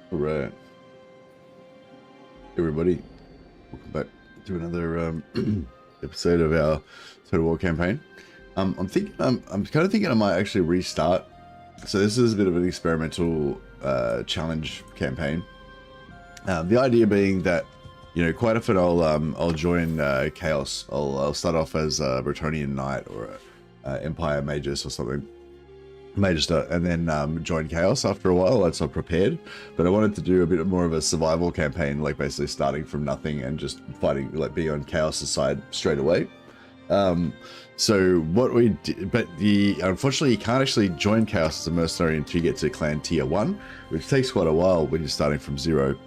All right, everybody, welcome back to another episode of our Total War campaign. I'm kind of thinking I might actually restart. So this is a bit of an experimental challenge campaign. The idea being that, you know, quite often I'll join Chaos. I'll start off as a Bretonian Knight or a Empire Magus or something. Magister, and then join Chaos after a while. That's not prepared, but I wanted to do a bit more of a survival campaign, like basically starting from nothing and just fighting, like being on Chaos's side straight away. So what we did, but unfortunately you can't actually join Chaos as a mercenary until you get to clan tier 1, which takes quite a while when you're starting from 0.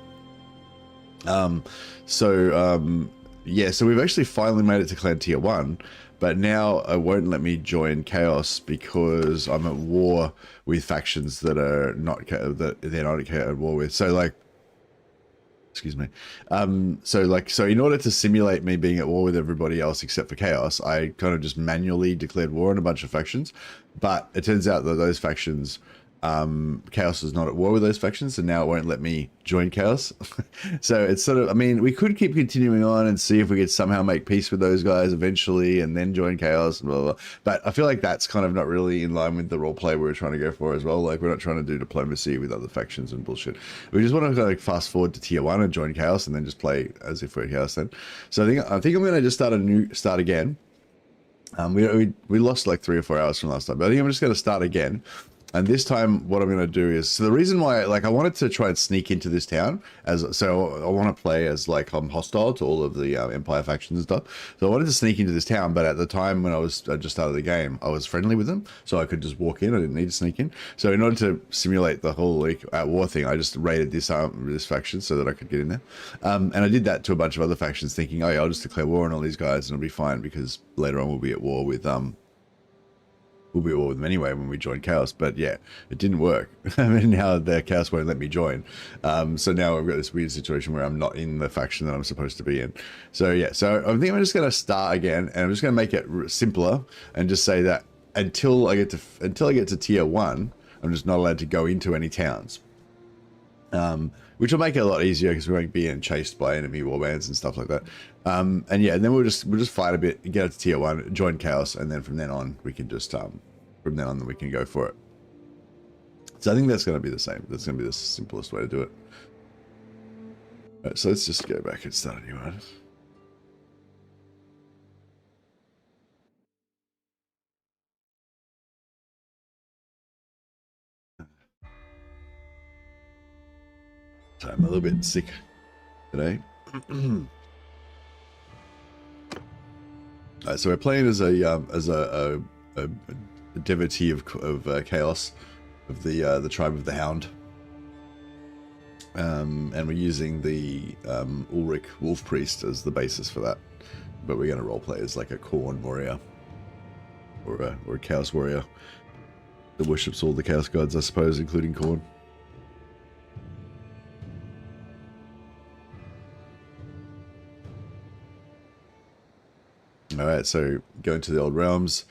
Yeah, so we've actually finally made it to clan tier 1, but now it won't let me join Chaos because I'm at war with factions that are not, that they're not at war with. So like, excuse me. So in order to simulate me being at war with everybody else except for Chaos, I kind of just manually declared war on a bunch of factions. But it turns out that those factions, Chaos is not at war with those factions, and now it won't let me join Chaos. So it's sort of, I mean, we could keep continuing on and see if we could somehow make peace with those guys eventually and then join Chaos and blah, blah, blah. But I feel like that's kind of not really in line with the role play we were trying to go for as well. Like, we're not trying to do diplomacy with other factions and bullshit. We just want to like fast forward to tier 1 and join Chaos and then just play as if we're Chaos then. So I think I'm going to just start again. We lost like 3 or 4 hours from last time, but I think I'm just going to start again. And this time what I'm going to do is, so the reason why, like, I wanted to try and sneak into this town, so I want to play as, like, I'm hostile to all of the Empire factions and stuff. So I wanted to sneak into this town, but at the time when I just started the game, I was friendly with them, so I could just walk in. I didn't need to sneak in. So in order to simulate the whole, like, at war thing, I just raided this faction so that I could get in there. And I did that to a bunch of other factions thinking, oh yeah, I'll just declare war on all these guys and it'll be fine because later on we'll be at war with, we'll be at war with them anyway when we join Chaos. But yeah, it didn't work. I mean, now the Chaos won't let me join. So now I've got this weird situation where I'm not in the faction that I'm supposed to be in. So yeah, so I think I'm just going to start again, and I'm just going to make it simpler and just say that until I get to tier 1, I'm just not allowed to go into any towns. Which will make it a lot easier because we won't be getting chased by enemy warbands and stuff like that. And yeah, and then we'll just fight a bit, get it to tier 1, join Chaos, and then from then on we can just from then on we can go for it. So I think that's going to be the same. That's going to be the simplest way to do it. All right, so let's just go back and start a new one. So I'm a little bit sick today. So we're playing as a devotee of Chaos, of the tribe of the Hound, and we're using the Ulrich Wolf Priest as the basis for that. But we're going to roleplay as like a Khorne warrior or a Chaos warrior that worships all the Chaos gods, I suppose, including Khorne. Alright, so going to the Old Realms,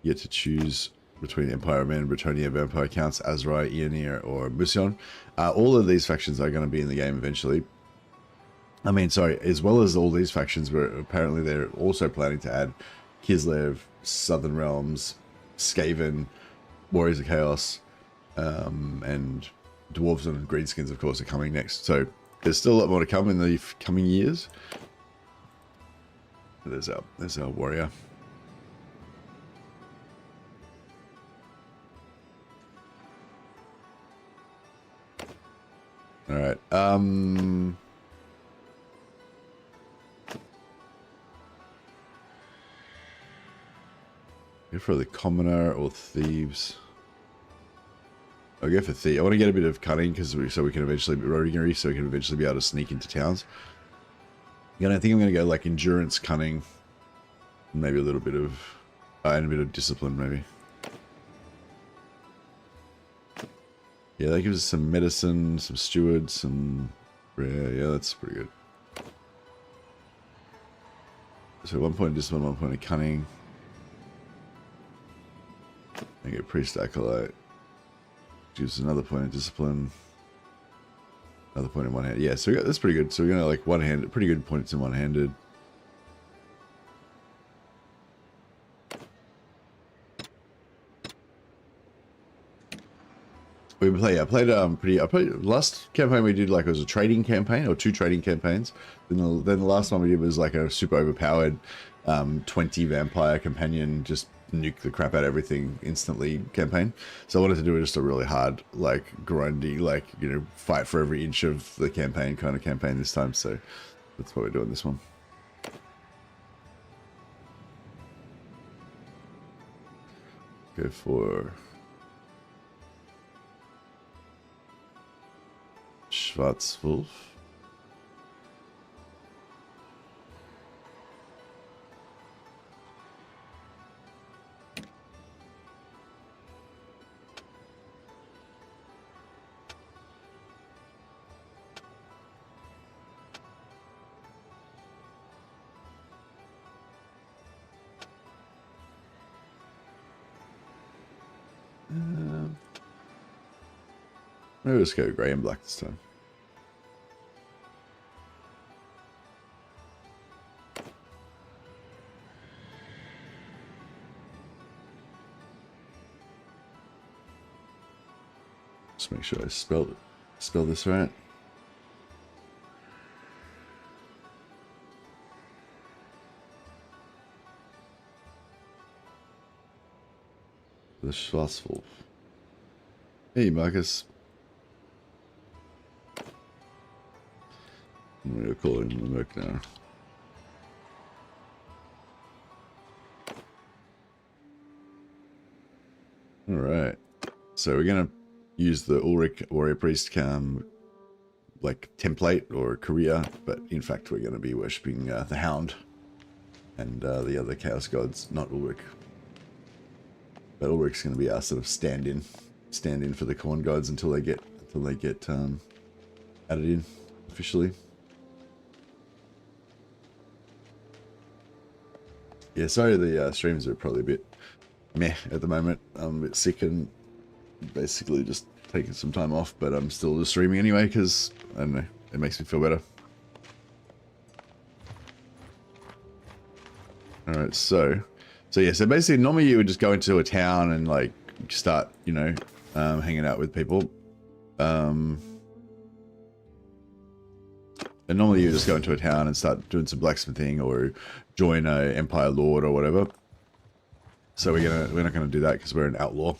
you get to choose between Empire Men, Bretonnia, Vampire Counts, Azrai, Ioneer, or Musion. All of these factions are going to be in the game eventually. I mean, sorry, as well as all these factions, where apparently they're also planning to add Kislev, Southern Realms, Skaven, Warriors of Chaos, and Dwarves and Greenskins, of course, are coming next. So there's still a lot more to come in the coming years. There's our warrior. All right. Go for the commoner or thieves. I'll go for thief. I want to get a bit of cunning so we can eventually be roguery, so we can eventually be able to sneak into towns. I think I'm going to go like endurance, cunning, maybe a little bit of, and a bit of discipline, maybe. Yeah, that gives us some medicine, some steward, some, yeah, that's pretty good. So 1 point of discipline, 1 point of cunning. I get priest acolyte. Gives another point of discipline. Another point in one hand. Yeah, so we got, that's pretty good. So we're gonna like one hand, pretty good points in one handed. We play. I played last campaign we did like it was a trading campaign or 2 trading campaigns. Then the last one we did was like a super overpowered 20 vampire companion just nuke the crap out of everything instantly campaign. So I wanted to do just a really hard like grindy like fight for every inch of the campaign kind of campaign this time. So that's what we're doing this one. Go for Schwarzwolf. Maybe just go grey and black this time. Just make sure I spell this right. The Schwarzwolf. Hey, Marcus. I'm gonna call him the Merc now. All right. So we're gonna use the Ulrich Warrior Priest like template or career, but in fact we're gonna be worshipping the Hound and the other Chaos Gods, not Ulrich. But Ulrich's gonna be our sort of stand-in for the Corn Gods until they get added in officially. Yeah, sorry the streams are probably a bit meh at the moment. I'm a bit sick and basically just taking some time off, but I'm still just streaming anyway because, I don't know, it makes me feel better. Alright, so yeah, so basically normally you would just go into a town and like start, hanging out with people. And normally you just go into a town and start doing some blacksmithing or join a Empire Lord or whatever. So we're not gonna do that because we're an outlaw.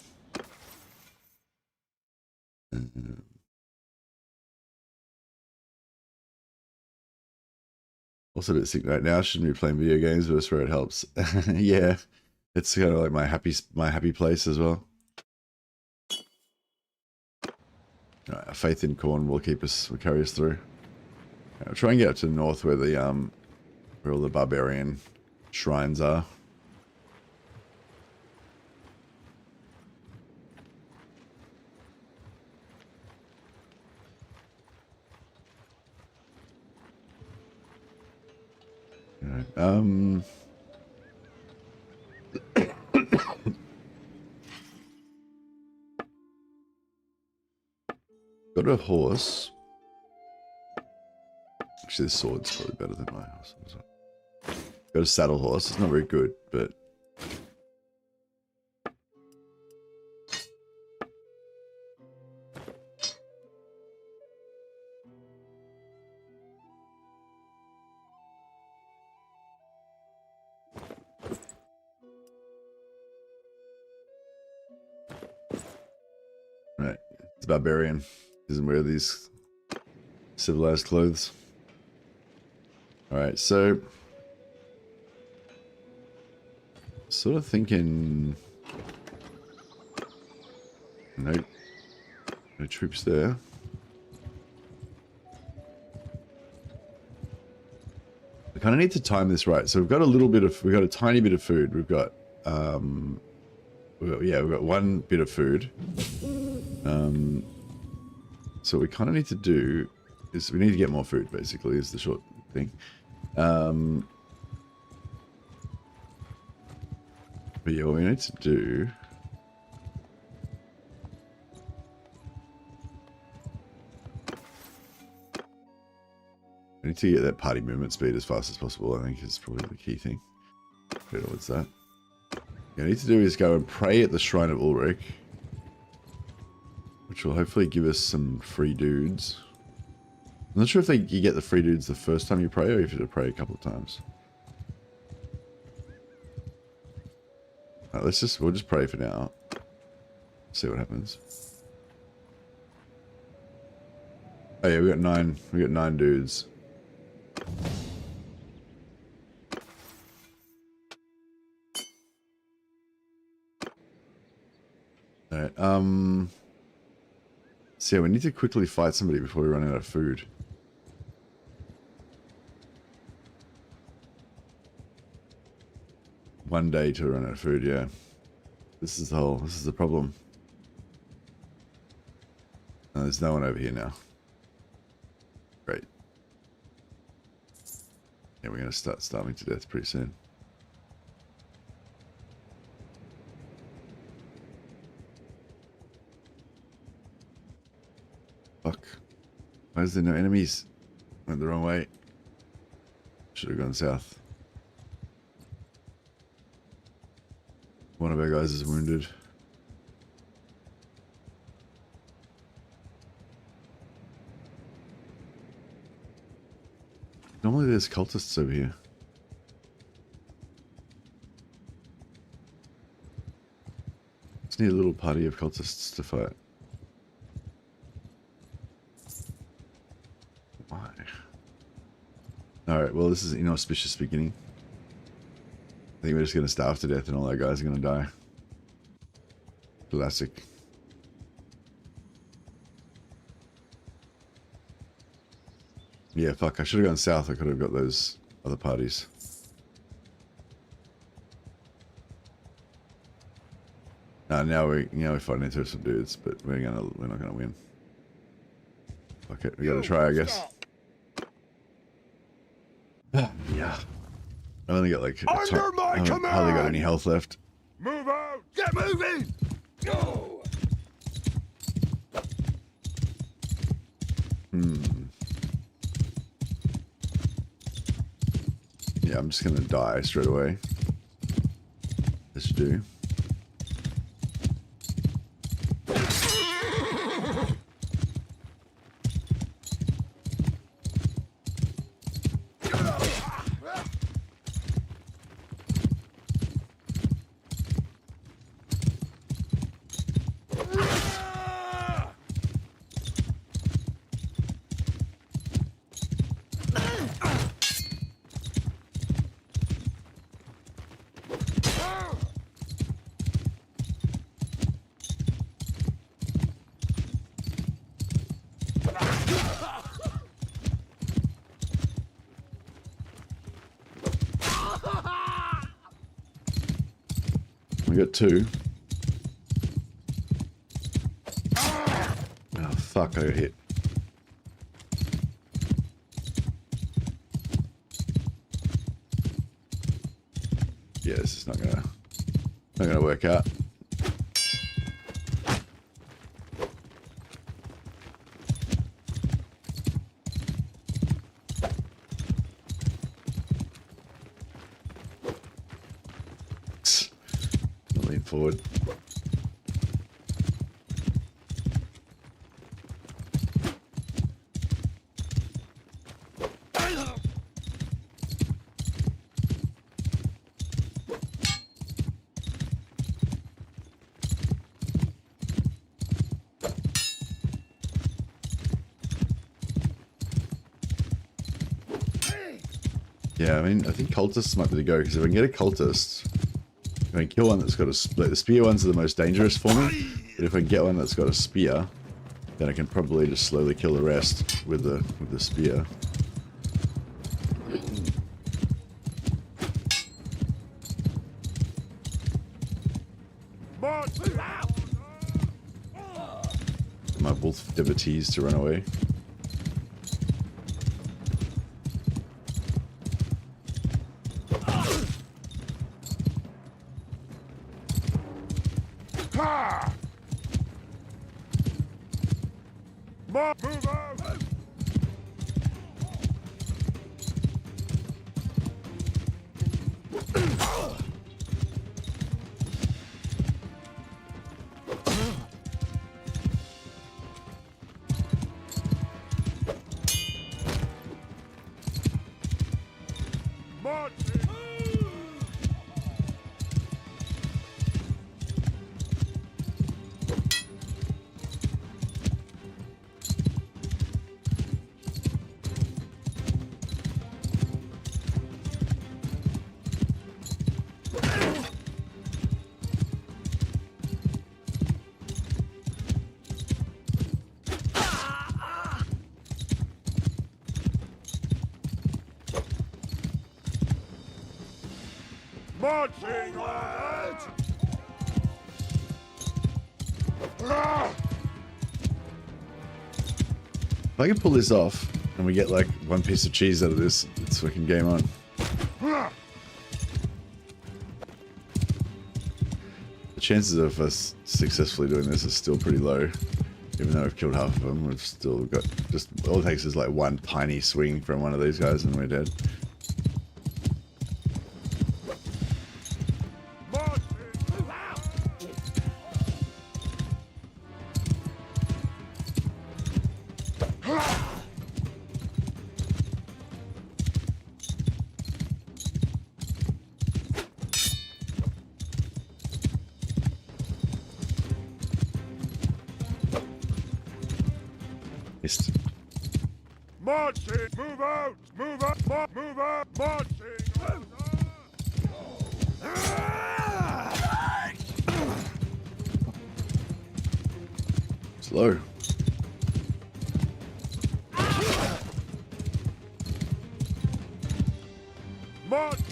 Also a bit sick right now. Shouldn't be playing video games, but I swear it helps. Yeah, it's kind of like my happy place as well. Right, faith in corn will carry us through. I'll try and get up to the north where where all the barbarian shrines are. Right, got a horse. Actually, this sword's probably better than my horse. Got a saddle horse. It's not very good, but right. It's barbarian. Doesn't wear these civilized clothes. Alright, so sort of thinking no troops there. I kind of need to time this right. So we've got a tiny bit of food. We've got we've got one bit of food. So what we kind of need to do is we need to get more food, basically, is the short thing. But yeah, what we need to do I need to get that party movement speed as fast as possible, I think is probably the key thing. Okay, what's that? What I need to do is go and pray at the Shrine of Ulrich, which will hopefully give us some free dudes. I'm not sure if you get the free dudes the first time you pray, or if you have to pray a couple of times. Right, we'll just pray for now. See what happens. Oh yeah, we got nine dudes. Alright, so yeah, we need to quickly fight somebody before we run out of food. One day to run out of food, yeah. This is the problem. No, there's no one over here now. Great. Yeah, we're gonna start starving to death pretty soon. Fuck. Why is there no enemies? Went the wrong way. Should have gone south. One of our guys is wounded. Normally there's cultists over here. Just need a little party of cultists to fight. Why? Alright, well this is an inauspicious beginning. I think we're just going to starve to death and all our guys are going to die. Classic. Yeah, fuck, I should have gone south. I could have got those other parties. Now we're fighting into some dudes, but we're not gonna win. Fuck it, we gotta try, I guess. Yeah. I only got like I haven't hardly got any health left. Move out! Get moving! Go! Yeah, I'm just gonna die straight away. This should do. We got two. Oh fuck, I got hit. Yeah, this is not gonna work out. Lean forward. Yeah, I mean, I think cultists might be the go, because if I can get a cultist, if I can kill one that's got a split, the spear ones are the most dangerous for me, but if I can get one that's got a spear, then I can probably just slowly kill the rest with the spear. My wolf devotees to run away. Marching on! If I can pull this off and we get like one piece of cheese out of this, it's fucking game on. The chances of us successfully doing this are still pretty low. Even though we've killed half of them, we've still got just all it takes is like one tiny swing from one of these guys and we're dead. Missed. Marching! Move out! Move out! Move out! Marching! Slow. Marching!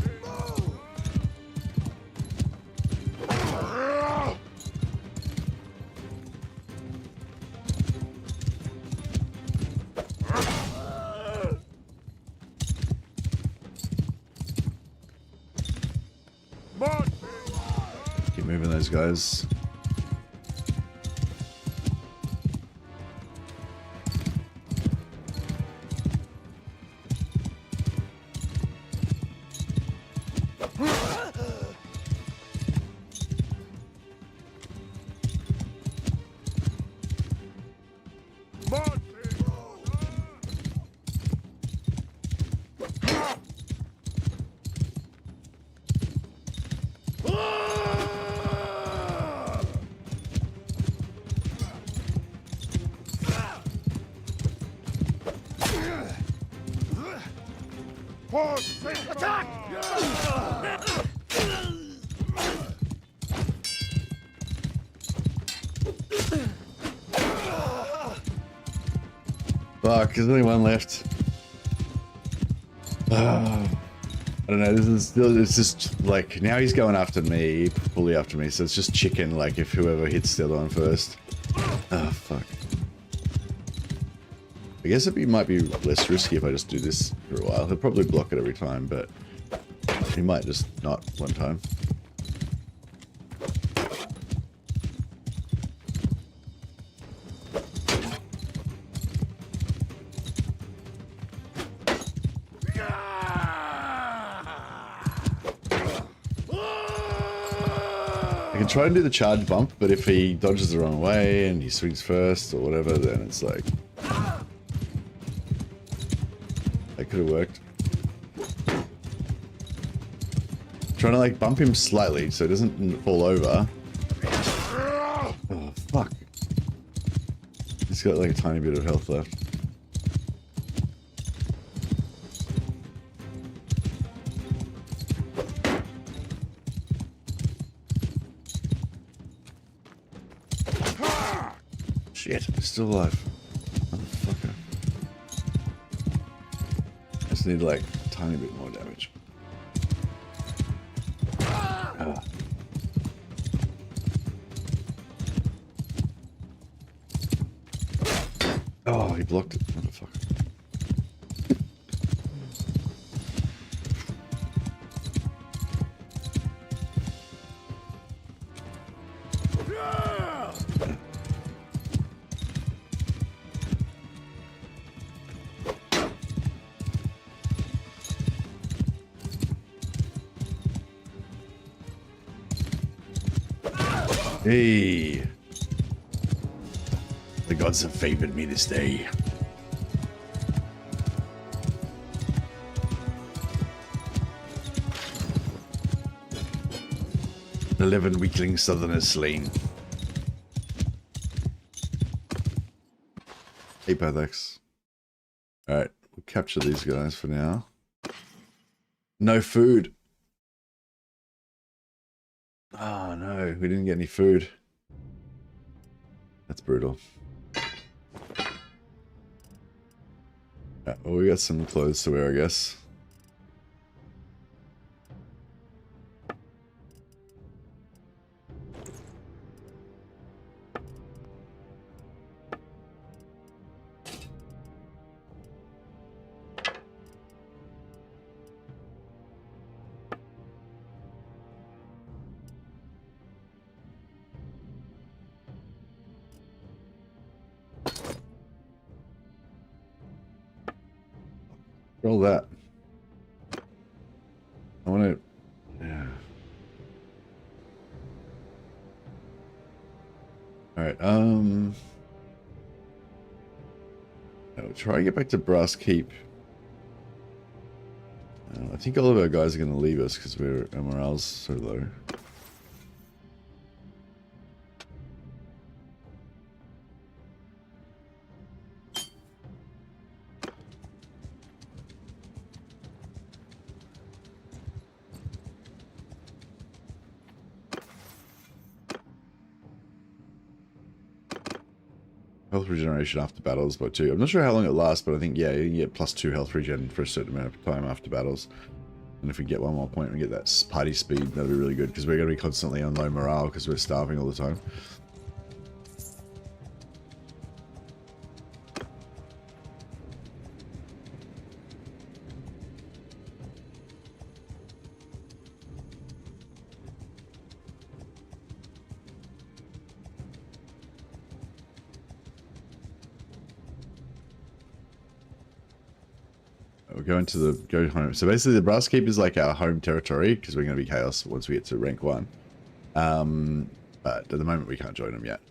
Keep moving those guys. Attack! Fuck, there's only one left. I don't know, this is still, it's just like, now he's going after me, fully after me, so it's just chicken, like if whoever hits the other one first. Oh, fuck. I guess it might be less risky if I just do this for a while. He'll probably block it every time, but he might just not one time. I can try and do the charge bump, but if he dodges the wrong way and he swings first or whatever, then it's like... That could have worked. Trying to like bump him slightly so it doesn't fall over. Oh, fuck. He's got like a tiny bit of health left. Shit, he's still alive. Motherfucker. Just need like a tiny bit more damage. Oh, he blocked it, motherfucker. Hey, the gods have favored me this day. The 11 weakling southerners slain. Hey, Pathax. Alright, we'll capture these guys for now. No food. Oh no, we didn't get any food. That's brutal. Well, we got some clothes to wear, I guess. Roll that. I want to... Yeah. Alright, I'll try and get back to Brass Keep. I think all of our guys are going to leave us because our morale's so low. Health regeneration after battles, but 2. I'm not sure how long it lasts, but I think, yeah, you can get +2 health regen for a certain amount of time after battles. And if we get one more point and we get that party speed, that'll be really good, because we're going to be constantly on low morale because we're starving all the time. We're going to go home. So basically the Brass Keep is like our home territory because we're going to be Chaos once we get to rank 1. But at the moment we can't join them yet.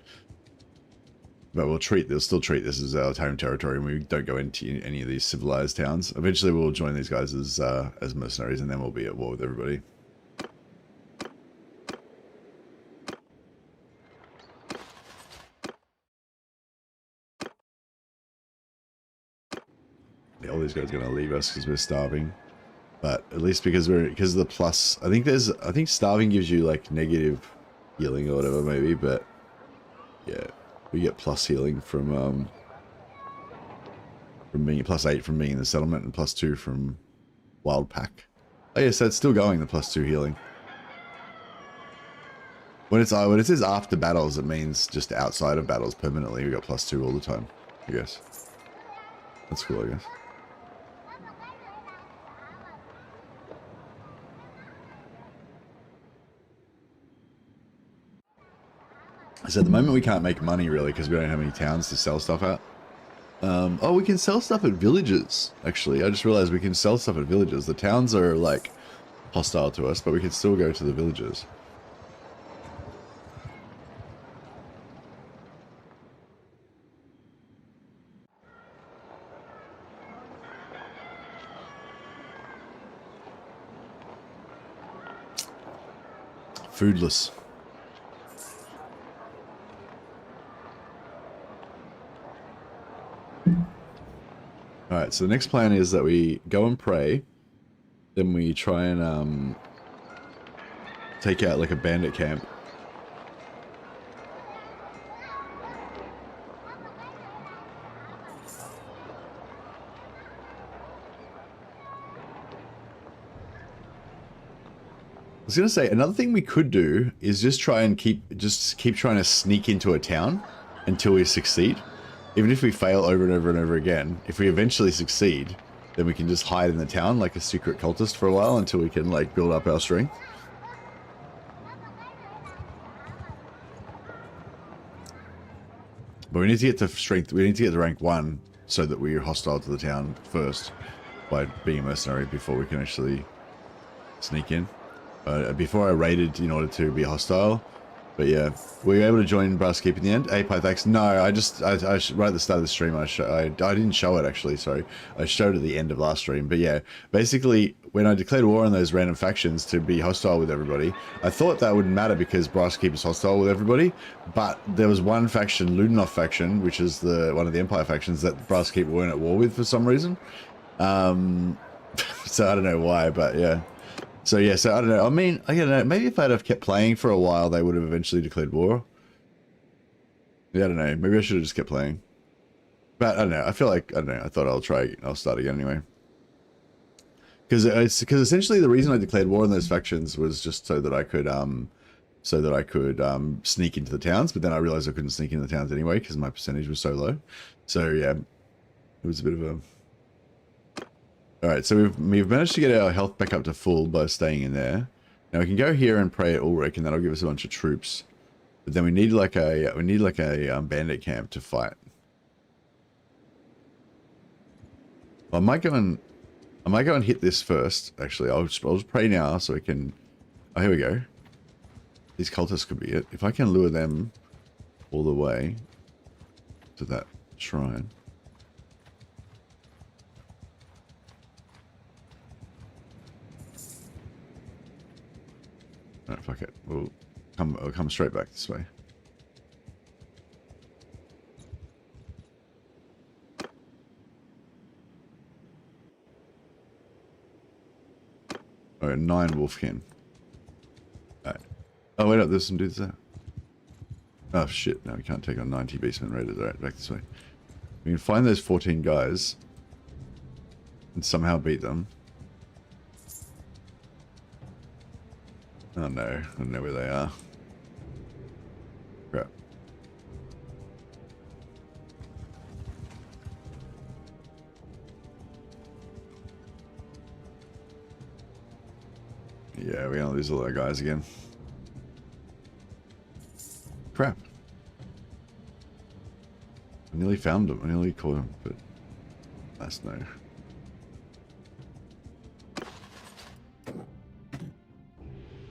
But they'll still treat this as our home territory, and we don't go into any of these civilized towns. Eventually we'll join these guys as mercenaries, and then we'll be at war with everybody. Yeah, all these guys are going to leave us because we're starving. But at least because of the plus, I think starving gives you like negative healing or whatever maybe, but yeah, we get plus healing from being +8 from being in the settlement and +2 from Wild Pack. Oh yeah, so it's still going, the +2 healing. When it says after battles, it means just outside of battles permanently. We got +2 all the time, I guess. That's cool, I guess. So at the moment we can't make money really because we don't have any towns to sell stuff at. Oh, we can sell stuff at villages, actually. I just realized we can sell stuff at villages. The towns are like hostile to us, but we can still go to the villages. Foodless. Alright, so the next plan is that we go and pray, then we try and take out like a bandit camp. I was gonna say, another thing we could do is just try and keep trying to sneak into a town until we succeed. Even if we fail over and over and over again, if we eventually succeed, then we can just hide in the town like a secret cultist for a while until we can like build up our strength. But we need to get to strength, we need to get to rank 1 so that we're hostile to the town first by being a mercenary before we can actually sneak in. Before I raided in order to be hostile. But yeah, were you able to join Brass Keep in the end? Hey, thanks. No, I right at the start of the stream, I didn't show it actually, sorry. I showed it at the end of last stream. But yeah, basically, when I declared war on those random factions to be hostile with everybody, I thought that wouldn't matter because Brass Keep is hostile with everybody. But there was one faction, Ludenoff faction, which is one of the Empire factions that Brass Keep weren't at war with for some reason. So I don't know why, but yeah. So yeah, so I don't know. I mean, I don't know. Maybe if I'd have kept playing for a while, they would have eventually declared war. Yeah, I don't know. Maybe I should have just kept playing. But I don't know. I feel like, I don't know. I thought I'll start again anyway. Because essentially the reason I declared war on those factions was just so that I could sneak into the towns. But then I realized I couldn't sneak into the towns anyway because my percentage was so low. So yeah, it was a bit of a. Alright, so we've managed to get our health back up to full by staying in there. Now we can go here and pray at Ulrich, and that'll give us a bunch of troops. But then we need like a bandit camp to fight. Well, I might go and I might go and hit this first, actually. I'll just pray now so we can... Oh, here we go. These cultists could be it. If I can lure them all the way to that shrine. No, fuck it. We'll come straight back this way. Alright, 9 wolfkin. Alright. Oh wait, no, there's some dudes there. Oh shit, no, we can't take on 90 beastmen raiders. Alright, back this way. We can find those 14 guys and somehow beat them. Oh no, I don't know where they are. Crap. Yeah, we're gonna lose all our guys again. Crap. I nearly found him. I nearly caught him, but that's no.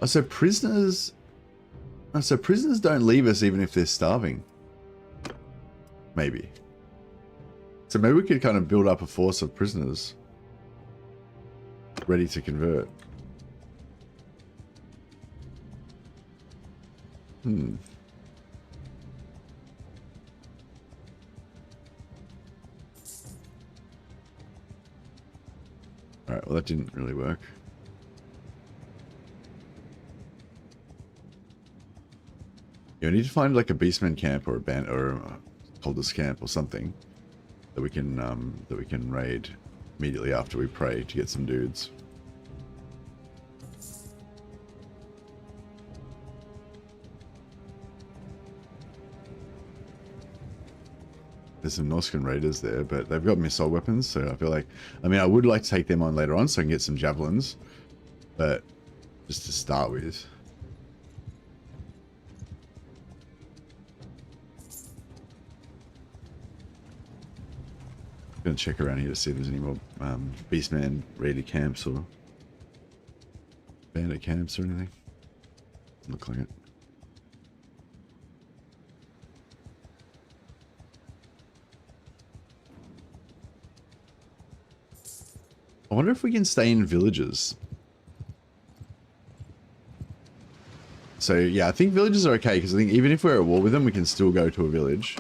Oh, so prisoners... Oh, so prisoners don't leave us even if they're starving. Maybe. So maybe we could kind of build up a force of prisoners ready to convert. Hmm. Alright, well that didn't really work. Yeah, we need to find like a beastman camp or a band or a cultist camp or something that we can raid immediately after we pray to get some dudes. There's some Norscan raiders there, but they've got missile weapons, so I feel like... I mean, I would like to take them on later on so I can get some javelins, but just to start with... I'm going to check around here to see if there's any more beastman raider camps or bandit camps or anything. Look like it. I wonder if we can stay in villages. So yeah, I think villages are okay because I think even if we're at war with them, we can still go to a village.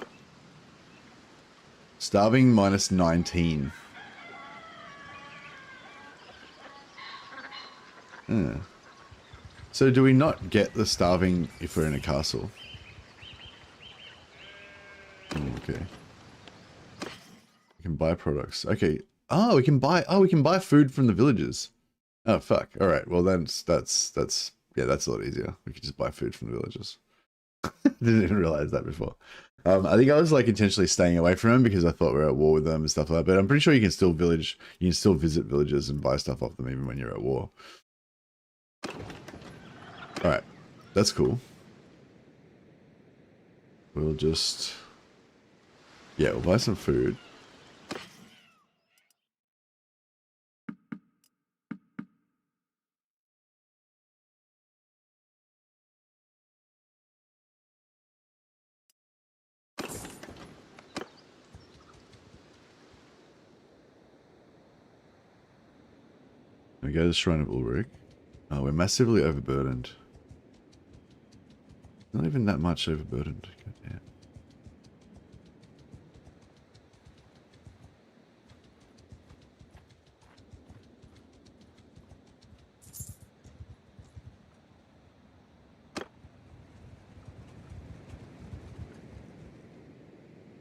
Starving minus 19. So do we not get the starving if we're in a castle? Oh, okay. We can buy products. Okay. Oh, we can buy food from the villages. Oh fuck. All right. Well, that's yeah, that's a lot easier. We could just buy food from the villages. Didn't even realize that before. I think I was like intentionally staying away from them because I thought we were at war with them and stuff like that. But I'm pretty sure you can still visit villages and buy stuff off them even when you're at war. All right, that's cool. We'll just, yeah, we'll buy some food. We go to the Shrine of Ulrich. Oh, we're massively overburdened. Not even that much overburdened. God damn.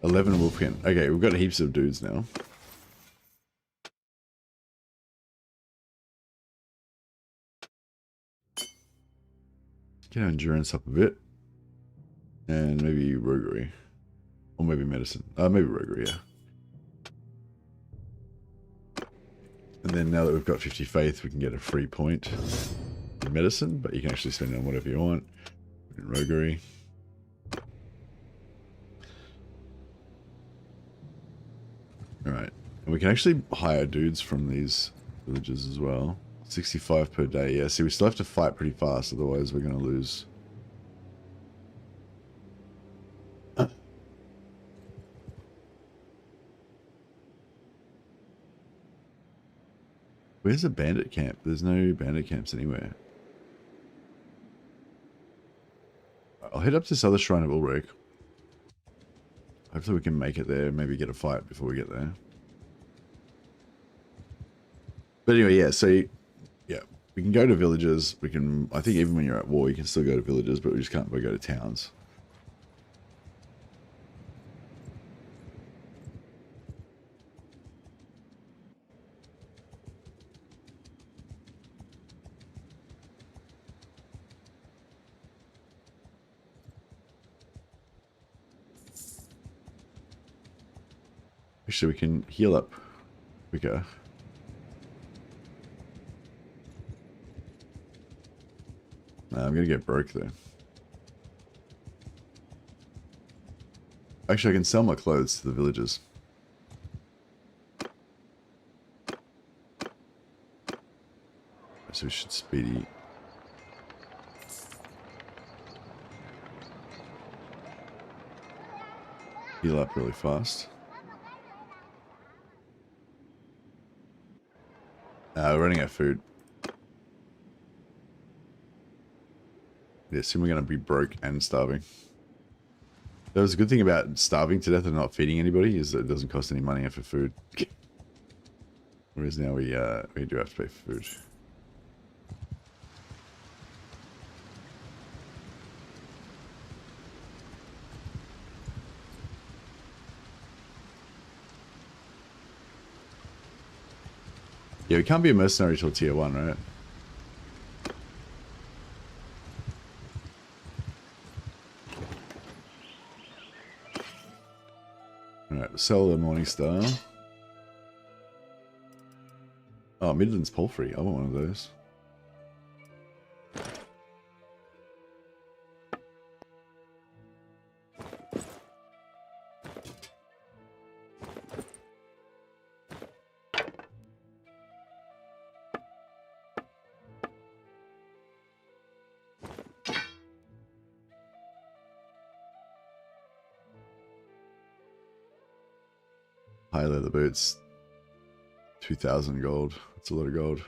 $11 wolfkin. Okay, we've got heaps of dudes now. Get our endurance up a bit. And maybe roguery. Or maybe medicine. Maybe roguery, yeah. And then now that we've got 50 faith, we can get a free point in medicine, but you can actually spend it on whatever you want. In roguery. Alright. And we can actually hire dudes from these villages as well. 65 per day. Yeah, see, we still have to fight pretty fast, otherwise we're going to lose. Where's a bandit camp? There's no bandit camps anywhere. I'll head up to this other shrine of Ulrich. Hopefully we can make it there, maybe get a fight before we get there. But anyway, yeah, so, yeah, we can go to villages. We can, I think even when you're at war, you can still go to villages, but we just can't go to towns. Actually, we can heal up quicker. Nah, I'm going to get broke, though. Actually, I can sell my clothes to the villagers. So we should speedy. Heal up really fast. We're running out of food. Yeah, soon we're going to be broke and starving. That was a good thing about starving to death and not feeding anybody is that it doesn't cost any money for food. Whereas now we do have to pay for food. Yeah, we can't be a mercenary till tier 1, right? Alright, sell the Morning Star. Oh, Midland's Palfrey. I want one of those. High leather boots. 2,000 gold. That's a lot of gold.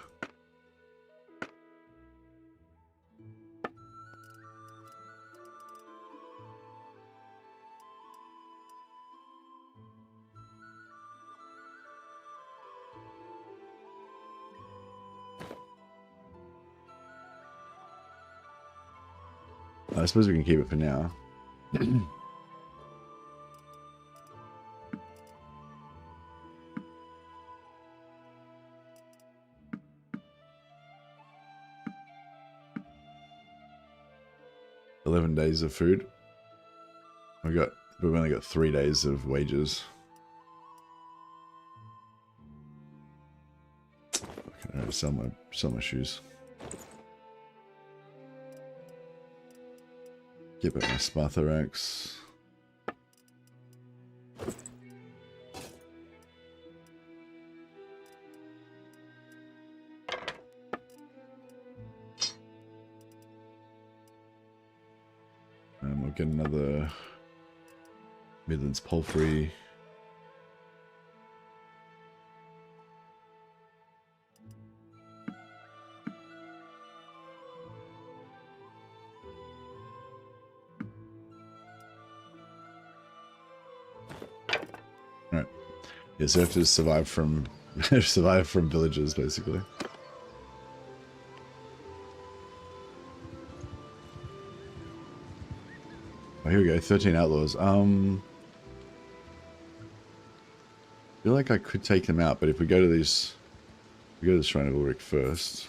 I suppose we can keep it for now. 11 days of food. We've only got 3 days of wages. I can sell my shoes. Get back my Sparthorax. And we'll get another Midlands Palfrey. Alright. Yeah, so I have to survive from villages basically. Oh, here we go, 13 outlaws. I feel like I could take them out, but if we go to these, we go to the Shrine of Ulrich first.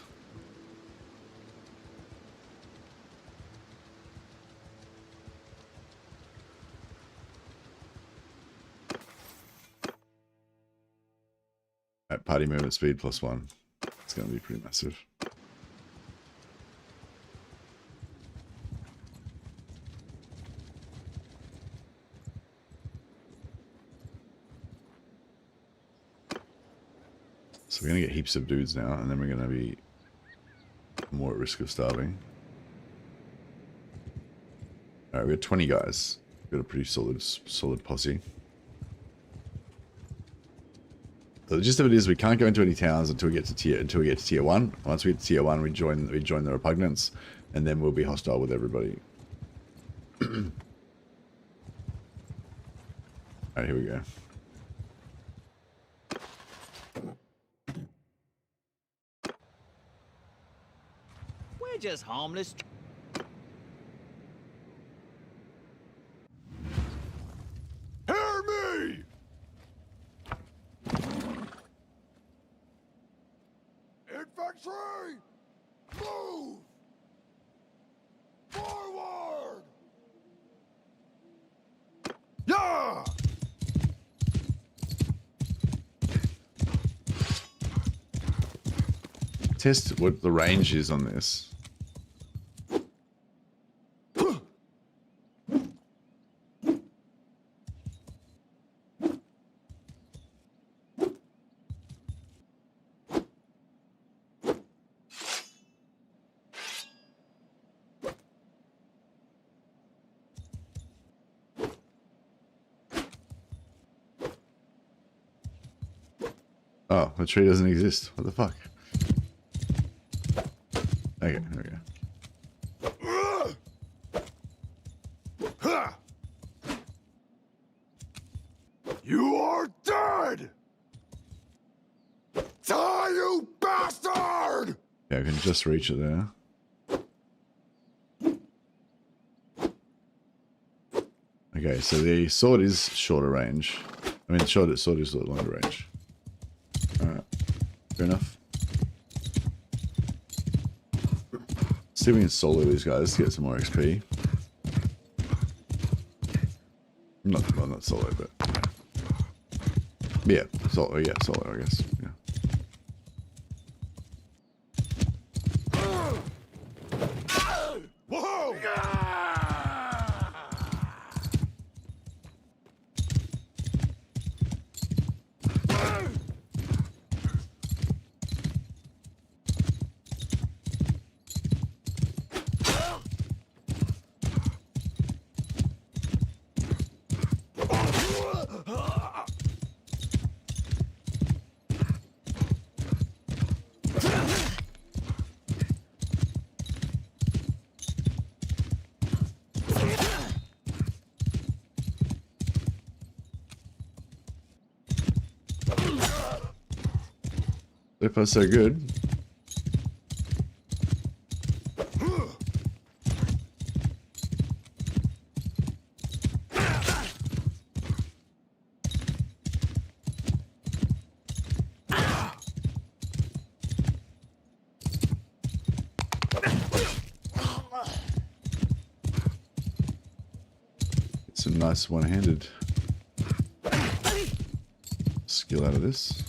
At party movement speed +1. It's going to be pretty massive. So we're going to get heaps of dudes now, and then we're going to be more at risk of starving. Alright, we got 20 guys. We've got a pretty solid posse. So the gist of it is we can't go into any towns until we get to tier 1. Once we get to tier 1, we join the repugnants, and then we'll be hostile with everybody. Alright, here we go. We're just harmless. Hear me! Infantry! Move! Forward! Yeah! Test what the range is on this. Oh, the tree doesn't exist. What the fuck? Okay, there we go. You are dead! Die, you bastard! Yeah, I can just reach it there. Okay, so the sword is shorter range. I mean, sword is longer range. Alright, fair enough. See if we can solo these guys to get some more XP. Not solo, but yeah, solo, I guess. Yeah. Whoa! So far, so good. Get some nice one-handed skill out of this.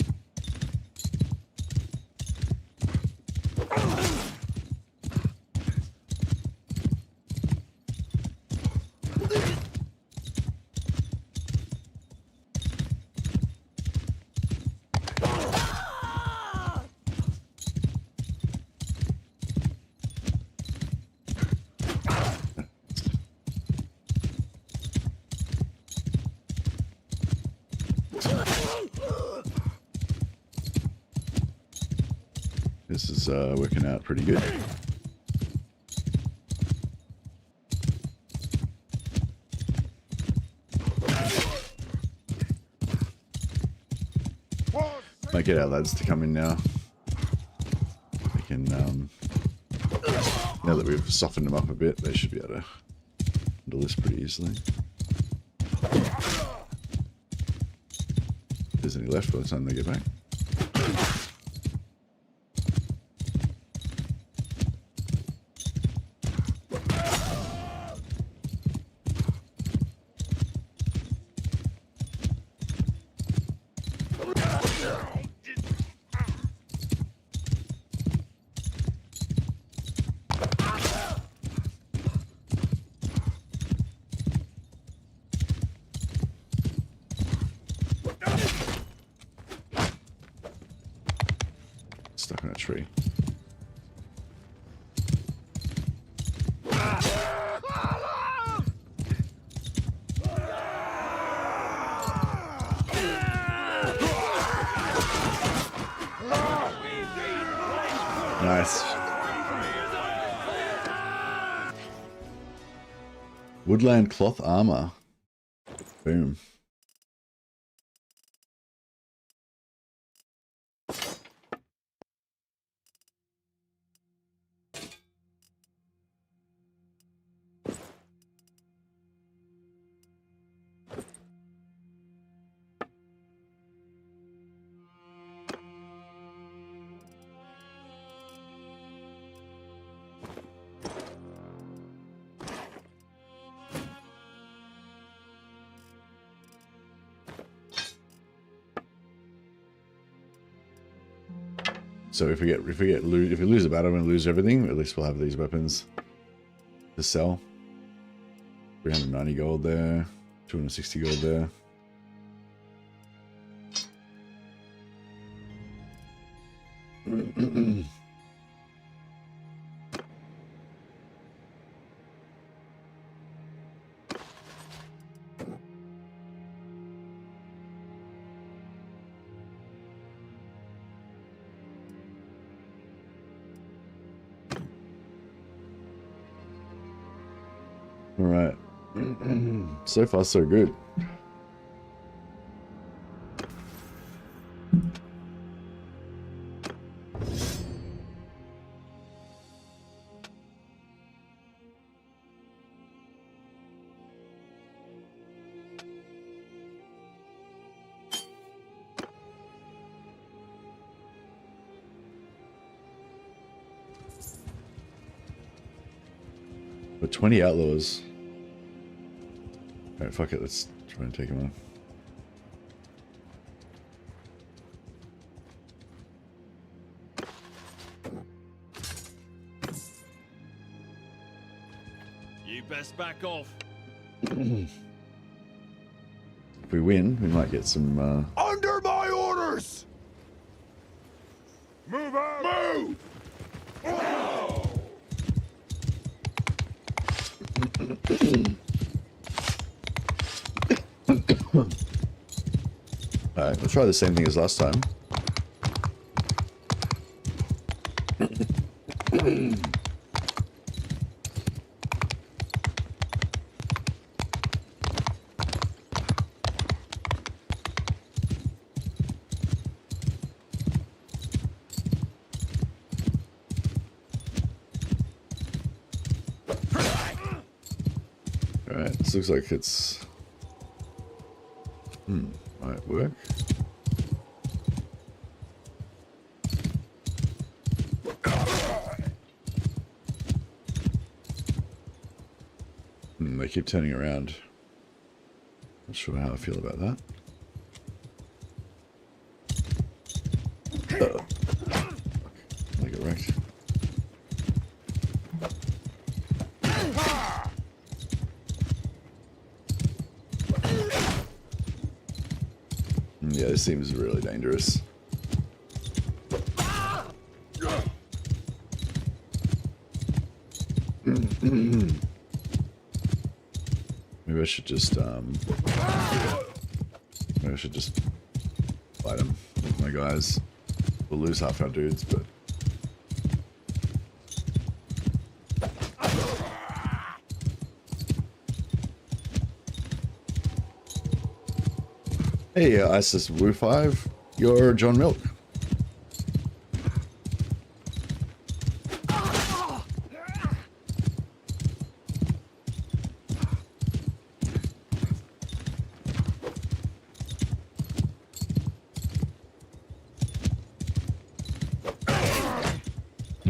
This is working out pretty good. Might get our lads to come in now. They can, now that we've softened them up a bit, they should be able to handle this pretty easily. If there's any left by the time they get back. tree. Nice. Woodland cloth armor. Boom. So if we lose a battle and lose everything, at least we'll have these weapons to sell. 390 gold there, 260 gold there. All right. So far, so good. But 20 outlaws. Alright, fuck it, let's try and take him on. You best back off. If we win, we might get some Under my orders! Move out! Move! Alright, we'll try the same thing as last time. Alright, this looks like it's... might work. They keep turning around. Not sure how I feel about that. I get wrecked. Yeah, this seems really dangerous. Maybe I should just fight him with my guys. We'll lose half our dudes, but hey, ISIS Woo 5, you're John Milk.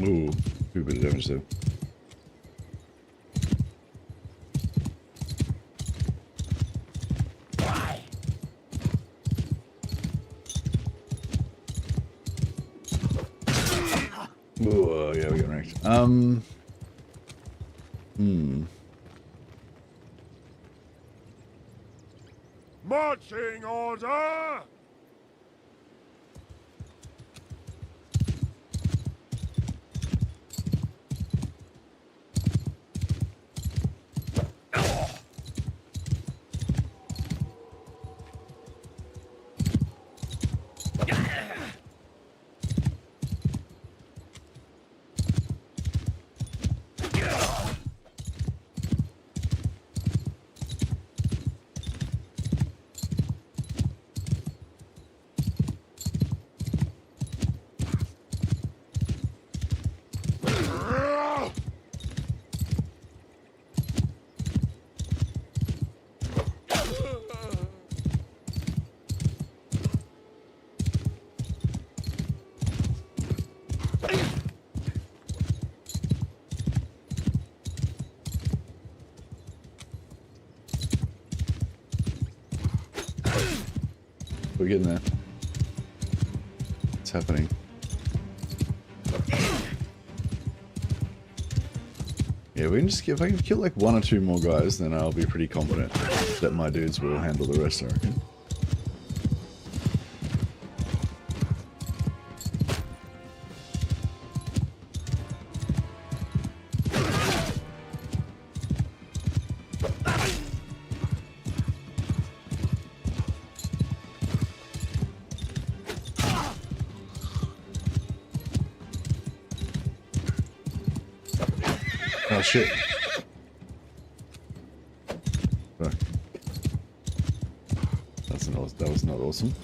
Ooh, a bit of damage there. Ooh, yeah, we got wrecked. Marching order! We're getting there. It's happening. Yeah, we can just if I can kill like 1 or 2 more guys, then I'll be pretty confident that my dudes will handle the rest, I reckon. Oh shit. Fuck. That was not awesome.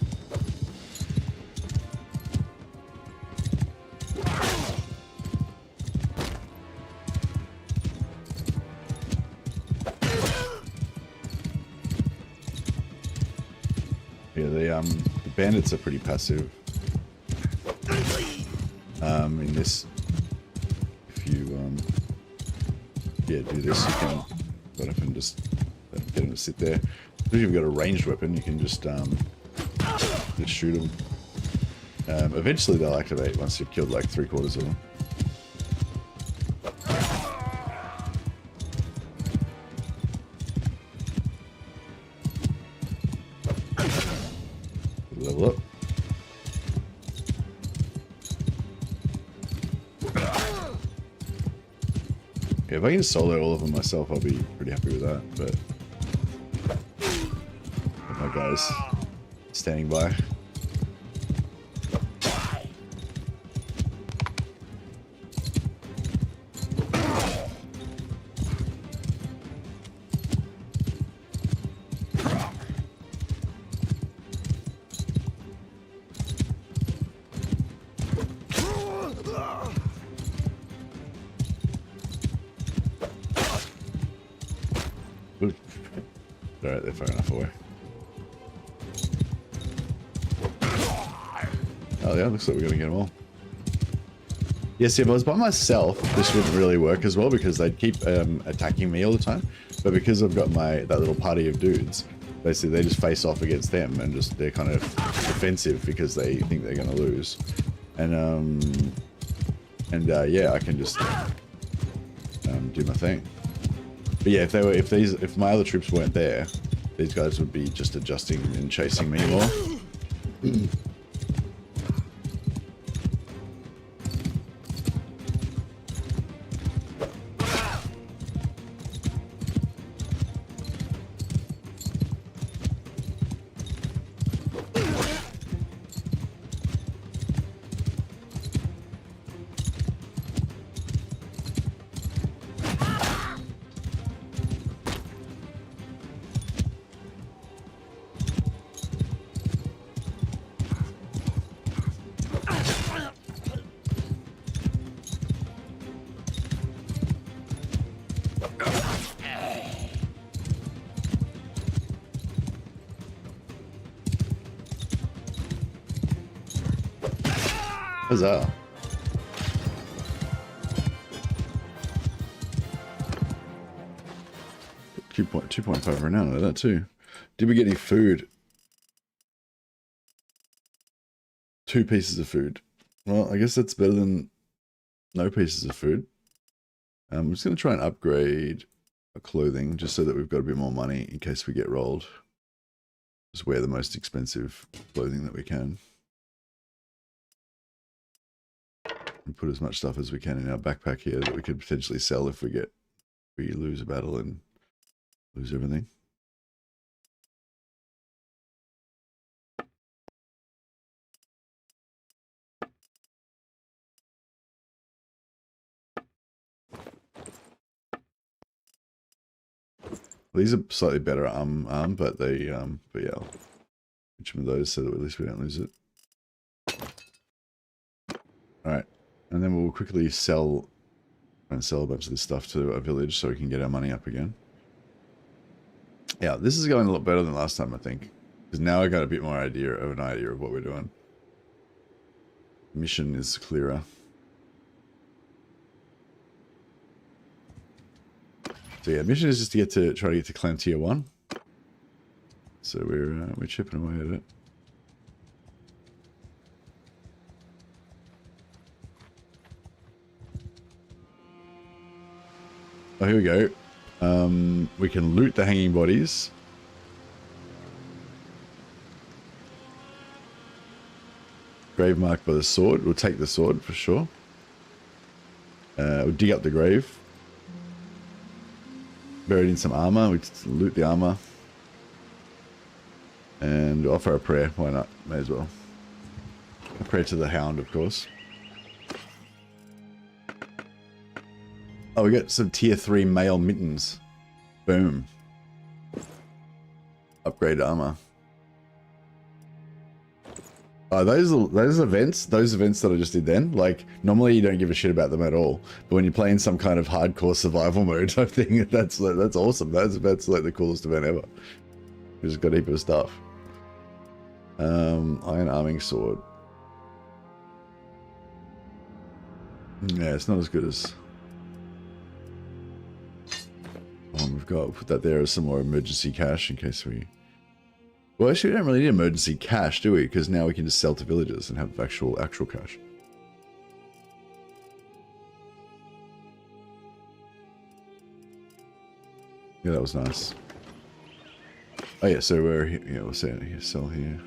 Yeah, the bandits are pretty passive. In this, if you yeah, do this, you can go up and just get him to sit there. If you've got a ranged weapon, you can just shoot them. Eventually they'll activate once you've killed like 3/4 of them. Level up. Yeah, if I can solo all of them myself, I'll be pretty happy with that, but my guys standing by. Alright, they're far enough away. Oh yeah, looks like we're gonna get them all. Yes, if I was by myself, this wouldn't really work as well because they'd keep attacking me all the time. But because I've got that little party of dudes, basically they just face off against them and they're kind of defensive because they think they're gonna lose. And yeah, I can just do my thing. But yeah, if my other troops weren't there, these guys would be just adjusting and chasing me more. Huzzah. $2.5 renown out of that too. Did we get any food? 2 pieces of food. Well, I guess that's better than no pieces of food. I'm just going to try and upgrade our clothing just so that we've got a bit more money in case we get rolled. Just wear the most expensive clothing that we can. And put as much stuff as we can in our backpack here that we could potentially sell if we lose a battle and lose everything. These are slightly better arm, but yeah, which one of those so that at least we don't lose it. All right, and then we'll quickly sell a bunch of this stuff to a village so we can get our money up again. Yeah, this is going a lot better than last time, I think, because now I got a bit more idea of what we're doing. Mission is clearer. So yeah, mission is just to try to get to clan tier 1. So we're chipping away at it. Oh, here we go. We can loot the hanging bodies. Grave marked by the sword. We'll take the sword for sure. We'll dig up the grave. Buried in some armor. We just loot the armor. And offer a prayer. Why not? May as well. A prayer to the hound, of course. Oh, we got some tier 3 mail mittens. Boom. Upgrade armor. Those events that I just did then, like, normally you don't give a shit about them at all. But when you play in some kind of hardcore survival mode type thing, that's awesome. That's like the coolest event ever. We just got a heap of stuff. Iron arming sword. Yeah, it's not as good as we've got. We'll put that there as some more emergency cash in case we... Well, actually, we don't really need emergency cash, do we? Because now we can just sell to villagers and have actual cash. Yeah, that was nice. Oh yeah, so we're here. Yeah, we'll say it here. Sell here.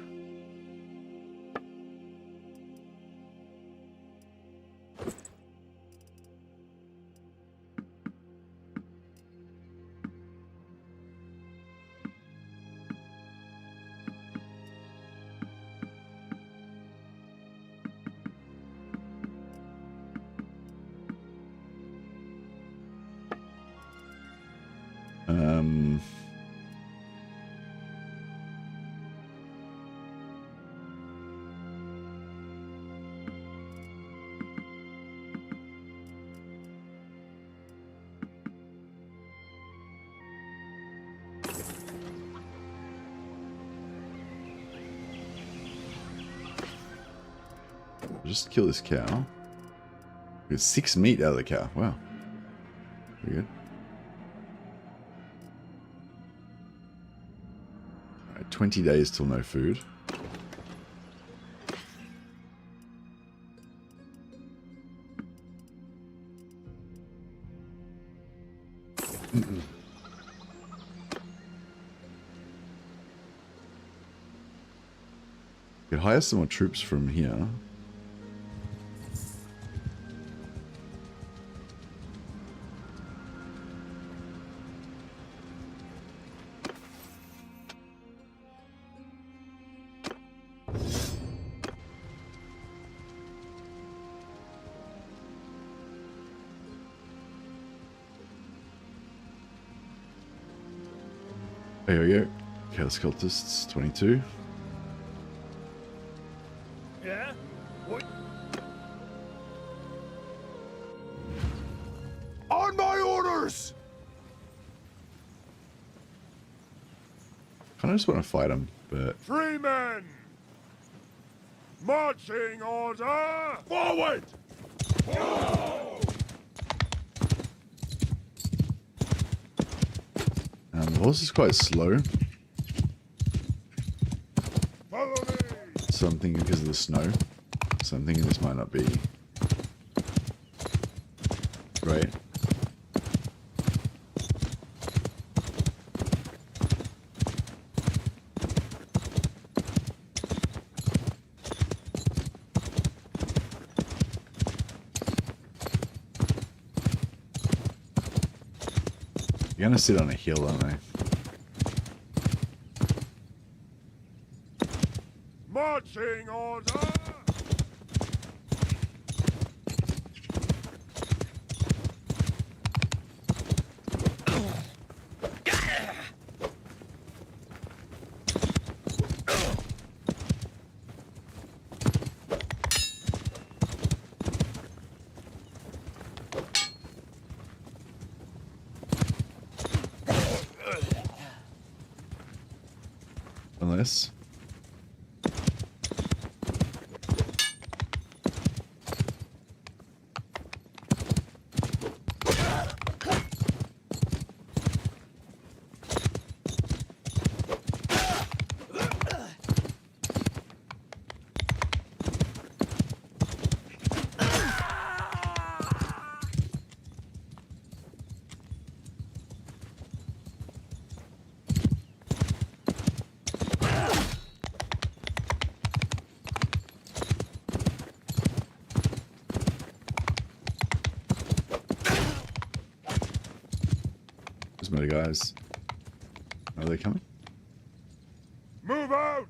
Just kill this cow. We got 6 meat out of the cow. Wow. Pretty good. Alright, 20 days till no food. Could hire some more troops from here. Here we go. Chaos Cultists, 22. Yeah? What? On my orders! Kind of just want to fight them, but... 3 men! Marching order! Forward! The horse is quite slow. Follow me! So I'm thinking because of the snow. So I'm thinking this might not be... Right. You're gonna sit on a hill, aren't they? Marching order! Unless... load of guys. Are they coming? Move out!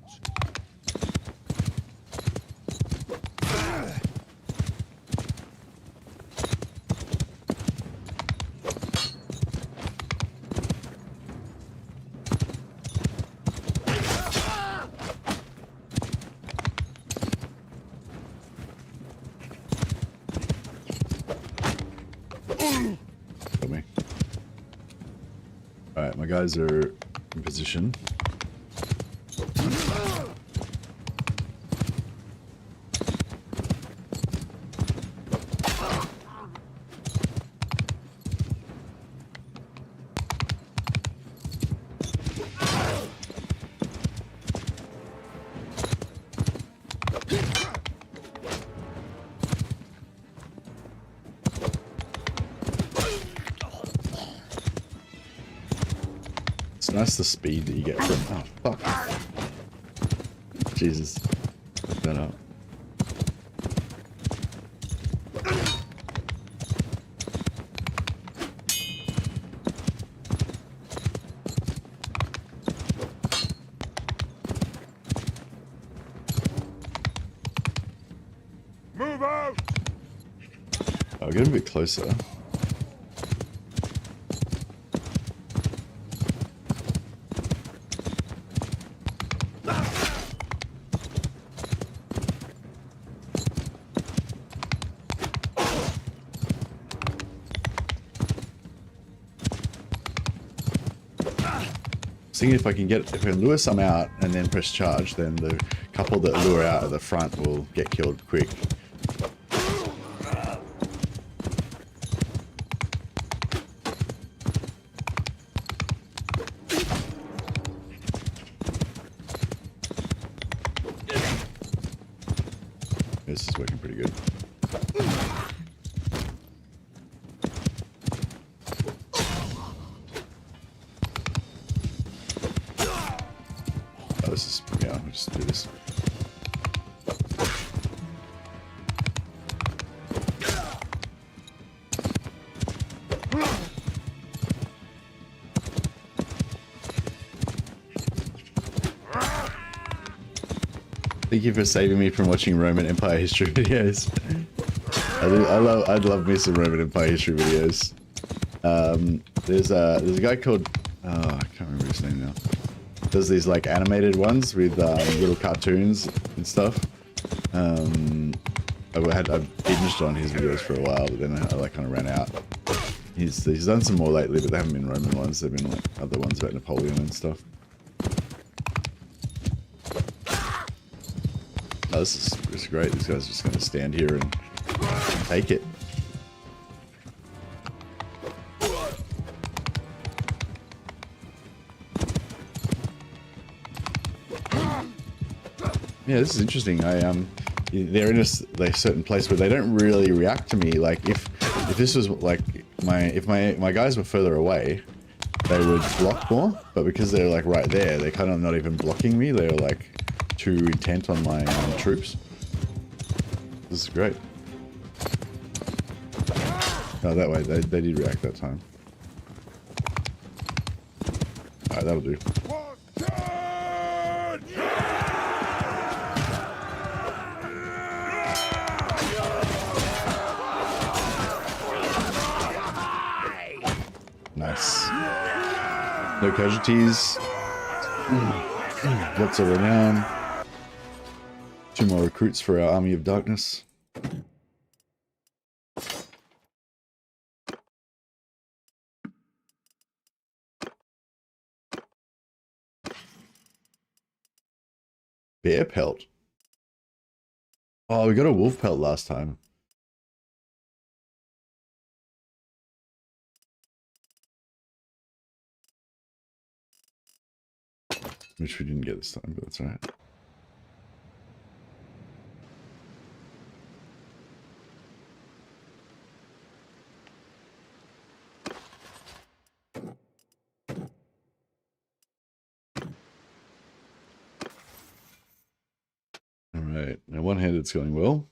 Got me. Alright, my guys are in position. It's nice the speed that you get from. Oh, fuck. Jesus. Fuck that up. Move out! I'll get a bit closer. Seeing if I can lure some out and then press charge, then the couple that lure out at the front will get killed quick. This is working pretty good. Oh, this is, yeah, I'll just do this. Thank you for saving me from watching Roman Empire history videos. I'd love me some Roman Empire history videos. There's a guy called, oh, I can't remember his name now. Does these like animated ones with little cartoons and stuff. I binged on his videos for a while, but then I like kind of ran out. He's done some more lately, but they haven't been Roman ones. They've been like other ones about Napoleon and stuff. Oh, this is great. These guys are just going to stand here and take it. Yeah, this is interesting. They're in a certain place where they don't really react to me. Like if this was like if my guys were further away, they would block more. But because they're like right there, they're kind of not even blocking me. They're like too intent on my troops. This is great. Oh, that way they did react that time. All right, that'll do. Nice. No casualties. Lots of renown. 2 more recruits for our army of darkness. Bear pelt. Oh, we got a wolf pelt last time. Which we didn't get this time, but that's alright. Alright, now one-handed's going well.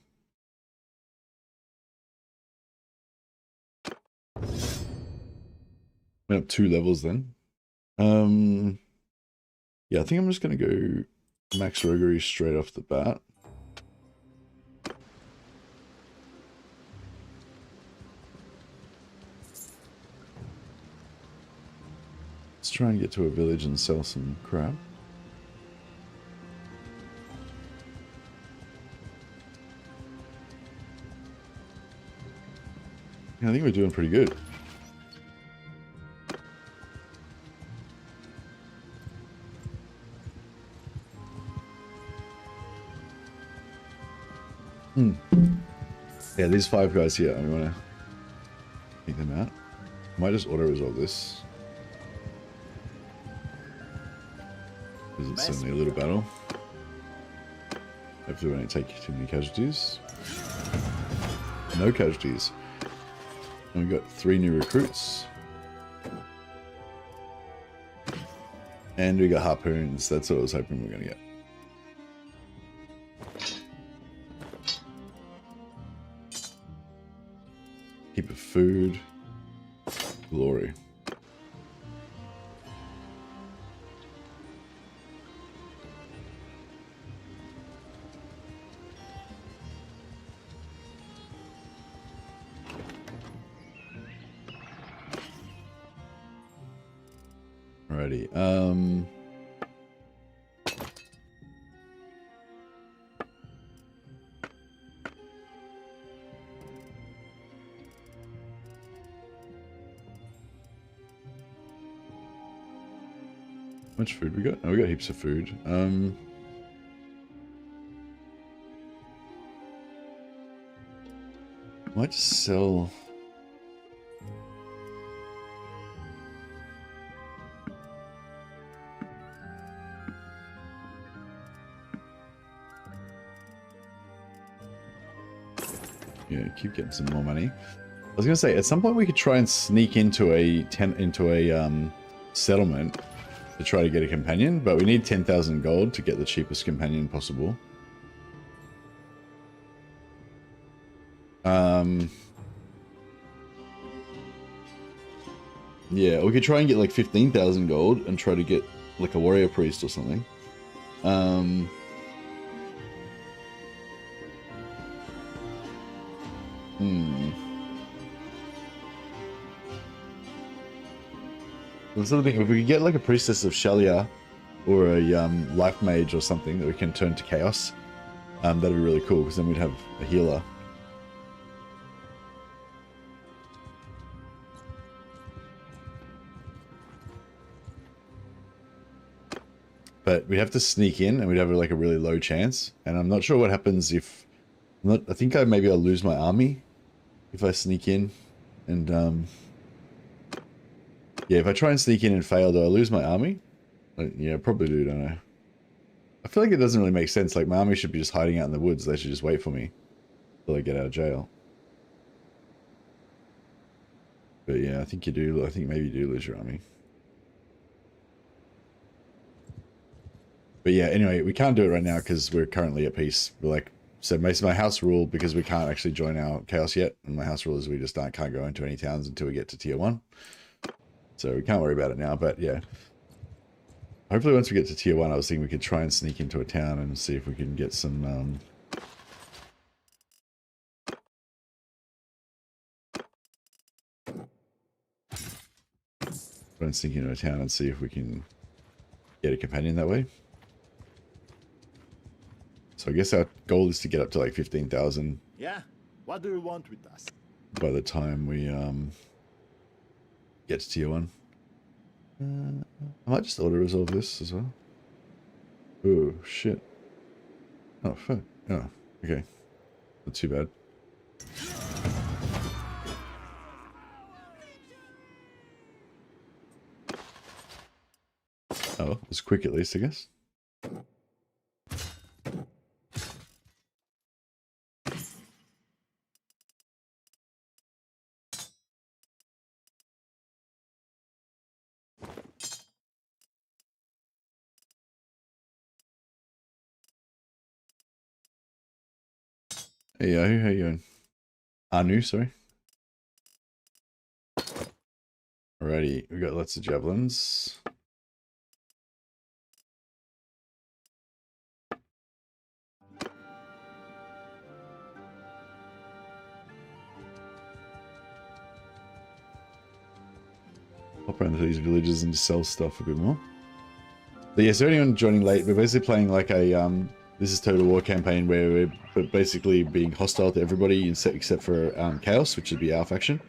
Went up 2 levels then. Yeah, I think I'm just gonna go max roguery straight off the bat. Let's try and get to a village and sell some crap. Yeah, I think we're doing pretty good. Yeah, these 5 guys here, I want to take them out. I might just auto-resolve this. Because it's certainly a little battle. Hopefully we don't take too many casualties. No casualties. And we've got 3 new recruits. And we got harpoons. That's what I was hoping we were going to get. Heap of food. Glory. Alrighty. How much food we got? Oh, we got heaps of food. Might just sell. Yeah, keep getting some more money. I was gonna say at some point we could try and sneak into a settlement to try to get a companion, but we need 10,000 gold to get the cheapest companion possible. Yeah, we could try and get like 15,000 gold and try to get like a warrior priest or something. The sort of thing, if we could get like a priestess of Shelia or a life mage or something that we can turn to chaos, that'd be really cool because then we'd have a healer. But we'd have to sneak in and we'd have like a really low chance. And I'm not sure what happens if... I think maybe I'll lose my army if I sneak in. And yeah, if I try and sneak in and fail, do I lose my army? Yeah, probably do, don't I? I feel like it doesn't really make sense. Like, my army should be just hiding out in the woods. They should just wait for me until I get out of jail. But yeah, I think you do. I think maybe you do lose your army. But yeah, anyway, we can't do it right now because we're currently at peace. We're like, so my house rule, because we can't actually join our chaos yet, and my house rule is we just can't go into any towns until we get to tier 1. So we can't worry about it now, but yeah. Hopefully once we get to tier 1, I was thinking we could try and sneak into a town and see if we can get some... try and sneak into a town and see if we can get a companion that way. So I guess our goal is to get up to like 15,000. Yeah? What do you want with us? By the time we get to tier 1. I might just auto-resolve this as well. Oh, shit. Oh, fuck. Oh, okay. Not too bad. Oh, it was quick at least, I guess. Hey, Yahoo, how you doing? Anu, sorry. Alrighty, we got lots of javelins. Hop around to these villages and just sell stuff a bit more. But yeah, so anyone joining late, we're basically playing like a this is Total War campaign where we're basically being hostile to everybody except for Chaos, which would be our faction.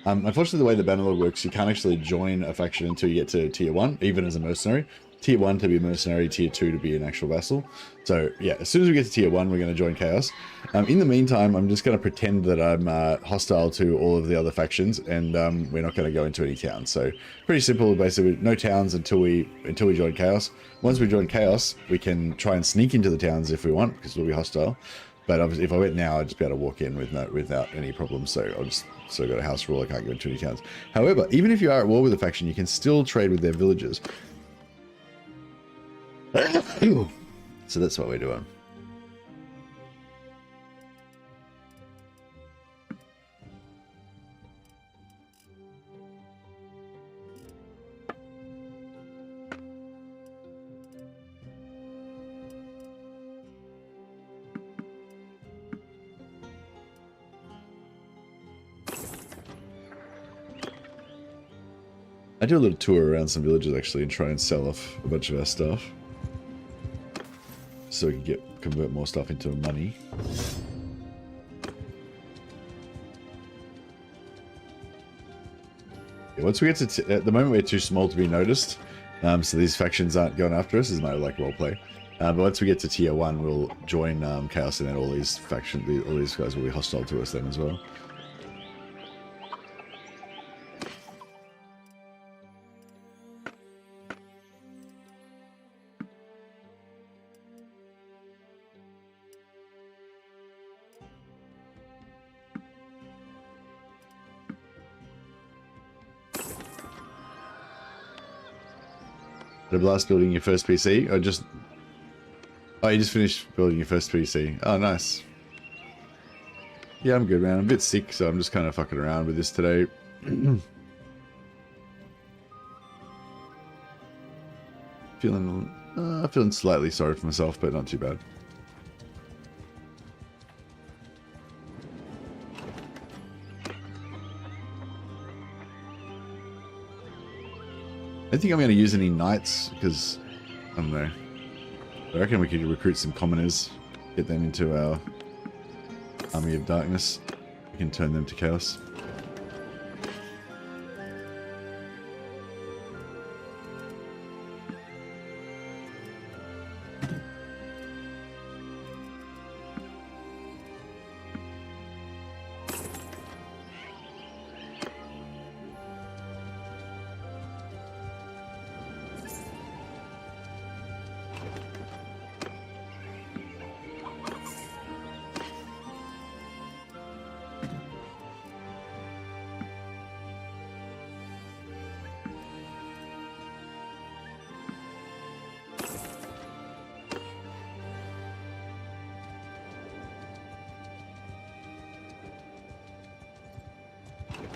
Unfortunately, the way the banner log works, you can't actually join a faction until you get to tier 1, even as a mercenary. Tier 1 to be a mercenary, tier 2 to be an actual vassal. So yeah, as soon as we get to tier 1, we're going to join Chaos. In the meantime, I'm just going to pretend that I'm hostile to all of the other factions, and we're not going to go into any towns. So pretty simple, basically no towns until we join Chaos. Once we join Chaos, we can try and sneak into the towns if we want, because we'll be hostile. But obviously, if I went now, I'd just be able to walk in without any problems. So I'll just got a house rule. I can't go into any towns. However, even if you are at war with a faction, you can still trade with their villages. So that's what we're doing. I do a little tour around some villages actually and try and sell off a bunch of our stuff, so we can convert more stuff into money. Yeah, once we get to at the moment we're too small to be noticed, so these factions aren't going after us. Is my like roleplay. But once we get to tier 1, we'll join Chaos, and then all these factions, all these guys will be hostile to us then as well. Did a blast building your first PC? Or just... Oh, you just finished building your first PC. Oh, nice. Yeah, I'm good, man. I'm a bit sick, so I'm just kind of fucking around with this today. Feeling slightly sorry for myself, but not too bad. I don't think I'm going to use any knights, because, I don't know. I reckon we could recruit some commoners, get them into our army of darkness. We can turn them to chaos.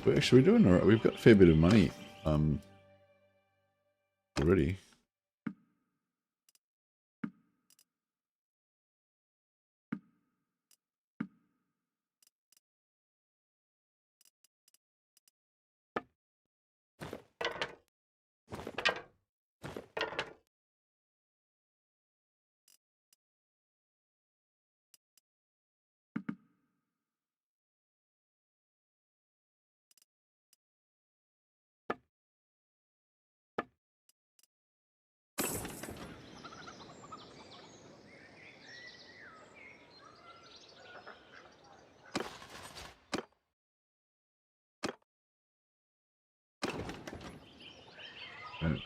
We're actually doing alright. We've got a fair bit of money already. Right.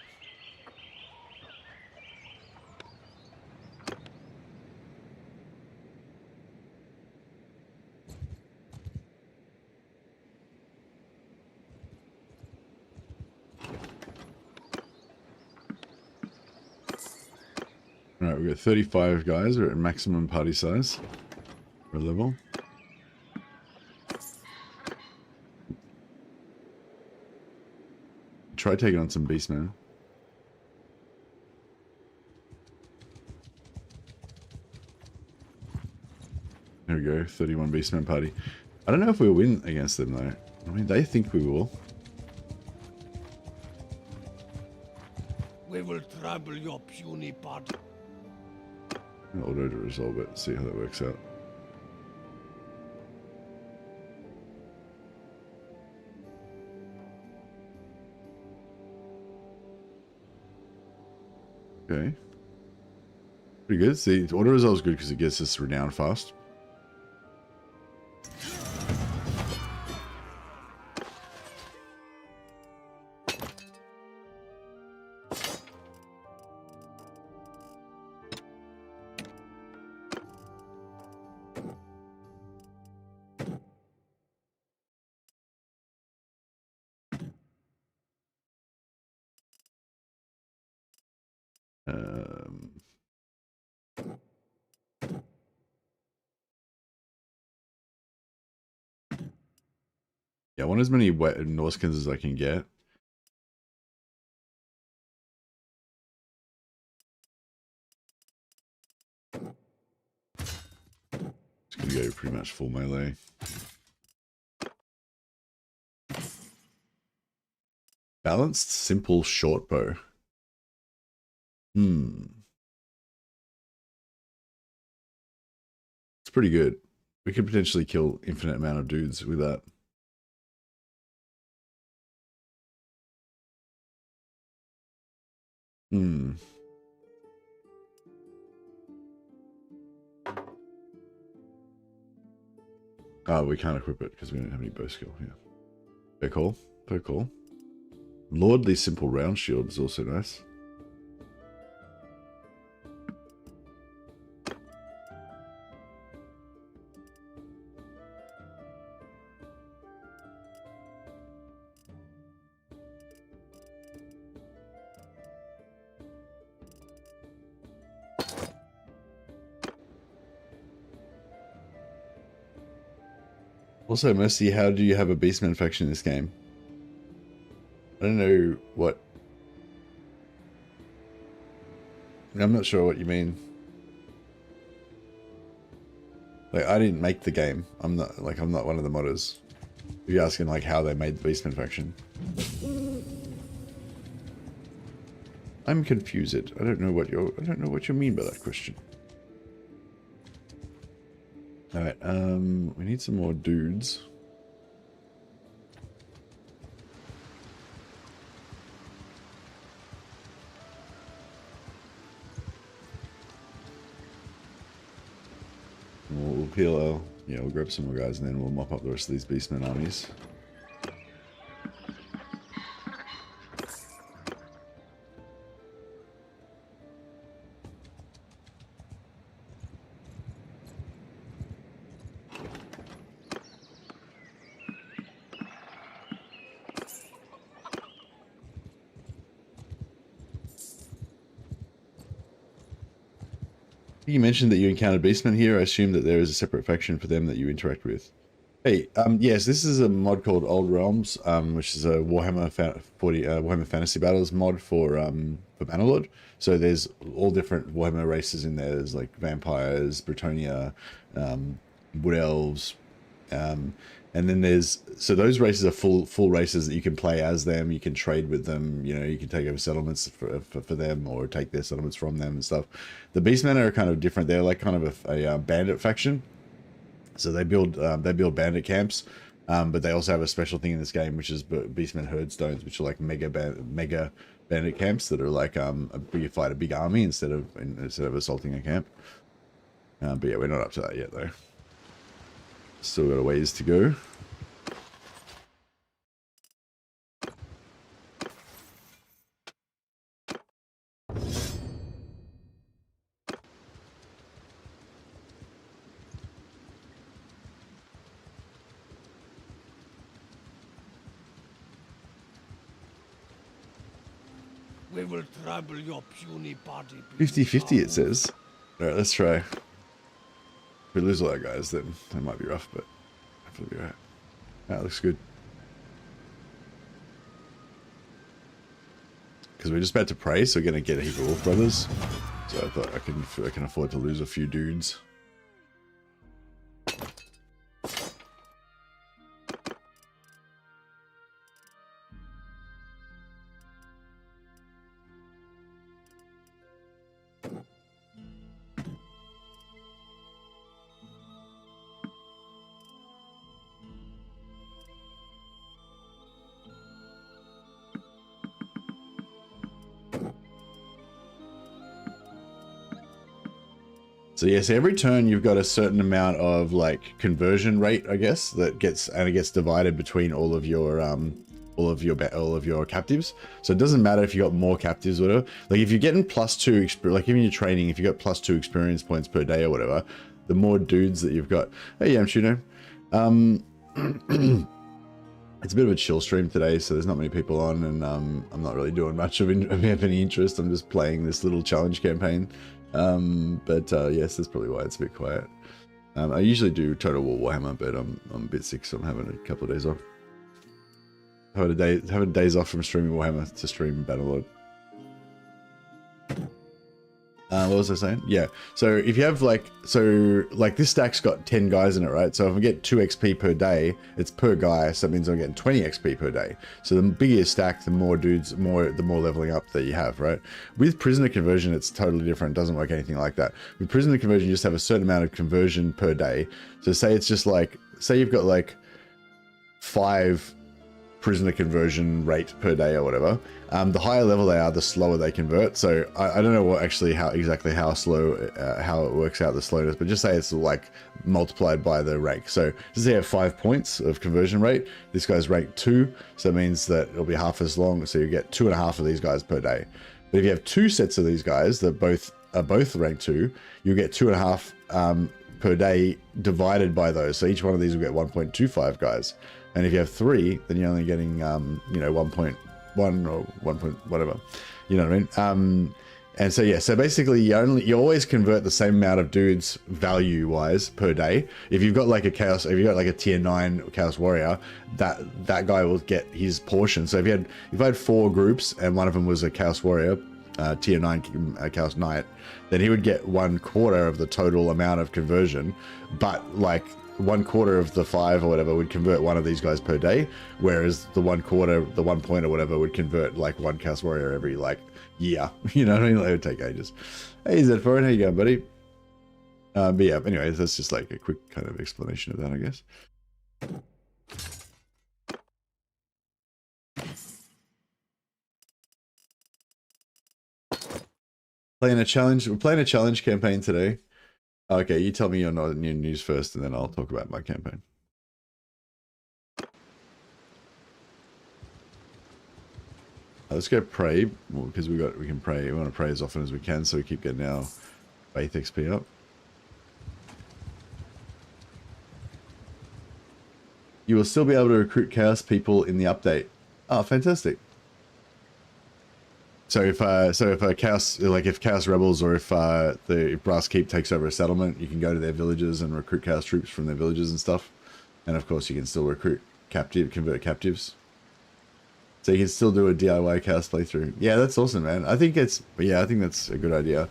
Alright, we've got 35 guys. We're at maximum party size for level. try taking on some beastmen. There we go, 31 beastmen party. I don't know if we'll win against them though. I mean, they think we will. We will trample your puny party. Auto to resolve it, see how that works out. Okay. Pretty good. See, auto resolve is good because it gets us renowned fast. Yeah, I want as many wet Norskins as I can get. It's gonna go pretty much full melee. Balanced, simple short bow. It's pretty good. We could potentially kill infinite amount of dudes with that. We can't equip it because we don't have any bow skill. Yeah. Very cool. Very cool. Lordly simple round shield is also nice. Also, Mercy, how do you have a beastman faction in this game? I don't know what... I'm not sure what you mean. Like, I didn't make the game. I'm not one of the modders. If you're asking like how they made the beastman faction. I'm confused. I don't know what you mean by that question. Alright, we need some more dudes. We'll PLL. Yeah, we'll grab some more guys and then we'll mop up the rest of these beastmen armies. You mentioned that you encountered beastmen here. I assume that there is a separate faction for them that you interact with. Hey, yes, this is a mod called Old Realms, which is a Warhammer Warhammer Fantasy Battles mod for Bannerlord. So there's all different Warhammer races in there. There's like vampires, Bretonia, wood elves, and then there's those races are full races that you can play as them. You can trade with them. You know, you can take over settlements for them or take their settlements from them and stuff. The Beastmen are kind of different. They're like kind of a bandit faction. So they build bandit camps, but they also have a special thing in this game, which is Beastmen Herdstones, which are like mega bandit camps that are like you fight a big army instead of assaulting a camp. But yeah, we're not up to that yet though. Still got a ways to go. We will trample your puny party. 50-50 it says. Alright, let's try. If we lose all our guys, then that might be rough, but hopefully we'll be alright. That looks good. because we're just about to pray, so we're going to get a heap of Wolf Brothers. So I thought I can afford to lose a few dudes. So yes, every turn you've got a certain amount of like conversion rate, I guess, that gets divided between all of your captives. So it doesn't matter if you got more captives or whatever. Like if you're getting +2 like even your training, if you got +2 experience points per day or whatever, the more dudes that you've got. Hey, Yamchuno. It's a bit of a chill stream today, so there's not many people on, and I'm not really doing much of any interest. I'm just playing this little challenge campaign. Yes, that's probably why it's a bit quiet. I usually do Total War Warhammer, but I'm a bit sick, so I'm having a couple of days off. Having days off from streaming Warhammer to stream Battlelord. What was I saying? Yeah. So if you have like this stack's got 10 guys in it, right? So if I get 2 XP per day, it's per guy. So that means I'm getting 20 XP per day. So the bigger your stack, the more dudes, the more leveling up that you have, right? With prisoner conversion, it's totally different. It doesn't work anything like that. With prisoner conversion, you just have a certain amount of conversion per day. So say it's just like, say you've got like 5 prisoner conversion rate per day or whatever. The higher level they are, the slower they convert. So I don't know exactly how slow, how it works out the slowness, but just say it's like multiplied by the rank. So just say you have 5 points of conversion rate. This guy's rank 2, so that means that it'll be half as long. So you get 2.5 of these guys per day. But if you have 2 sets of these guys that are both rank 2, you get 2.5 per day divided by those. So each one of these will get 1.25 guys. And if you have 3, then you're only getting, 1.1 or 1. Whatever, you know what I mean? And so yeah, so basically you always convert the same amount of dudes value wise per day. If you've got like if you got like a tier 9 Chaos Warrior, that guy will get his portion. So if I had 4 groups and one of them was a Chaos Warrior, tier 9 Chaos Knight, then he would get 1/4 of the total amount of conversion, but like 1/4 of the 5 or whatever would convert one of these guys per day, whereas the 1/4, the 1 point or whatever would convert like 1 Chaos Warrior every like year. You know what I mean? Like, it would take ages. Hey, Z4, how you going, buddy? But yeah, anyways, that's just like a quick kind of explanation of that, I guess. We're playing a challenge campaign today. Okay, you tell me your news first, and then I'll talk about my campaign. Let's go pray, because we can pray. We want to pray as often as we can, so we keep getting our faith XP up. You will still be able to recruit Chaos people in the update. Oh, fantastic! So if Chaos, like if Chaos Rebels or if Brass Keep takes over a settlement, you can go to their villages and recruit Chaos troops from their villages and stuff. And of course you can still convert captives. So you can still do a DIY Chaos playthrough. Yeah, that's awesome, man. I think that's a good idea.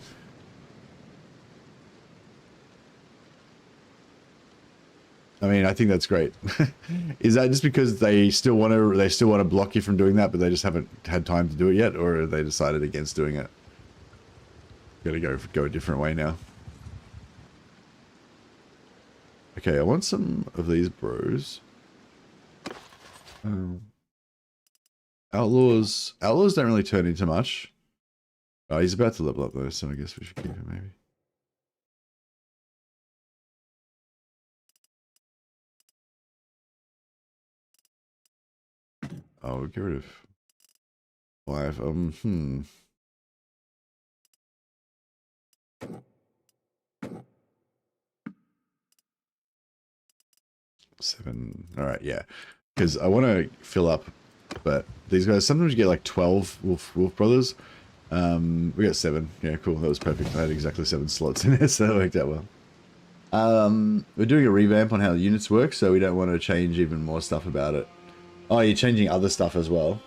I mean, I think that's great. Is that just because they still want to block you from doing that, but they just haven't had time to do it yet, or have they decided against doing it? Gotta go a different way now. Okay, I want some of these bros. Outlaws don't really turn into much. Oh, he's about to level up though, so I guess we should keep him maybe. Oh, we'll get rid of 5. 7. All right, yeah. Because I want to fill up, but these guys, sometimes you get like 12 Wolf Brothers. We got 7. Yeah, cool. That was perfect. I had exactly 7 slots in there, so that worked out well. We're doing a revamp on how the units work, so we don't want to change even more stuff about it. Oh, you're changing other stuff as well.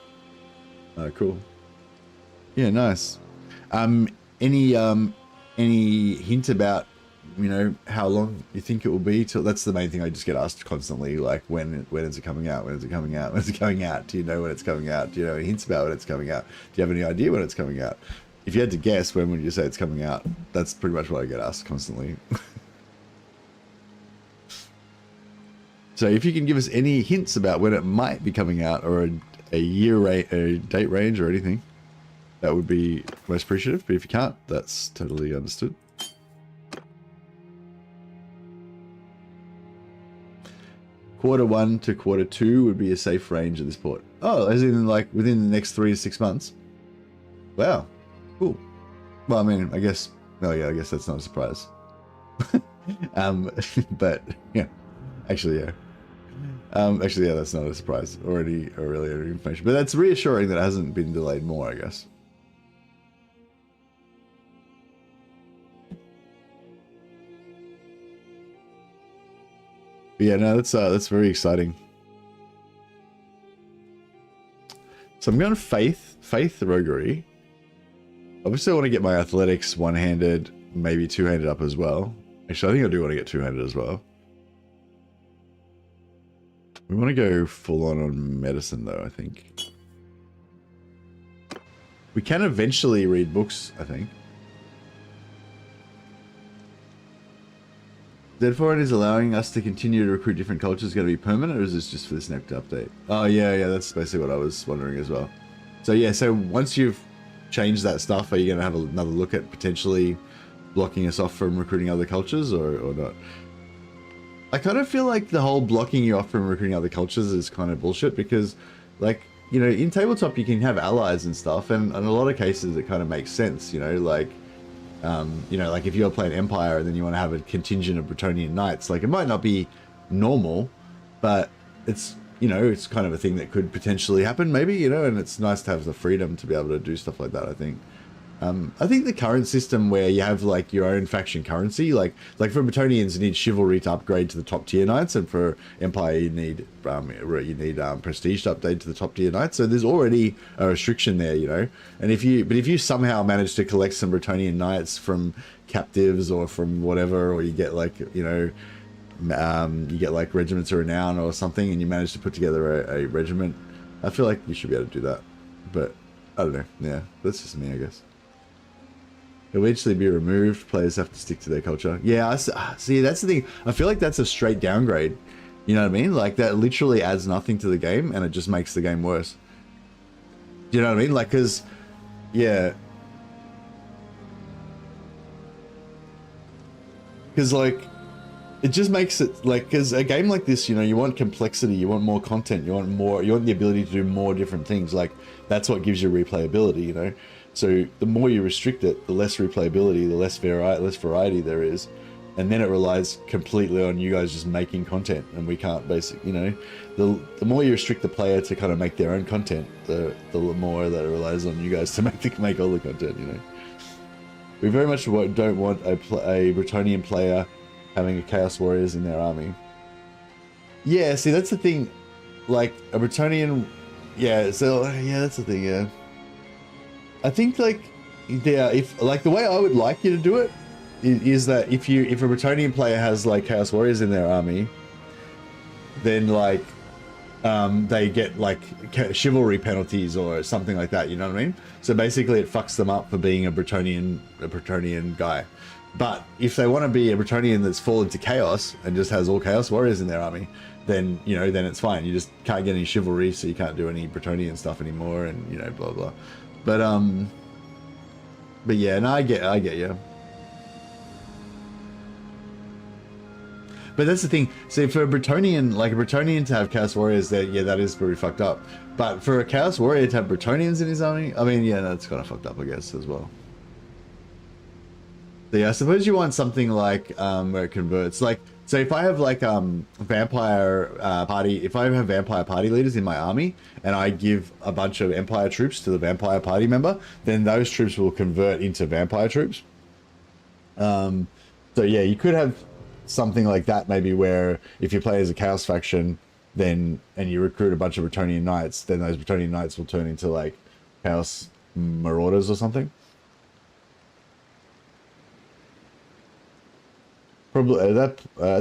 Cool. Yeah, nice. Any hint about, you know, how long you think it will be till? That's the main thing I just get asked constantly, like when is it coming out? When is it coming out? When is it coming out? Do you know when it's coming out? Do you know any hints about when it's coming out? Do you have any idea when it's coming out? If you had to guess, when would you say it's coming out? That's pretty much what I get asked constantly. So if you can give us any hints about when it might be coming out, or a date range or anything, that would be most appreciative. But if you can't, that's totally understood. Q1 to Q2 would be a safe range at this point. Oh, as in like within the next 3 to 6 months. Wow, cool. Well, I mean, I guess. Oh yeah, I guess that's not a surprise. But yeah, actually, yeah. Actually, yeah, that's not a surprise. Already information, but that's reassuring that it hasn't been delayed more, I guess. But yeah, no, that's very exciting. So I'm going faith roguery. Obviously, I want to get my athletics one-handed, maybe two-handed up as well. Actually, I think I do want to get two-handed as well. We want to go full on medicine, though, I think. We can eventually read books, I think. Z4 is allowing us to continue to recruit different cultures going to be permanent, or is this just for this next update? Oh, yeah, that's basically what I was wondering as well. So, yeah, so once you've changed that stuff, are you going to have another look at potentially blocking us off from recruiting other cultures, or not? I kind of feel like the whole blocking you off from recruiting other cultures is kind of bullshit, because, like, you know, in tabletop you can have allies and stuff, and in a lot of cases it kind of makes sense, you know, like, like if you're playing Empire and then you want to have a contingent of Bretonnian knights, like, it might not be normal, but it's, you know, it's kind of a thing that could potentially happen, maybe, you know, and it's nice to have the freedom to be able to do stuff like that, I think. I think the current system where you have like your own faction currency, like for Bretonnians you need chivalry to upgrade to the top tier knights, and for Empire you need prestige to upgrade to the top tier knights. So there's already a restriction there, you know. And if you somehow manage to collect some Bretonnian knights from captives or from whatever, or you get like, you know, you get like regiments of renown or something, and you manage to put together a regiment, I feel like you should be able to do that. But I don't know. Yeah, that's just me, I guess. It'll eventually be removed. Players have to stick to their culture. Yeah, see, that's the thing. I feel like that's a straight downgrade. You know what I mean? Like, that literally adds nothing to the game, and it just makes the game worse. Do you know what I mean? Like, because, yeah. Because, like, it just makes it, like, because a game like this, you know, you want complexity, you want more content, you want the ability to do more different things. Like, that's what gives you replayability, you know? So the more you restrict it, the less replayability, the less variety there is. And then it relies completely on you guys just making content, and we can't basically, you know, the more you restrict the player to kind of make their own content, the more that it relies on you guys to make all the content, you know. We very much don't want a Bretonnian player having a Chaos Warriors in their army. Yeah, see, that's the thing. Like, a Bretonnian, yeah, so, yeah, that's the thing, yeah. I think, like, yeah, if, like, the way I would like you to do it is that if a Bretonnian player has, like, Chaos Warriors in their army, then, like, they get, like, chivalry penalties or something like that, you know what I mean? So basically it fucks them up for being a Bretonnian guy. But if they want to be a Bretonnian that's fallen to chaos and just has all Chaos Warriors in their army, then, you know, then it's fine. You just can't get any chivalry, so you can't do any Bretonnian stuff anymore, and, you know, blah blah. But yeah, no, I get you. But that's the thing. See, for a Bretonnian, like a Bretonnian to have Chaos Warriors, there, yeah, that is pretty fucked up. But for a Chaos Warrior to have Bretonnians in his army, I mean, yeah, that's kind of fucked up, I guess, as well. So yeah, I suppose you want something like where it converts. Like, so if I have like vampire party leaders in my army, and I give a bunch of Empire troops to the vampire party member, then those troops will convert into vampire troops. So yeah, you could have something like that, maybe, where if you play as a Chaos faction, then, and you recruit a bunch of Bretonnian knights, then those Bretonnian knights will turn into like Chaos Marauders or something. Probably at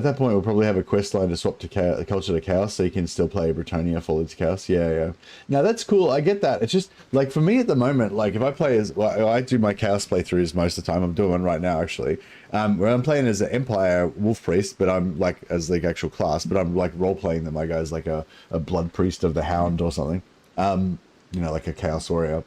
that point we'll probably have a quest line to swap to culture to chaos, so you can still play Britannia fully to chaos. Yeah. Now that's cool. I get that. It's just like for me at the moment, like if I play as well, I do my chaos playthroughs most of the time. I'm doing one right now actually. Where I'm playing as an Empire Wolf Priest, but I'm like as the actual class, but I'm like role playing them like as like a Blood Priest of the Hound or something. You know, like a Chaos Warrior.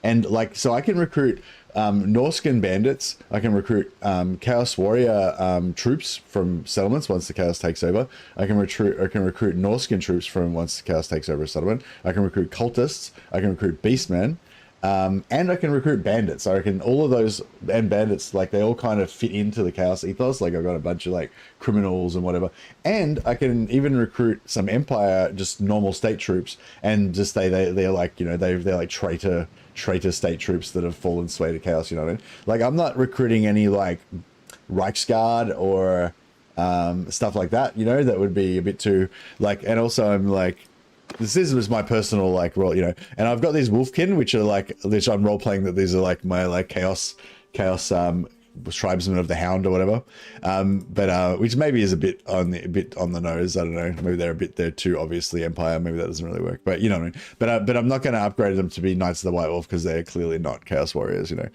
And like, so I can recruit Norscan bandits. I can recruit Chaos Warrior troops from settlements once the Chaos takes over. I can recruit Norscan troops from once the Chaos takes over a settlement. I can recruit cultists. I can recruit beastmen. And I can recruit bandits. I reckon all of those and bandits, like they all kind of fit into the Chaos ethos. Like I've got a bunch of like criminals and whatever. And I can even recruit some Empire, just normal state troops, and just they're like, you know, they're like traitor state troops that have fallen sway to chaos, you know what I mean? Like I'm not recruiting any like Reichsguard or stuff like that, you know, that would be a bit too like, and also I'm like, this was my personal like role, you know, and I've got these Wolfkin, which are like, which I'm role playing that these are like my like chaos tribesmen of the Hound or whatever, but which maybe is a bit on the nose. I don't know, maybe they're too obviously Empire, maybe that doesn't really work, but you know what I mean. But I'm not going to upgrade them to be Knights of the White Wolf because they're clearly not Chaos Warriors, you know.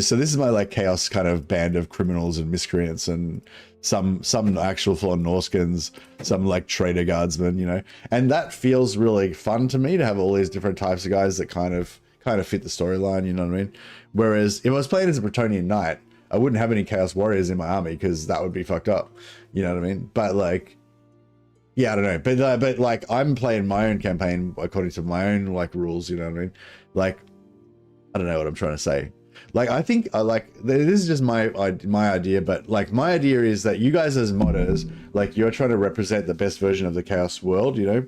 So this is my like chaos kind of band of criminals and miscreants, and some actual full on Norskins, some like traitor guardsmen, you know, and that feels really fun to me to have all these different types of guys that kind of fit the storyline, you know what I mean? Whereas if I was playing as a Bretonnian Knight, I wouldn't have any Chaos Warriors in my army because that would be fucked up. You know what I mean? But like, yeah, I don't know. But like, I'm playing my own campaign according to my own like rules. You know what I mean? Like, I don't know what I'm trying to say. Like, I think I like this is just my idea, but like my idea is that you guys as modders, like you're trying to represent the best version of the Chaos world, you know.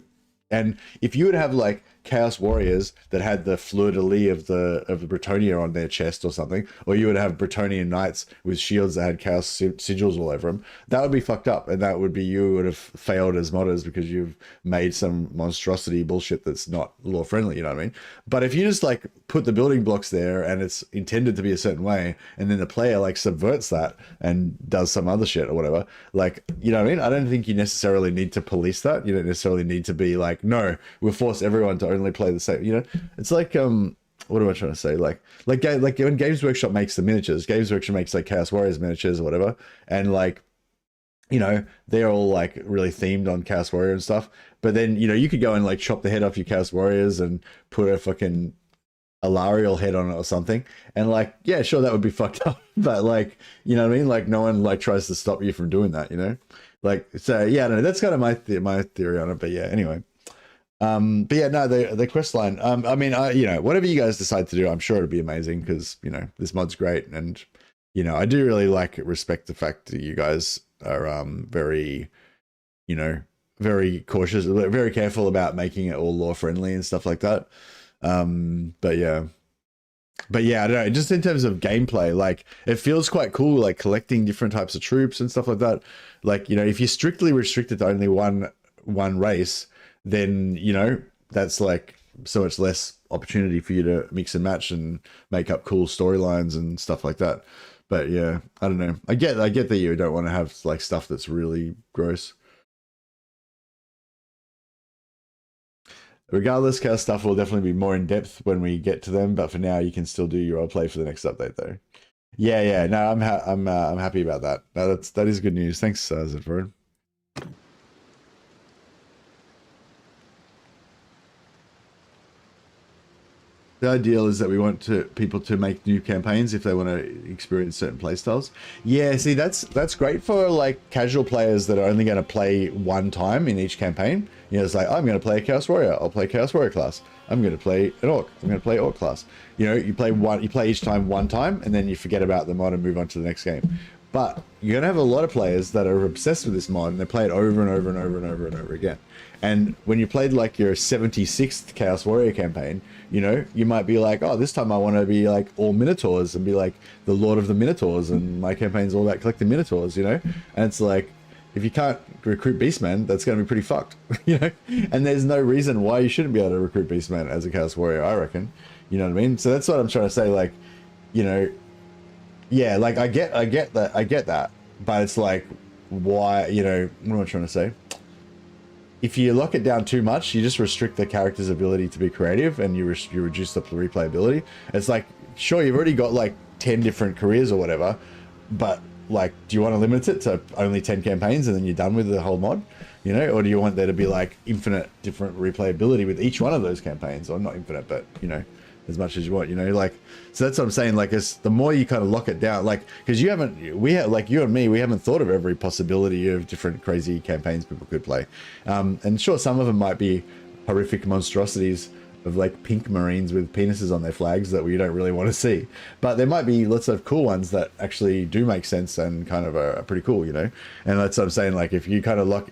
And if you would have like Chaos Warriors that had the fleur-de-lis of the Bretonnia on their chest or something, or you would have Bretonnian Knights with shields that had Chaos sigils all over them, that would be fucked up, and that would be, you would have failed as modders because you've made some monstrosity bullshit that's not lore friendly, you know what I mean? But if you just like put the building blocks there and it's intended to be a certain way, and then the player like subverts that and does some other shit or whatever, like, you know what I mean? I don't think you necessarily need to police that. You don't necessarily need to be like, no, we'll force everyone to only play the same, you know. It's like what am I trying to say, like when Games Workshop makes the miniatures, Games Workshop makes like Chaos Warriors miniatures or whatever, and like, you know, they're all like really themed on Chaos Warrior and stuff, but then, you know, you could go and like chop the head off your Chaos Warriors and put a fucking Alarial head on it or something, and like, yeah, sure, that would be fucked up, but like, you know what I mean, like no one like tries to stop you from doing that, you know. Like, so yeah, no, that's kind of my theory on it, but yeah, anyway. But yeah, no, the quest line, I mean, you know, whatever you guys decide to do, I'm sure it'll be amazing because, you know, this mod's great. And, you know, I do really respect the fact that you guys are, very, you know, very cautious, very careful about making it all lore friendly and stuff like that. But yeah, I don't know, just in terms of gameplay, like it feels quite cool, like collecting different types of troops and stuff like that. Like, you know, if you're strictly restricted to only one race, then, you know, that's like so much less opportunity for you to mix and match and make up cool storylines and stuff like that. But yeah, I don't know. I get that you don't want to have like stuff that's really gross. Regardless, chaos stuff will definitely be more in depth when we get to them. But for now, you can still do your role play for the next update, though. Yeah. No, I'm happy about that. No, that is good news. Thanks, Zedford. The ideal is that we want people to make new campaigns if they want to experience certain playstyles. Yeah, see, that's great for like casual players that are only going to play one time in each campaign. You know, it's like, I'm going to play a Chaos Warrior. I'll play Chaos Warrior class. I'm going to play an Orc. I'm going to play Orc class. You know, you play each time one time, and then you forget about the mod and move on to the next game. But you're going to have a lot of players that are obsessed with this mod, and they play it over and over and over and over and over again. And when you played like your 76th Chaos Warrior campaign, you know, you might be like, oh, this time I want to be like all Minotaurs and be like the Lord of the Minotaurs, and my campaign's all about collecting Minotaurs, you know? And it's like, if you can't recruit Beastmen, that's going to be pretty fucked, you know. And there's no reason why you shouldn't be able to recruit Beastmen as a Chaos Warrior, I reckon. You know what I mean? So that's what I'm trying to say. Like, you know, yeah, like I get that, but it's like, why? You know, what am I trying to say? If you lock it down too much, you just restrict the character's ability to be creative, and you reduce the replayability. It's like, sure, you've already got like 10 different careers or whatever, but like, do you want to limit it to only 10 campaigns and then you're done with the whole mod, you know? Or do you want there to be like infinite different replayability with each one of those campaigns? Or not infinite, but you know, as much as you want, you know? Like, so that's what I'm saying. Like, it's the more you kind of lock it down, like, because like you and me, we haven't thought of every possibility of different crazy campaigns people could play. And sure, some of them might be horrific monstrosities of like pink Marines with penises on their flags that we don't really want to see, but there might be lots of cool ones that actually do make sense and kind of are pretty cool, you know. And that's what I'm saying. Like, if you kind of lock,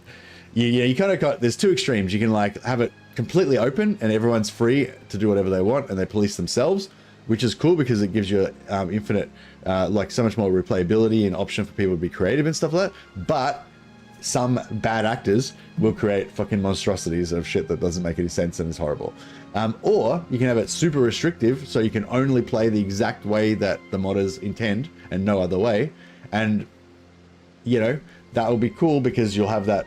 you kind of got, there's two extremes. You can like have it completely open and everyone's free to do whatever they want and they police themselves, which is cool because it gives you infinite like so much more replayability and option for people to be creative and stuff like that. But some bad actors will create fucking monstrosities of shit that doesn't make any sense and is horrible. Or you can have it super restrictive, so you can only play the exact way that the modders intend and no other way. And, you know, that will be cool because you'll have that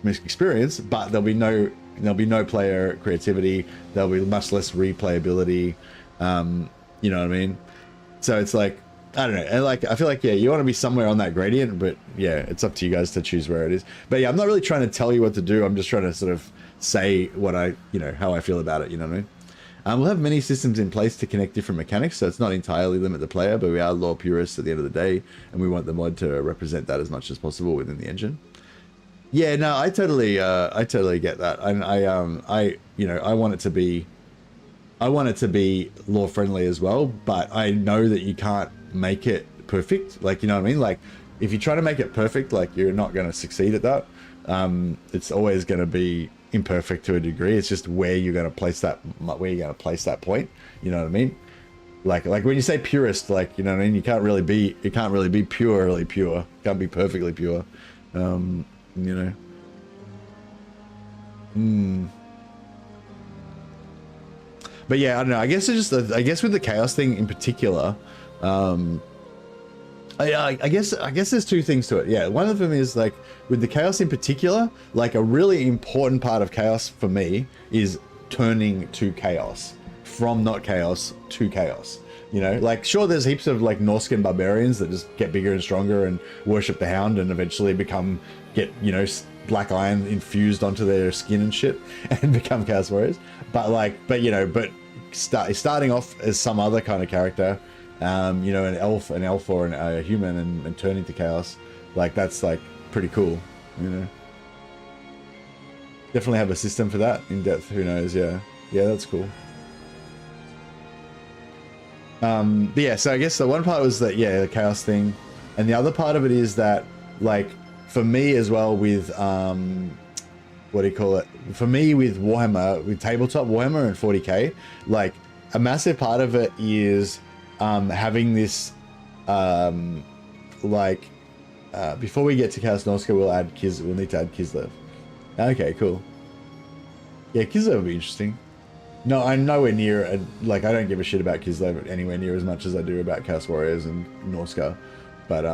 experience, but there'll be no player creativity. There'll be much less replayability. You know what I mean? So it's like, I don't know. And like, I feel like, yeah, you want to be somewhere on that gradient, but yeah, it's up to you guys to choose where it is. But yeah, I'm not really trying to tell you what to do. I'm just trying to sort of say what how I feel about it. You know what I mean? We'll have many systems in place to connect different mechanics, so it's not entirely limit the player, but we are lore purists at the end of the day, and we want the mod to represent that as much as possible within the engine. Yeah, no, I totally get that, and I want it to be lore friendly as well, but I know that you can't make it perfect. Like, you know what I mean? Like, if you try to make it perfect, like, you're not going to succeed at that. It's always going to be imperfect to a degree. It's just where you're going to place that point. You know what I mean? Like when you say purist, like, you know what I mean? You can't really be purely pure. You can't be perfectly pure. You know. But yeah, I don't know. I guess it's just, I guess with the chaos thing in particular, I guess there's two things to it. Yeah, one of them is like with the chaos in particular, like a really important part of chaos for me is turning to chaos from not chaos to chaos. You know, like, sure, there's heaps of like Norscan barbarians that just get bigger and stronger and worship the hound and eventually get, you know, black iron infused onto their skin and shit and become chaos warriors. But starting off as some other kind of character, you know, an elf or a human and turning to chaos, like, that's like pretty cool, you know. Definitely have a system for that in depth. Who knows? Yeah, that's cool. But yeah, so I guess the one part was that, yeah, the chaos thing, and the other part of it is that, like, for me as well with what do you call it? For me with Warhammer, with tabletop Warhammer and 40k, like, a massive part of it is having this before we get to Chaos Norsca, we'll need to add Kislev. Okay, cool. Yeah, Kislev would be interesting. No, I'm nowhere near, like, I don't give a shit about Kislev anywhere near as much as I do about Chaos Warriors and Norsca. But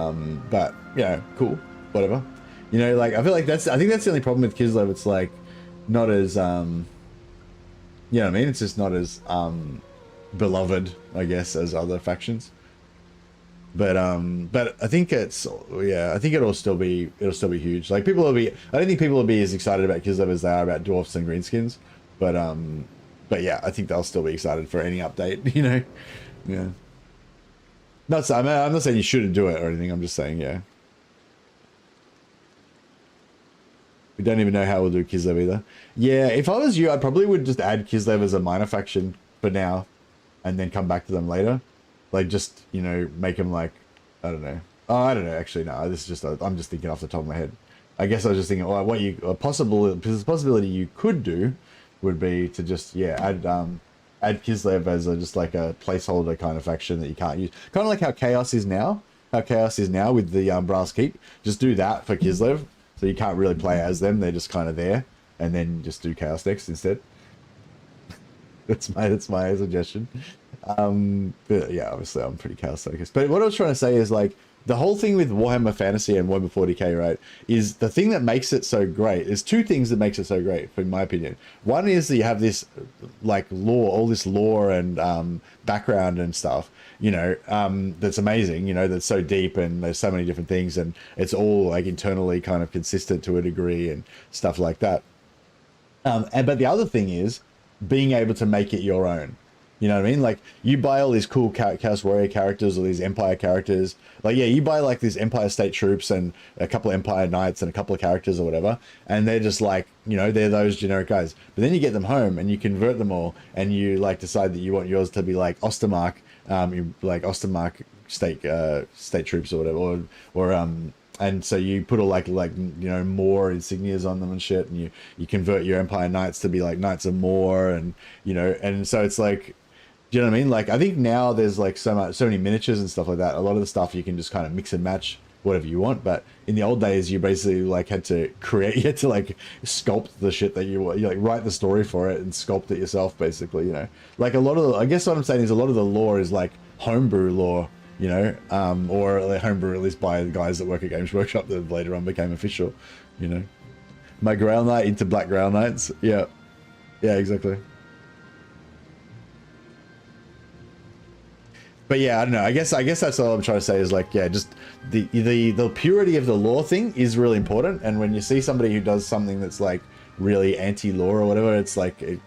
yeah, cool, whatever. You know, like, I feel like I think that's the only problem with Kislev. It's like not as, you know what I mean? It's just not as beloved, I guess, as other factions. But I think I think it'll still be huge. Like, I don't think people will be as excited about Kislev as they are about dwarfs and greenskins. But yeah, I think they'll still be excited for any update, you know? Yeah. I'm not saying you shouldn't do it or anything, I'm just saying, yeah. We don't even know how we'll do Kislev either. Yeah, if I was you, I probably would just add Kislev as a minor faction for now, and then come back to them later. Like, just, you know, make them like, I don't know. Oh, I don't know, actually, no, this is just, I'm just thinking off the top of my head. I guess I was just thinking, well, a possibility you could do would be to just, yeah, add Kislev as just like a placeholder kind of faction that you can't use. Kind of like how Chaos is now with the Brass Keep. Just do that for Kislev, so you can't really play as them. They're just kind of there, and then just do Chaos next instead. That's my suggestion. But yeah, obviously I'm pretty Chaos focused. But what I was trying to say is like the whole thing with Warhammer Fantasy and Warhammer 40k, right, is the thing that makes it so great. There's two things that makes it so great, in my opinion. One is that you have this like lore, all this lore and background and stuff, you know, that's amazing, you know, that's so deep and there's so many different things and it's all like internally kind of consistent to a degree and stuff like that. But the other thing is being able to make it your own. You know what I mean? Like you buy all these cool Chaos Warrior characters or these Empire characters. Like, yeah, you buy like these Empire State Troops and a couple of Empire Knights and a couple of characters or whatever. And they're just like, you know, they're those generic guys. But then you get them home and you convert them all and you like decide that you want yours to be like Ostermark, like Ostermark state troops or whatever, and so you put all like you know, more insignias on them and shit, and you convert your Empire Knights to be like Knights of More, and you know, and so it's like, do you know what I mean? Like I think now there's like so many miniatures and stuff like that. A lot of the stuff you can just kind of mix and match whatever you want, but in the old days you basically like had to create, you had to like sculpt the shit that you like write the story for it and sculpt it yourself, basically, you know. Like a lot of I guess what I'm saying is a lot of the lore is like homebrew lore, you know, or like homebrew at least by the guys that work at Games Workshop that later on became official, you know. My Grail Knight into Black Grail Knights, yeah, exactly. But yeah, I don't know. I guess that's all I'm trying to say is like, yeah, just the purity of the lore thing is really important. And when you see somebody who does something that's like really anti-lore or whatever, it's like it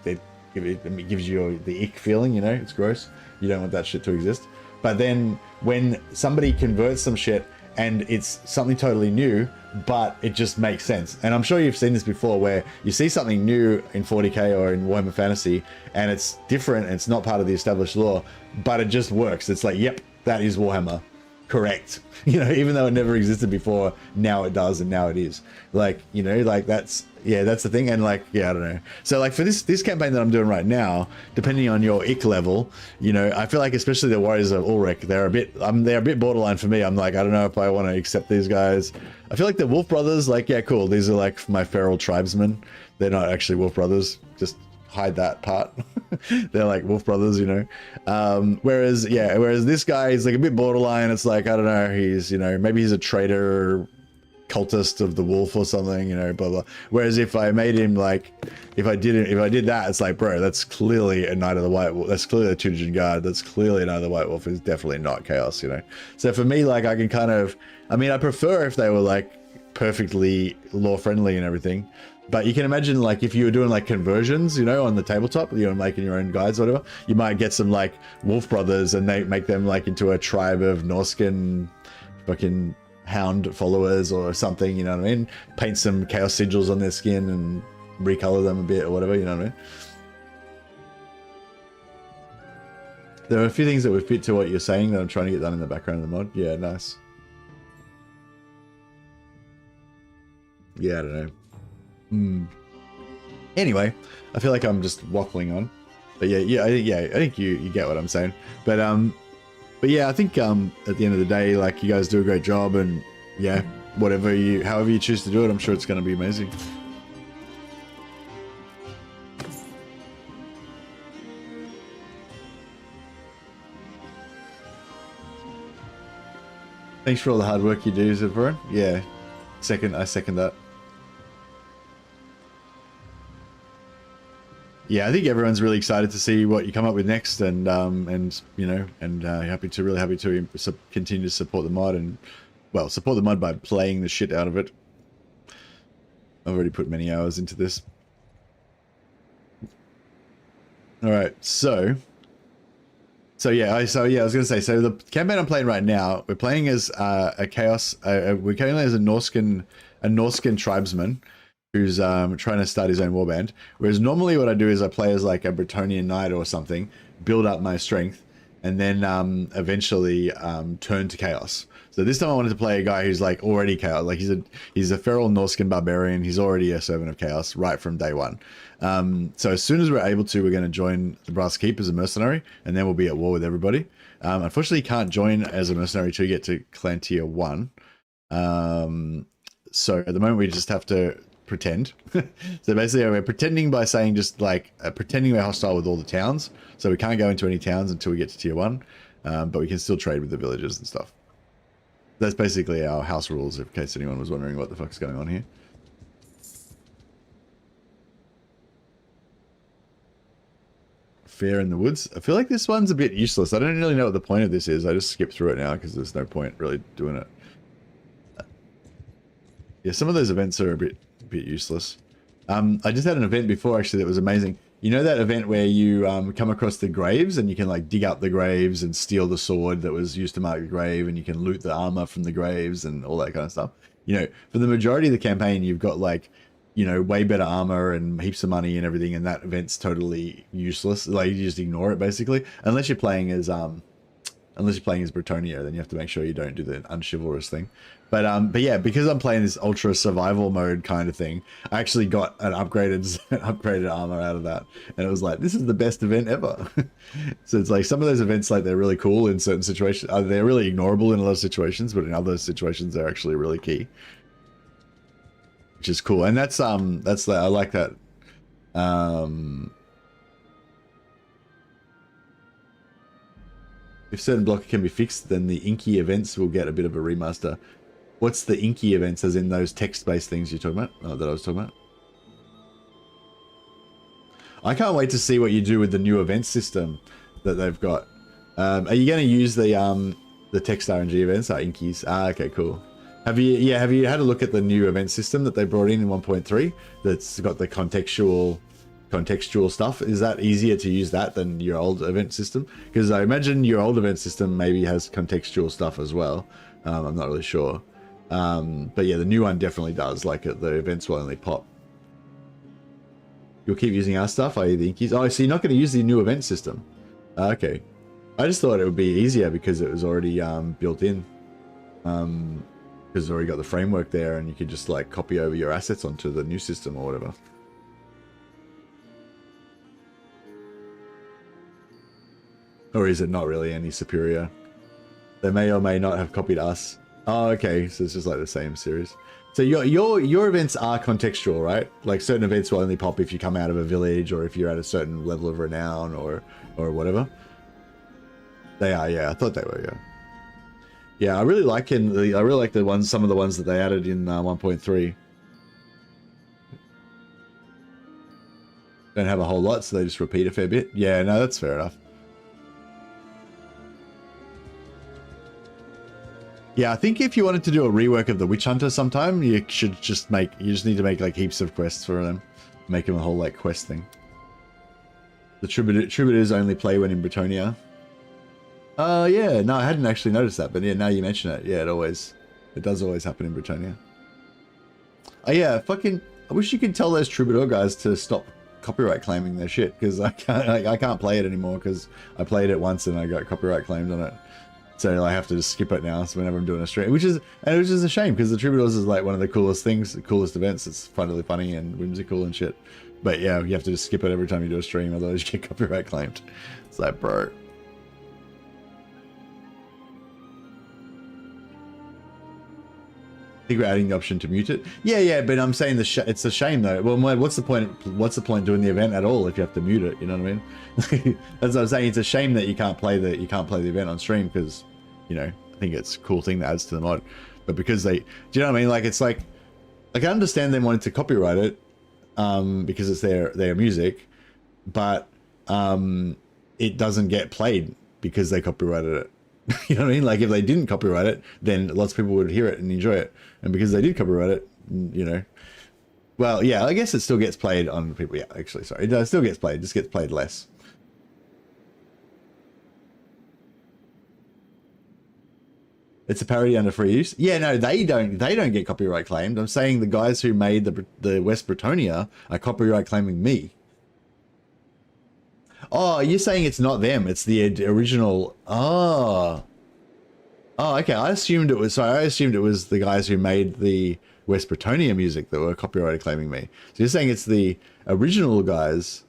gives you the ick feeling, you know. It's gross. You don't want that shit to exist. But then when somebody converts some shit and it's something totally new, but it just makes sense. And I'm sure you've seen this before where you see something new in 40k or in Warhammer Fantasy and it's different and it's not part of the established lore, but it just works. It's like, yep, that is Warhammer. Correct. You know, even though it never existed before, now it does and now it is. Like, you know, like that's the thing. And like, yeah, I don't know. So like for this campaign that I'm doing right now, depending on your ick level, you know, I feel like especially the Warriors of Ulrich, they're a bit borderline for me. I'm like, I don't know if I want to accept these guys. I feel like the Wolf Brothers, like, yeah, cool. These are like my feral tribesmen. They're not actually Wolf Brothers. Just hide that part. They're like Wolf Brothers, you know. Whereas this guy is like a bit borderline. It's like, I don't know, he's, you know, maybe he's a traitor cultist of the wolf or something, you know, blah blah. Whereas if I made him like, if I did that, it's like, bro, that's clearly a Knight of the White Wolf. That's clearly a Tunisian Guard. That's clearly a Knight of the White Wolf. It's definitely not Chaos, you know. So for me, like, I can kind of, I mean, I prefer if they were like perfectly lore friendly and everything. But you can imagine, like, if you were doing like conversions, you know, on the tabletop, you're making your own guides or whatever, you might get some like Wolf Brothers and they make them like into a tribe of Norscan fucking hound followers or something, you know what I mean? Paint some chaos sigils on their skin and recolor them a bit or whatever, you know what I mean? There are a few things that would fit to what you're saying that I'm trying to get done in the background of the mod. Yeah, nice. Yeah, I don't know. Anyway, I feel like I'm just waffling on. But yeah, I think you get what I'm saying. But yeah, I think at the end of the day, like, you guys do a great job, and yeah, however you choose to do it, I'm sure it's going to be amazing. Thanks for all the hard work you do, Zipper. Yeah, I second that. Yeah, I think everyone's really excited to see what you come up with next, and you know, and really happy to continue to support the mod, and well, support the mod by playing the shit out of it. I've already put many hours into this. All right, so yeah, I was gonna say, so the campaign I'm playing right now, we're playing as a chaos. We're playing as a Norscan tribesman who's trying to start his own warband. Whereas normally what I do is I play as like a Bretonnian knight or something, build up my strength, and then eventually turn to chaos. So this time I wanted to play a guy who's like already chaos. Like he's a feral Norscan barbarian. He's already a servant of chaos right from day one. So as soon as we're able to, we're going to join the Brass Keep as a mercenary, and then we'll be at war with everybody. Unfortunately, you can't join as a mercenary till you get to clan tier 1. So at the moment we just have to pretend. So basically we're pretending by saying just like pretending we're hostile with all the towns. So we can't go into any towns until we get to tier 1, but we can still trade with the villages and stuff. That's basically our house rules, in case anyone was wondering what the fuck's going on here. Fair in the Woods. I feel like this one's a bit useless. I don't really know what the point of this is. I just skip through it now because there's no point really doing it. Yeah, some of those events are a bit useless. I just had an event before actually that was amazing. You know that event where you come across the graves and you can like dig up the graves and steal the sword that was used to mark the grave, and you can loot the armor from the graves and all that kind of stuff. You know, for the majority of the campaign, you've got like, you know, way better armor and heaps of money and everything, and that event's totally useless. Like you just ignore it basically, unless you're playing as Bretonia, then you have to make sure you don't do the unchivalrous thing. But yeah, because I'm playing this ultra survival mode kind of thing, I actually got an upgraded armor out of that, and it was like, this is the best event ever. So it's like some of those events, like they're really cool in certain situations. They're really ignorable in a lot of situations, but in other situations they're actually really key, which is cool. And that's I like that. If certain block can be fixed, then the inky events will get a bit of a remaster. What's the inky events, as in those text-based things you're talking about? Oh, that I was talking about? I can't wait to see what you do with the new event system that they've got. Are you going to use the text RNG events? Inkies. Okay, cool. Have you had a look at the new event system that they brought in 1.3 that's got the contextual stuff? Is that easier to use that than your old event system? Because I imagine your old event system maybe has contextual stuff as well. I'm not really sure. But yeah, the new one definitely does. Like the events will only pop. You'll keep using our stuff, i.e. the inkies. Oh, so you're not going to use the new event system? Okay. I just thought it would be easier because it was already built in. Because it's already got the framework there, and you could just like copy over your assets onto the new system or whatever. Or is it not really any superior? They may or may not have copied us. Oh, okay, so it's just like the same series. So your events are contextual, right? Like certain events will only pop if you come out of a village, or if you're at a certain level of renown, or whatever. They are, yeah. I thought they were, yeah. Yeah, I really like some of the ones that they added in 1.3. Don't have a whole lot, so they just repeat a fair bit. Yeah, no, that's fair enough. Yeah, I think if you wanted to do a rework of the Witch Hunter sometime, you just need to make like heaps of quests for them. Make them a whole like quest thing. The Troubadours only play when in Bretonia. Yeah, no, I hadn't actually noticed that, but yeah, now you mention it. Yeah, it does always happen in Bretonia. Oh yeah, I wish you could tell those Troubadour guys to stop copyright claiming their shit, because I can't play it anymore because I played it once and I got copyright claimed on it. So I have to just skip it now. So whenever I'm doing a stream, which is a shame, because the Troubadours is like one of the coolest things, the coolest events. It's really funny and whimsical and shit. But yeah, you have to just skip it every time you do a stream, otherwise you get copyright claimed. It's like, bro. I think we're adding the option to mute it. Yeah, but I'm saying it's a shame though. Well, what's the point? What's the point doing the event at all if you have to mute it? You know what I mean? That's what I'm saying. It's a shame that you can't play the event on stream, because, you know, I think it's a cool thing that adds to the mod. But because do you know what I mean? Like, it's like I understand them wanting to copyright it, because it's their music, but it doesn't get played because they copyrighted it. You know what I mean? Like, if they didn't copyright it, then lots of people would hear it and enjoy it. And because they did copyright it, you know, well, yeah, I guess it still gets played on people. Yeah, actually, sorry, it still gets played, just gets played less. It's a parody under free use. Yeah, no, they don't get copyright claimed. I'm saying the guys who made the West Bretonia are copyright claiming me. Oh, you're saying it's not them, it's the original. Oh, okay. I assumed it was the guys who made the West Bretonia music that were copyright claiming me. So you're saying it's the original guys.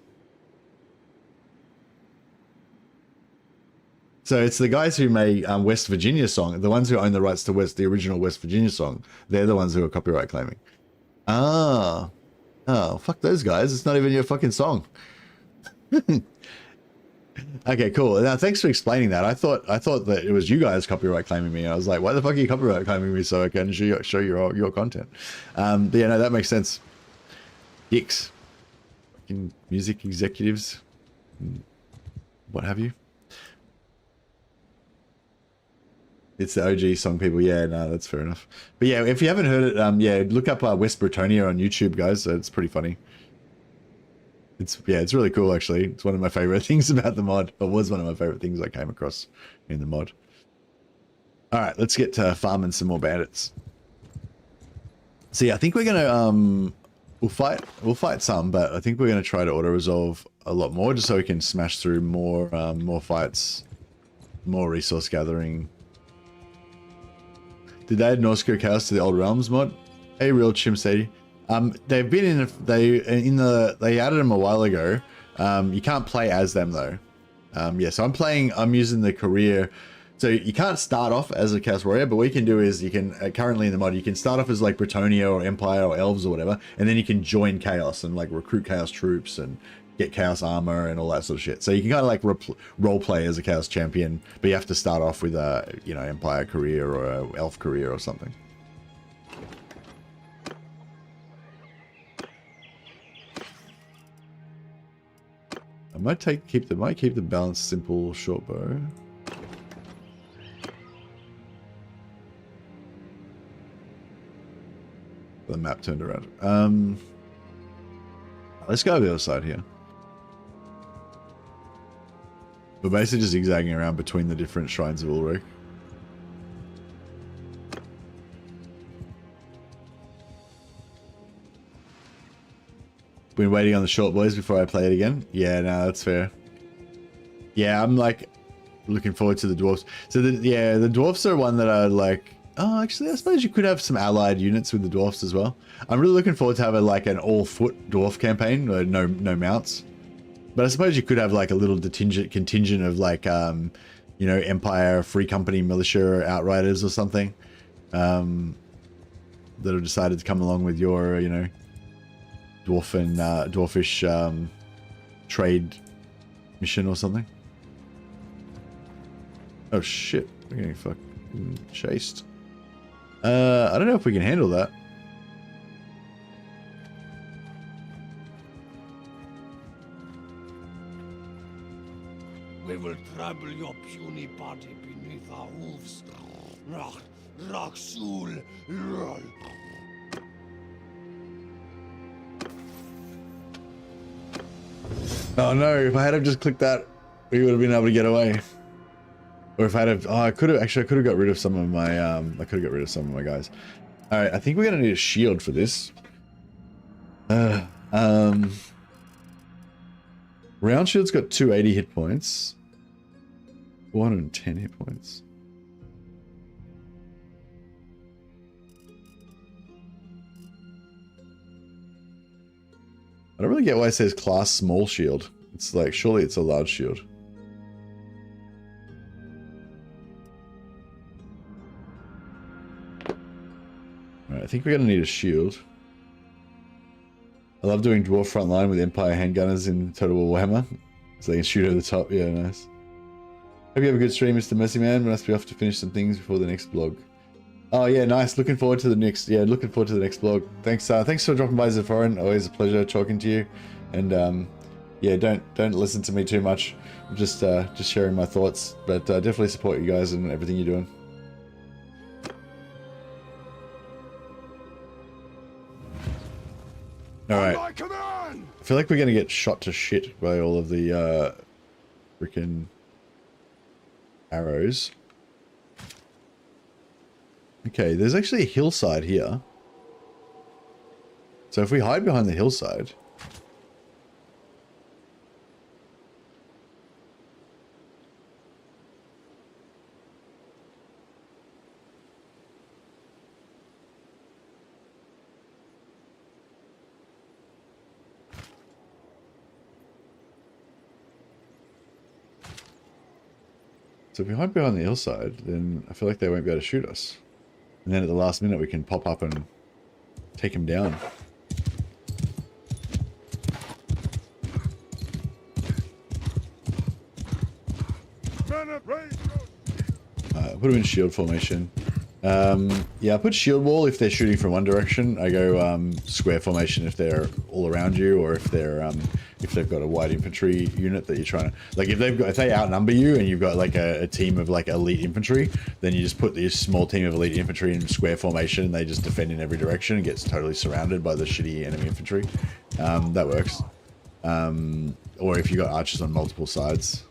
So it's the guys who made West Virginia song, the ones who own the rights to the original West Virginia song. They're the ones who are copyright claiming. Ah, oh, fuck those guys. It's not even your fucking song. Okay, cool. Now, thanks for explaining that. I thought that it was you guys copyright claiming me. I was like, why the fuck are you copyright claiming me so I can show your content? But yeah, no, that makes sense. Dicks. Fucking music executives. What have you? It's the OG song people. Yeah, no, that's fair enough. But yeah, if you haven't heard it, yeah, look up West Britannia on YouTube, guys. It's pretty funny. It's really cool, actually. It's one of my favorite things about the mod. It was one of my favorite things I came across in the mod. All right, let's get to farming some more bandits. See, I think we're gonna we'll fight some, but I think we're gonna try to auto resolve a lot more, just so we can smash through more fights, more resource gathering. Did they add Norscan Chaos to the Old Realms mod? Hey, real Chimp they've been in they added them a while ago. You can't play as them though. Yeah, so I'm using the career. So you can't start off as a Chaos Warrior, but what you can do is you can, currently in the mod, you can start off as like Bretonnia or Empire or Elves or whatever, and then you can join Chaos and like recruit Chaos troops and get Chaos armor and all that sort of shit. So you can kind of like role play as a Chaos champion, but you have to start off with a, you know, Empire career or a Elf career or something. I might keep the balanced simple short bow. The map turned around. Let's go to the other side here. We're basically just zigzagging around between the different shrines of Ulrich. Been waiting on the short boys before I play it again. Yeah, no, that's fair. Yeah, I'm like looking forward to the dwarves. So the dwarfs are one that I like. Oh, actually, I suppose you could have some allied units with the dwarfs as well. I'm really looking forward to having like an all-foot dwarf campaign, or no mounts. But I suppose you could have like a little contingent of like, you know, Empire, Free Company, Militia, Outriders or something, that have decided to come along with your, you know, dwarfish trade mission or something. Oh shit, we're getting fucking chased. I don't know if we can handle that. We will trample your puny body beneath our hooves. Raksul. Oh no, if I had just clicked that, we would have been able to get away. Or if I had oh, I could have got rid of some of my, I could have got rid of some of my guys. Alright, I think we're gonna need a shield for this. Round shield's got 280 hit points. 410 hit points. I don't really get why it says class small shield. It's like, surely it's a large shield. Alright, I think we're gonna need a shield. I love doing dwarf front line with Empire handgunners in Total War Warhammer. So they can shoot over the top. Yeah, nice. Hope you have a good stream, Mr. Mercy Man. We must be off to finish some things before the next vlog. Oh yeah, nice. Looking forward to the next. Yeah, looking forward to the next vlog. Thanks. Thanks for dropping by, Zephorin. Always a pleasure talking to you. And yeah, don't listen to me too much. I'm just sharing my thoughts. But definitely support you guys and everything you're doing. All right. I feel like we're gonna get shot to shit by all of the freaking arrows. Okay, there's actually a hillside here. So if we hide behind the hillside... So if we hide behind the hillside, then I feel like they won't be able to shoot us. And then at the last minute we can pop up and take them down. Put them in shield formation. Yeah, I put shield wall if they're shooting from one direction. I go square formation if they're all around you, or if they're if they've got a wide infantry unit that you're trying to, like, if they outnumber you and you've got like a team of like elite infantry, then you just put this small team of elite infantry in square formation and they just defend in every direction and gets totally surrounded by the shitty enemy infantry. That works. Or if you got archers on multiple sides.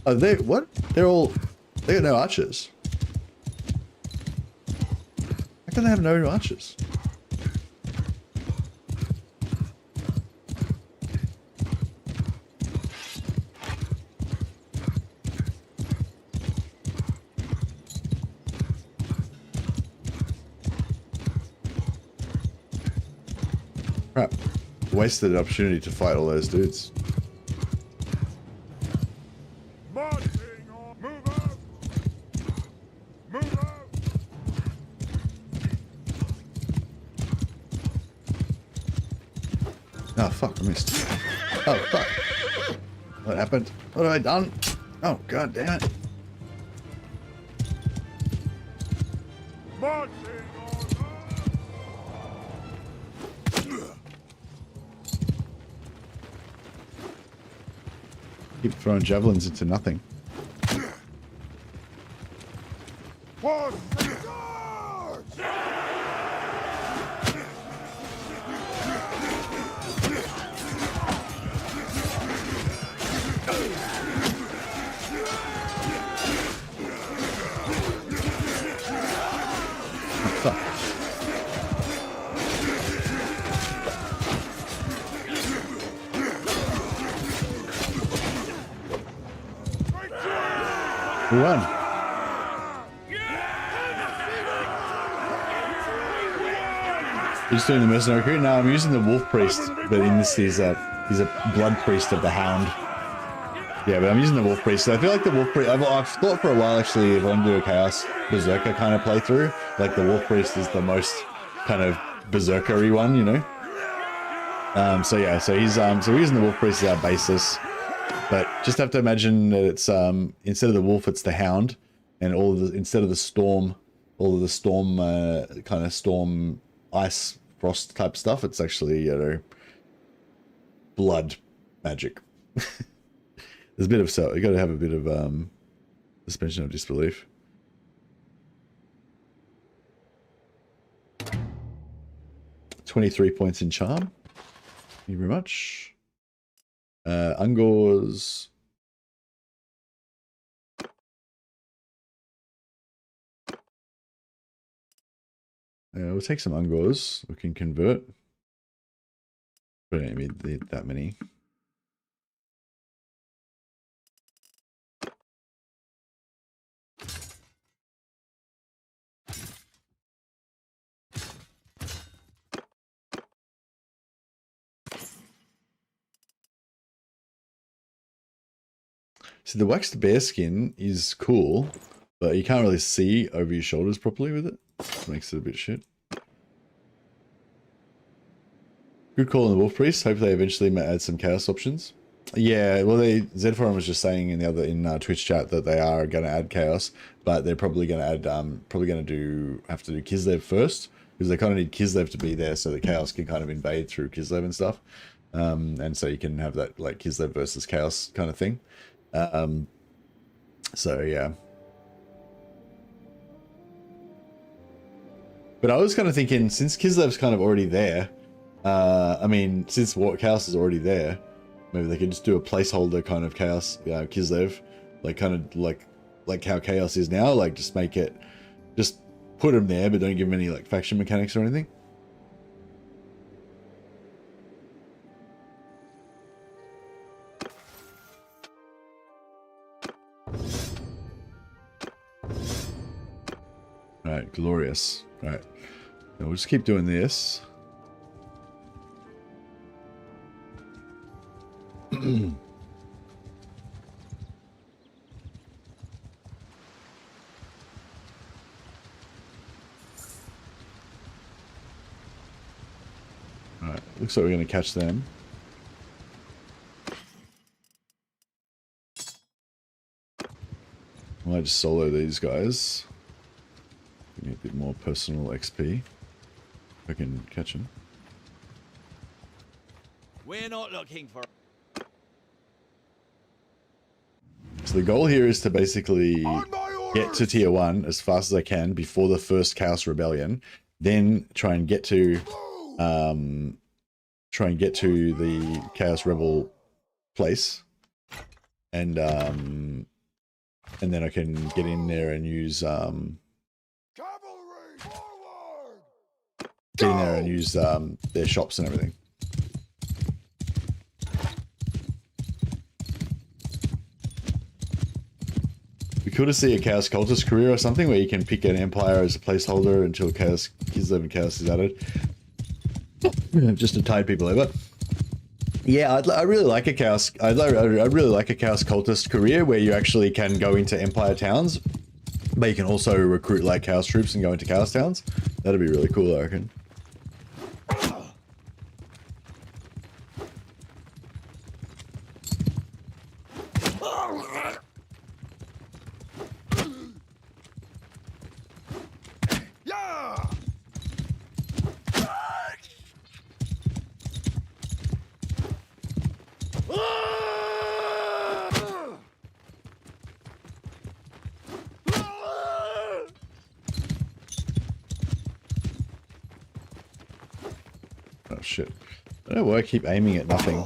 Oh, they what? They got no archers. How can they have no archers? Crap. Wasted an opportunity to fight all those dudes. Oh, fuck, I missed. Oh, fuck. What happened? What have I done? Oh, god damn it. Keep throwing javelins into nothing. We won. Just doing the mercenary recruit. Now I'm using the wolf priest, but in this he's a blood priest of the hound. Yeah, but I'm using the wolf priest. So I feel like the wolf priest. I've thought for a while actually if I want to do a chaos berserker kind of playthrough, like the wolf priest is the most kind of berserkery one, you know. So yeah, so he's so we're using the wolf priest as our basis. But just have to imagine that it's instead of the wolf, it's the hound, and instead of the storm, all of the storm kind of storm ice frost type stuff, it's actually, you know, blood magic. There's a bit of you got to have a bit of suspension of disbelief. $23 points in charm. Thank you very much. Ungors. We'll take some Ungors. We can convert. But I don't need that many. So the waxed bear skin is cool, but you can't really see over your shoulders properly with it. Which makes it a bit shit. Good call on the wolf priest. Hope they eventually may add some chaos options. Yeah, well, Zedforum was just saying in Twitch chat that they are going to add chaos, but they're probably going to add have to do Kislev first, because they kind of need Kislev to be there so the chaos can kind of invade through Kislev and stuff, and so you can have that like Kislev versus chaos kind of thing. So yeah. But I was kind of thinking, since Kislev's kind of already there, I mean, since chaos is already there, maybe they could just do a placeholder kind of chaos, Kislev, like kind of like how chaos is now, like just make it, just put him there, but don't give him any like faction mechanics or anything. All right, glorious. All right, now we'll just keep doing this. Alright, looks like we're going to catch them. I might just solo these guys. Give me a bit more personal XP. If I can catch them. We're not looking for. So the goal here is to basically get to tier 1 as fast as I can before the first Chaos Rebellion. Then try and get to the Chaos Rebel place. And then I can get in there and use their shops and everything. It'd be cool to see a Chaos Cultist career or something where you can pick an Empire as a placeholder until Chaos Kislev Chaos is added. Just to tide people over. Yeah, I really like a Chaos. I really like a Chaos Cultist career where you actually can go into Empire towns, but you can also recruit like Chaos troops and go into Chaos towns. That'd be really cool, I reckon. Oh shit. I don't know why I keep aiming at nothing.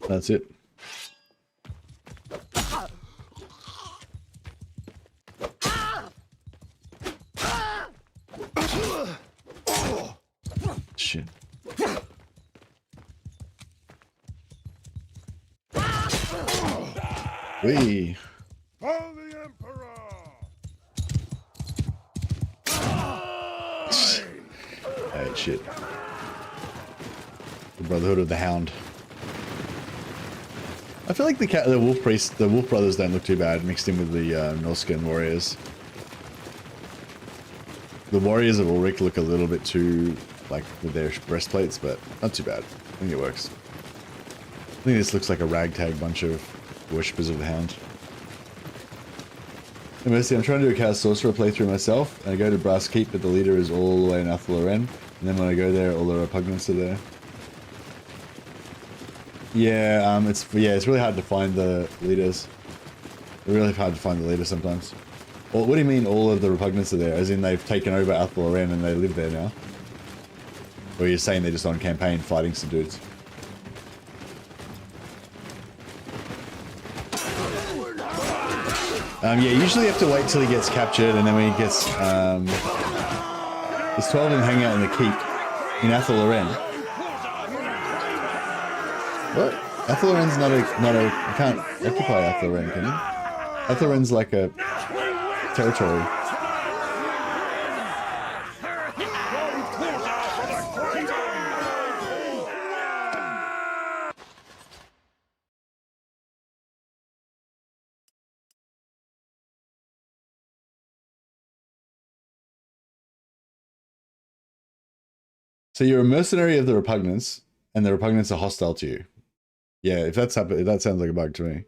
That's it. Shit. Wee. For the Emperor! Hey, shit. The Brotherhood of the Hound. I feel like the Wolf Priest, the Wolf Brothers don't look too bad mixed in with the Norscan warriors. The warriors of Ulrich look a little bit too, like, with their breastplates, but not too bad. I think it works. I think this looks like a ragtag bunch of worshippers of the Hound. And mostly I'm trying to do a Chaos Sorcerer playthrough myself, and I go to Brass Keep, but the leader is all the way in Athel-Loren, and then when I go there, all the repugnants are there. Yeah, it's really hard to find the leaders. It's really hard to find the leaders sometimes. Well, what do you mean all of the repugnants are there? As in they've taken over Athel-Loren and they live there now? Or you're saying they're just on campaign fighting some dudes? Yeah, usually you have to wait till he gets captured, and then when he gets, there's 12 of them hanging out in the keep in Athel-Loren. What? Athel-Loren's not a, you can't occupy Athel-Loren, can you? Athel-Loren's like a territory. So you're a mercenary of the Repugnants, and the Repugnants are hostile to you. Yeah, if that sounds like a bug to me.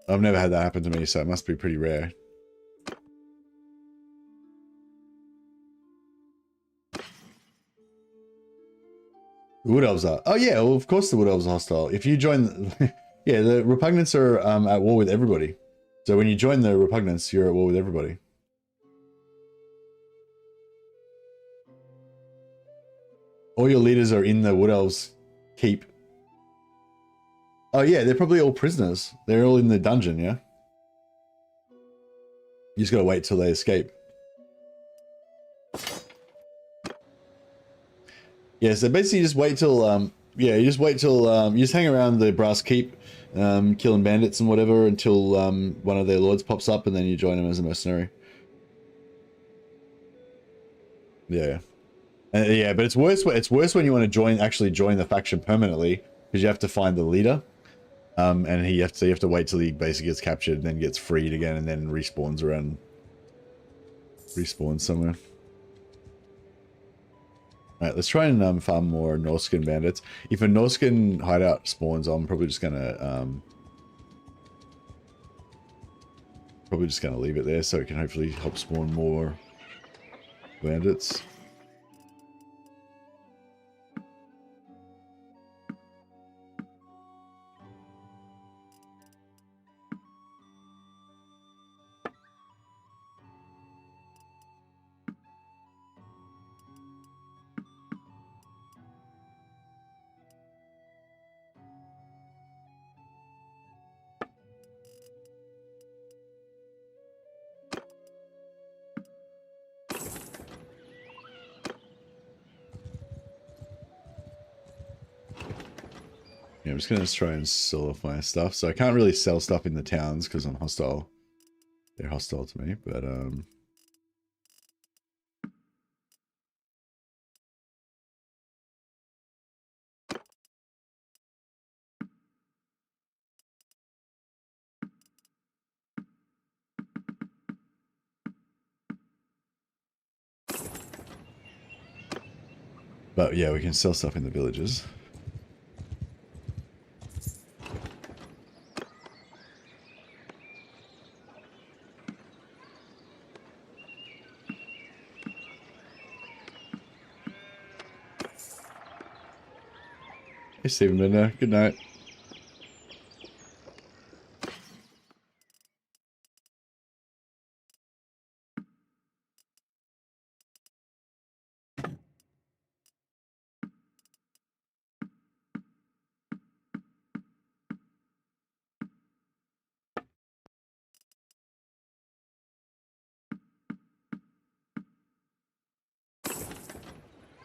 I've never had that happen to me, so it must be pretty rare. The Wood Elves are. Oh yeah, well, of course the Wood Elves are hostile. If you join, yeah, the Repugnants are at war with everybody. So when you join the Repugnants, you're at war with everybody. All your leaders are in the Wood Elves keep. Oh yeah, they're probably all prisoners. They're all in the dungeon, yeah? You just gotta wait till they escape. Yeah, so basically you just wait till, yeah, you just wait till, you just hang around the Brass Keep, killing bandits and whatever until one of their lords pops up, and then you join them as a mercenary. Yeah. Yeah, but it's worse. It's worse when you want to actually join the faction permanently, because you have to find the leader, and you have to wait till he basically gets captured, and then gets freed again, and then respawns somewhere. All right, let's try and farm more Norscan bandits. If a Norscan hideout spawns, I'm probably just gonna leave it there, so it can hopefully help spawn more bandits. Yeah, I'm just going to try and sell off my stuff. So I can't really sell stuff in the towns because I'm hostile. They're hostile to me, but yeah, we can sell stuff in the villages. Hey, Stephen Bender. Good night.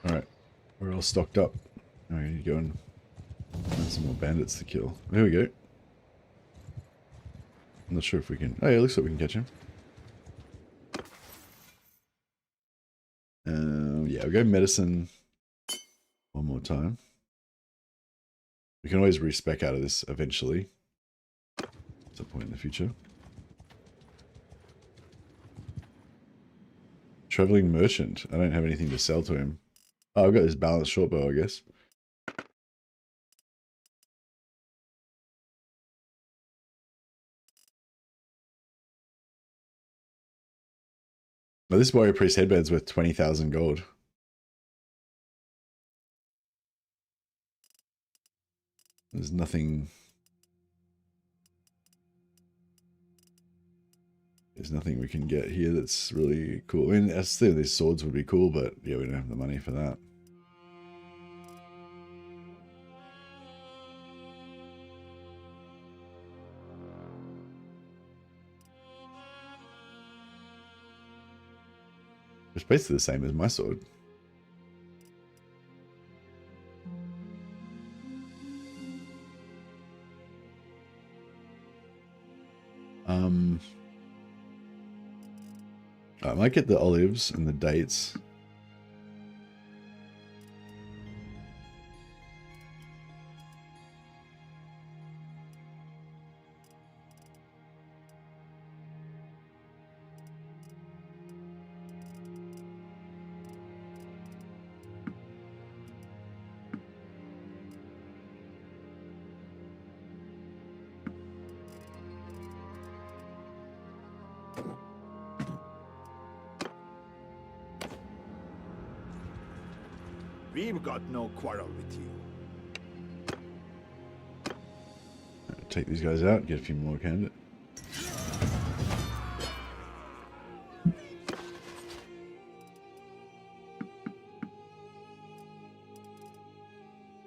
Alright. We're all stocked up. Now we need to go and find some more bandits to kill. There we go. I'm not sure if we can... Oh yeah, it looks like we can catch him. Yeah, we'll go medicine one more time. We can always respec out of this eventually. At some point in the future. Traveling merchant. I don't have anything to sell to him. Oh, I've got this balanced short bow, I guess. Well, this warrior priest headband's worth 20,000 gold. There's nothing... There's nothing we can get here that's really cool. I mean, I still these swords would be cool, but yeah, we don't have the money for that. It's basically the same as my sword. I might get the olives and the dates. We've got no quarrel with you. Take these guys out, get a few more candidates.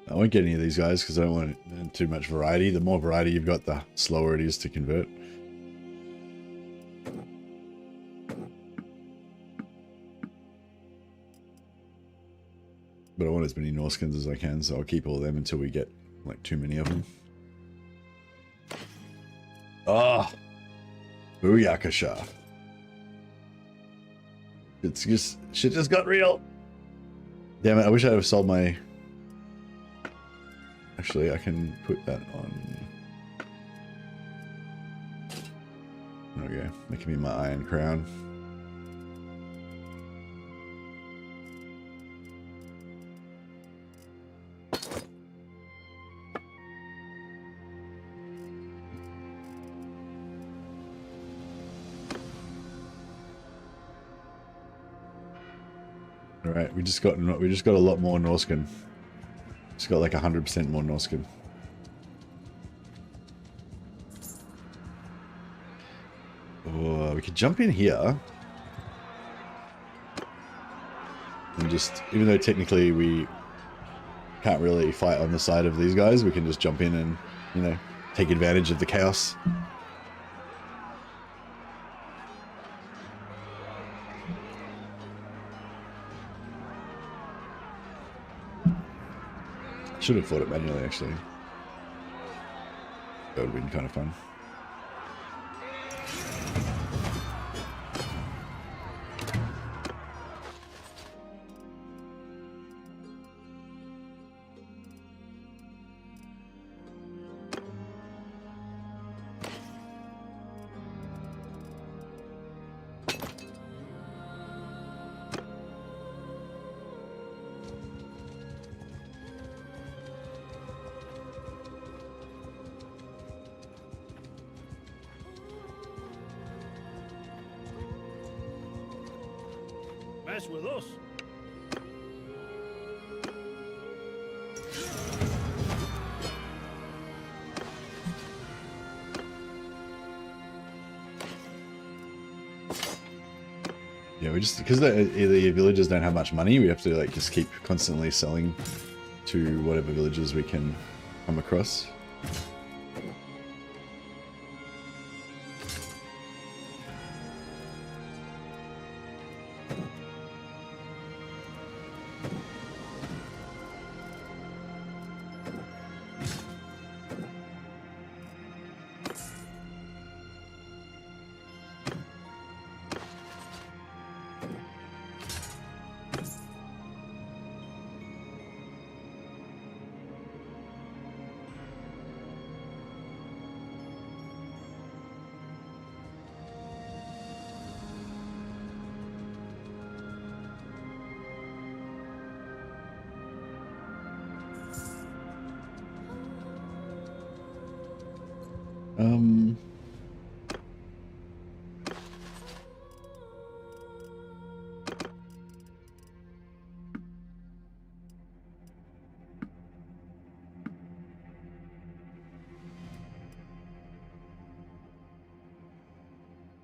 I won't get any of these guys because I don't want too much variety. The more variety you've got, the slower it is to convert. But I want as many Norskins as I can, so I'll keep all of them until we get like too many of them. Ah, Booyakasha. It's just shit just got real. Damn it! I wish I'd have sold my. Actually, I can put that on. There we go. Making me my iron crown. All right, we just got a lot more Norscan. Just got like 100% more Norscan. Oh, we could jump in here. And just, even though technically we can't really fight on the side of these guys, we can just jump in and, you know, take advantage of the chaos. Should have fought it manually, actually. That would have been kind of fun. Mess with us. Yeah, we just, because the villagers don't have much money, we have to like just keep constantly selling to whatever villages we can come across.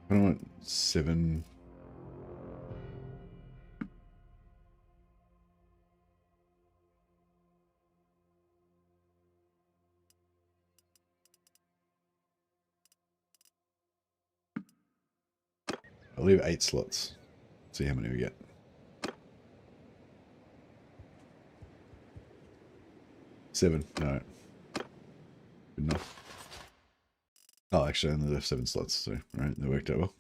I don't want 7. I'll leave 8 slots. See how many we get. Seven. Alright. Good enough. Oh, actually, I only left 7 slots, so, alright, that worked out well.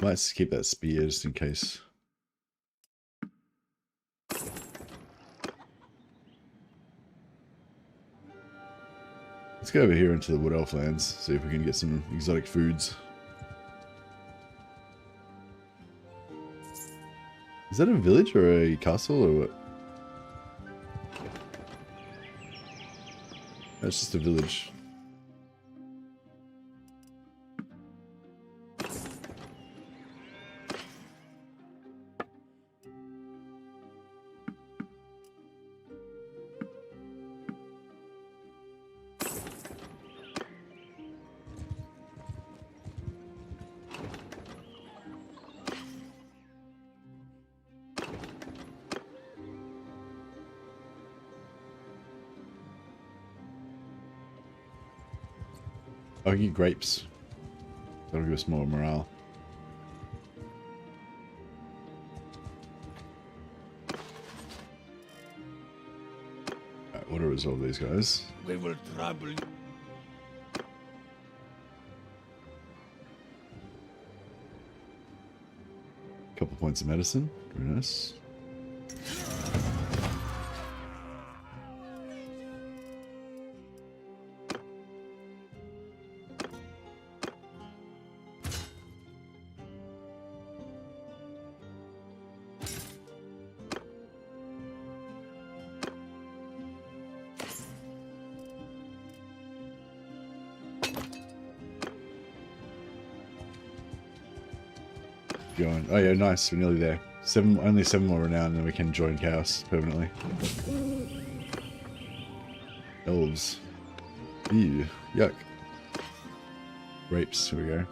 Let's keep that spear just in case. Let's go over here into the Wood Elf lands, see if we can get some exotic foods. Is that a village or a castle or what? That's just a village. Oh, I can get grapes. That'll give us more morale. Alright, what to resolve these guys? We will trouble you. Couple points of medicine. Very nice. Going. Oh yeah, nice. We're nearly there. Only 7 more renown, and then we can join Chaos permanently. Elves. Ew. Yuck. Grapes. Here we go.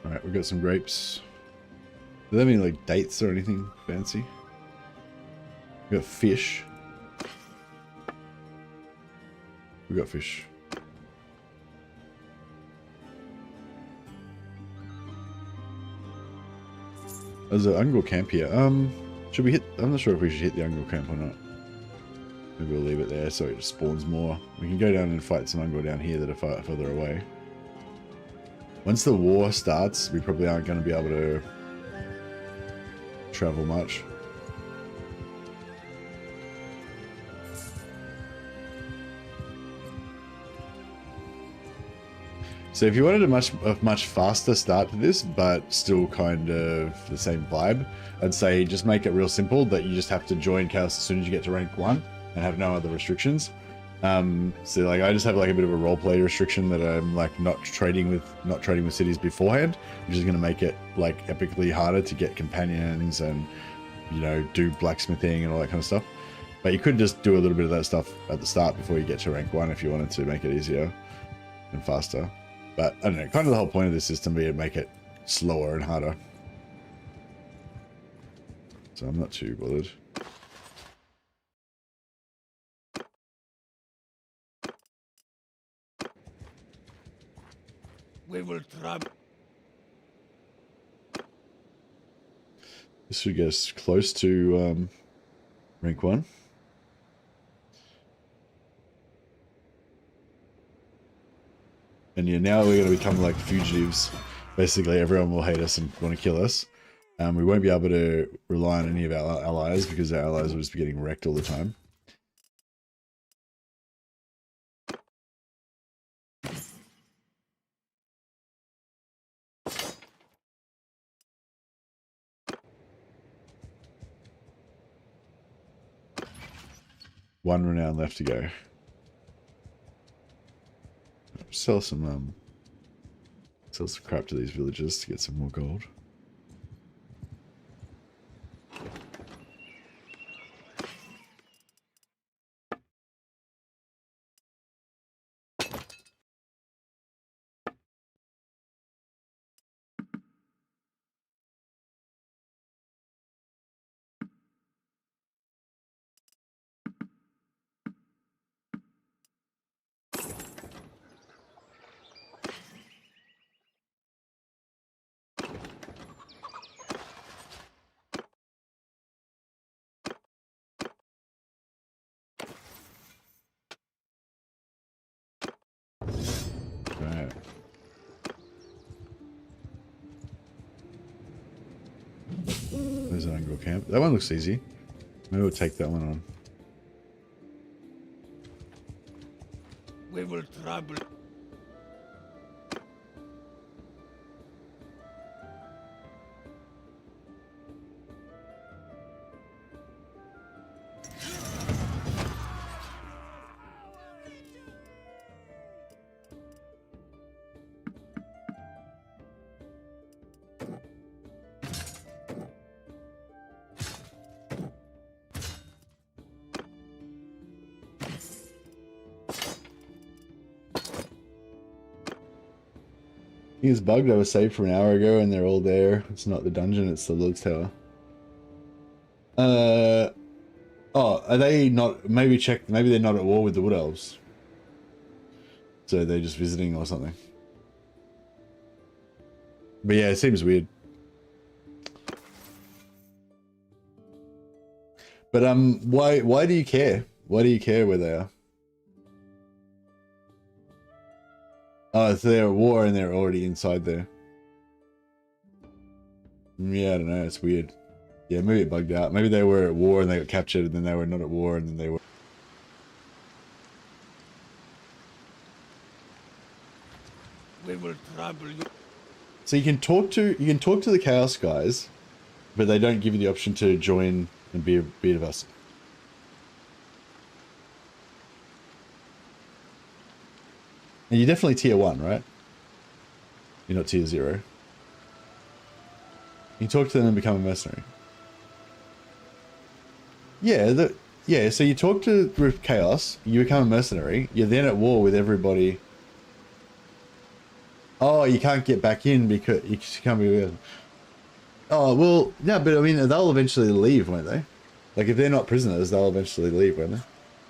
Alright, we've got some grapes. Do they have any like dates or anything fancy? We got fish. We got fish. There's an Ungle camp here. Should we hit? I'm not sure if we should hit the Ungle camp or not. Maybe we'll leave it there so it just spawns more. We can go down and fight some Ungle down here that are further away. Once the war starts, we probably aren't going to be able to travel much. So if you wanted a much faster start to this, but still kind of the same vibe, I'd say just make it real simple that you just have to join Chaos as soon as you get to rank 1 and have no other restrictions. So like I just have like a bit of a roleplay restriction that I'm like not trading with cities beforehand, which is going to make it like epically harder to get companions and, you know, do blacksmithing and all that kind of stuff. But you could just do a little bit of that stuff at the start before you get to rank 1 if you wanted to make it easier and faster. But I don't know, kind of the whole point of this system be to make it slower and harder. So I'm not too bothered. We will trouble. This should get us close to rank 1. And yeah, now we're going to become like fugitives. Basically, everyone will hate us and want to kill us. We won't be able to rely on any of our allies because our allies will just be getting wrecked all the time. One renown left to go. Sell some crap to these villagers to get some more gold. There's an Ungle camp. That one looks easy. Maybe we'll take that one on. We will trouble. He was bugged. I was saved from an hour ago and they're all there. It's not the dungeon, it's the Lug's Tower. Oh, are they not? Maybe check. Maybe they're not at war with the Wood Elves. So they're just visiting or something. But yeah, it seems weird. But why do you care? Why do you care where they are? Oh, so they're at war and they're already inside there. Yeah, I don't know. It's weird. Yeah, maybe it bugged out. Maybe they were at war and they got captured, and then they were not at war, and then they were. We will trouble you. So you can talk to the Chaos guys, but they don't give you the option to join and be a vessel. And you're definitely tier 1, right? You're not tier 0. You talk to them and become a mercenary. Yeah, yeah. So you talk to with Chaos, you become a mercenary. You're then at war with everybody. Oh, you can't get back in because you can't be. Oh well, yeah, but I mean, they'll eventually leave, won't they? Like if they're not prisoners, they'll eventually leave, won't they?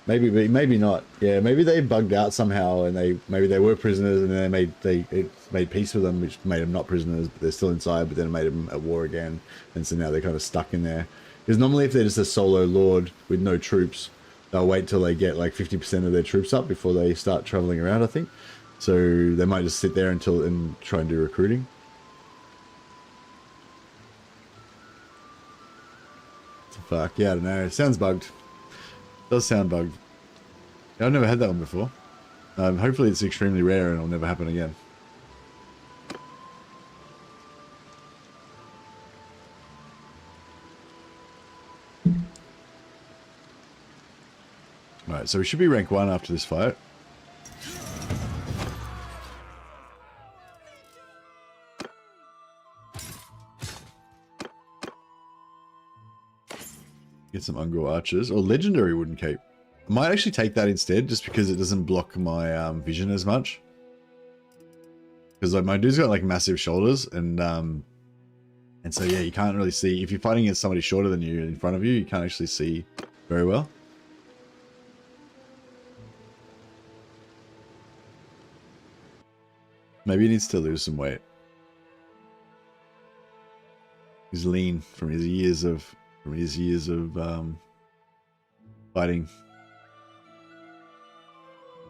Maybe not. Yeah, maybe they bugged out somehow, and maybe they were prisoners, and then it made peace with them, which made them not prisoners, but they're still inside. But then it made them at war again, and so now they're kind of stuck in there. Because normally, if they're just a solo lord with no troops, they'll wait till they get like 50% of their troops up before they start traveling around, I think. So they might just sit there and try and do recruiting. Fuck yeah, I don't know. It sounds bugged. Does sound bugged. I've never had that one before. Hopefully it's extremely rare and it'll never happen again. Alright, so we should be rank 1 after this fight. Get some Ungro archers or legendary wooden cape. I might actually take that instead, just because it doesn't block my vision as much. Because like my dude's got like massive shoulders, and so yeah, you can't really see if you're fighting against somebody shorter than you in front of you. You can't actually see very well. Maybe he needs to lose some weight. He's lean from his years of fighting.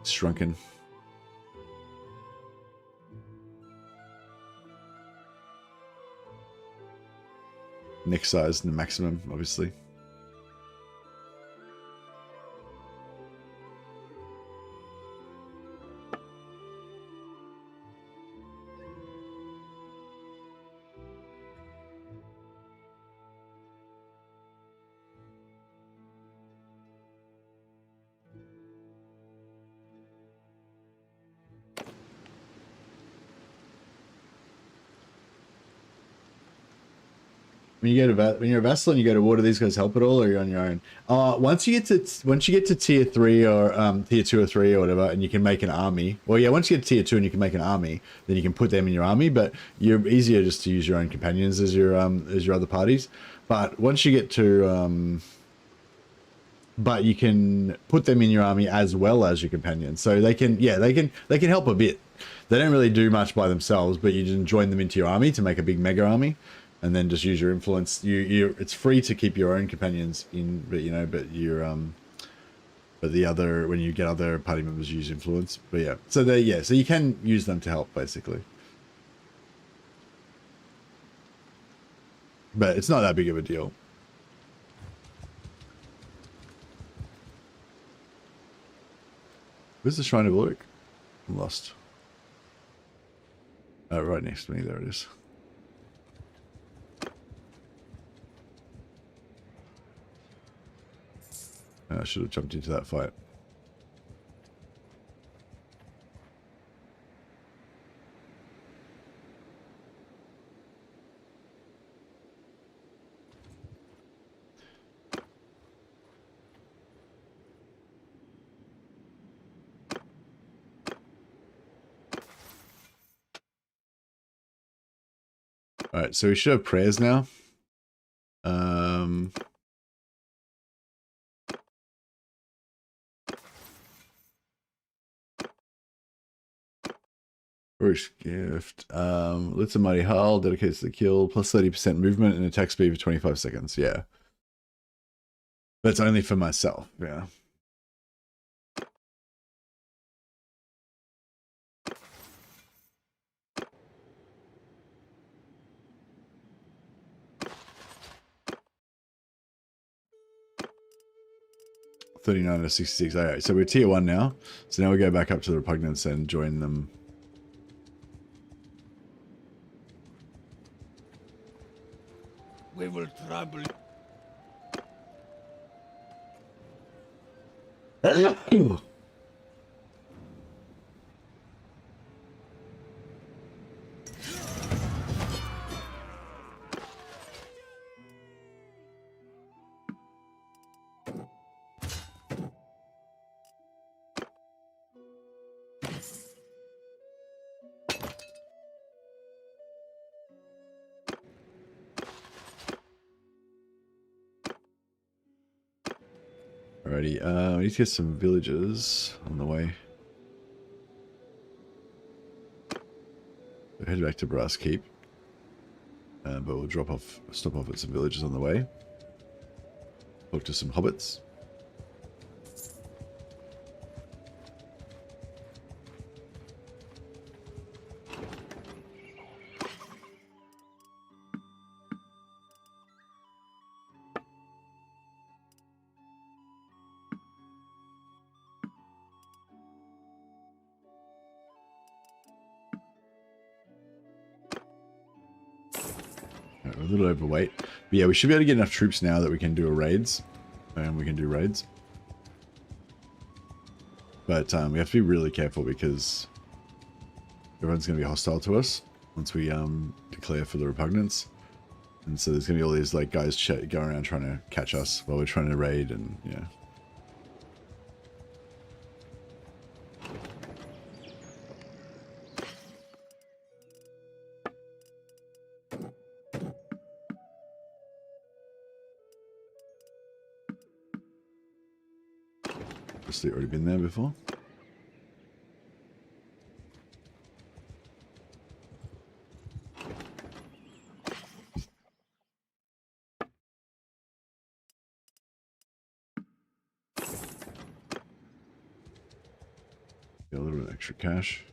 Shrunken. Neck size, the maximum, obviously. When you're a vassal and you go to war, do these guys help at all, or you're on your own? Once you get to tier 3 or tier 2 or 3 or whatever, and you can make an army. Well, yeah, once you get to tier 2 and you can make an army, then you can put them in your army. But you're easier just to use your own companions as your other parties. But once you get to but you can put them in your army as well as your companions, so they can help a bit. They don't really do much by themselves, but you can join them into your army to make a big mega army. And then just use your influence. It's free to keep your own companions in, but but the other, when you get other party members, use influence. But yeah, so so you can use them to help basically. But it's not that big of a deal. Where's the Shrine of Ulrich? I'm lost. Oh, right next to me. There it is. I should have jumped into that fight. All right, so we should have prayers now. First gift. Let's a mighty hull, dedicates to the kill, plus 30% movement and attack speed for 25 seconds. Yeah. That's only for myself, yeah. $39 to 66. All right, so we're tier 1 now. So now we go back up to the Repugnance and join them. We will trouble. Alrighty, we need to get some villagers on the way. We'll head back to Brass Keep. But we'll stop off at some villages on the way. Talk to some hobbits. We're a little overweight. But yeah, we should be able to get enough troops now that we can do raids. And we can do raids. But we have to be really careful because everyone's going to be hostile to us once we declare for the Repugnance. And so there's going to be all these like guys going around trying to catch us while we're trying to raid, and yeah. Obviously already been there before. Get a little bit extra cash.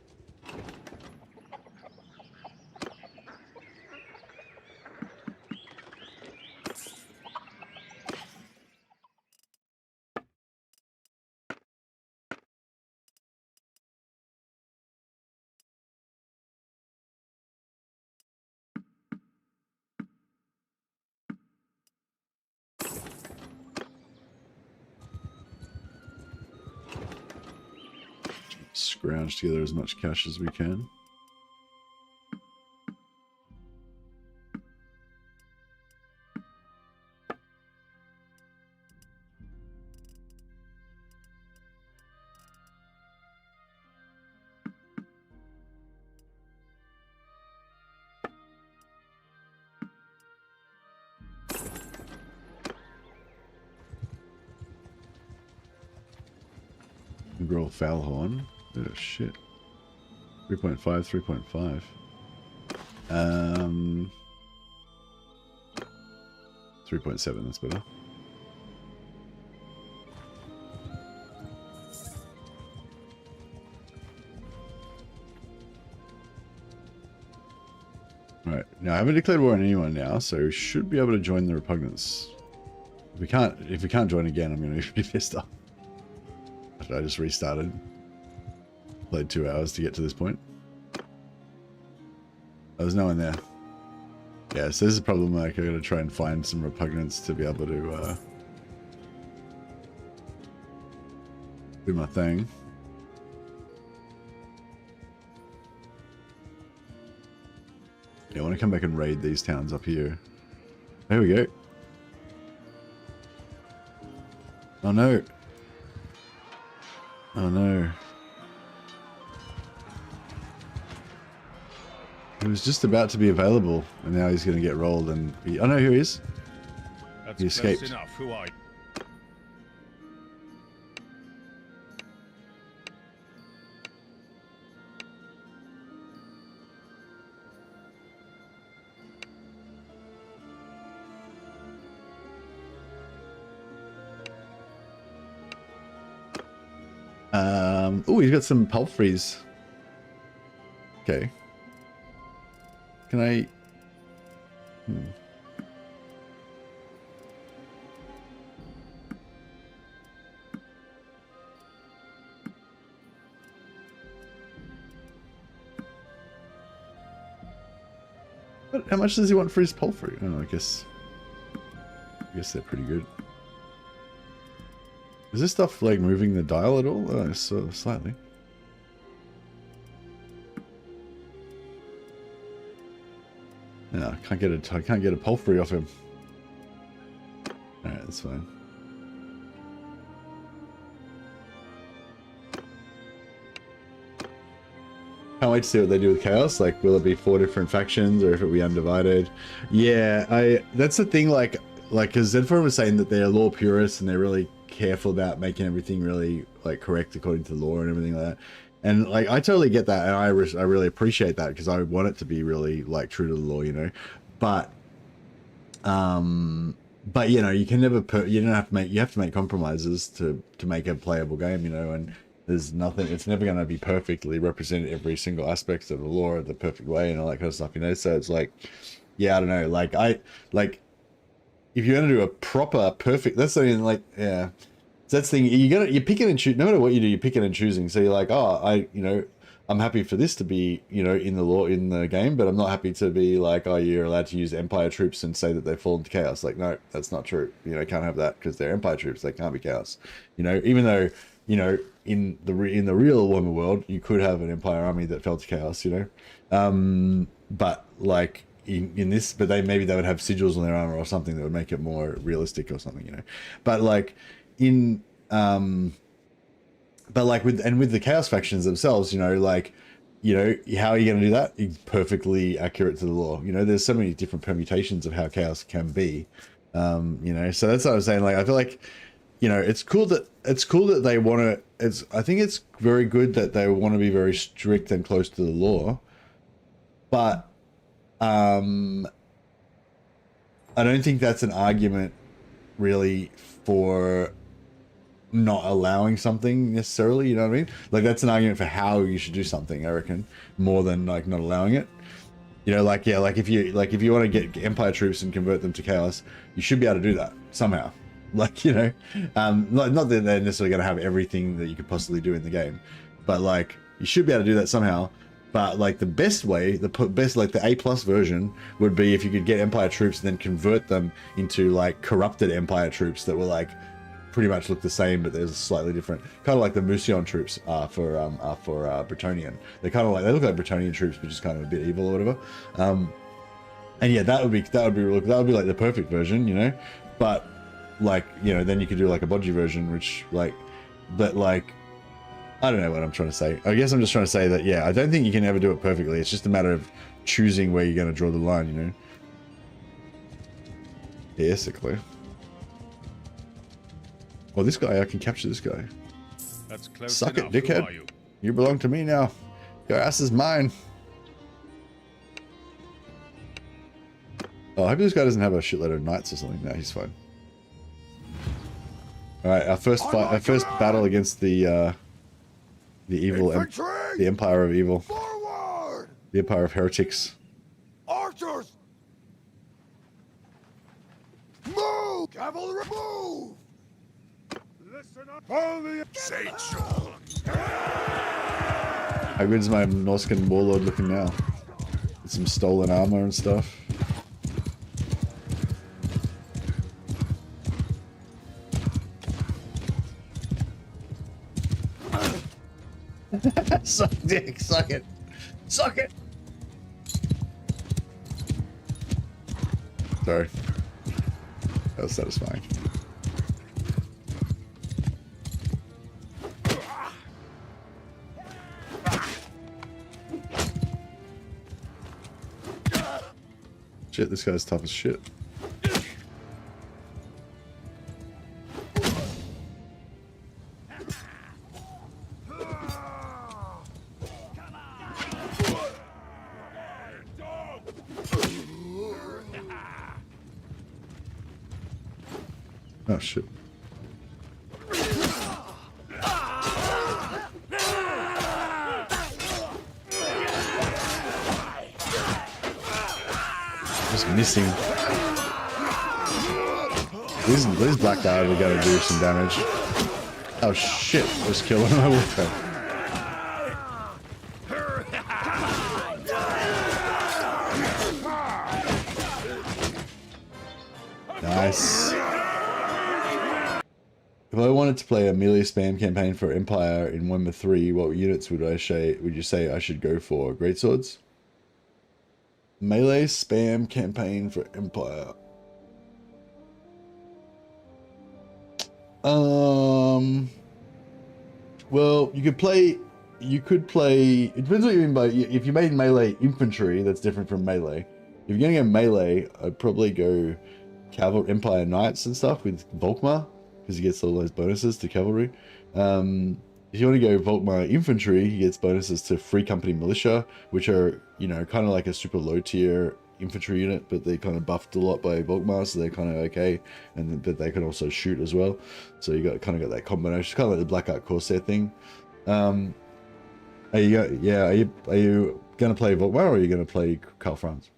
Scrounge together as much cash as we can. Grow Foulhorn. Oh shit. 3.5, 3.5. 3.7, that's better. Right, now I haven't declared war on anyone now, so we should be able to join the Repugnance. If we can't join again, I'm going to be pretty pissed off. I just restarted. Played 2 hours to get to this point. There's no one there. Yeah, so this is a problem. Like, I got to try and find some Repugnance to be able to do my thing. Yeah, I want to come back and raid these towns up here. There we go. Oh no. Oh no. He was just about to be available, and now he's going to get rolled and be... Oh no, here he is. That's He escaped. close enough. Who are you? Oh, he's got some palfreys. Okay. Can I... But how much does he want for his palfrey? Oh, I guess they're pretty good. Is this stuff like moving the dial at all? Oh, so slightly. No, I can't get a palfrey off him. Alright, that's fine. Can't wait to see what they do with Chaos. Like, will it be 4 different factions, or if it be undivided? Yeah, that's the thing. Like, because Zedform was saying that they're law purists and they're really careful about making everything really like correct according to law and everything like that. And like, I totally get that, and I really appreciate that, because I want it to be really like true to the law, you know. But you know, you can never you have to make compromises to make a playable game, you know. And there's nothing, it's never going to be perfectly represented every single aspect of the law the perfect way and all that kind of stuff, you know. So it's like, yeah, I don't know, if you're going to do a proper perfect, that's something like, yeah, that's the thing, you're picking and choosing. No matter what you do, you're picking and choosing. So you're like, oh, I'm happy for this to be, you know, in the law, in the game, but I'm not happy to be like, oh, you're allowed to use Empire troops and say that they've fallen to Chaos. Like, no, that's not true. You know, can't have that, because they're Empire troops. They can't be Chaos. You know, even though, you know, in the real Warhammer world, you could have an Empire army that fell to Chaos, you know. But like in this, but maybe they would have sigils on their armor or something that would make it more realistic or something, you know. But like in but like with the Chaos factions themselves, you know, like, you know, how are you going to do that? It's perfectly accurate to the law. You know, there's so many different permutations of how Chaos can be. You know, so that's what I was saying. Like, I feel like, you know, it's cool that they want to. I think it's very good that they want to be very strict and close to the law. But I don't think that's an argument really for not allowing something necessarily, you know what I mean? Like, that's an argument for how you should do something, I reckon, more than like not allowing it. You know, like, yeah, like if you want to get Empire troops and convert them to Chaos, you should be able to do that somehow. Like, you know, not that they're necessarily going to have everything that you could possibly do in the game, but like, you should be able to do that somehow. But like, the best way, like the A+ version would be if you could get Empire troops and then convert them into like corrupted Empire troops that were like pretty much look the same, but there's a slightly different, kind of like the Musion troops are for Bretonnian. They kind of like, they look like Bretonnian troops, but just kind of a bit evil or whatever. And yeah, that would be like the perfect version, you know. But like, you know, then you could do like a bodgy version, which like, but like, I don't know what I'm trying to say. I guess I'm just trying to say that, yeah, I don't think you can ever do it perfectly. It's just a matter of choosing where you're going to draw the line, you know. Basically. Well, this guy, I can capture this guy. That's close Suck enough. it, dickhead. Who are you? You belong to me now. Your ass is mine. Oh, I hope this guy doesn't have a shitload of knights or something. No, he's fine. All right, our first fight, our first battle against the evil, the Empire of Evil, Forward! the Empire of Heretics. Archers! Cavalry, move! Listen up, all the Sage. How good is my Norscan warlord looking now? With some stolen armor and stuff. Suck dick, suck it. Suck it! Sorry. That was satisfying. Shit, this guy's tough as shit. Oh shit. Just missing. These black guys are gonna do some damage. Oh shit, just killing my wolf. Nice. If I wanted to play a melee spam campaign for Empire in Warhammer 3, what units would you say I should go for? Greatswords? Melee spam campaign for Empire. Well, you could play, it depends what you mean by, if you made melee infantry, that's different from melee. If you're gonna go melee, I'd probably go Cavalry, Empire Knights and stuff with Volkmar, because he gets all those bonuses to cavalry. If you want to go Volkmar Infantry, he gets bonuses to Free Company Militia, which are, you know, kind of like a super low tier infantry unit, but they kind of buffed a lot by Volkmar, so they're kind of okay, and but they can also shoot as well. So you got kind of got that combination, kind of like the Black Art Corsair thing. Are you gonna play Volkmar or are you gonna play Karl Franz?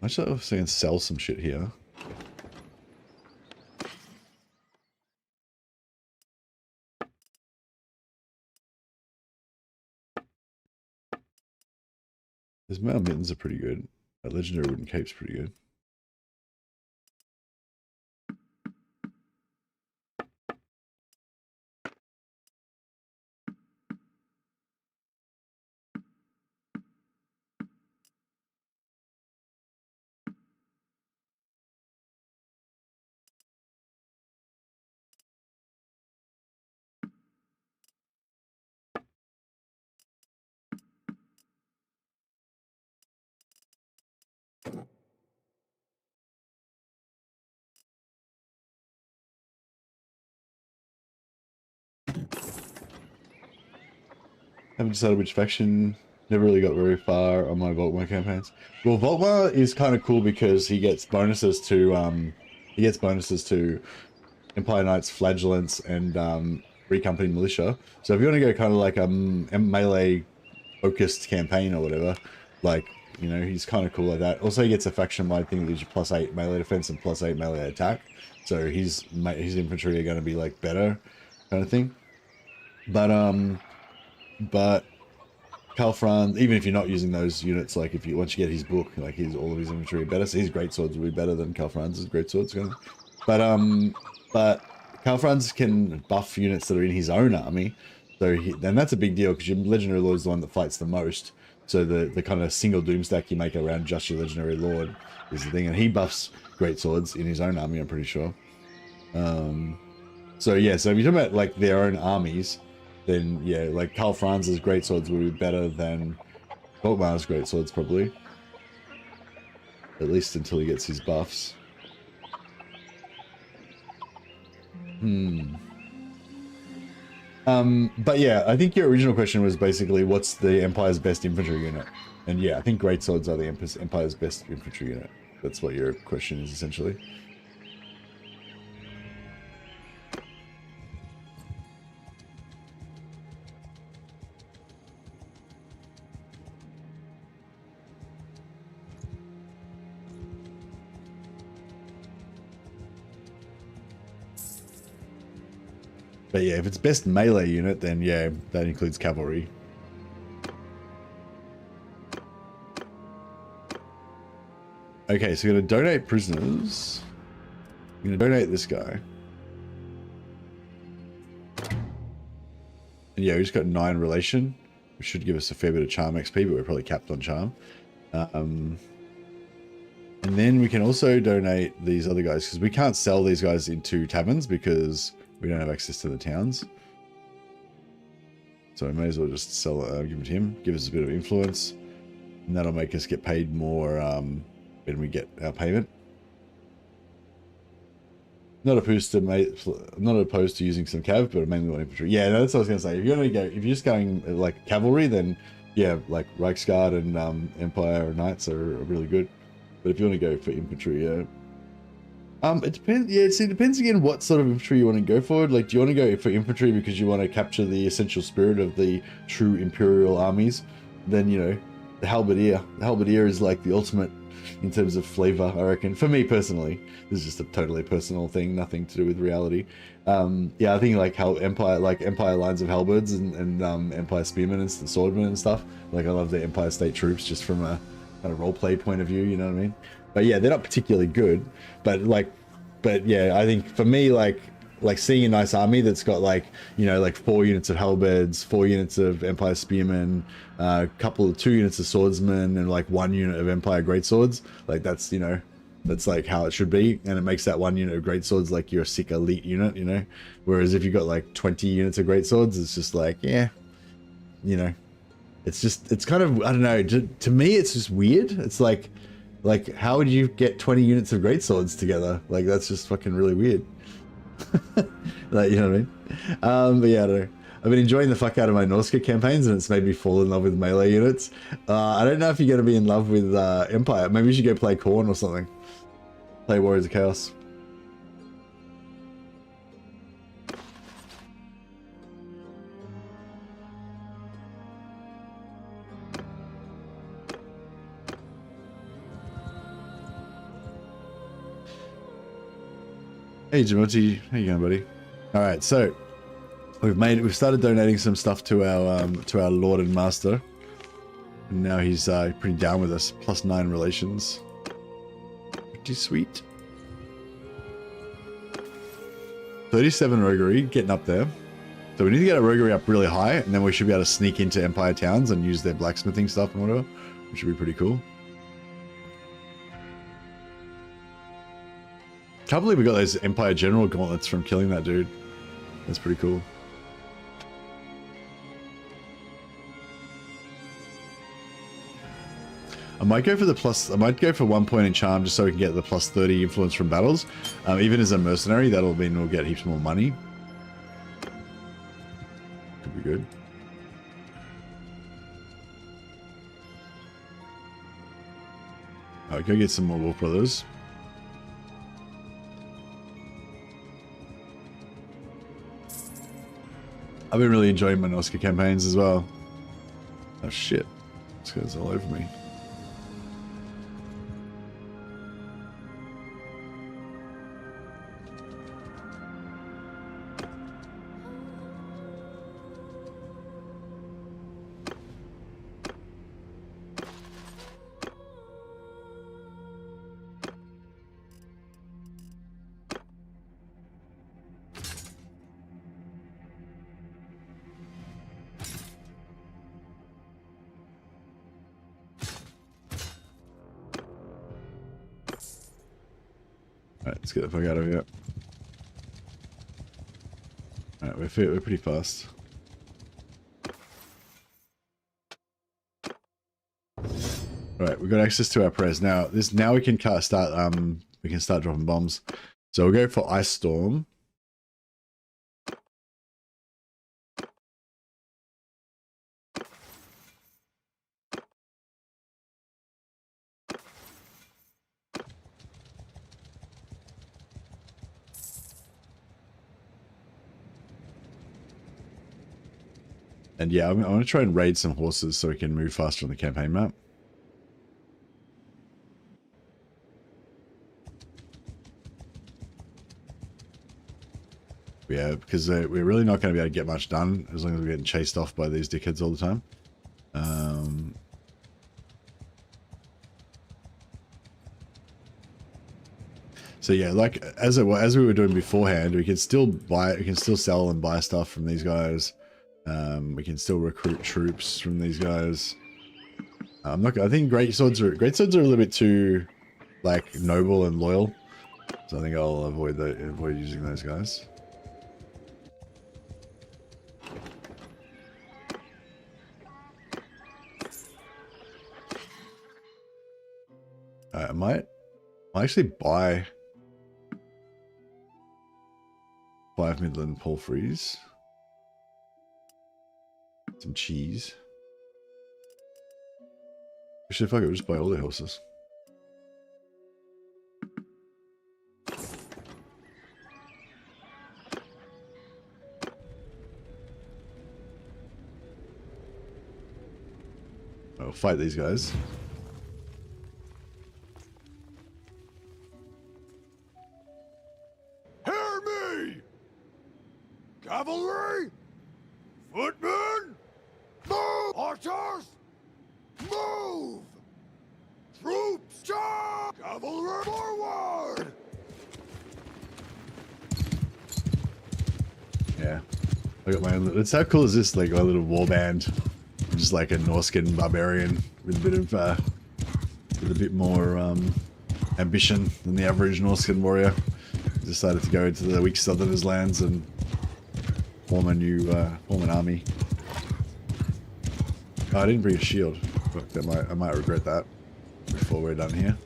Actually, I was saying sell some shit here. His metal mittens are pretty good. That legendary wooden cape's pretty good. Haven't decided which faction. Never really got very far on my Volkmar campaigns. Well, Volkmar is kind of cool because he gets bonuses to Empire Knights, Flagellants, and Free Company Militia. So if you want to go kind of like a melee focused campaign or whatever, like, you know, he's kind of cool like that. Also, he gets a faction-wide thing that gives you +8 melee defense and +8 melee attack. So his infantry are going to be like better, kind of thing. But Karl Franz, even if you're not using those units, like if you once you get his book, like all of his infantry are better. So his greatswords will be better than Karl Franz's greatswords. But Karl Franz can buff units that are in his own army. So then that's a big deal because your legendary lord is the one that fights the most. So the kind of single doom stack you make around just your legendary lord is the thing, and he buffs greatswords in his own army, I'm pretty sure. So yeah, so if you're talking about like their own armies, then yeah, like Karl Franz's greatswords would be better than Volkmar's greatswords probably. At least until he gets his buffs. But yeah, I think your original question was basically what's the Empire's best infantry unit? And yeah, I think greatswords are the Empire's best infantry unit. That's what your question is essentially. But yeah, if it's best melee unit, then yeah, that includes cavalry. Okay, so we're going to donate prisoners. We're going to donate this guy. And yeah, we just got 9 relation, which should give us a fair bit of charm XP, but we're probably capped on charm. And then we can also donate these other guys, because we can't sell these guys into taverns because we don't have access to the towns. So we may as well just sell it, give it to him, give us a bit of influence, and that'll make us get paid more when we get our payment. Not opposed to using some cav, but mainly want infantry. Yeah, no, that's what I was gonna say. If you're just going like cavalry, then yeah, like Reichsguard and Empire Knights are really good. But if you want to go for infantry, yeah. It depends. Yeah, it depends again what sort of infantry you want to go for. Like, do you want to go for infantry because you want to capture the essential spirit of the true imperial armies? Then you know, the halberdier. The halberdier is like the ultimate in terms of flavor, I reckon. For me personally, this is just a totally personal thing, nothing to do with reality. Yeah, I think like how Empire lines of halberds and Empire spearmen and swordmen and stuff. Like, I love the Empire State Troops just from a kind of roleplay point of view, you know what I mean? But yeah, they're not particularly good. But yeah, I think for me, like seeing a nice army that's got like, you know, like 4 units of halberds, 4 units of Empire spearmen, 2 units of swordsmen, and like 1 unit of Empire greatswords. Like, that's, you know, that's like how it should be, and it makes that 1 unit of greatswords like you're a sick elite unit, you know. Whereas if you got like 20 units of greatswords, it's just like, yeah, you know, it's kind of, I don't know. To me, it's just weird. It's like how would you get 20 units of greatswords together? Like, that's just fucking really weird. Like, you know what I mean? But yeah, I don't know. I've been enjoying the fuck out of my Norscan campaigns, and it's made me fall in love with melee units. I don't know if you're going to be in love with Empire. Maybe you should go play Khorne or something. Play Warriors of Chaos. Hey Jamoti, how you going, buddy? All right, so we've started donating some stuff to our Lord and Master, and now he's pretty down with us. +9 relations, pretty sweet. 37 roguery, getting up there. So we need to get our roguery up really high, and then we should be able to sneak into Empire towns and use their blacksmithing stuff and whatever, which would be pretty cool. Can't believe we got those Empire General gauntlets from killing that dude. That's pretty cool. I might go for 1 point in charm just so we can get the +30 influence from battles. Even as a mercenary, that'll mean we'll get heaps more money. Could be good. Alright, go get some more Wolf Brothers. I've been really enjoying my Norscan campaigns as well. Oh shit, this guy's all over me. Alright, let's get the fuck out of here. Alright, we're pretty fast. Alright, we've got access to our press. Now we can start dropping bombs. So we'll go for Ice Storm. And yeah, I want to try and raid some horses so we can move faster on the campaign map. Yeah, because we're really not going to be able to get much done as long as we're getting chased off by these dickheads all the time. So yeah, like as we were doing beforehand, we can still sell and buy stuff from these guys. We can still recruit troops from these guys. I think great swords are a little bit too like noble and loyal, so I think I'll avoid using those guys. I might actually buy 5 Midland palfreys, some cheese. Actually, fuck it, we'll just buy all the horses. I'll fight these guys. Hear me! Cavalry! Footmen! Move! Archers! Move! Troops! Charge! Cavalry forward! Yeah. I got my own. It's how cool is this? Like my little war band. I'm just like a Norscan barbarian with a bit more ambition than the average Norscan warrior. Decided to go into the weak southerners lands and form an army. Oh, I didn't bring a shield. Fuck, I might regret that before we're done here.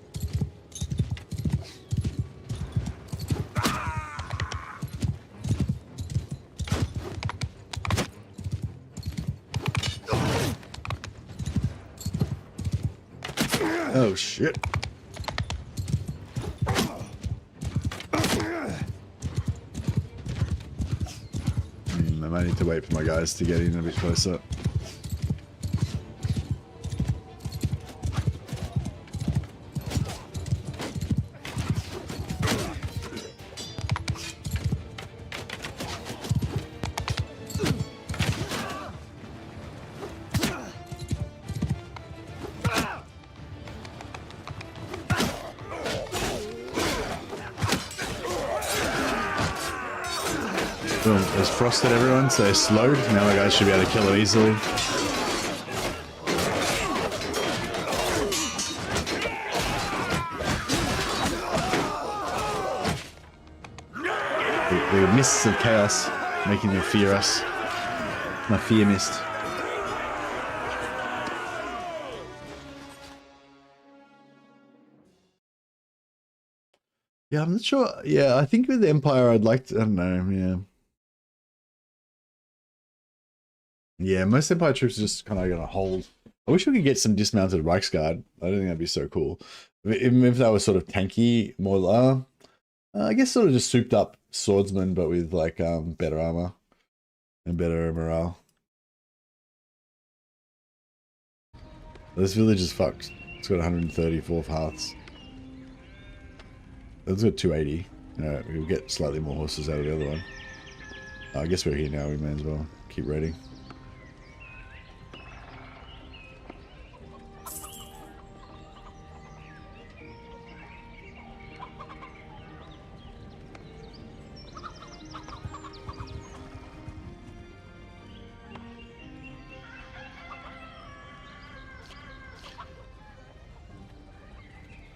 Oh shit. I might need to wait for my guys to get in a bit closer. Boom, there's frosted everyone, so they're slowed. Now my guys should be able to kill it easily. The mists of chaos making them fear us. My fear mist. Yeah, I'm not sure. Yeah, I think with the Empire I'd like to, I don't know, yeah. Yeah, most Empire troops are just kind of going to hold. I wish we could get some dismounted Reichsguard. I don't think that'd be so cool. Even if they were sort of tanky, more, I guess sort of just souped up swordsmen, but with like better armor and better morale. This village is fucked. It's got 134 hearths. It's got 280. Alright, we'll get slightly more horses out of the other one. I guess we're here now, we may as well keep raiding.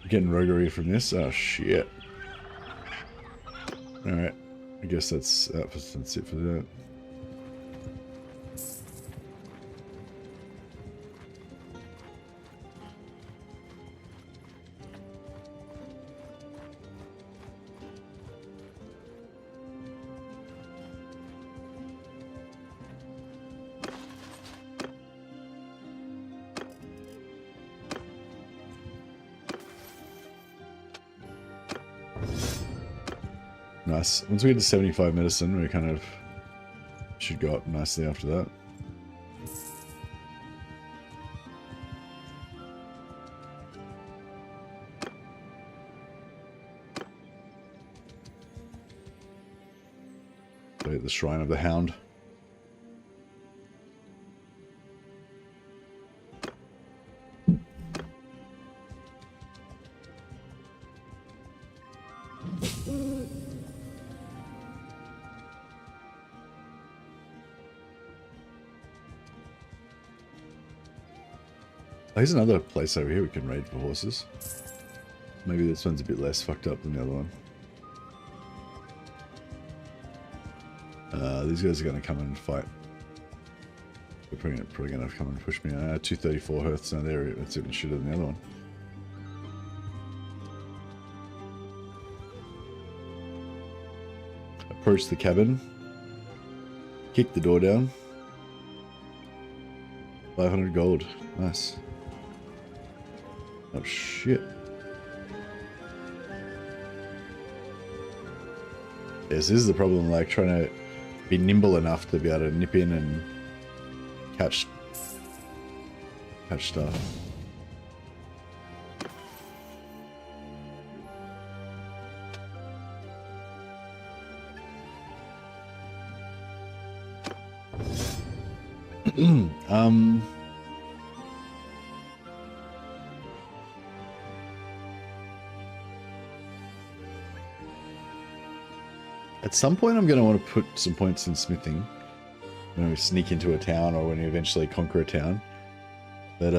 Getting roguery from this? Oh shit. Alright. I guess that's it for that. Nice. Once we get to 75 medicine, we kind of should go up nicely after that. the Shrine of the Hound. Here's another place over here we can raid for horses. Maybe this one's a bit less fucked up than the other one. These guys are going to come and fight. They're probably going to come and push me. 234 Hearths. No, there. That's even shitter than the other one. Approach the cabin. Kick the door down. 500 gold. Nice. Oh shit. Yes, this is the problem, like trying to be nimble enough to be able to nip in and catch stuff. At some point I'm going to want to put some points in smithing when we sneak into a town or when we eventually conquer a town. But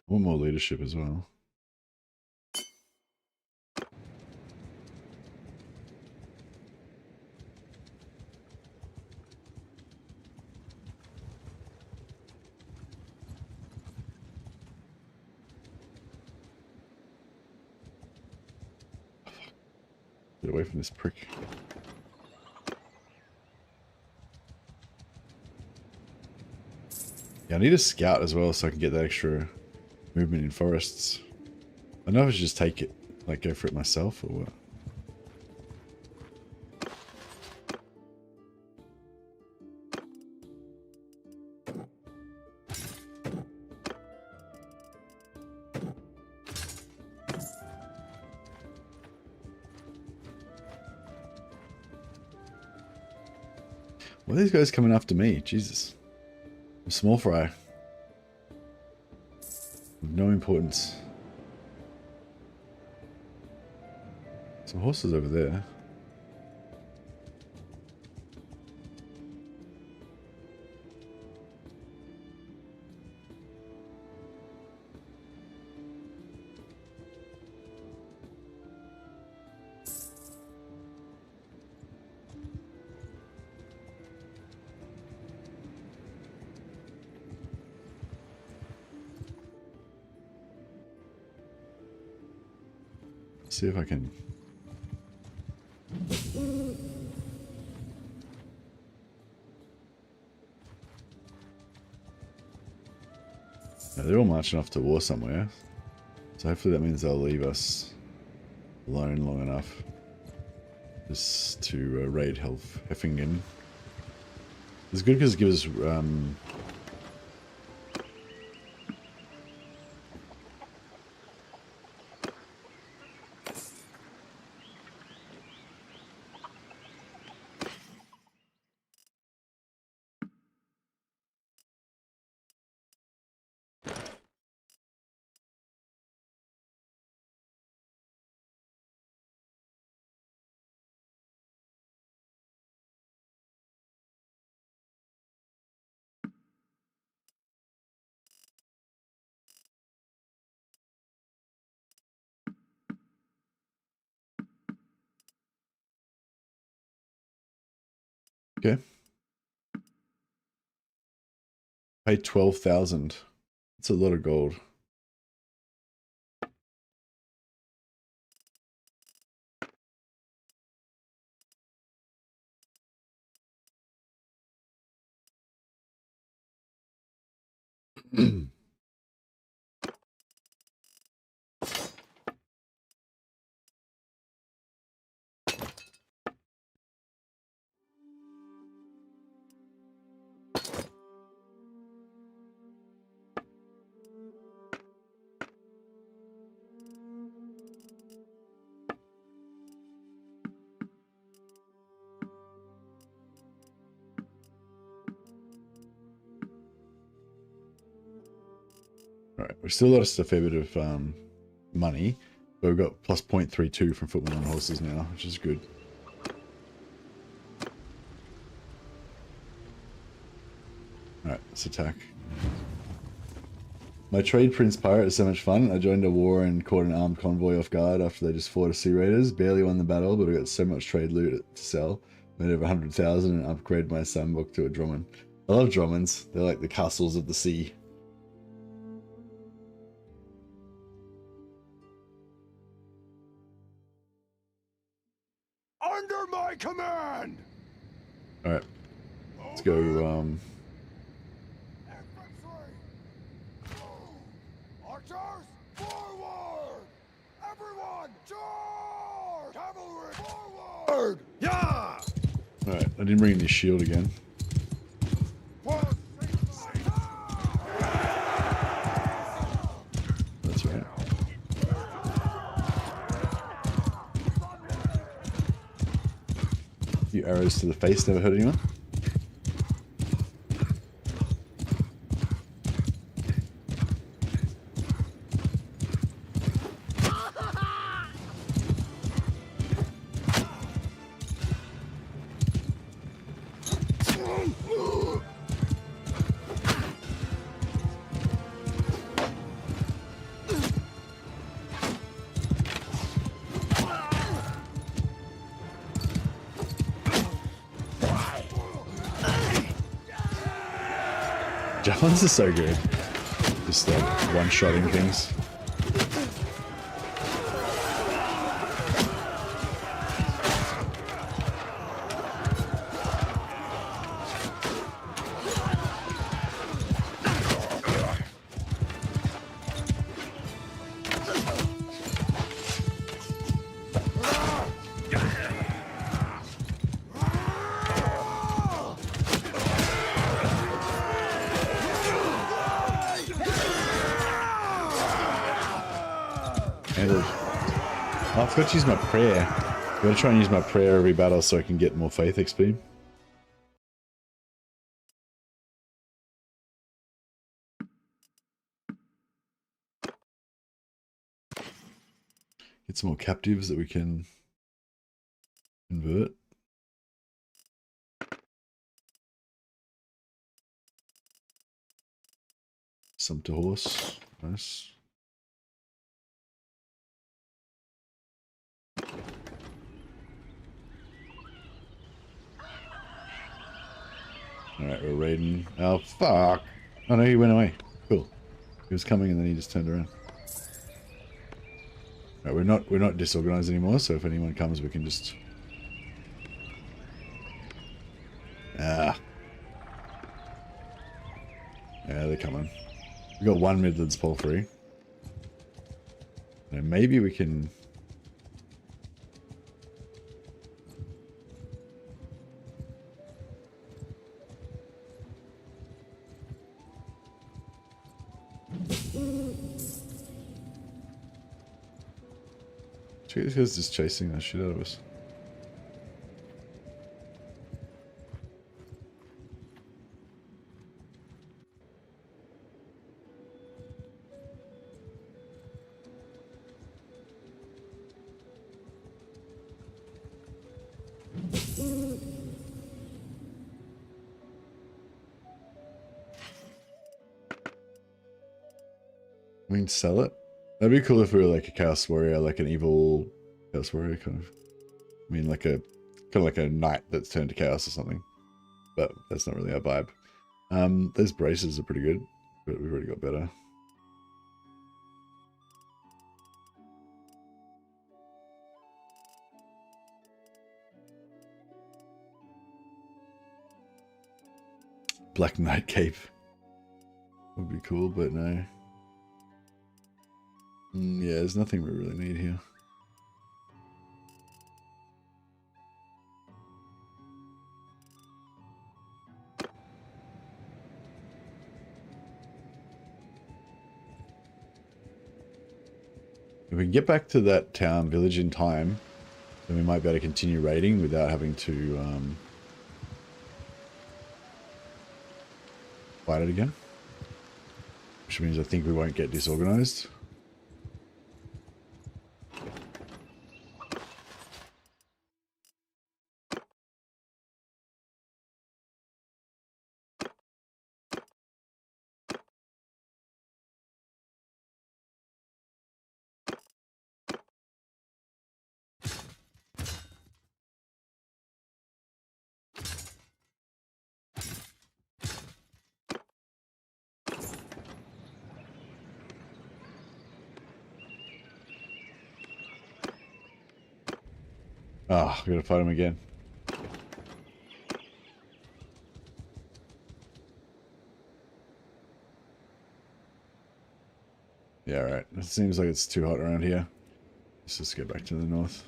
I want more leadership as well. Get away from this prick. Yeah, I need a scout as well so I can get that extra movement in forests. I don't know if I should just take it, like go for it myself or what. Why are these guys coming after me? Jesus. I'm small fry. Of no importance. Some horses over there. See if I can. Yeah, they're all marching off to war somewhere. So hopefully that means they'll leave us alone long enough just to raid Heffingen. It's good because it gives us okay. Pay 12,000. That's a lot of gold. Alright, we've still lost a fair bit of money, but we've got plus 0.32 from football on horses now, which is good. Alright, let's attack. My trade Prince Pirate is so much fun. I joined a war and caught an armed convoy off guard after they just fought a sea raiders. Barely won the battle, but I got so much trade loot to sell. Made over 100,000 and upgraded my Sambook to a Drummond. I love Drummonds. They're like the castles of the sea. Under my command! Alright. Let's go, Infantry! Archers, forward! Everyone, charge! Cavalry, forward! Yeah! Alright, I didn't bring in the shield again. That's right. A few arrows to the face never hurt anyone. Javelins are so good. Just like one-shotting things. I forgot to use my prayer. I'm going to try and use my prayer every battle so I can get more faith XP. Get some more captives that we can convert. Some to horse. Nice. Alright, we're raiding. Oh, fuck. Oh no, he went away. Cool. He was coming and then he just turned around. Alright, we're not disorganized anymore, so if anyone comes we can just... Ah. Yeah, they're coming. We got one Midlands Palfrey. And maybe we can... This guy's just chasing the shit out of us. We can sell it. That'd be cool if we were like a Chaos Warrior, like an evil Chaos Warrior kind of. I mean, like a kind of like a knight that's turned to chaos or something. But that's not really our vibe. Those braces are pretty good, but we've already got better. Black Knight cape. Would be cool, but no. Yeah, there's nothing we really need here. If we can get back to that town village in time, then we might be able to continue raiding without having to fight it again. Which means I think we won't get disorganized. Ah, we gotta fight him again. Yeah, right. It seems like it's too hot around here. Let's just get back to the north.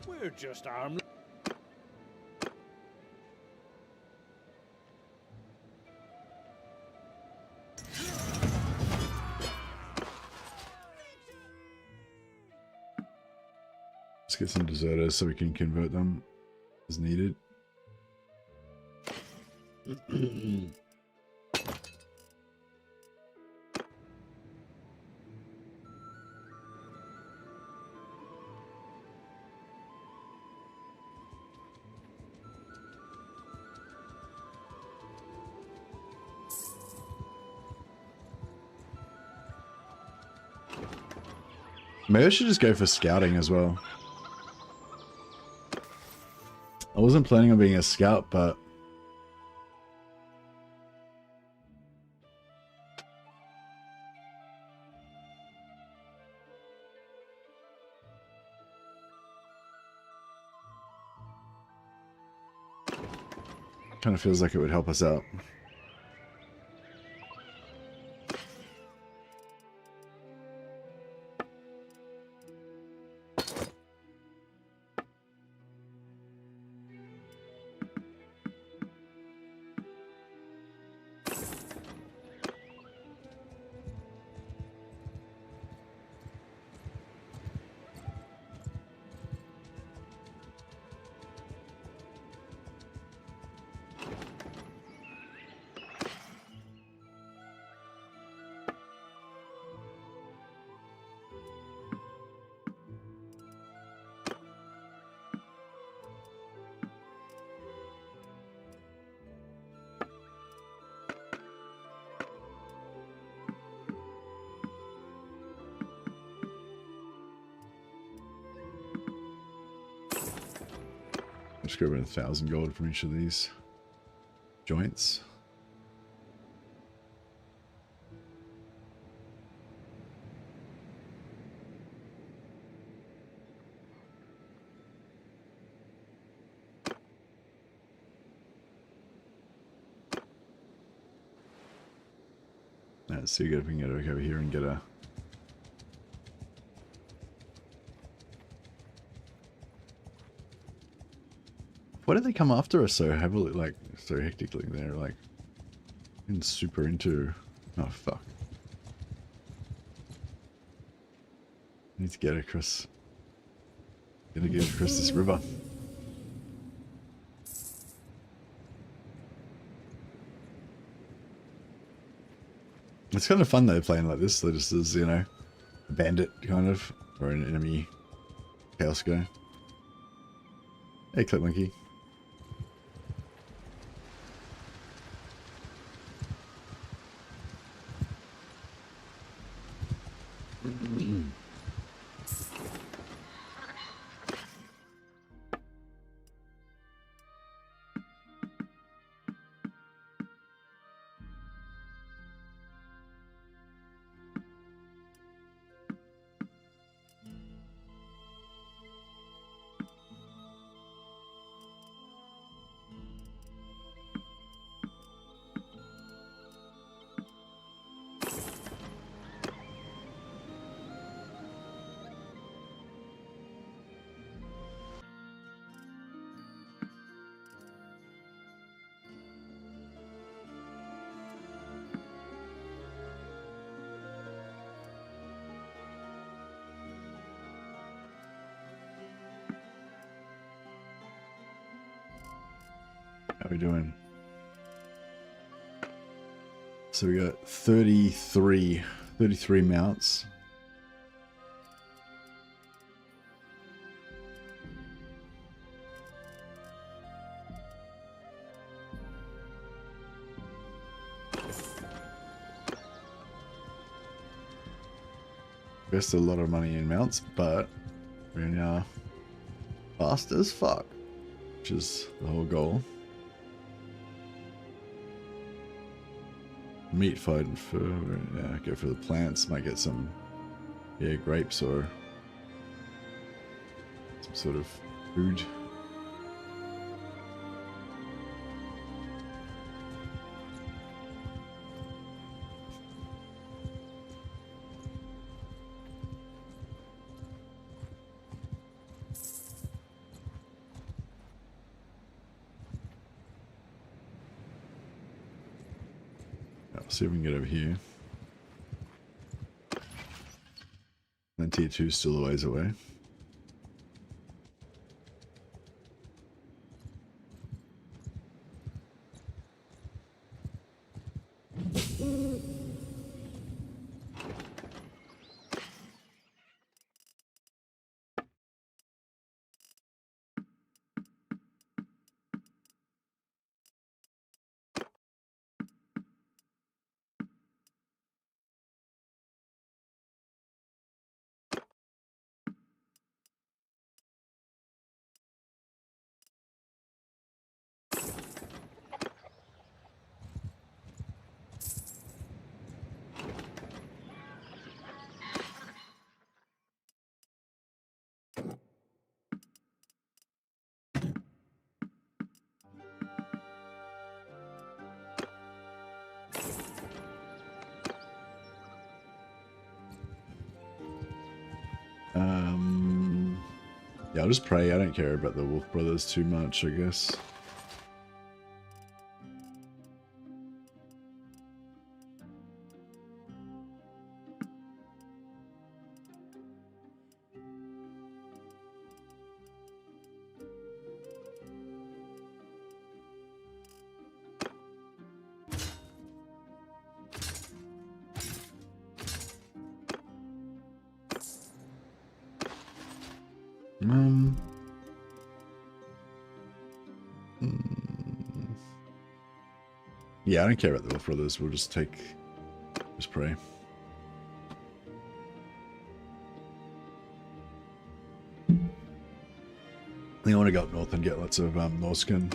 We're just armed. Let's get some deserters so we can convert them as needed. Maybe I should just go for scouting as well. I wasn't planning on being a scout, but kind of feels like it would help us out. Just grab 1,000 gold from each of these joints. Let's see if we can get over here and get a... Why did they come after us so heavily, like, so hectically? They're like, super into... Oh, fuck. Need to get across... Gotta get across this river. It's kind of fun though, playing like this. Just as, you know, a bandit, kind of. Or an enemy chaos guy. Hey, Clip Monkey. How we doing? So we got 33 mounts. Invested a lot of money in mounts, but we're now fast as fuck, which is the whole goal. Meat fighting for, yeah, go for the plants, might get some, yeah, grapes or some sort of food. See if we can get over here. And tier 2 is still a ways away. Yeah, I'll just pray. I don't care about the Wolf Brothers too much, I guess. Yeah, I don't care about the Wolf Brothers. We'll just pray. I think I want to go up north and get lots of Norscan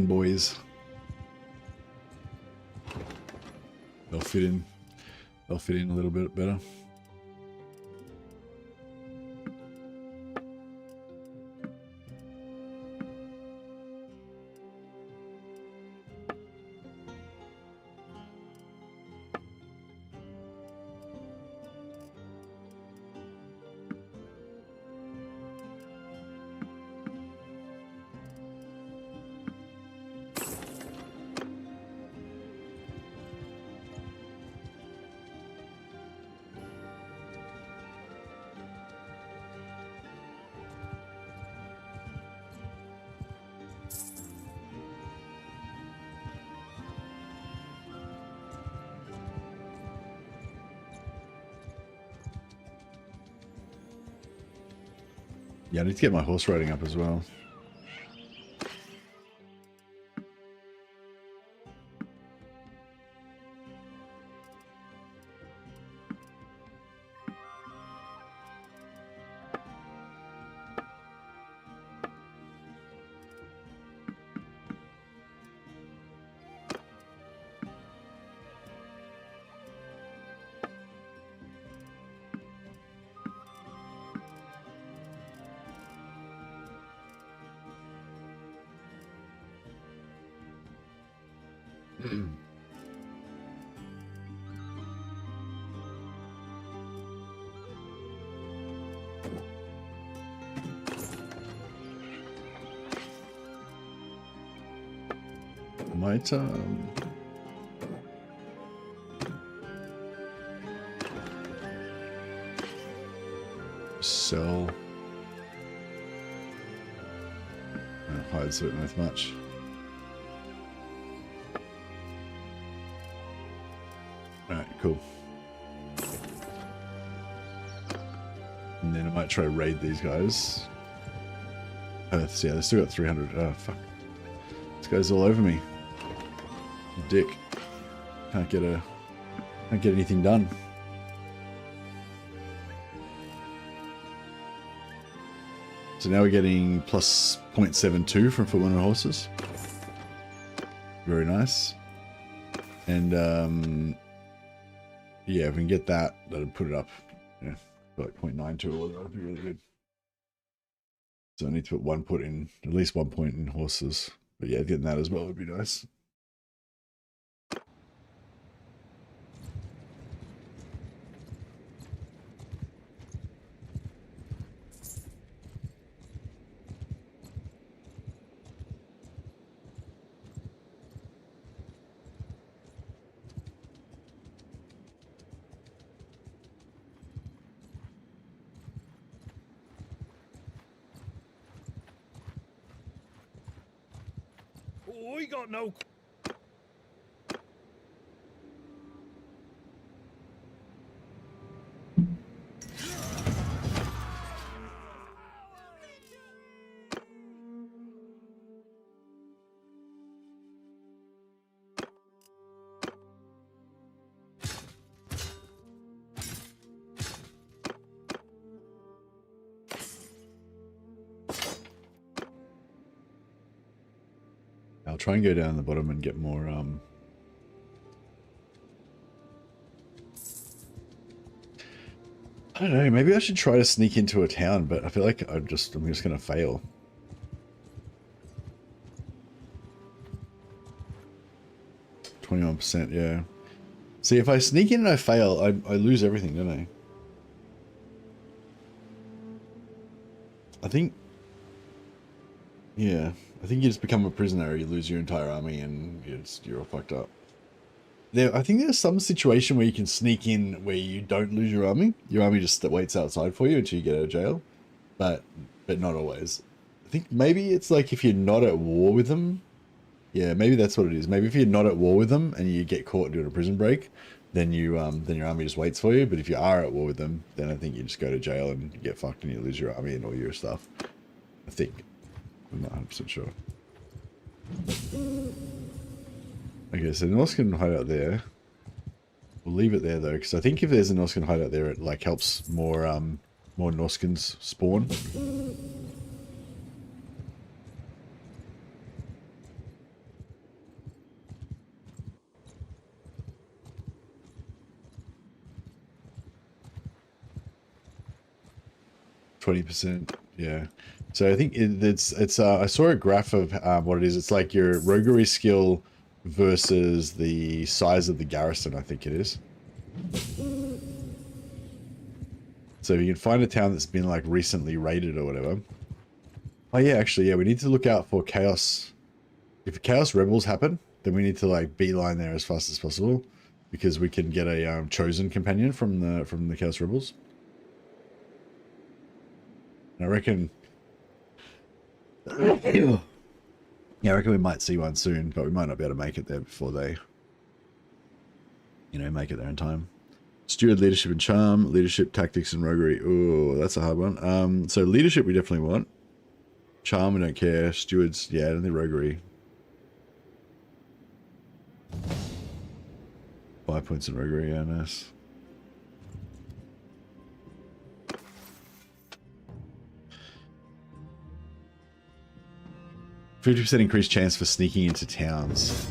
boys. They'll fit in a little bit better. Yeah, I need to get my horse riding up as well. Might sell. Hide certain with much. Alright, cool. And then I might try to raid these guys. Earths, yeah, they still got 300. Oh, fuck. This guy's all over me. Dick. Can't get anything done. So now we're getting plus 0.72 from foot 100 horses. Very nice. And yeah, if we can get that, that'll put it up. Yeah, like 0.92 or whatever. That'd be really good. So I need to put at least 1 point in horses. But yeah, getting that as well would be nice. Oh, I got no. I'll try and go down the bottom and get more I don't know, maybe I should try to sneak into a town, but I feel like I'm just gonna fail. %, yeah. See, if I sneak in and I fail, I lose everything, don't I? I think, yeah, I think you just become a prisoner, you lose your entire army, and you're all fucked up. I think there's some situation where you can sneak in where you don't lose your army. Your army just waits outside for you until you get out of jail, but not always. I think maybe it's like if you're not at war with them. Yeah, maybe that's what it is. Maybe if you're not at war with them and you get caught doing a prison break, then your army just waits for you. But if you are at war with them, then I think you just go to jail and you get fucked and you lose your army and all your stuff. I think. I'm not 100% sure. Okay, so the Norscan hideout there. We'll leave it there though, because I think if there's a Norscan hideout there, it like helps more Norskans spawn. %, yeah. So I think it's I saw a graph of what it is. It's like your roguery skill versus the size of the garrison, I think it is. So if you can find a town that's been like recently raided or whatever. Oh yeah, actually, yeah, we need to look out for chaos. If chaos rebels happen, then we need to like beeline there as fast as possible, because we can get a chosen companion from the chaos rebels. And I reckon. Yeah, I reckon we might see one soon, but we might not be able to make it there before they, make it there in time. Steward, leadership, and charm. Leadership, tactics, and roguery. Ooh, that's a hard one. So leadership we definitely want. Charm, we don't care. Stewards, yeah, I don't think roguery. 5 points in roguery, yeah, nice. %50 increased chance for sneaking into towns.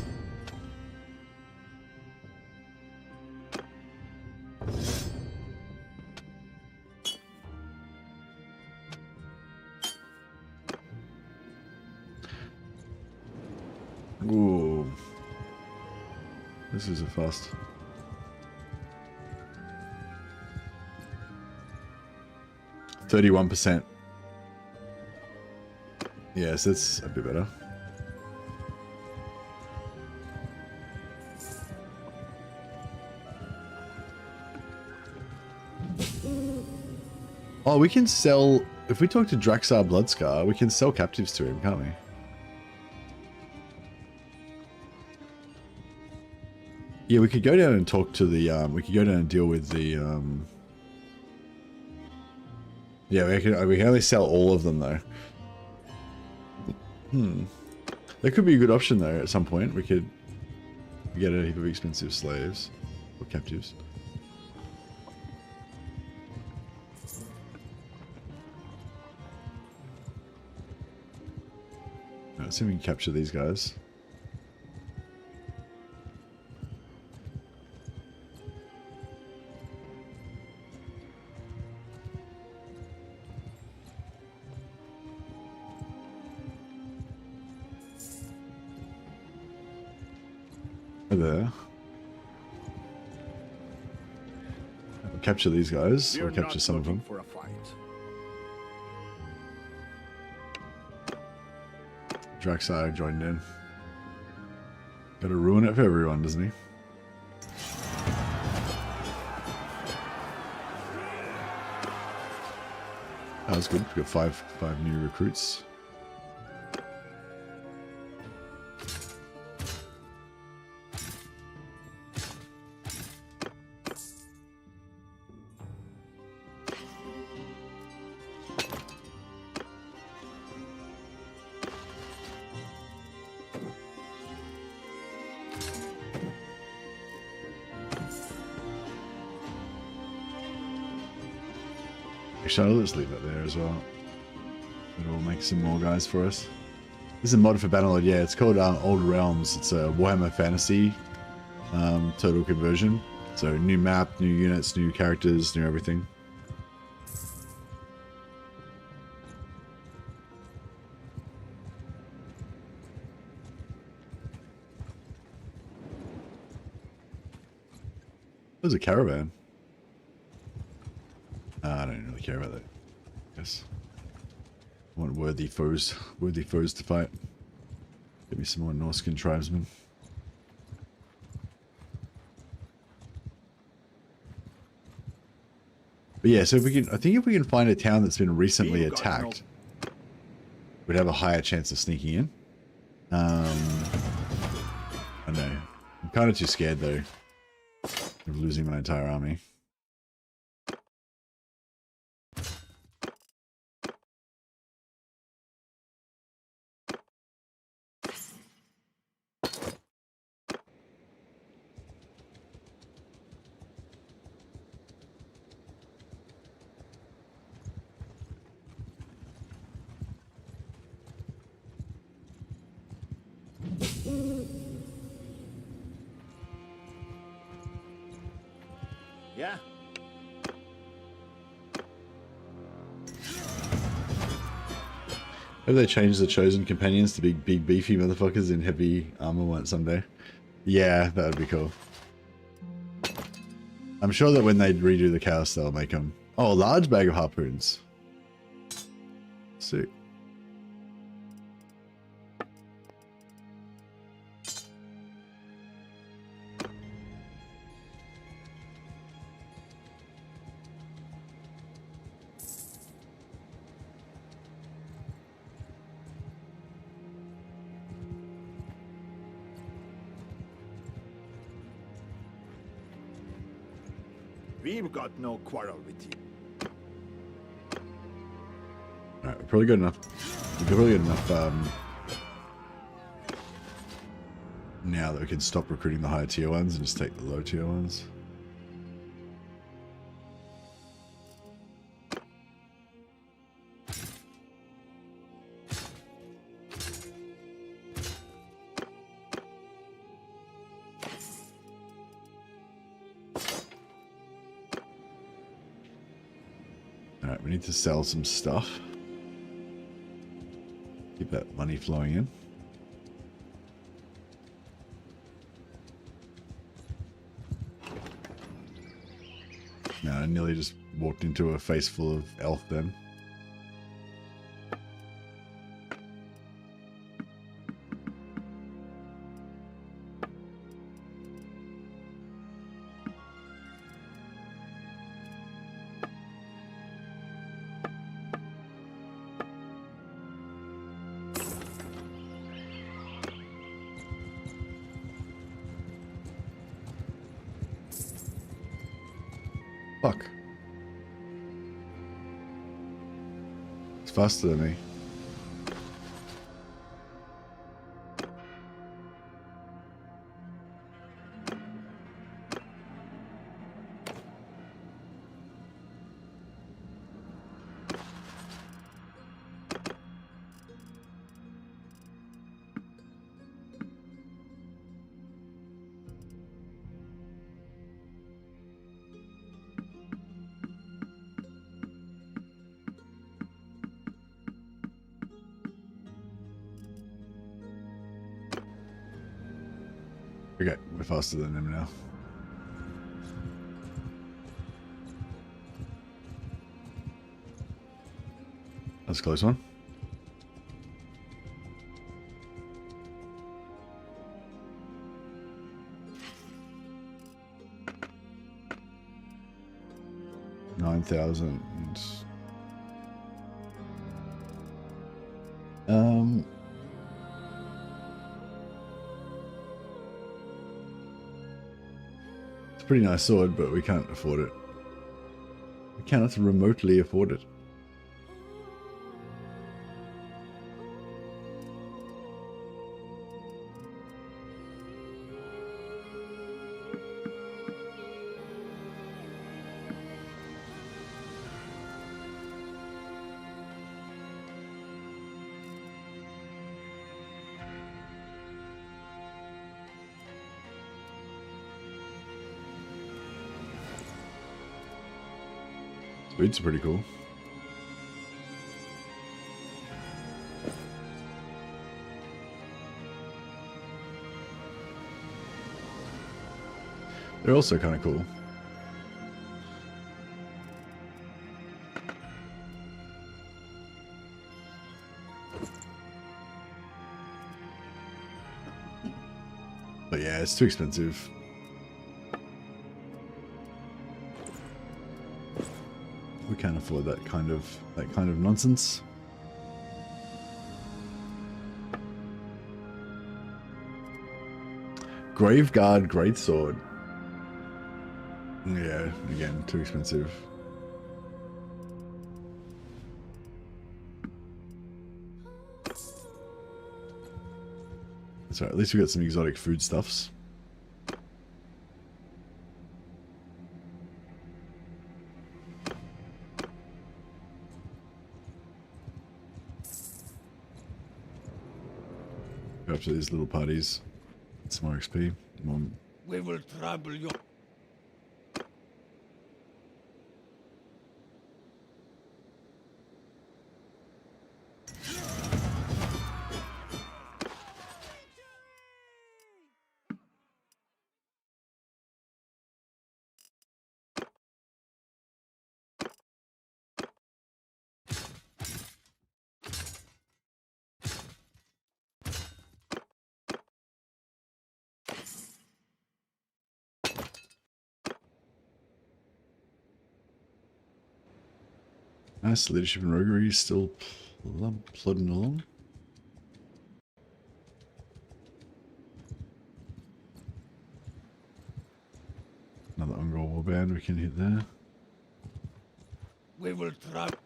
Ooh. This is a fast. %31%. Yes, that's a bit better. Oh, we can sell... If we talk to Draxar Bloodscar, we can sell captives to him, can't we? Yeah, we could go down and talk to the... we could go down and deal with the... Yeah, we can only sell all of them, though. That could be a good option, though, at some point. We could get a heap of expensive slaves. Or captives. Let's see if we can capture these guys. There. We'll capture these guys. We'll capture some of them. For a fight. Draxar joined in. Gotta ruin it for everyone, doesn't he? That was good. We got five new recruits. Actually, let's leave it there as well. It'll make some more guys for us. This is a mod for Bannerlord, yeah. It's called Old Realms. It's a Warhammer Fantasy total conversion. So new map, new units, new characters, new everything. There's a caravan. I don't really care about that. Yes. I want worthy foes to fight. Give me some more Norscan tribesmen. But yeah, so if we can, I think if we can find a town that's been recently attacked, we'd have a higher chance of sneaking in. I know. I'm kind of too scared though of losing my entire army. Yeah. Maybe they change the chosen companions to be big beefy motherfuckers in heavy armor one someday. Yeah, that would be cool. I'm sure that when they redo the chaos, they'll make them. Oh, a large bag of harpoons. Sick. We've got no quarrel with you. Alright, we're probably good enough. We're probably good enough now that we can stop recruiting the higher tier ones and just take the low tier ones. Alright, we need to sell some stuff. Keep that money flowing in. No, I nearly just walked into a face full of elf then. Fuck. It's faster than me. Okay, we're faster than him now. That's a close one. $9,000. It's a pretty nice sword, but we can't afford it. We cannot remotely afford it. Boots are pretty cool. They're also kind of cool. But yeah, it's too expensive. We can't afford that kind of nonsense. Graveguard Greatsword. Yeah, again, too expensive. That's right, at least we got some exotic foodstuffs. Go up to these little parties. Some more XP. We will trouble you. Nice, leadership and roguery still plodding along. Another Ungol warband we can hit there. We will trouble.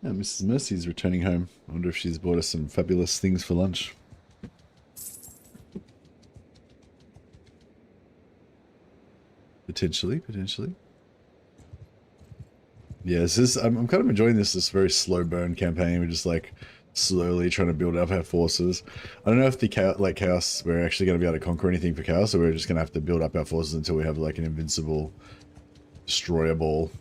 Yeah, Mrs. Mercy's returning home. I wonder if she's bought us some fabulous things for lunch. Potentially. Yeah, this is, I'm kind of enjoying this very slow burn campaign. We're just like slowly trying to build up our forces. I don't know if the chaos we're actually going to be able to conquer anything for chaos, or we're just going to have to build up our forces until we have like an invincible destroyer ball.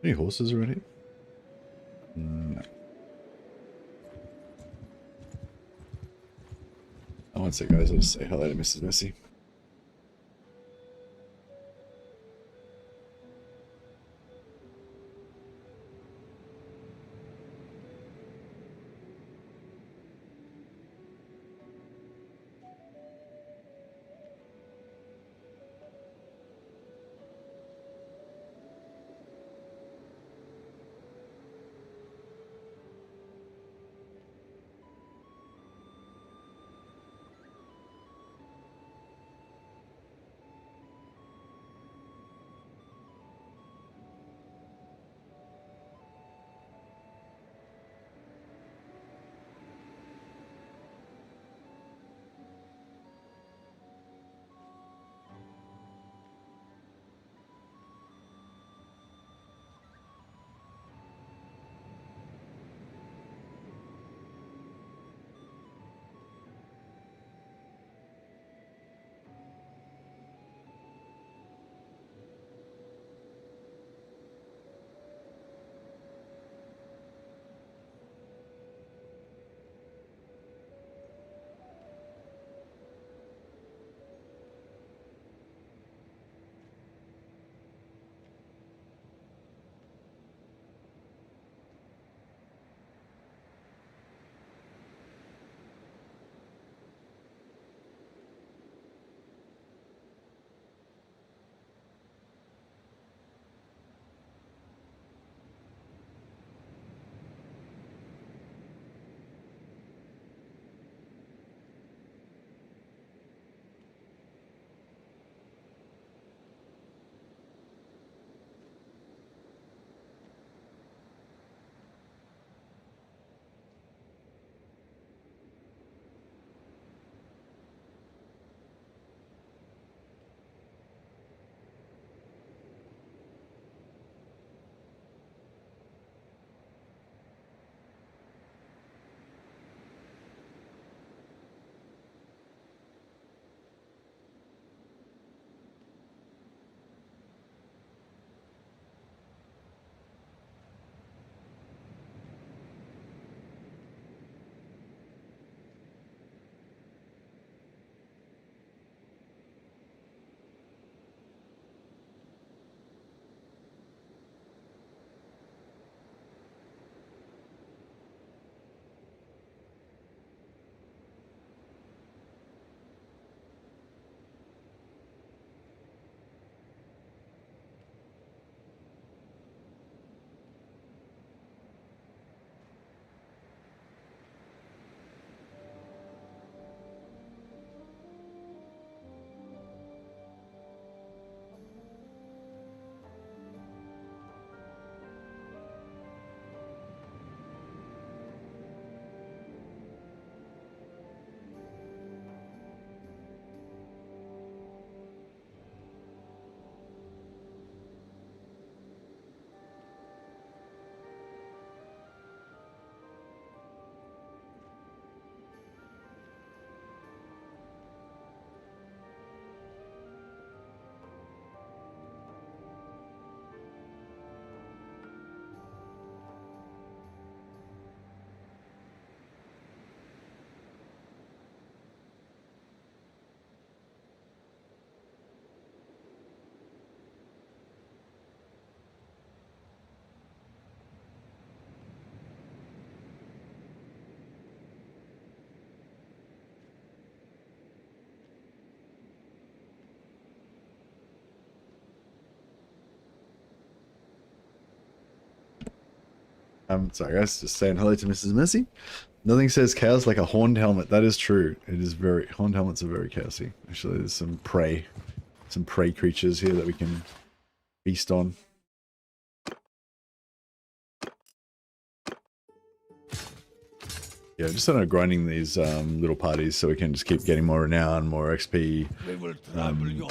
Any horses already? No. Oh, one sec, guys. I'll just say hello to Mrs. Messi. Sorry guys, just saying hello to Mrs. Messi. Nothing says chaos like a horned helmet. That is true. It is very... Horned helmets are very chaosy. Actually, there's some prey creatures here that we can feast on. Yeah, just started grinding these little parties so we can just keep getting more renown, more XP. We will trouble your...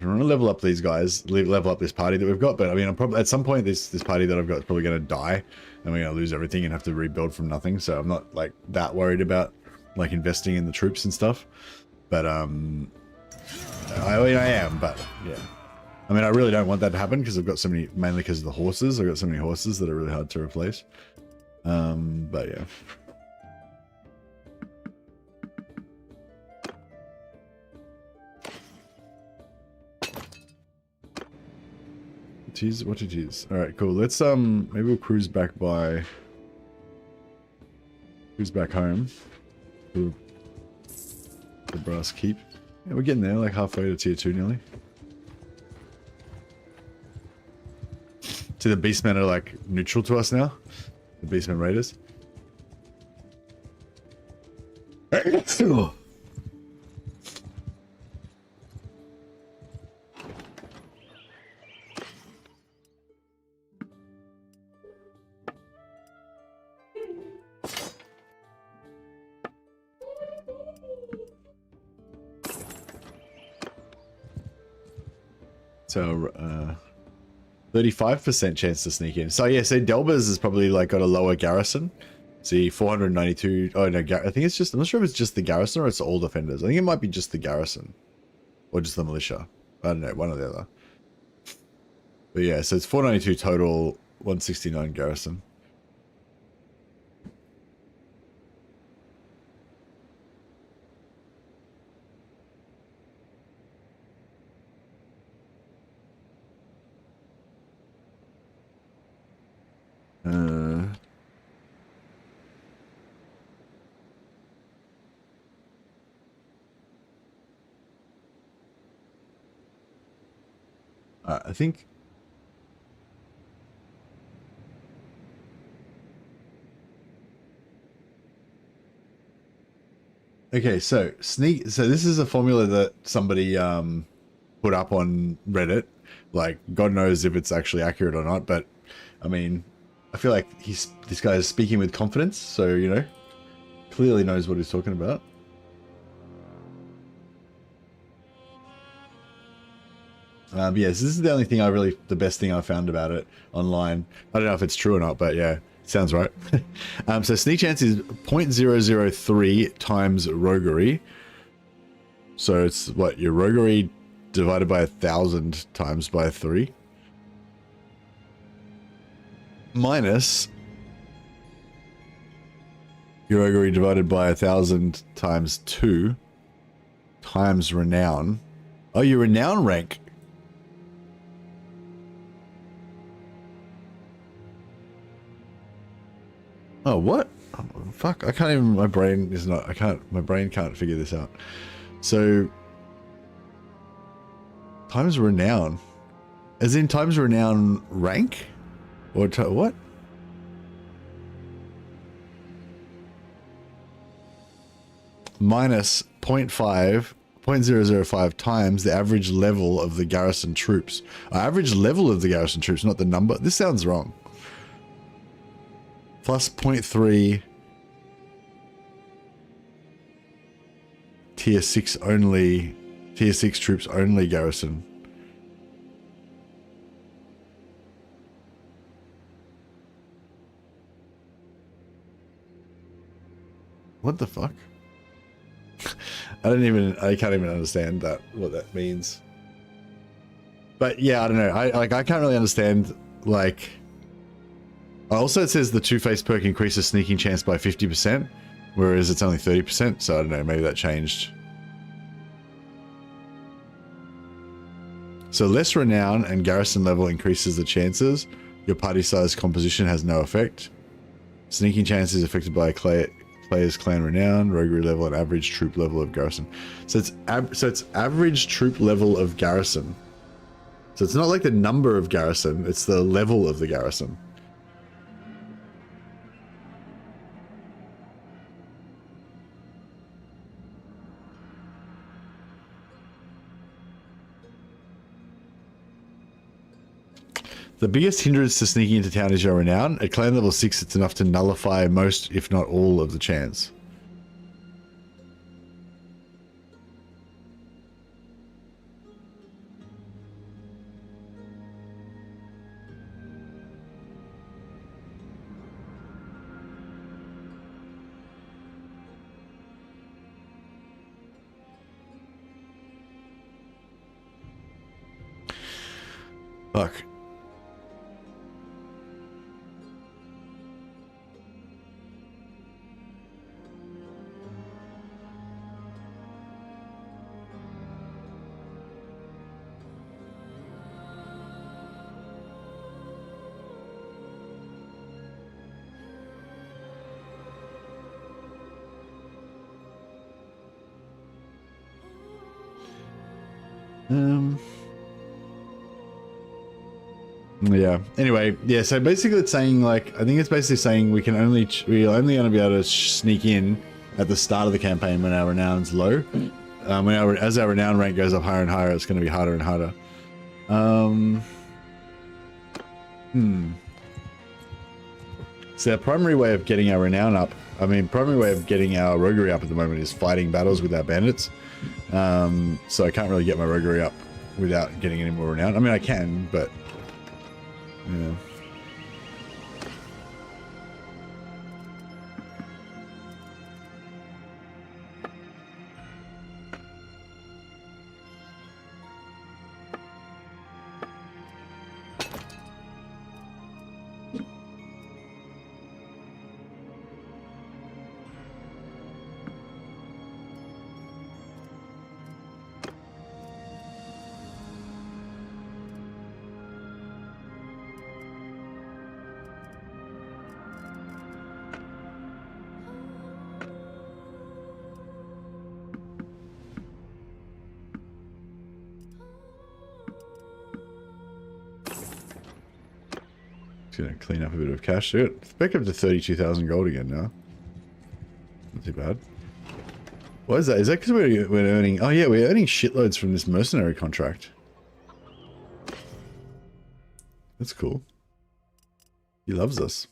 I want to level up these guys, level up this party that we've got, but I mean, I'm probably at some point this party that I've got is probably going to die, and we're going to lose everything and have to rebuild from nothing. So I'm not like that worried about like investing in the troops and stuff. But I mean, I am, but yeah. I mean, I really don't want that to happen because I've got so many, mainly because of the horses. I've got so many horses that are really hard to replace. But yeah. What it is. Alright, cool. Let's maybe we'll cruise back home. To the Brass Keep. Yeah, we're getting there, like halfway to tier 2 nearly. See, the Beastmen are like neutral to us now. The Beastmen Raiders. So, 35% chance to sneak in. So yeah, so Delbers has probably like got a lower garrison. See, 492. Oh no, I think it's just, I'm not sure if it's just the garrison or it's all defenders. I think it might be just the garrison. Or just the militia. I don't know, one or the other. But yeah, so it's 492 total, 169 garrison. I think okay, so this is a formula that somebody put up on Reddit. Like, God knows if it's actually accurate or not, but I mean, I feel like this guy is speaking with confidence, so you know, clearly knows what he's talking about. Yes, this is the only thing the best thing I found about it online. I don't know if it's true or not, but yeah, sounds right. So sneak chance is 0.003 times roguery. So it's what, your roguery divided by 1,000 times by 3. Minus your roguery divided by 1,000 times 2 times renown. Oh, your renown rank. Oh, what? Oh, fuck, I can't even, my brain can't figure this out. So, times renown. As in times renown rank? Or what? Minus 0.5 times the average level of the garrison troops. Average level of the garrison troops, not the number. This sounds wrong. Plus 0.3 tier 6 troops only garrison. What the fuck? I can't even understand what that means. But yeah, I don't know. I can't really understand, like. Also, it says the two-face perk increases sneaking chance by 50%, whereas it's only 30%, so I don't know, maybe that changed. So less renown and garrison level increases the chances. Your party size composition has no effect. Sneaking chance is affected by a player's clan renown, roguery level, and average troop level of garrison. So it's average troop level of garrison. So it's not like the number of garrison, it's the level of the garrison. The biggest hindrance to sneaking into town is your renown. At clan level 6, it's enough to nullify most, if not all, of the chance. Fuck. Yeah. Anyway, yeah. So basically, it's saying like I think it's basically saying we're only gonna be able to sneak in at the start of the campaign when our renown's low. As our renown rank goes up higher and higher, it's going to be harder and harder. So our primary way of getting our renown up, primary way of getting our roguery up at the moment is fighting battles with our bandits. So I can't really get my roguery up without getting any more renown. I mean, I can, but yeah. Gonna clean up a bit of cash. It's back up to 32,000 gold again now. Not too bad. What is that? Is that because we're earning... Oh yeah, we're earning shitloads from this mercenary contract. That's cool. He loves us.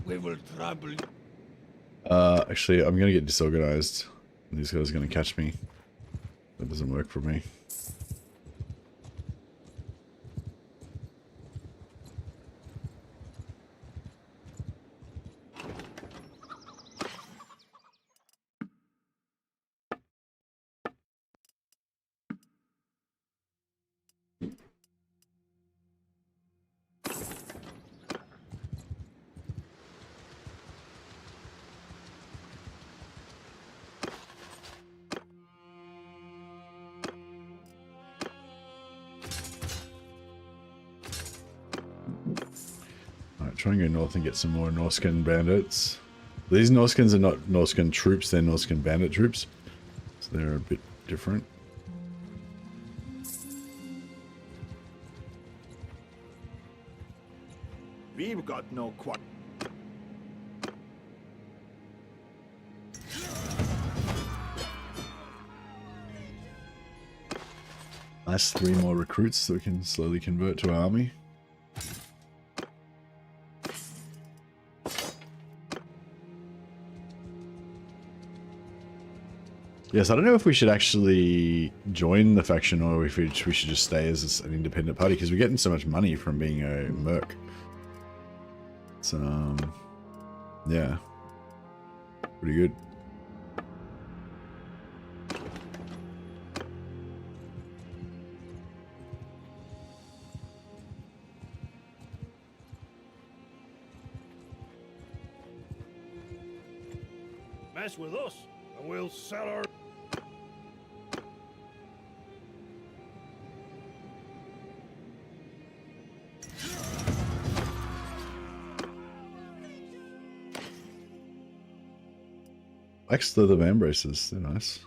We will trouble you. Actually, I'm gonna get disorganized. These guys are gonna catch me. That doesn't work for me. Try and go north and get some more Norscan bandits. These Norscans are not Norscan troops, they're Norscan bandit troops. So they're a bit different. We've got no Nice, 3 more recruits so we can slowly convert to our army. Yes, I don't know if we should actually join the faction or if we should just stay as an independent party because we're getting so much money from being a merc. So, yeah, pretty good. Mess with us, and we'll sell our... Flex the man braces, they're nice.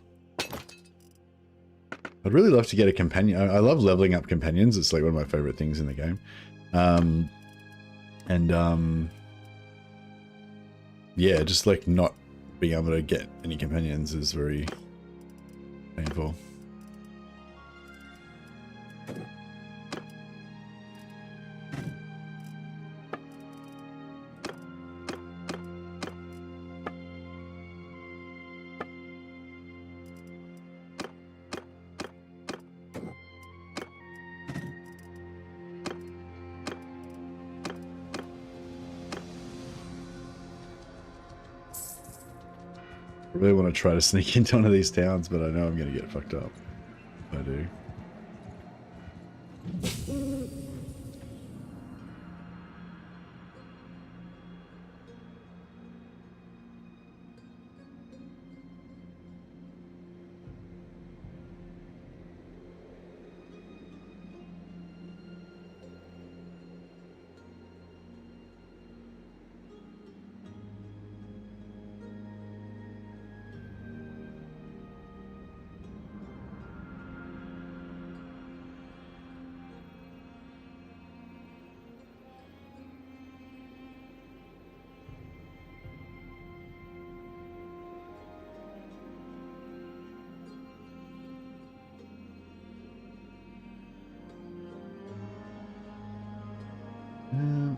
I'd really love to get a companion. I love leveling up companions. It's like one of my favorite things in the game. Yeah, just like not being able to get any companions is very painful. I really want to try to sneak into one of these towns, but I know I'm going to get fucked up if I do.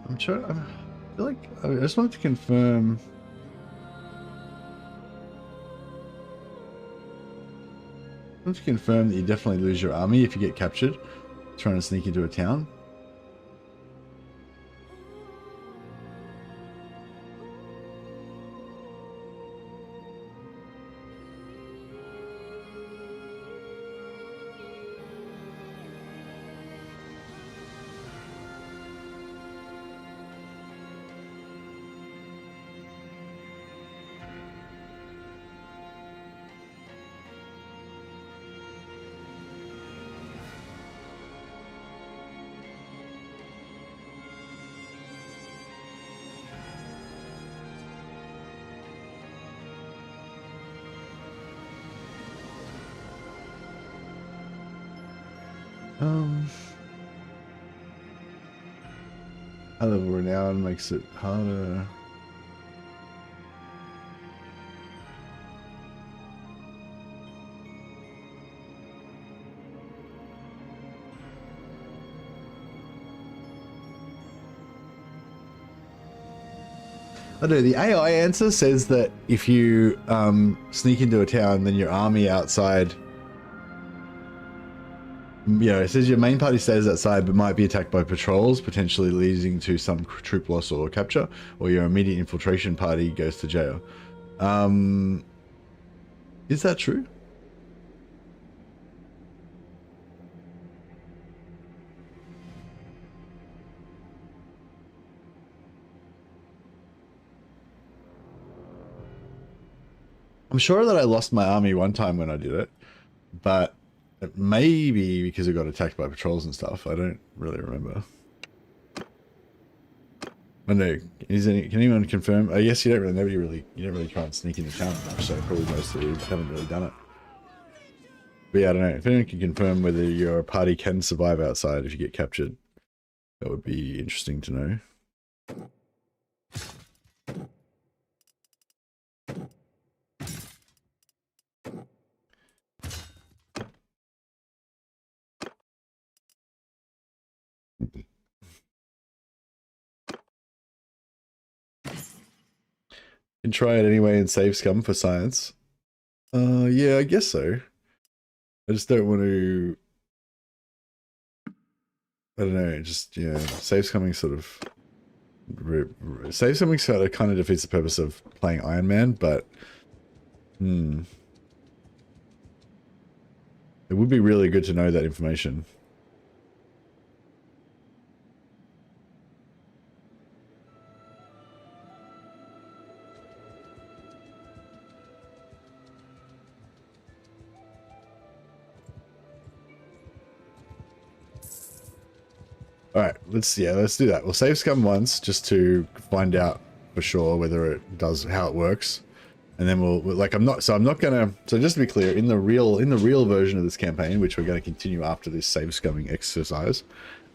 I'm trying. I feel like I just want to confirm. I want to confirm that you definitely lose your army if you get captured trying to sneak into a town. High level renown makes it harder. I know the AI answer says that if you sneak into a town, then your army outside. Yeah, it says your main party stays outside but might be attacked by patrols, potentially leading to some troop loss or capture, or your immediate infiltration party goes to jail. Is that true? I'm sure that I lost my army one time when I did it, but it may be because it got attacked by patrols and stuff. I don't really remember. I know. Can anyone confirm? I guess you don't really you don't really try and sneak into town much, so probably most of you haven't really done it. But yeah, I don't know. If anyone can confirm whether your party can survive outside if you get captured, that would be interesting to know. You can try it anyway and save scum for science. Yeah, I guess so. I just don't want to. I don't know. Just yeah, saves coming sort of. Saves coming sort of kind of defeats the purpose of playing Iron Man, but it would be really good to know that information. All right, let's do that. We'll save scum once just to find out for sure whether it does how it works, and then we'll like I'm not gonna. So just to be clear, in the real version of this campaign, which we're going to continue after this save scumming exercise,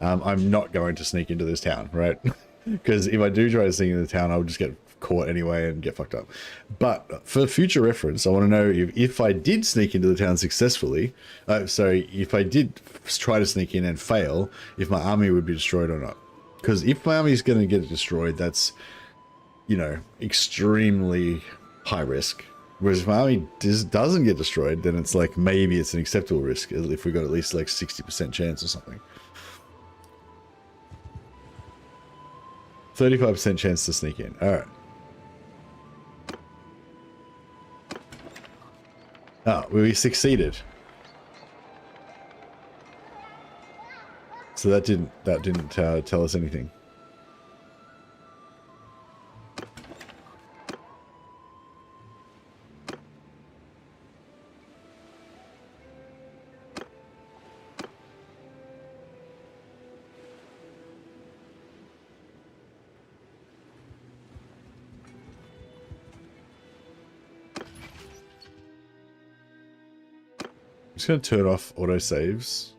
I'm not going to sneak into this town, right? Because if I do try to sneak into the town, I'll just get caught anyway and get fucked up. But for future reference, I want to know if I did sneak into the town successfully, if I did try to sneak in and fail, if my army would be destroyed or not. Because if my army is going to get destroyed, that's, you know, extremely high risk. Whereas if my army doesn't get destroyed, then it's like maybe it's an acceptable risk if we got at least like 60% chance or something. 35% chance to sneak in. All right. Oh, we succeeded. So that didn't tell us anything. I'm just going to turn off autosaves.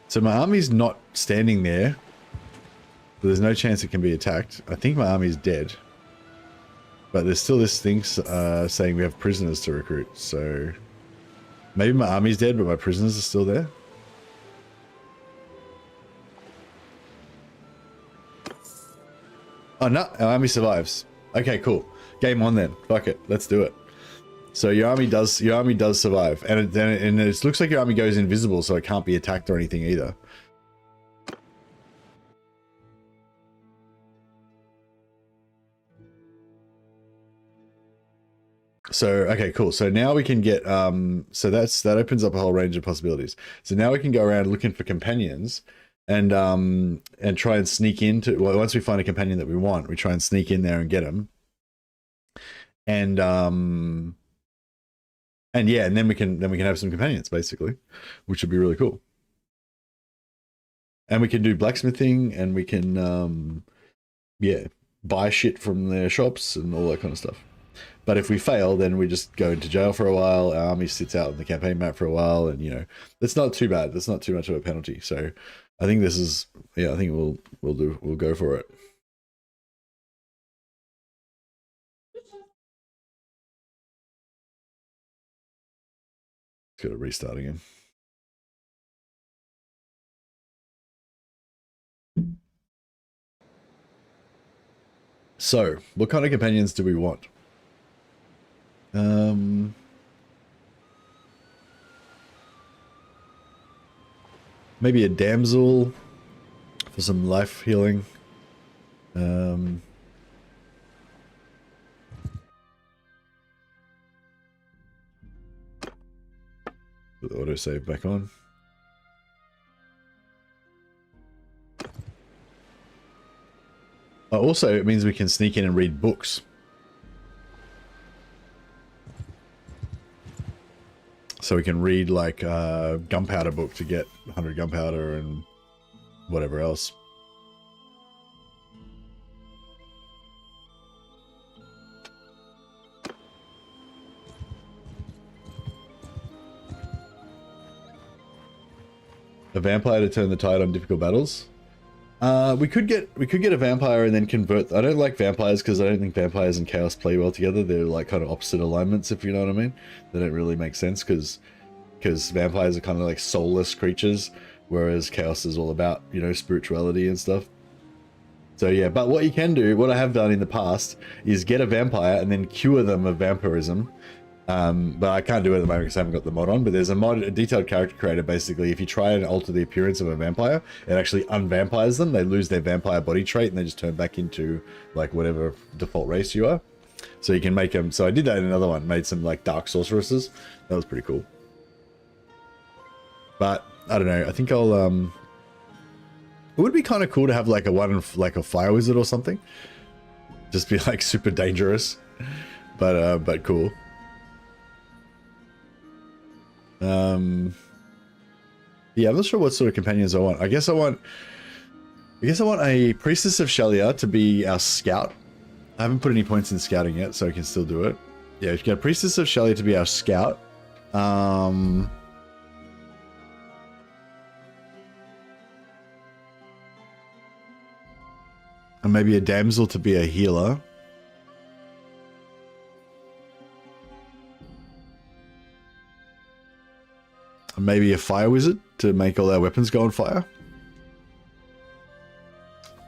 So my army's not standing there. So there's no chance it can be attacked. I think my army's dead. But there's still this thing saying we have prisoners to recruit. So maybe my army's dead, but my prisoners are still there. Oh no, our army survives. Okay, cool. Game on then. Fuck it, let's do it. So your army does survive, and it looks like your army goes invisible, so it can't be attacked or anything either. So okay, cool. So now we can get so that opens up a whole range of possibilities. So now we can go around looking for companions. And try and sneak into, well, once we find a companion that we want, we try and sneak in there and get them. And yeah, and then we can have some companions basically, which would be really cool. And we can do blacksmithing, and we can yeah, buy shit from their shops and all that kind of stuff. But if we fail, then we just go into jail for a while. Our army sits out on the campaign map for a while, and you know, that's not too bad. That's not too much of a penalty. So I think this is, yeah, I think we'll go for it. Got to restart again. So, what kind of companions do we want? Maybe a damsel for some life healing. Put the autosave back on. Also, it means we can sneak in and read books. So we can read like a gunpowder book to get 100 gunpowder and whatever else. A vampire to turn the tide on difficult battles. We could get a vampire and then convert. I don't like vampires because I don't think vampires and chaos play well together. They're like kind of opposite alignments, if you know what I mean. They don't really make sense because vampires are kind of like soulless creatures, whereas chaos is all about, you know, spirituality and stuff. So yeah, but what you can do, what I have done in the past, is get a vampire and then cure them of vampirism. But I can't do it at the moment because I haven't got the mod on. But there's a mod, a detailed character creator. Basically, if you try and alter the appearance of a vampire, it actually unvampires them. They lose their vampire body trait and they just turn back into like whatever default race you are. So you can make them. So I did that in another one. Made some like dark sorceresses. That was pretty cool. But I don't know. I think I'll it would be kind of cool to have like a fire wizard or something. Just be like super dangerous, but cool. Yeah, I'm not sure what sort of companions I want. I guess I want a priestess of Shelia to be our scout. I haven't put any points in scouting yet, so I can still do it. Yeah, we've got a priestess of Shelia to be our scout. And maybe a damsel to be a healer. And maybe a fire wizard to make all our weapons go on fire.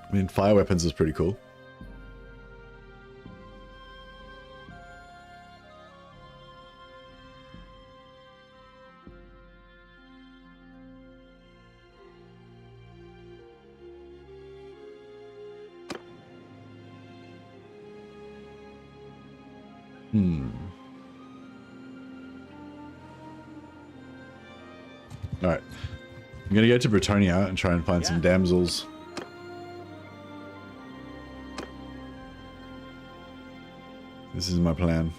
I mean, fire weapons is pretty cool. Alright. I'm gonna go to Bretonia and try and find some damsels. This is my plan.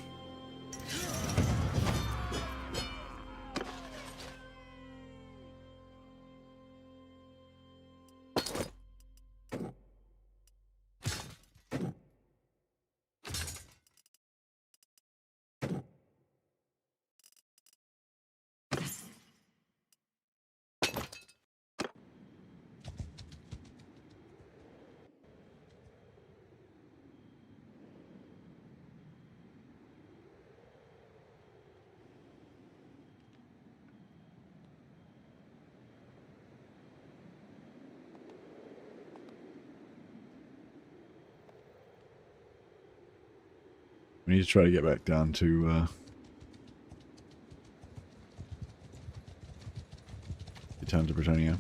We need to try to get back down to Bretonia.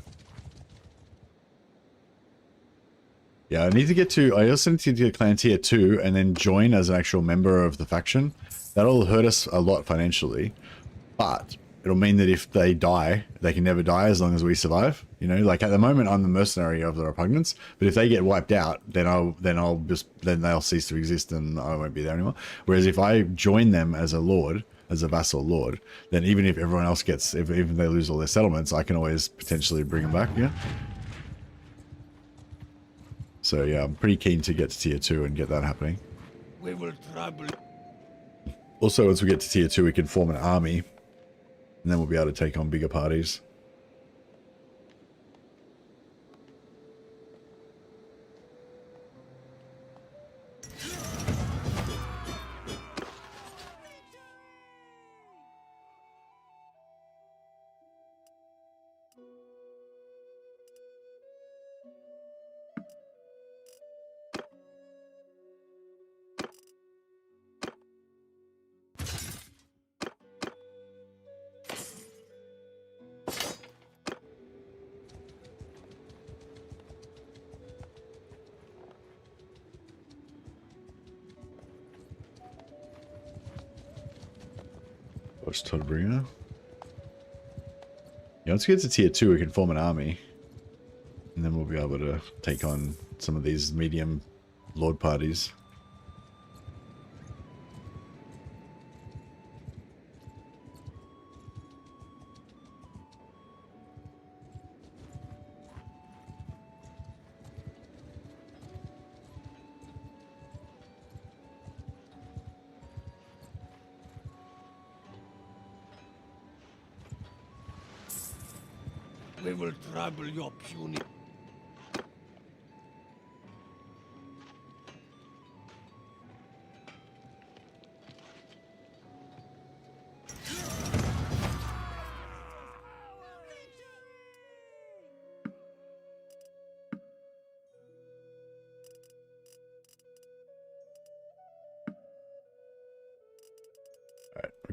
Yeah, I need to get to... I also need to get clan tier 2 and then join as an actual member of the faction. That'll hurt us a lot financially, but it'll mean that if they die, they can never die as long as we survive. You know, like at the moment, I'm the mercenary of the repugnance, but if they get wiped out, then they'll cease to exist and I won't be there anymore. Whereas if I join them as a lord, as a vassal lord, then even if everyone else gets, even if they lose all their settlements, I can always potentially bring them back. Yeah. So yeah, I'm pretty keen to get to tier 2 and get that happening. We will trouble. Also, once we get to tier 2, we can form an army, and then we'll be able to take on bigger parties. What's Todbringer? Yeah, once we get to tier 2, we can form an army. And then we'll be able to take on some of these medium lord parties. We will trouble your puny.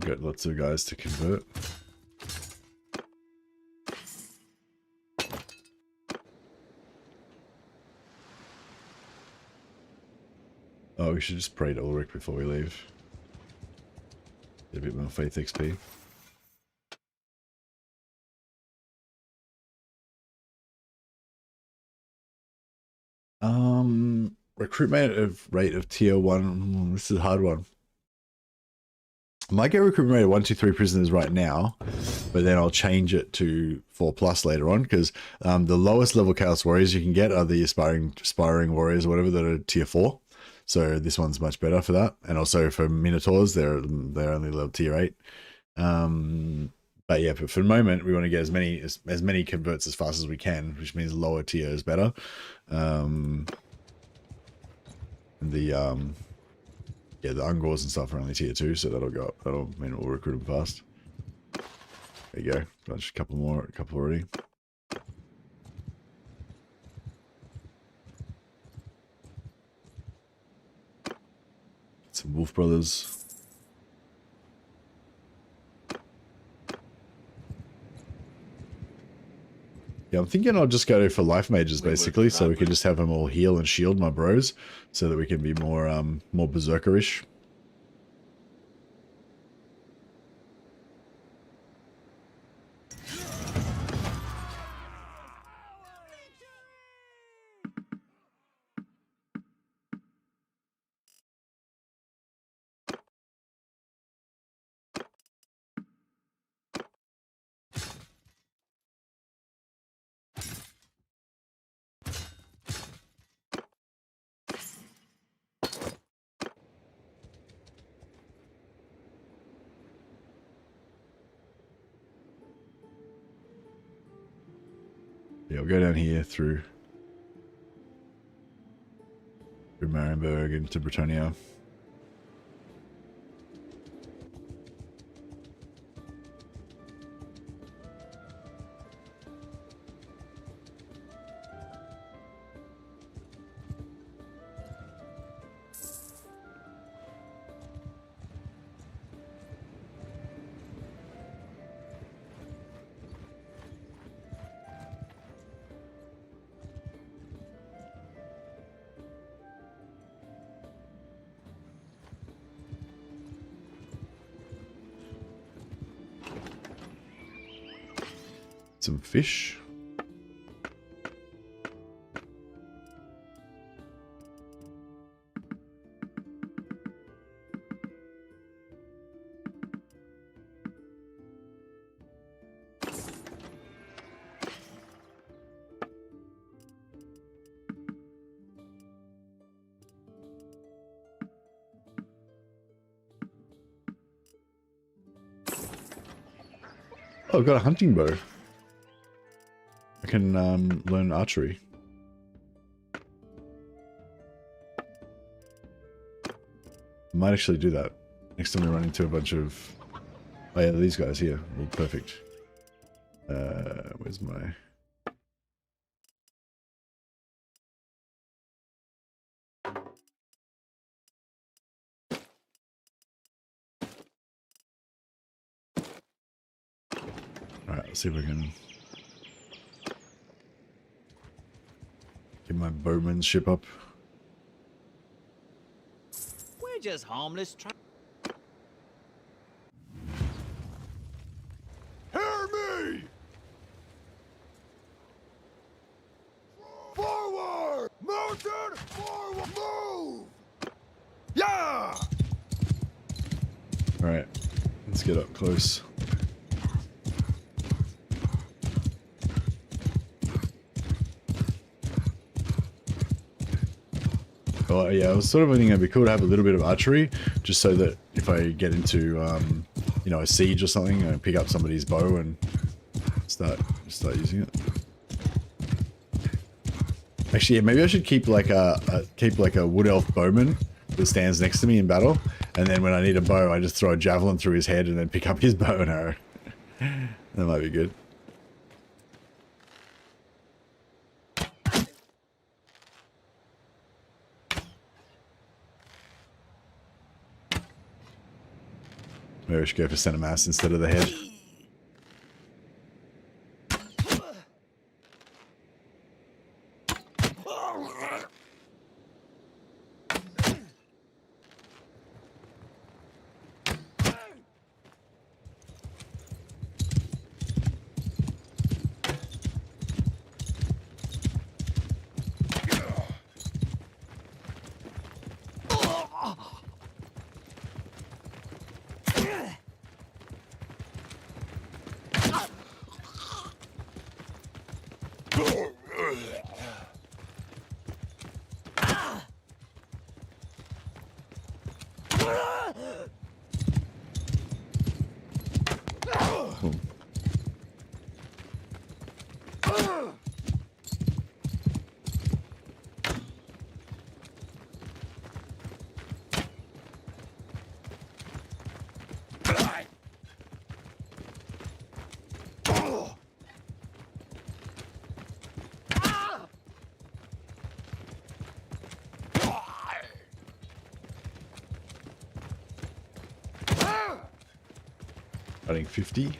got lots of guys to convert. Oh, we should just pray to Ulrich before we leave. Get a bit more faith XP. Recruitment rate of tier 1. This is a hard one. I might get recruitment rate of 1, 2, 3 prisoners right now, but then I'll change it to 4+ later on, because the lowest level Chaos Warriors you can get are the aspiring warriors or whatever that are tier 4. So this one's much better for that. And also for Minotaurs, they're only level tier 8. But yeah, but for the moment, we want to get as many converts as fast as we can, which means lower tier is better. Yeah, the Ungors and stuff are only tier 2, so that'll go up. That'll mean we'll recruit them fast. There you go. Got just a couple already. Some Wolf Brothers. Yeah, I'm thinking I'll just go for life mages basically, so we can just have them all heal and shield my bros, so that we can be more more berserkerish. Yeah, we'll go down here through Marienburg into Britannia. Some fish. Oh, I've got a hunting bow. I can learn archery. I might actually do that. Next time we run into a bunch of... Oh yeah, these guys here. Oh, perfect. Where's my... Alright, let's see if we can... get my bowmanship up. We're just harmless. Hear me! Forward! Mountain! Forward! Move! Yeah! Alright, let's get up close. Oh yeah, I was sort of thinking it'd be cool to have a little bit of archery, just so that if I get into, you know, a siege or something, I pick up somebody's bow and start using it. Actually, yeah, maybe I should keep like a wood elf bowman that stands next to me in battle, and then when I need a bow, I just throw a javelin through his head and then pick up his bow and arrow. That might be good. Maybe we should go for center mass instead of the head. Running 50.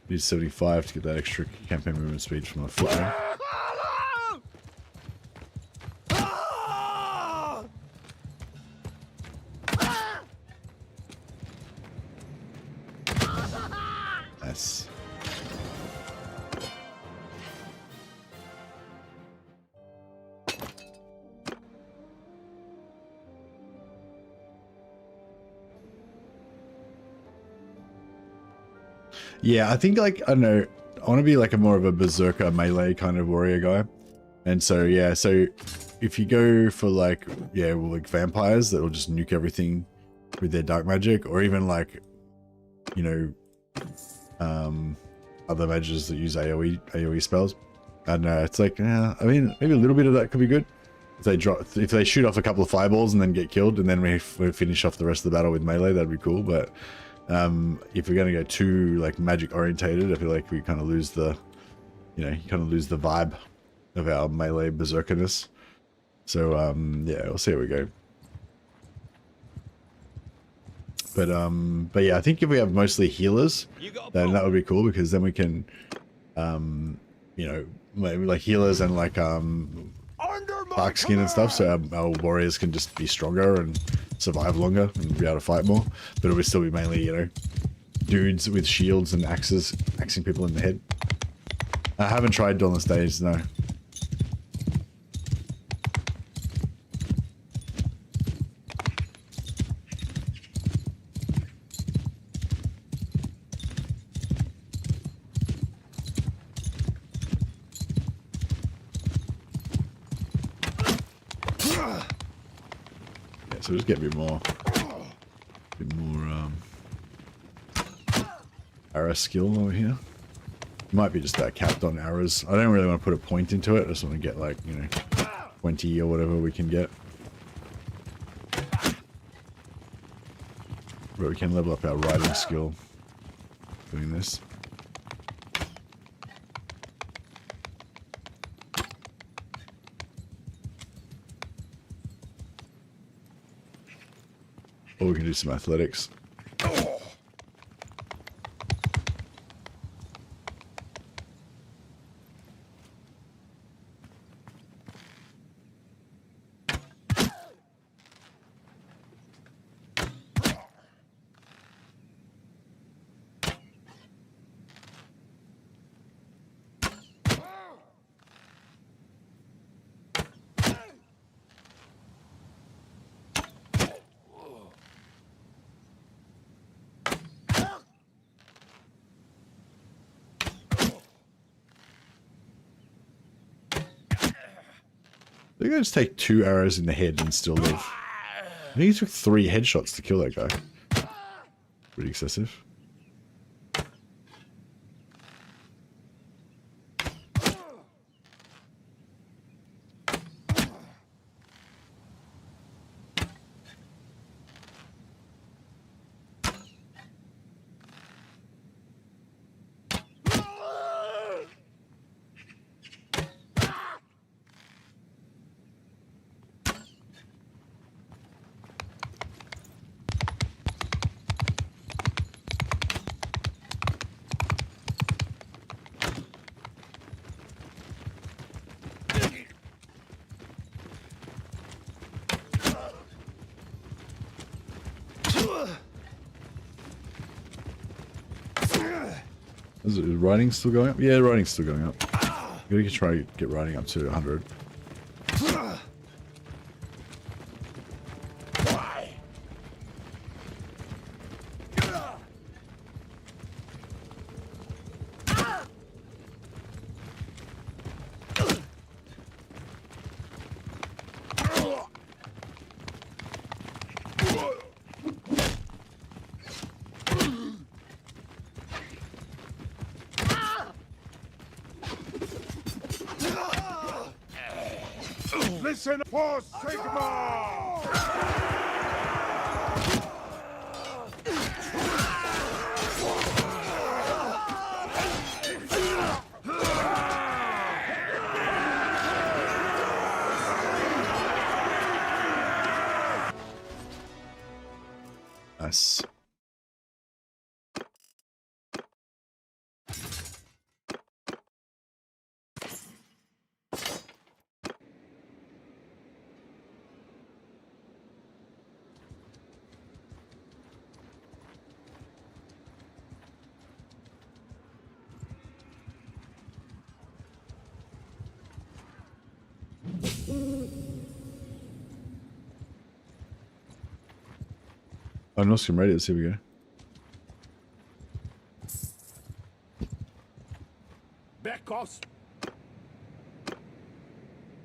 Need 75 to get that extra campaign movement speed from the foot ring. Nice. Yeah, I think like, I don't know, I want to be like a more of a berserker melee kind of warrior guy. And so, yeah, so if you go for like, yeah, well, like vampires that'll just nuke everything with their dark magic, or even like, you know, other mages that use AoE spells. I don't know, it's like, yeah, I mean, maybe a little bit of that could be good. If they shoot off a couple of fireballs and then get killed, and then we finish off the rest of the battle with melee, that'd be cool. But if we're going to go too like magic orientated, I feel like we kind of lose the, you know, you kind of lose the vibe of our melee berserkerness. So yeah, we'll see how we go. But yeah, I think if we have mostly healers, then that would be cool, because then we can, you know, maybe like healers and like dark skin and stuff, so our warriors can just be stronger and survive longer and be able to fight more. But it would still be mainly, you know, dudes with shields and axes axing people in the head. I haven't tried Dawn of the Stage, no. So just get a bit more arrow skill over here. Might be just capped on arrows. I don't really want to put a point into it. I just want to get like, you know, 20 or whatever we can get. But we can level up our riding skill doing this. Or we can do some athletics. I think I just take 2 arrows in the head and still live. I think he took 3 headshots to kill that guy. Pretty excessive. Is writing still going up? Yeah, writing's still going up. You gotta try to get writing up to 100. Listen for Sigma! Nice. Oh, Norscan radios, here we go. Back off!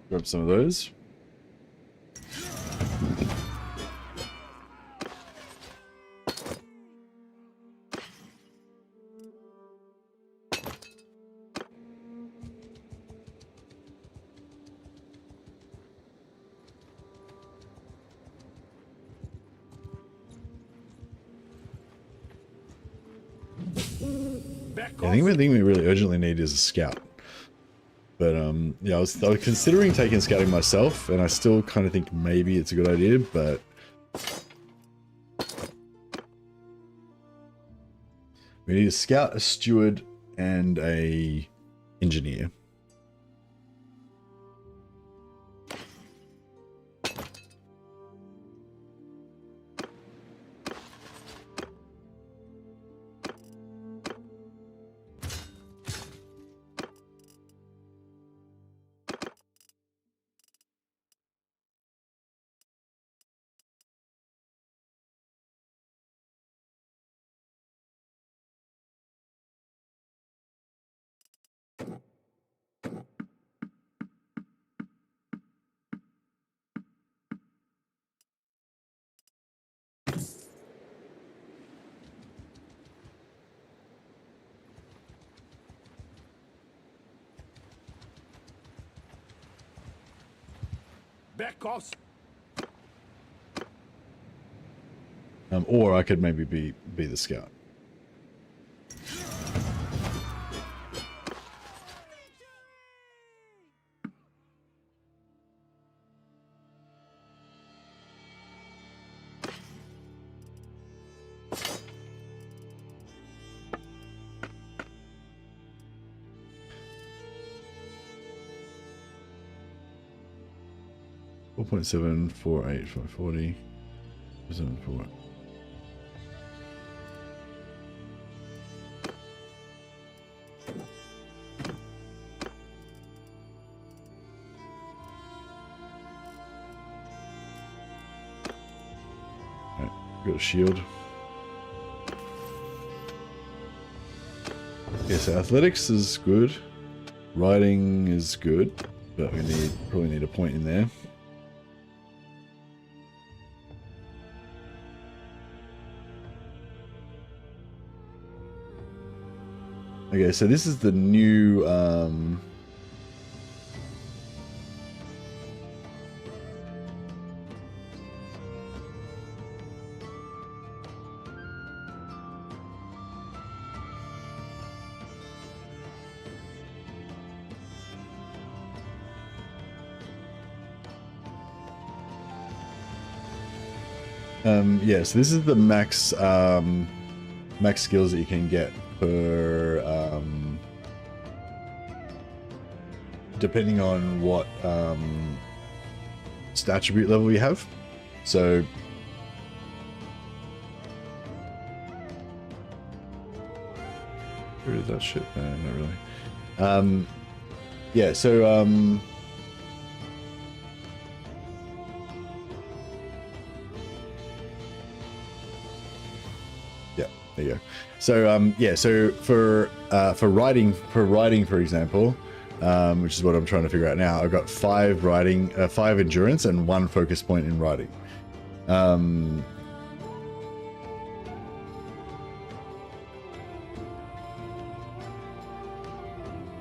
Grab some of those. I think the thing we really urgently need is a scout. But yeah, I was considering taking scouting myself, and I still kind of think maybe it's a good idea, but we need a scout, a steward, and a engineer. Back off! Or I could maybe be the scout. .7, 4.8, 540, 7.4. Alright, got a shield. Yeah, so athletics is good. Riding is good, but we probably need a point in there. Okay, so this is the new yeah, so this is the max max skills that you can get per depending on what stat attribute level you have. So Where is that shit? No, not really. Yeah, so yeah, there you go. So yeah, so for riding, for example, which is what I'm trying to figure out now, I've got 5 riding, 5 endurance and 1 focus point in riding.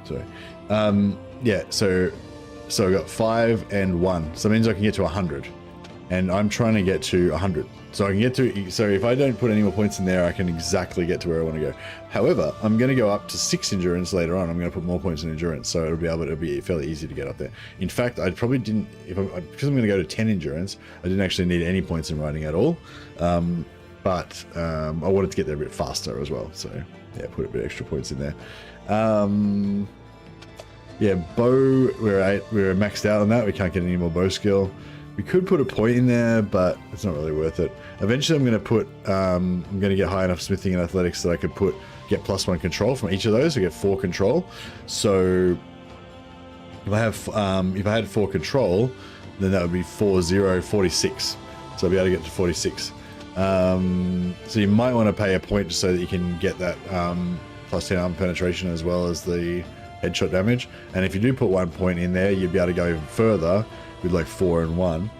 Sorry. Yeah, so I got 5 and 1, so that means I can get to 100, and I'm trying to get to 100. So I can get to, so if I don't put any more points in there, I can exactly get to where I want to go. However, I'm going to go up to 6 endurance later on. I'm going to put more points in endurance, so it'll be fairly easy to get up there. In fact, I probably didn't, because I'm going to go to 10 endurance, I didn't actually need any points in riding at all. But I wanted to get there a bit faster as well, so yeah, put a bit extra points in there. Yeah, bow, we're maxed out on that. We can't get any more bow skill. We could put a point in there, but it's not really worth it. Eventually, I'm going to put, I'm going to get high enough smithing and athletics that I could get +1 control from each of those. I get 4 control. So if I had 4 control, then that would be 4, 0, 46. So I'll be able to get to 46. So you might want to pay a point just so that you can get that +10 armor penetration as well as the headshot damage. And if you do put 1 point in there, you'd be able to go even further with like 4 and 1.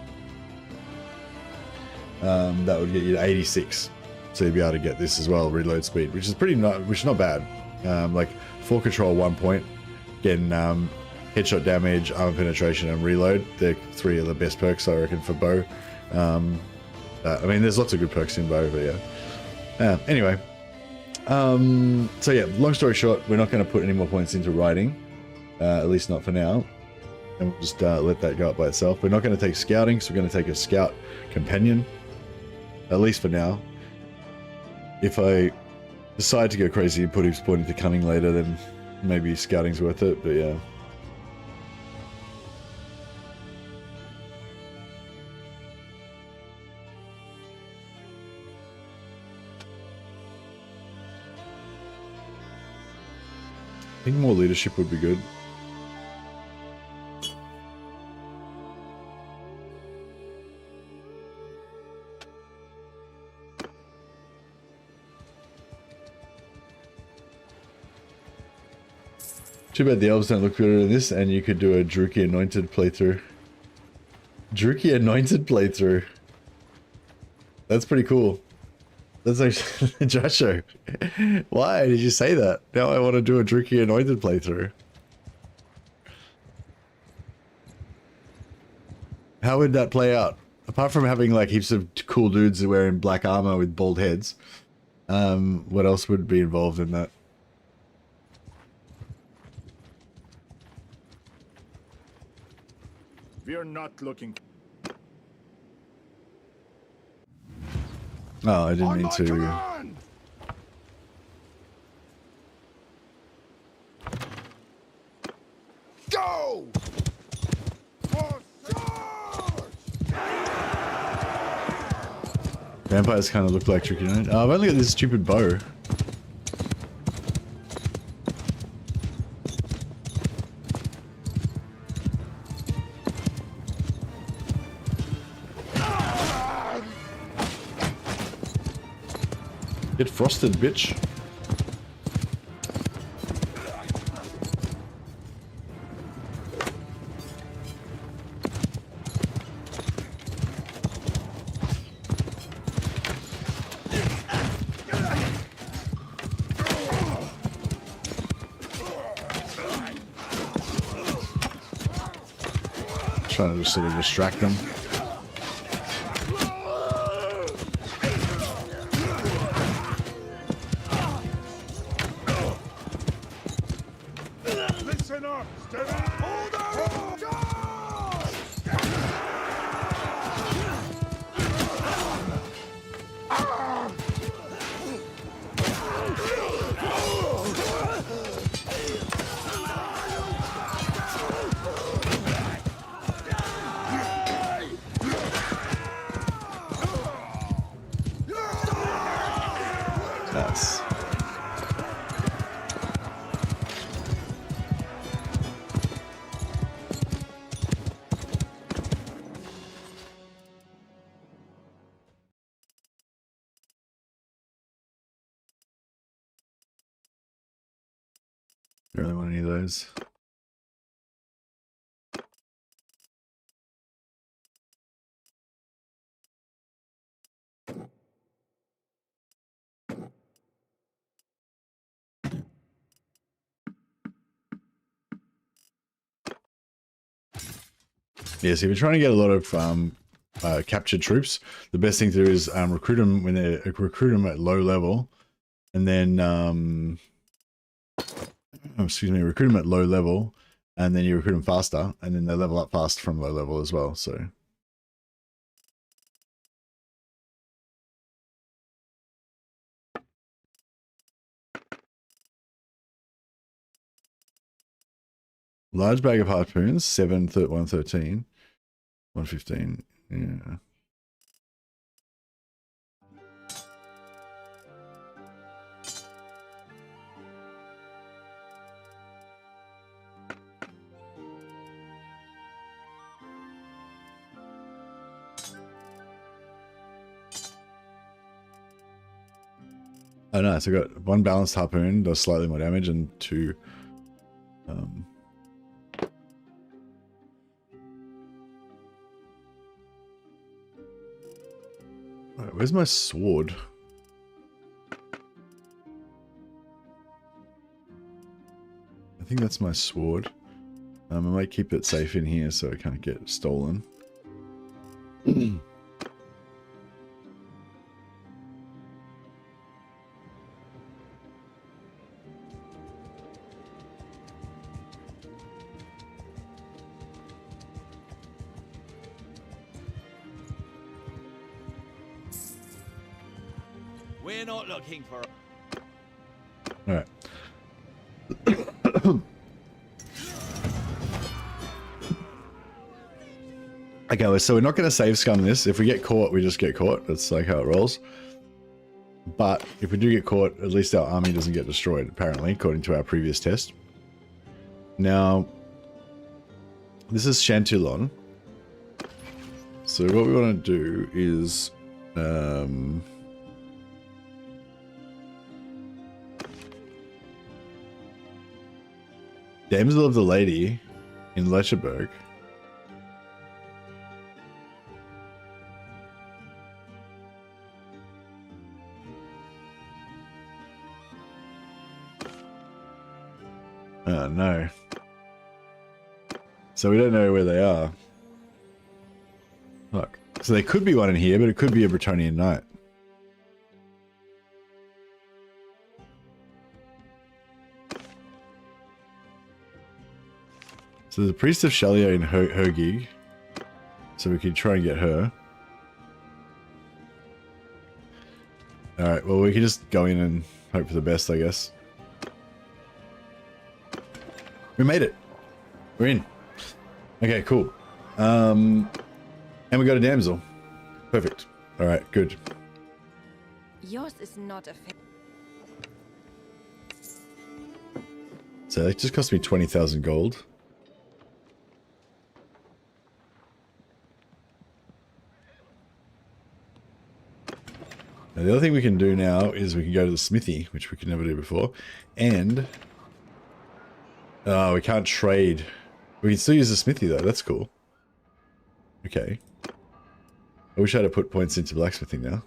That would get you to 86. So you'd be able to get this as well, reload speed, which is not bad. Like 4 control, 1 point, getting headshot damage, armor penetration, and reload. They're 3 of the best perks I reckon for bow. I mean, there's lots of good perks in bow, but yeah. Anyway, so yeah, long story short, we're not going to put any more points into riding, at least not for now. And we'll just let that go up by itself. We're not going to take scouting, so we're going to take a scout companion, at least for now. If I decide to go crazy and put his point into cunning later, then maybe scouting's worth it, but yeah. I think more leadership would be good. Too bad the elves don't look better than this, and you could do a Druki Anointed playthrough. Druki Anointed playthrough. That's pretty cool. That's actually Josho. Why did you say that? Now I want to do a Druki Anointed playthrough. How would that play out? Apart from having like heaps of cool dudes wearing black armor with bald heads, what else would be involved in that? We're not looking. Oh, I didn't mean to. Go! Vampires kind of look like Tricky Knight. I've only got this stupid bow. Get frosted, bitch. Trying to just sort of distract them. Listen up, steady. Hold on! Nice. Don't really want any of those. Yeah, so if you're trying to get a lot of captured troops, the best thing to do is recruit them when they recruit them at low level, and then recruit them at low level, and then you recruit them faster, and then they level up fast from low level as well. So large bag of harpoons, 113, 115. Yeah. Oh, nice. I got one balanced harpoon, does slightly more damage, and two. Right, where's my sword? I think that's my sword. I might keep it safe in here so it can't get stolen. We're not looking for. All right. Okay, so we're not going to save scum this. If we get caught, we just get caught. That's like how it rolls. But if we do get caught, at least our army doesn't get destroyed, apparently, according to our previous test. Now, this is Chantillon. So what we want to do is... Damsel of the Lady in Lecherberg. Oh no. So we don't know where they are. Look. So there could be one in here, but it could be a Bretonnian knight. So there's a priest of Shalia in Hergig. So we can try and get her. Alright, well we can just go in and hope for the best, I guess. We made it. We're in. Okay, cool. And we got a damsel. Perfect. Alright, good. Yours is not a So it just cost me 20,000 gold. Now, the other thing we can do now is we can go to the smithy, which we could never do before, and we can't trade. We can still use the smithy though. That's cool. Okay. I wish I had put points into blacksmithing now.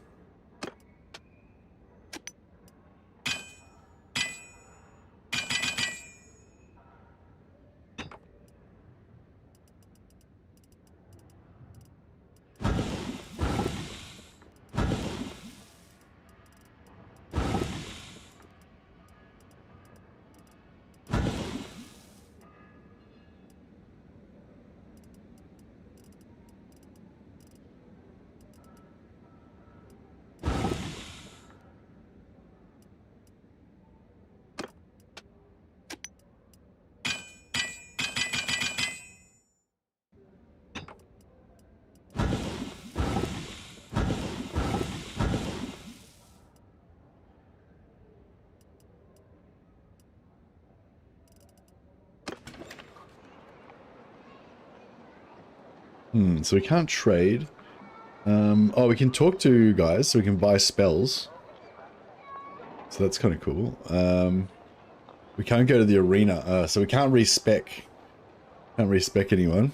So we can't trade. Oh, we can talk to guys, so we can buy spells. So that's kind of cool. We can't go to the arena, so we can't respec. Can't respec anyone.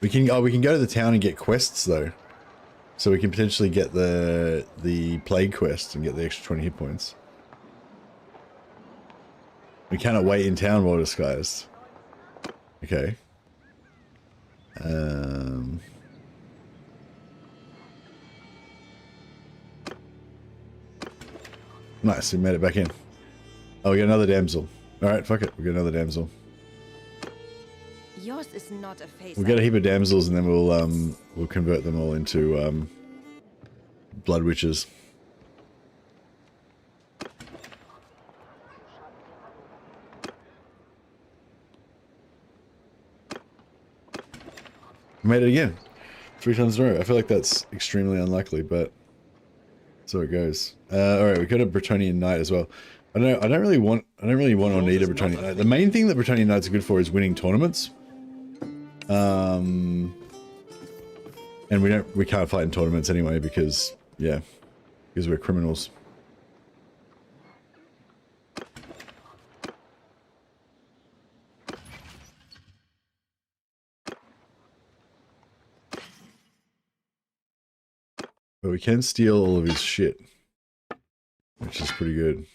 We can go to the town and get quests though. So we can potentially get the plague quest and get the extra 20 hit points. We cannot wait in town while disguised. Okay. Nice, we made it back in. Oh, we got another damsel. Alright, fuck it. We got another damsel. Yours is not a face. We'll get a heap of damsels and then we'll convert them all into blood witches. We made it again. 3 times in a row. I feel like that's extremely unlikely, but so it goes. Alright, we got a Bretonnian Knight as well. I don't really want or need a Bretonnian Knight. The main thing that Bretonnian Knights are good for is winning tournaments. And we can't fight in tournaments anyway because we're criminals. But we can steal all of his shit, which is pretty good.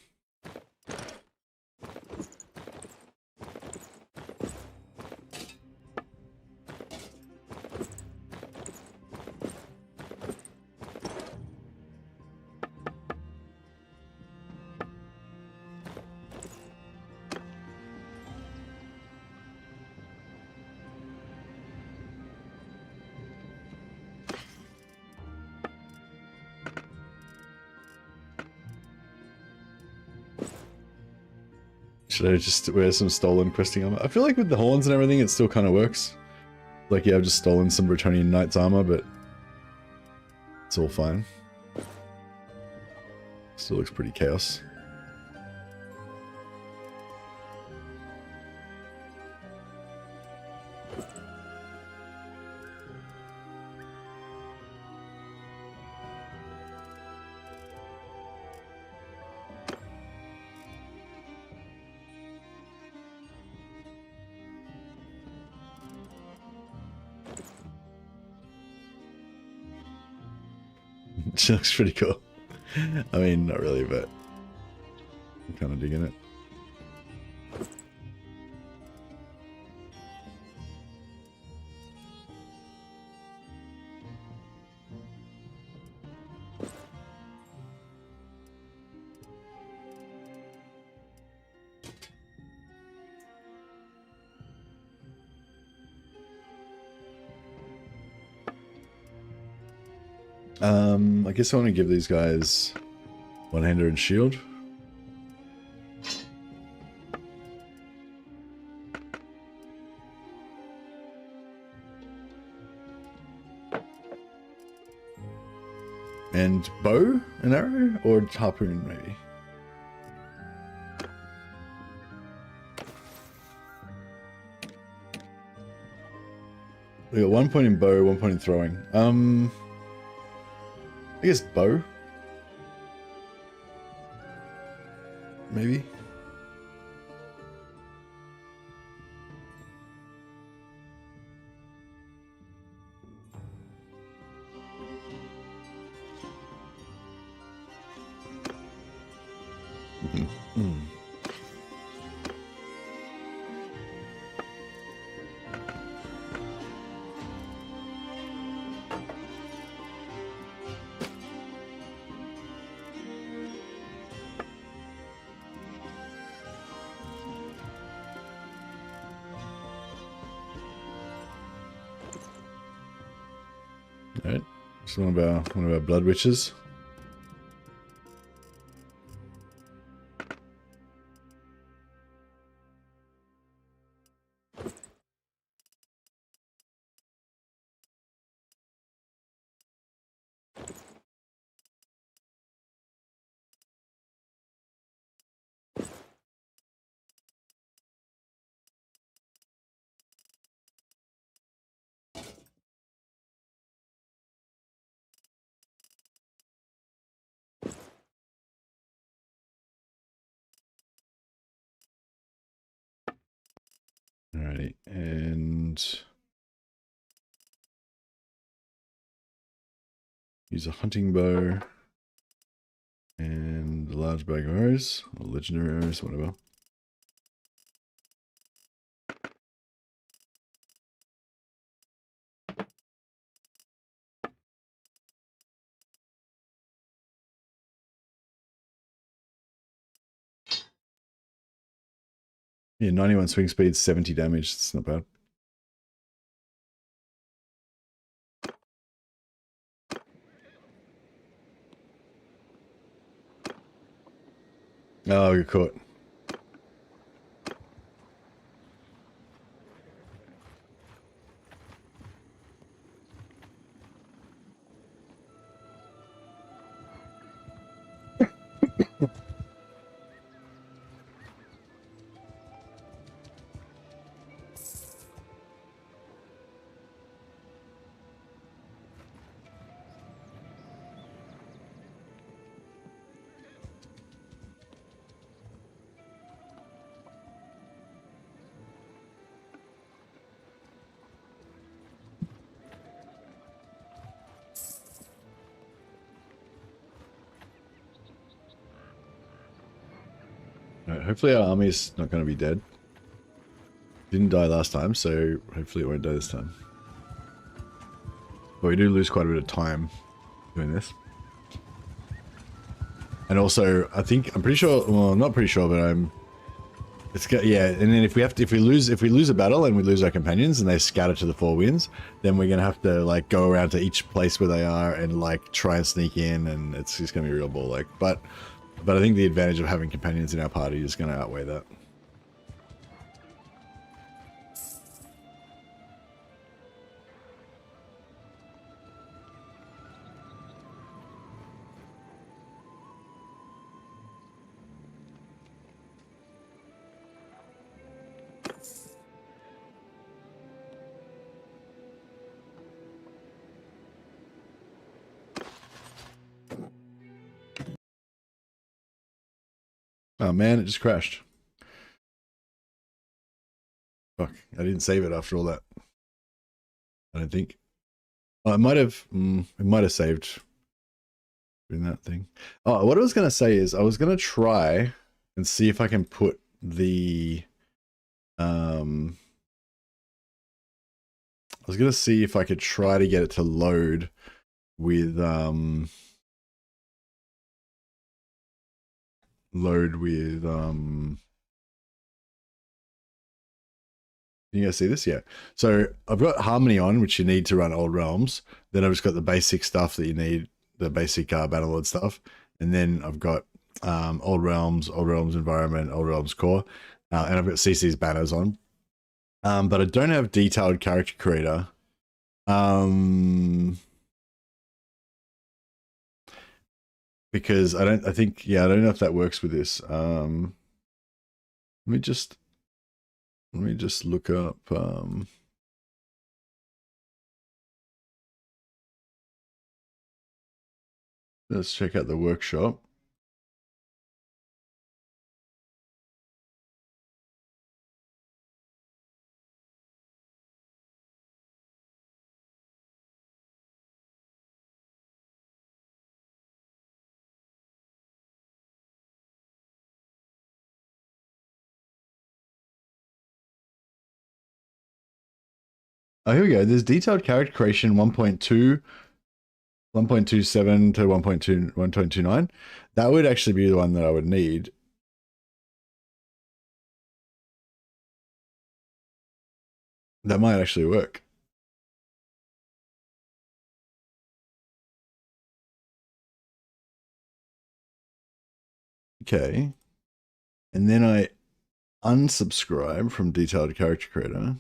Should I just wear some stolen questing armor? I feel like with the horns and everything, it still kind of works. Like, yeah, I've just stolen some Bretonnian Knight's armor, but it's all fine. Still looks pretty chaos. She looks pretty cool. I mean, not really, but I'm kind of digging it. I guess I want to give these guys one-hander and shield. And bow and arrow, or harpoon maybe. We got 1 point in bow, 1 point in throwing. I guess bow. Maybe. Alright, just one of our blood witches. Alrighty, and use a hunting bow and a large bag of arrows, or legendary arrows, whatever. Yeah, 91 swing speed, 70 damage. It's not bad. Oh, you're caught. Alright, hopefully our army's not going to be dead. Didn't die last time, so hopefully it won't die this time. But we do lose quite a bit of time doing this. And also, I'm pretty sure, well, I'm not pretty sure, but yeah, and then if we lose a battle and we lose our companions and they scatter to the four winds, then we're going to have to like go around to each place where they are and like try and sneak in, and it's just going to be real ball like. But I think the advantage of having companions in our party is going to outweigh that. Oh man, it just crashed. Fuck, I didn't save it after all that. I don't think. Oh, it might have saved doing that thing. Oh, what I was going to say is I was going to try and see if I can put the I was going to see if I could try to get it to load with can you guys see this? Yeah. So I've got Harmony on, which you need to run Old Realms. Then I've just got the basic stuff that you need, the basic Bannerlord stuff. And then I've got Old Realms Environment, Old Realms Core. And I've got CC's banners on. But I don't have Detailed Character Creator. Because I don't know if that works with this. Let me just look up let's check out the workshop. Oh, here we go. There's detailed character creation 1.2, 1.27 to 1.2, 1.29. That would actually be the one that I would need. That might actually work. Okay. And then I unsubscribe from Detailed Character Creator.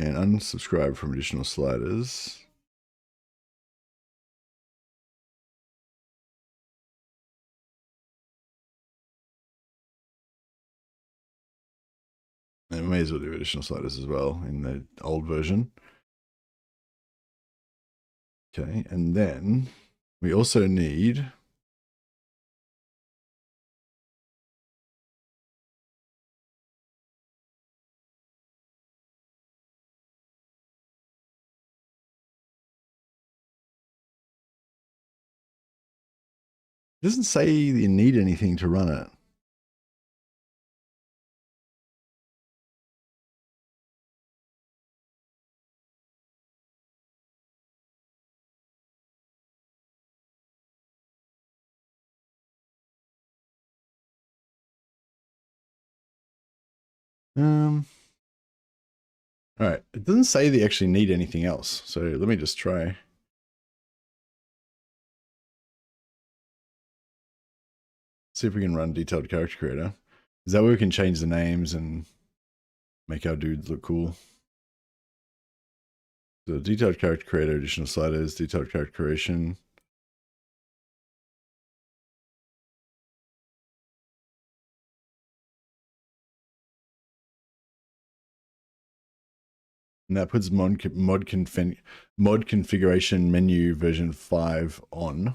And unsubscribe from additional sliders. And we may as well do additional sliders as well in the old version. Okay, and then we also need It doesn't say you need anything to run it. All right. It doesn't say they actually need anything else. So let me just try. See if we can run detailed character creator. Is that where we can change the names and make our dudes look cool? So detailed character creator, additional sliders, detailed character creation. And that puts mod configuration menu version 5 on.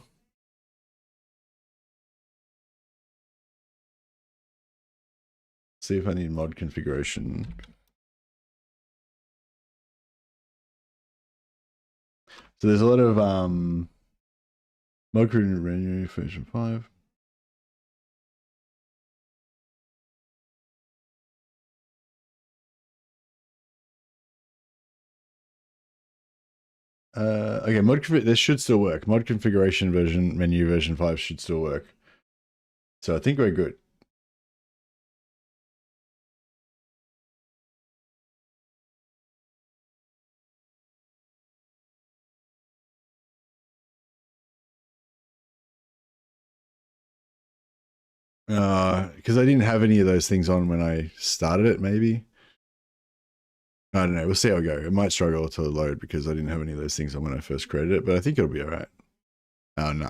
See if I need mod configuration. So there's a lot of mod configuration menu version 5. Okay, this should still work. Mod configuration version menu version 5 should still work. So I think we're good. Because I didn't have any of those things on when I started it, maybe. I don't know. We'll see how it goes. It might struggle to load because I didn't have any of those things on when I first created it, but I think it'll be all right. Oh, no.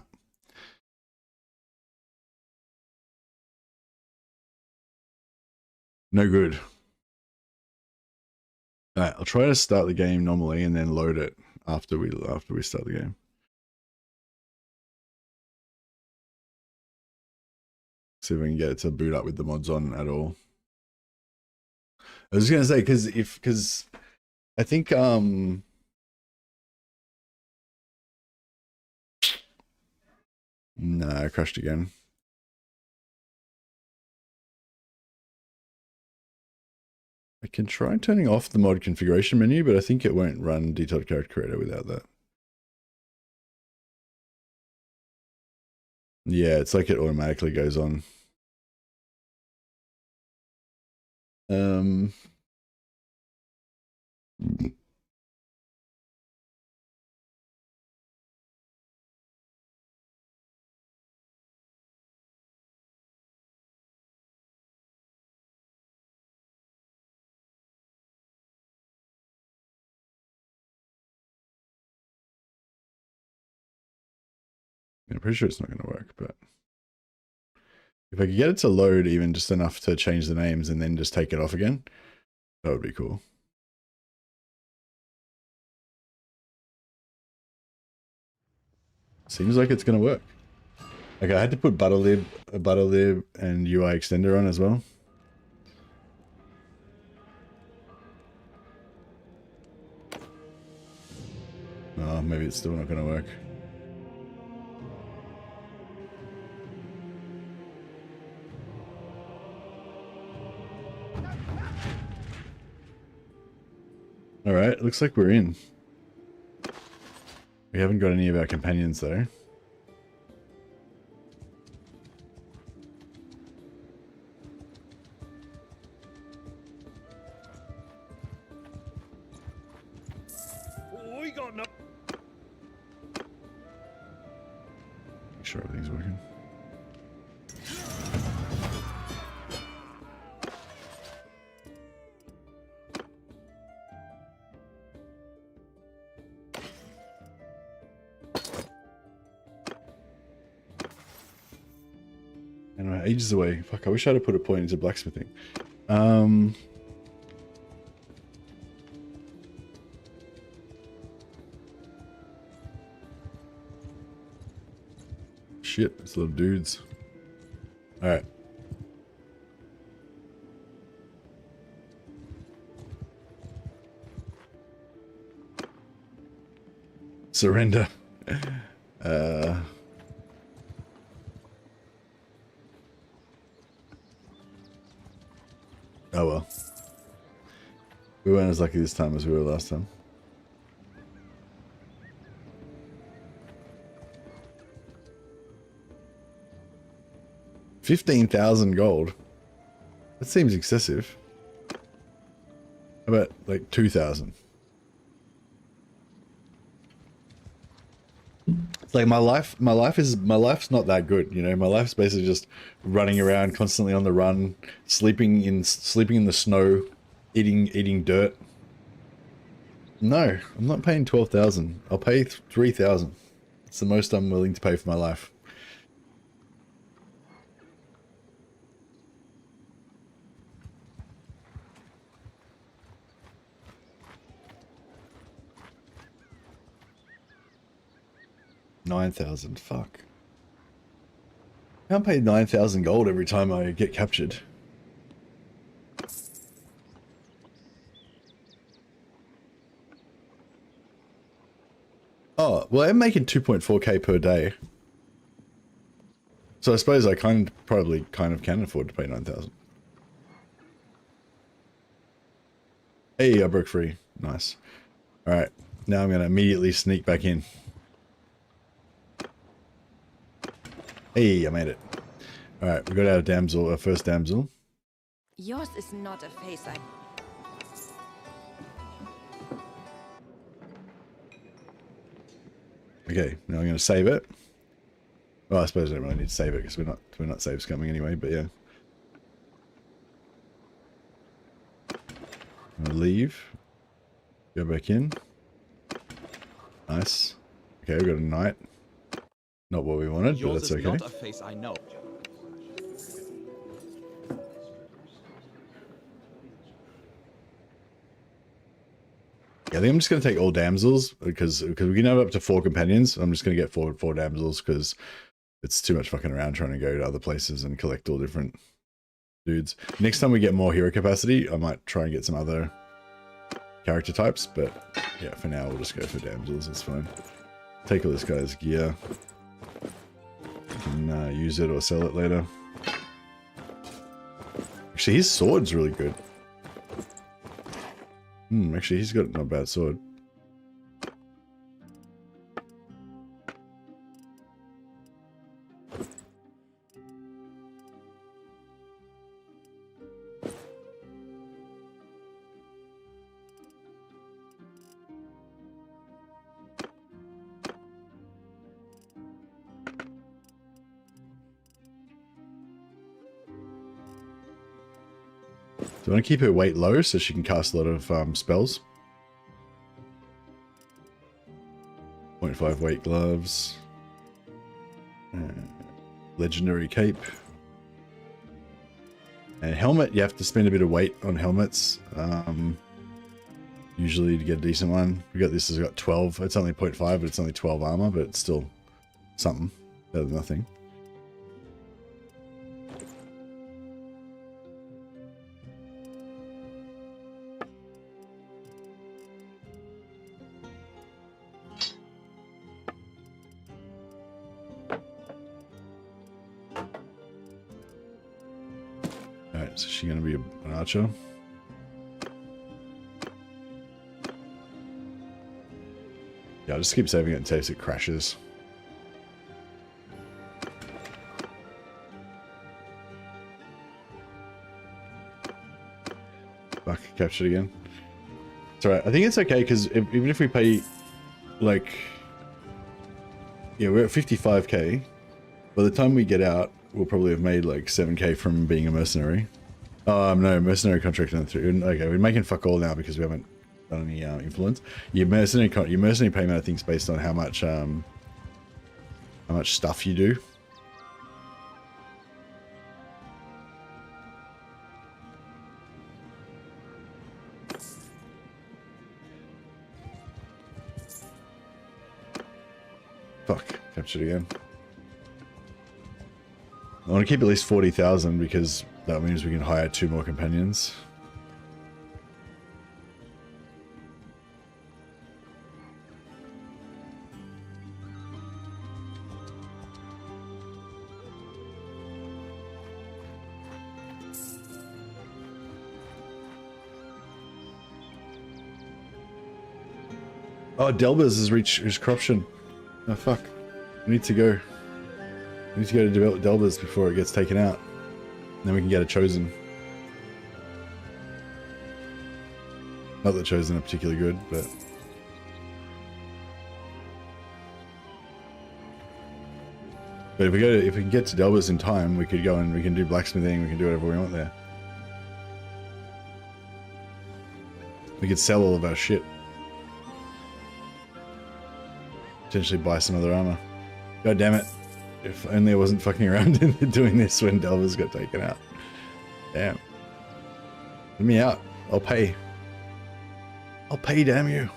No good. All right, I'll try to start the game normally and then load it after we start the game. See if we can get it to boot up with the mods on at all. I was just gonna say because I think no, I crashed again. I can try turning off the mod configuration menu, but I think it won't run detailed character creator without that. Yeah, it's like it automatically goes on. I'm pretty sure it's not going to work, but if I could get it to load even just enough to change the names and then just take it off again, that would be cool. Seems like it's going to work. Okay, I had to put butterlib and UI extender on as well. Oh, maybe it's still not going to work. All right, looks like we're in. We haven't got any of our companions though. We got no. Make sure everything's working. And we're ages away. Fuck, I wish I'd have put a point into blacksmithing. Shit, it's little dudes. Alright. Surrender. Oh well. We weren't as lucky this time as we were last time. $15,000 gold. That seems excessive. How about like 2,000? It's like my life's not that good, you know. My life's basically just running around constantly on the run, sleeping in the snow, eating dirt. No, I'm not paying 12,000. I'll pay 3,000. It's the most I'm willing to pay for my life. $9,000. Fuck. I can't pay 9,000 gold every time I get captured. Oh, well, I'm making 2.4k per day. So I suppose I probably can afford to pay 9,000. Hey, I broke free. Nice. Alright, now I'm going to immediately sneak back in. Hey, I made it. Alright, we got our damsel, our first damsel. Yours is not a face I... Okay, now I'm going to save it. Well, I suppose I don't really need to save it because we're not save scumming anyway, but yeah. I'm gonna leave. Go back in. Nice. Okay, we got a knight. Not what we wanted, but that's okay. Yours is not a face I know. Yeah, I think I'm just gonna take all damsels because we can have up to 4 companions. I'm just gonna get four damsels because it's too much fucking around trying to go to other places and collect all different dudes. Next time we get more hero capacity, I might try and get some other character types, but yeah, for now we'll just go for damsels. It's fine. Take all this guy's gear. You can use it or sell it later. Actually, his sword's really good. Actually, he's got not a bad sword. Do I want to keep her weight low so she can cast a lot of spells? 0.5 weight gloves. Legendary cape. And helmet, you have to spend a bit of weight on helmets. Usually to get a decent one. We got this has got 12. It's only 0.5, but it's only 12 armor, but it's still something. Better than nothing. Alright, so she's gonna be an archer. Yeah, I'll just keep saving it in case it crashes. Fuck, captured again. It's alright. I think it's okay because even if we pay, like, yeah, we're at 55k. By the time we get out, we'll probably have made like 7k from being a mercenary. No, mercenary contract on 3. Okay, we're making fuck all now because we haven't done any influence. Your mercenary payment, I think, is based on how much stuff you do. Fuck, captured again. I want to keep at least 40,000 because that means we can hire 2 more companions. Oh, Delbers has reached his corruption. Oh fuck. We need to go. We need to go to develop Delbers before it gets taken out. Then we can get a chosen. Not that chosen are particularly good, but if we can get to Delbers in time, we could go and we can do blacksmithing. We can do whatever we want there. We could sell all of our shit. Potentially buy some other armor. God damn it. If only I wasn't fucking around doing this when Delvers got taken out. Damn. Let me out. I'll pay. I'll pay, damn you.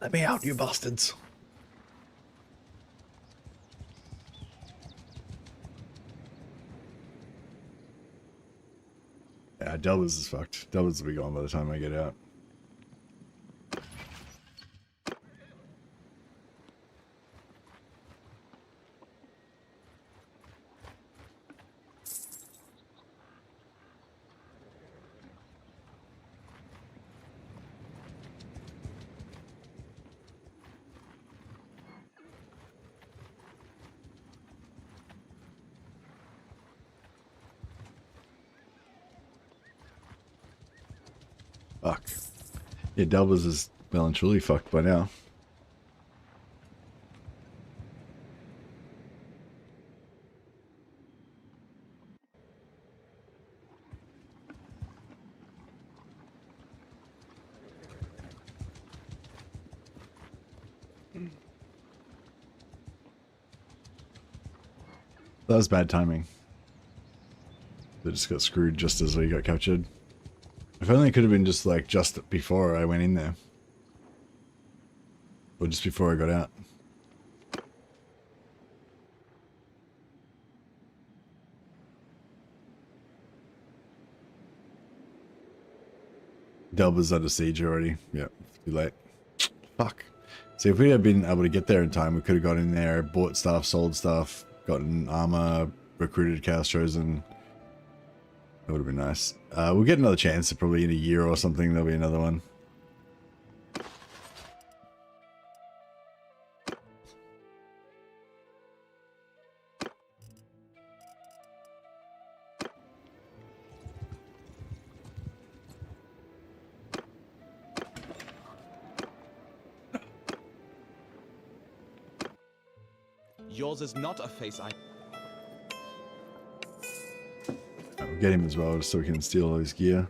Let me out, you bastards. Yeah, Delvers is fucked. Delvers will be gone by the time I get out. Fuck. Yeah, Delvers is well and truly fucked by now. That was bad timing. They just got screwed just as we got captured. If only it could have been just like just before I went in there. Or just before I got out. Delver's under siege already. Yep, too late. Fuck. See, if we had been able to get there in time, we could have got in there, bought stuff, sold stuff, gotten armor, recruited Chaos Chosen. That would have been nice. We'll get another chance, probably in a year or something, there'll be another one. Yours is not a face I... We'll get him as well, just so we can steal all his gear.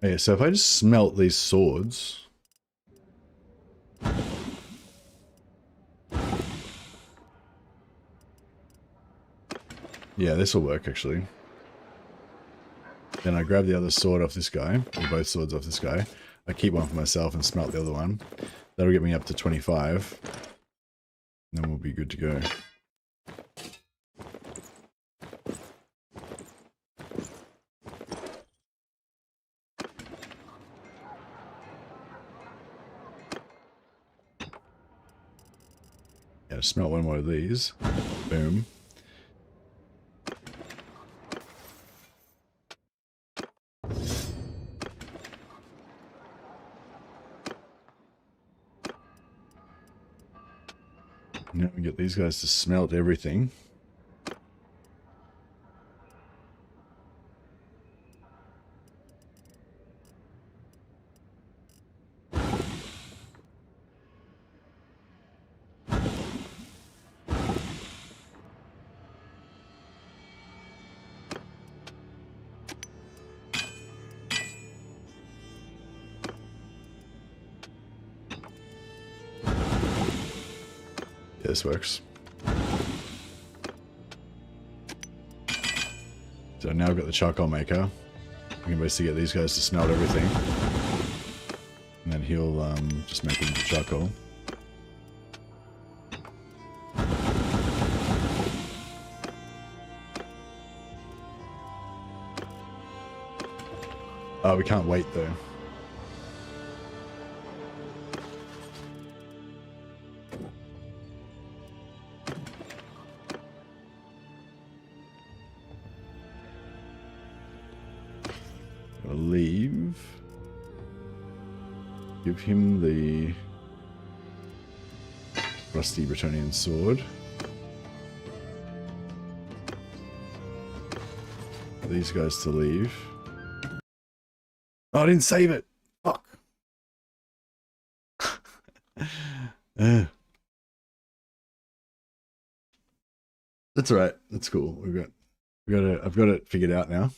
Okay, so if I just smelt these swords... Yeah, this will work, actually. Then I grab the other sword off this guy, or both swords off this guy. I keep one for myself and smelt the other one. That'll get me up to 25. Then we'll be good to go. Yeah, smelt one more of these. Boom. Now we get these guys to smelt everything. this works. So now I've got the charcoal maker. I can basically get these guys to smelt everything. And then he'll just make it into charcoal. Oh, we can't wait though. I'll leave. Give him the rusty Bretonnian sword. These guys to leave. Oh, I didn't save it. Fuck. That's alright. That's cool. I've got it figured out now.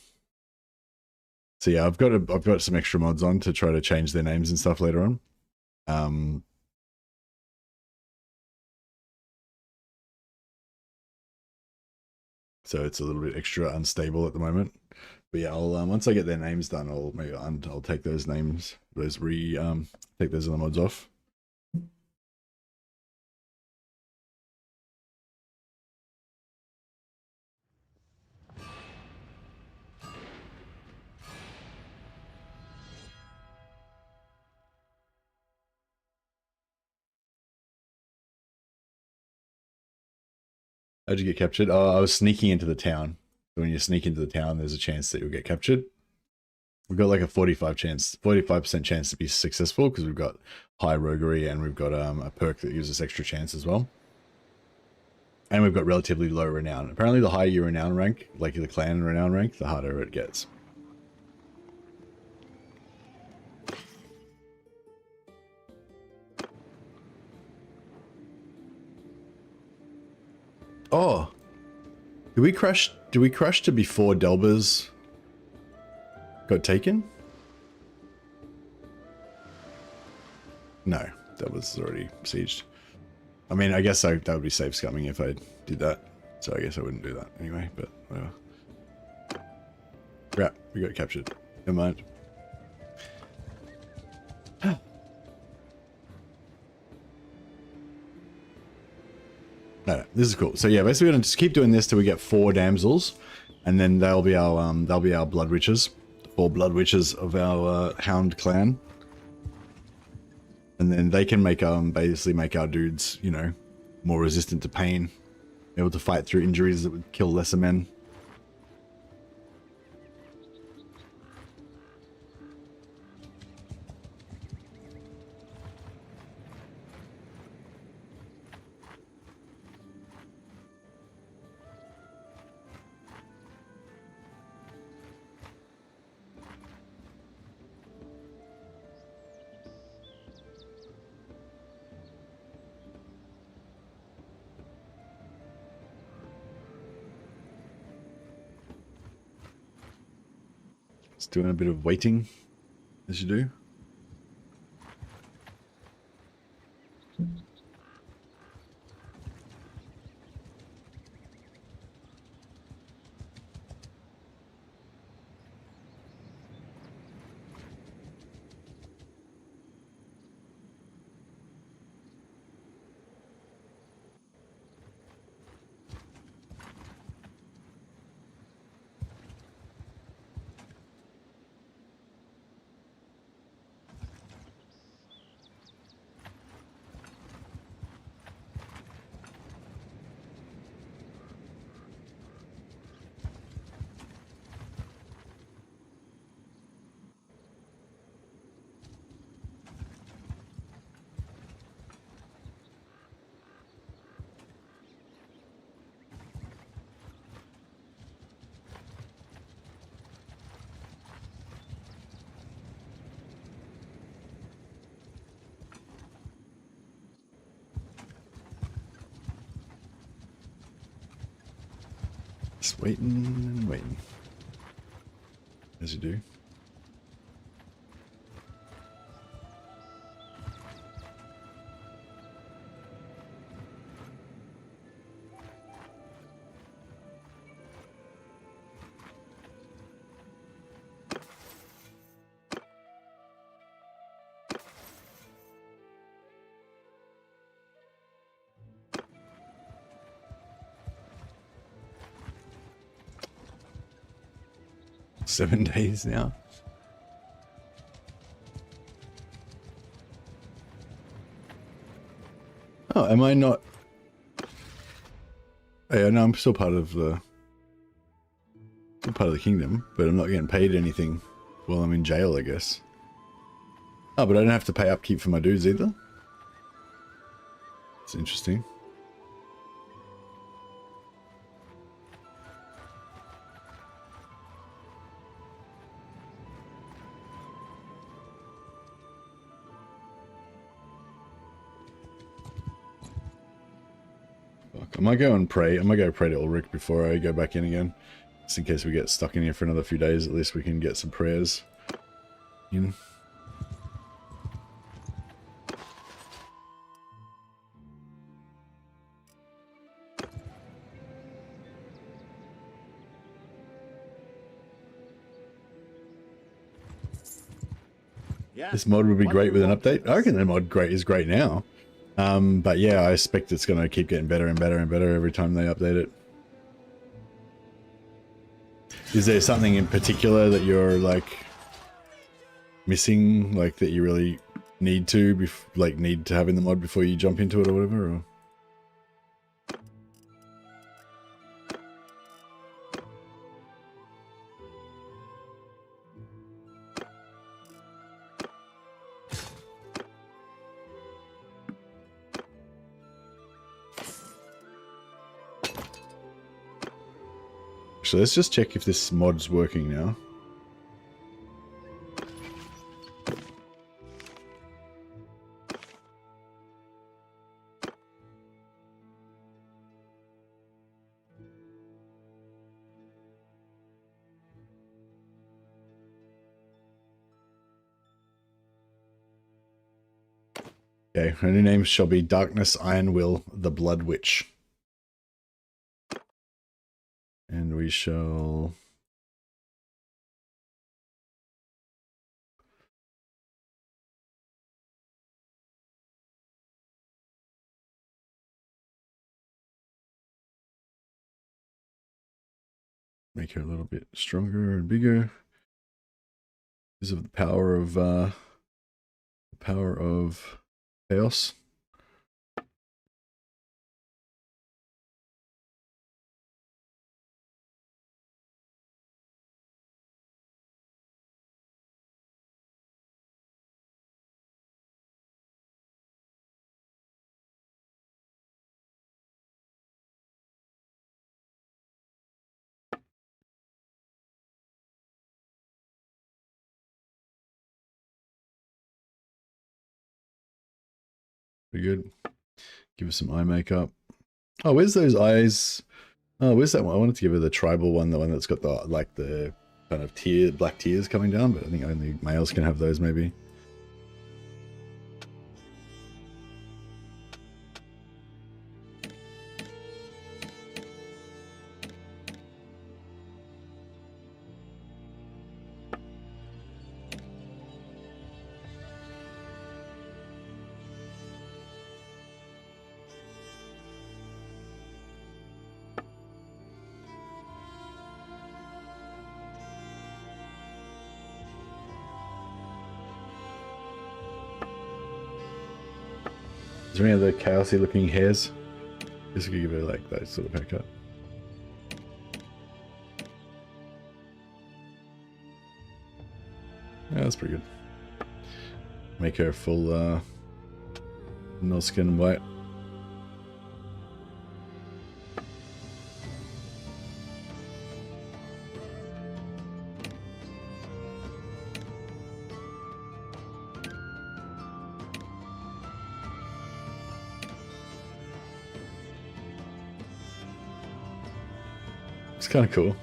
So yeah, I've got some extra mods on to try to change their names and stuff later on. So it's a little bit extra unstable at the moment. But yeah, I'll once I get their names done, I'll take those names, take those other mods off. How'd you get captured? Oh, I was sneaking into the town. When you sneak into the town, there's a chance that you'll get captured. We've got like a 45% chance to be successful because we've got high roguery and we've got a perk that gives us extra chance as well. And we've got relatively low renown. Apparently the higher your renown rank, like the clan renown rank, the harder it gets. Oh, did we crash to before Delbers got taken? No, Delbers is already sieged. I mean, I guess that would be safe scumming if I did that. So I guess I wouldn't do that anyway, but whatever. Crap, we got captured. Never mind. No, this is cool. So yeah, basically we're gonna just keep doing this till we get 4 damsels, and then they'll be our blood witches, the 4 blood witches of our hound clan, and then they can make basically make our dudes, you know, more resistant to pain, able to fight through injuries that would kill lesser men. Just doing a bit of waiting, as you do. Just waiting and waiting, as you do. 7 days now. Oh, am I not? Yeah, no, I'm still part of the kingdom, but I'm not getting paid anything while I'm in jail, I guess. Oh, but I don't have to pay upkeep for my dudes either. It's interesting. Fuck, I might go and pray. I might go pray to Ulrich before I go back in again. Just in case we get stuck in here for another few days, at least we can get some prayers in. Yeah. This mod would be great with an update. I reckon the mod is great now. But yeah, I expect it's going to keep getting better and better and better every time they update it. Is there something in particular that you're like missing, like that you really need to have in the mod before you jump into it or whatever? Or? So let's just check if this mod's working now. Okay, her new name shall be Darkness Iron Will, the Blood Witch. And we shall... make her a little bit stronger and bigger. Because of the power of chaos. Pretty good. Give her some eye makeup. Oh, where's those eyes? Oh, where's that one? I wanted to give her the tribal one, the one that's got the like the kind of black tears coming down, but I think only males can have those maybe. Is there any other chaosy looking hairs? Just to give her like that sort of haircut. Yeah, that's pretty good. Make her full Norscan white. It's kind of cool.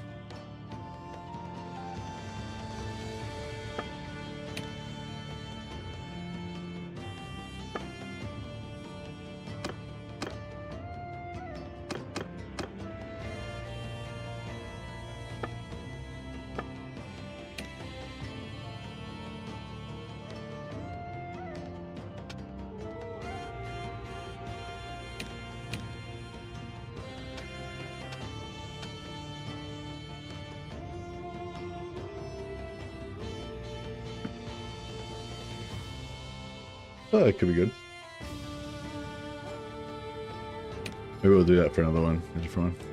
Oh, that could be good. Maybe we'll do that for another one, a different one.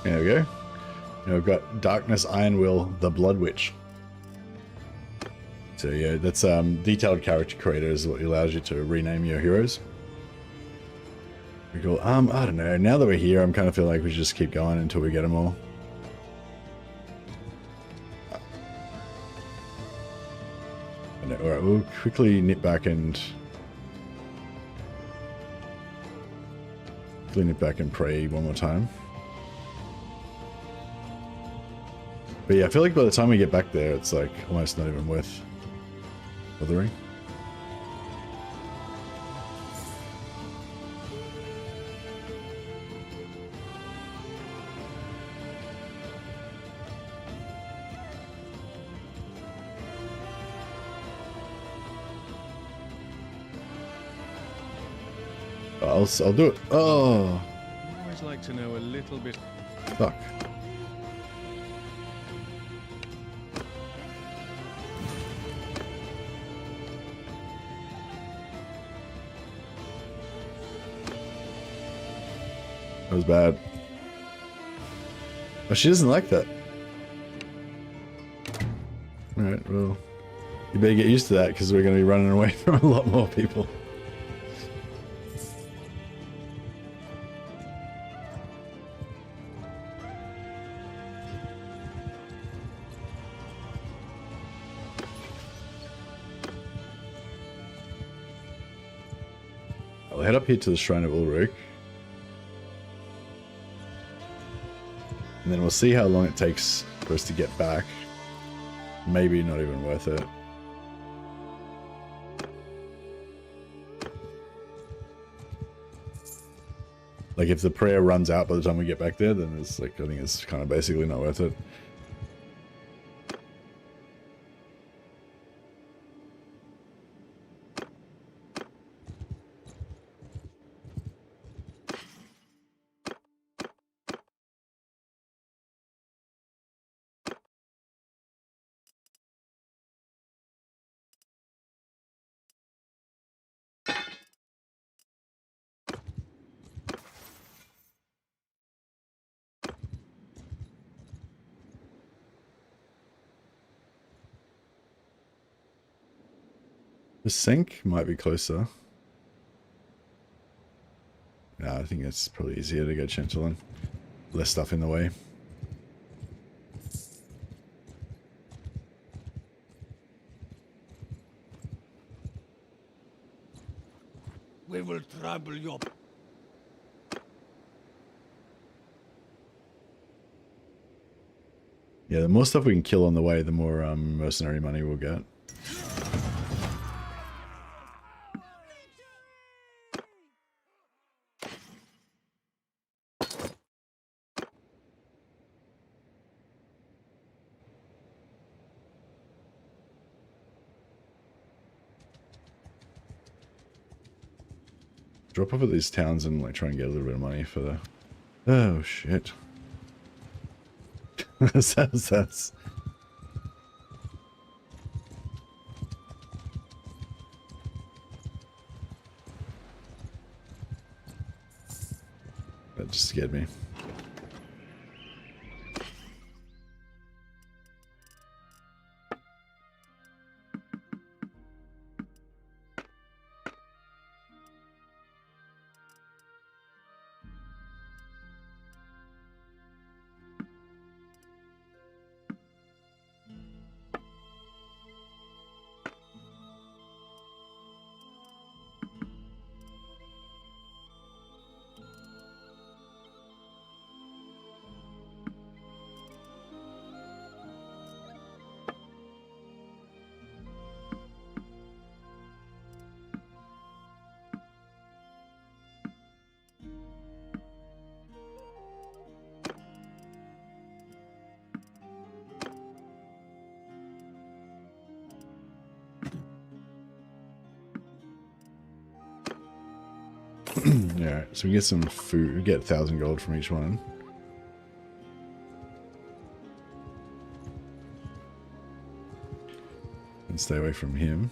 There we go. Now we've got Darkness Iron Will, the Blood Witch. So yeah, that's detailed character creator is what allows you to rename your heroes. Pretty cool. I don't know. Now that we're here, I'm kind of feeling like we should just keep going until we get them all. All right, we'll quickly nip back and pray one more time. But yeah, I feel like by the time we get back there, it's like almost not even worth bothering. I'll do it. Oh, I'd always like to know a little bit. fuck. That was bad. Oh, she doesn't like that. Alright, well, you better get used to that because we're going to be running away from a lot more people. I'll head up here to the Shrine of Ulrich. And then we'll see how long it takes for us to get back. Maybe not even worth it. Like if the prayer runs out by the time we get back there, then it's like, I think it's kind of basically not worth it. The sink might be closer. No, I think it's probably easier to go Chantillan. Less stuff in the way. We will trouble your... Yeah, the more stuff we can kill on the way, the more mercenary money we'll get. Drop off at these towns and like try and get a little bit of money for the... Oh shit. that's... That just scared me. Yeah, so we get some food. We get 1,000 gold from each one. And stay away from him.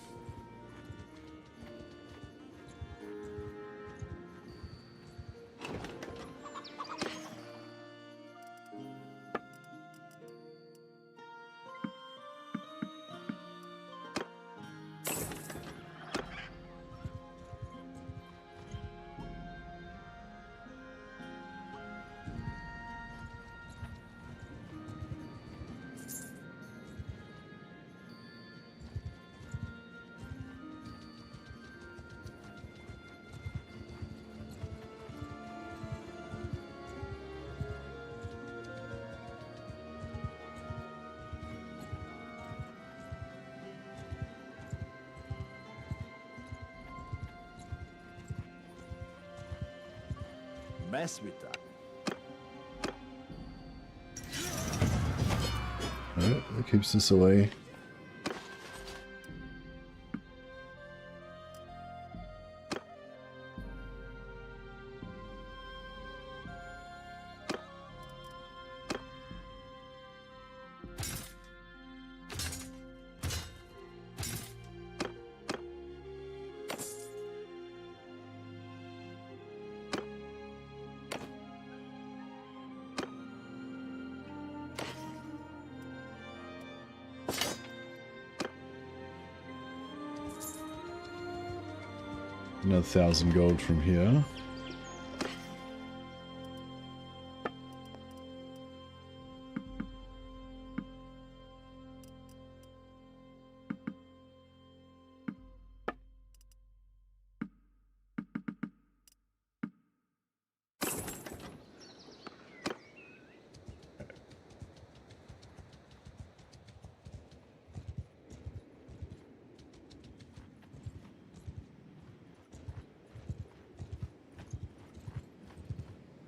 Mess with that. Alright, that keeps us away. Another 1,000 gold from here.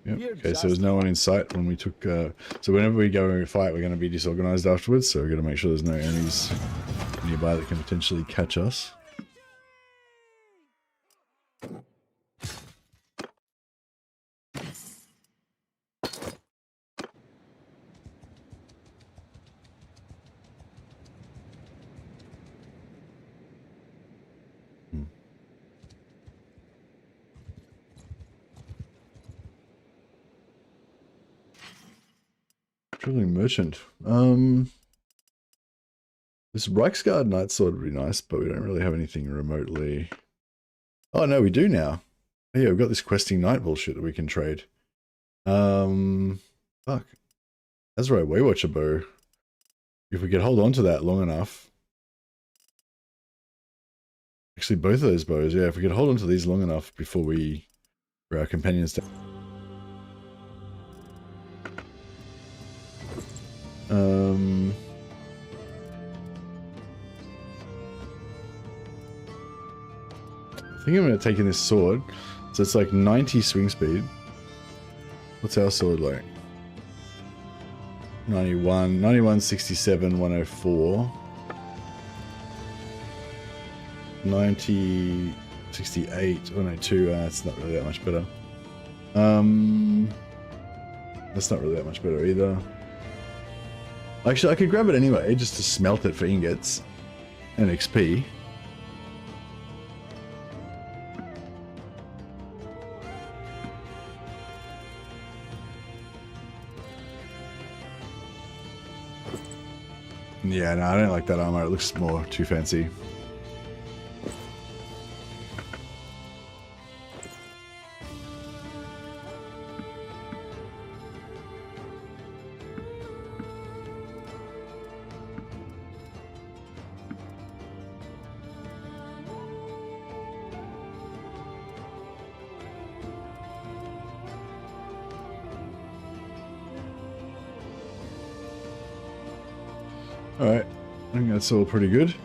Yep. Okay, so there's no one in sight when we took... so whenever we go and fight, we're going to be disorganized afterwards, so we're going to make sure there's no enemies nearby that can potentially catch us. Traveling merchant. This Reichsguard Knight Sword would be nice, but we don't really have anything remotely. Oh no, we do now. Oh, yeah, we've got this questing knight bullshit that we can trade. Fuck. That's right, Waywatcher bow. If we could hold on to that long enough. Actually, both of those bows, yeah, if we could hold on to these long enough before we... for our companions to... I think I'm going to take in this sword. So it's like 90 swing speed. What's our sword like? 91, 91, 67, 104. 90, 68, 102. That's not really that much better. That's not really that much better either. Actually, I could grab it anyway, just to smelt it for ingots and XP. Yeah, no, I don't like that armor. It looks more too fancy. Alright, I think that's all pretty good.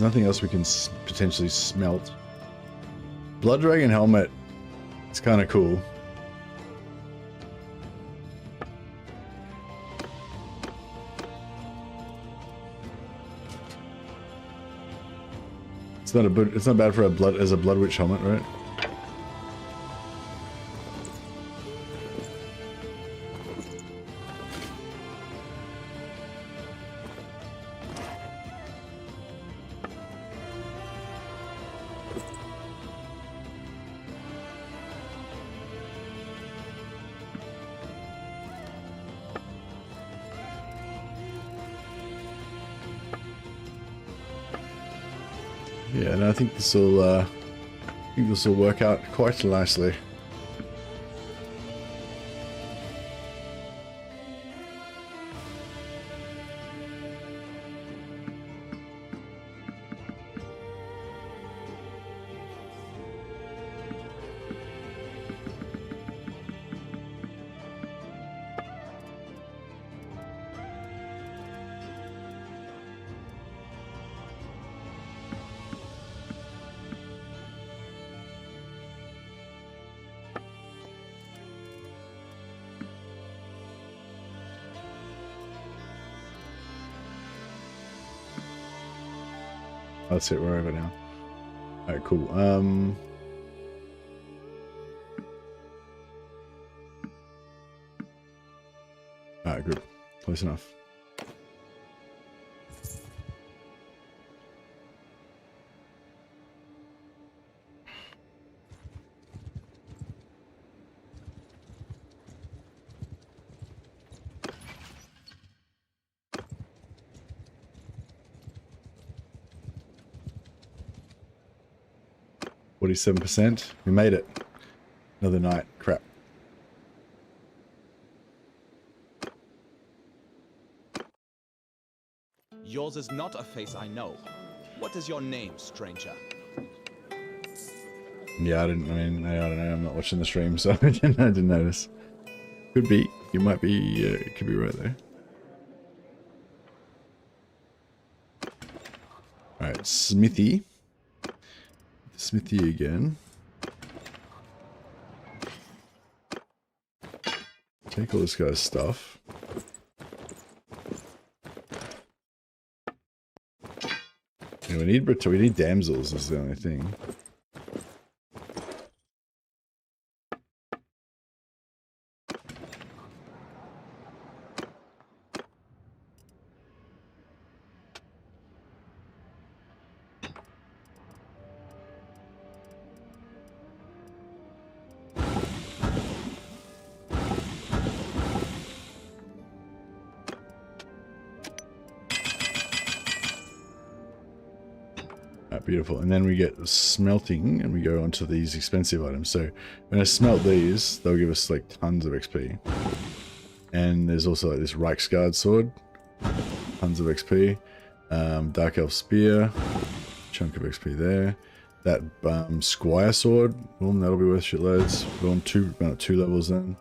There's nothing else we can potentially smelt. Blood Dragon helmet. It's kind of cool. It's not bad for a blood witch helmet, right? Yeah, and I think this will work out quite nicely. That's it, we're over now. Alright, cool. Alright, good. Close enough. %. We made it. Another night. Crap. Yours is not a face I know. What is your name, stranger? Yeah, I don't know. I'm not watching the stream, so I didn't notice. Could be. You might be. Could be right there. All right, Smithy. Smithy again. Take all this guy's stuff. Yeah, we need damsels is the only thing. Beautiful. And then we get smelting and we go onto these expensive items. So when I smelt these, they'll give us like tons of XP. And there's also like this Reichsguard sword, tons of XP. Dark Elf spear, chunk of XP there. That Squire sword, boom, that'll be worth shitloads. Boom, about 2 levels then.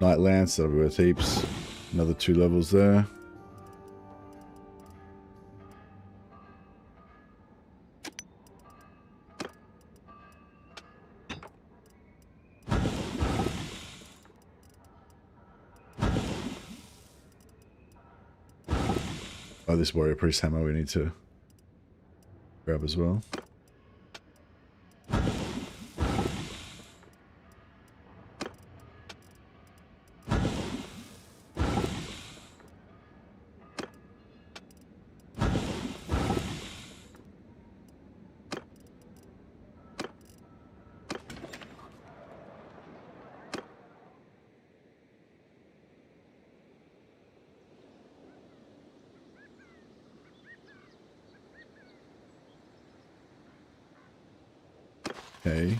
Night Lance, that'll be worth heaps. Another 2 levels there. Oh, this warrior priest hammer we need to grab as well. Okay.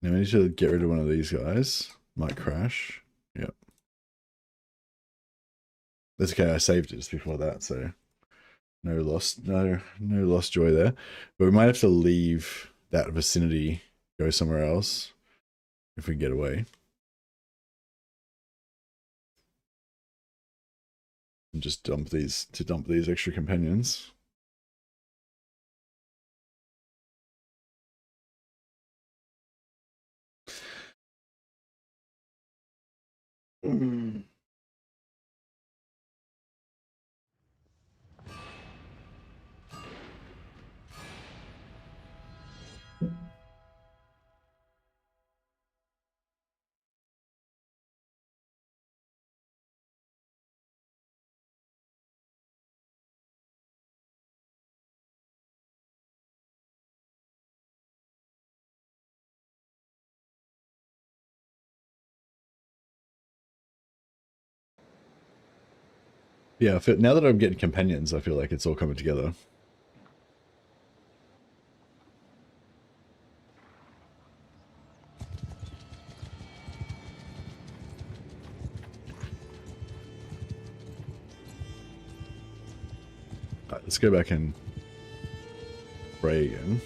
Now we need to get rid of one of these guys. Might crash. Yep. That's okay, I saved it just before that, so no lost joy there. But we might have to leave that vicinity, go somewhere else if we can get away. And just dump these extra companions. Yeah, now that I'm getting companions, I feel like it's all coming together. Alright, let's go back and pray again.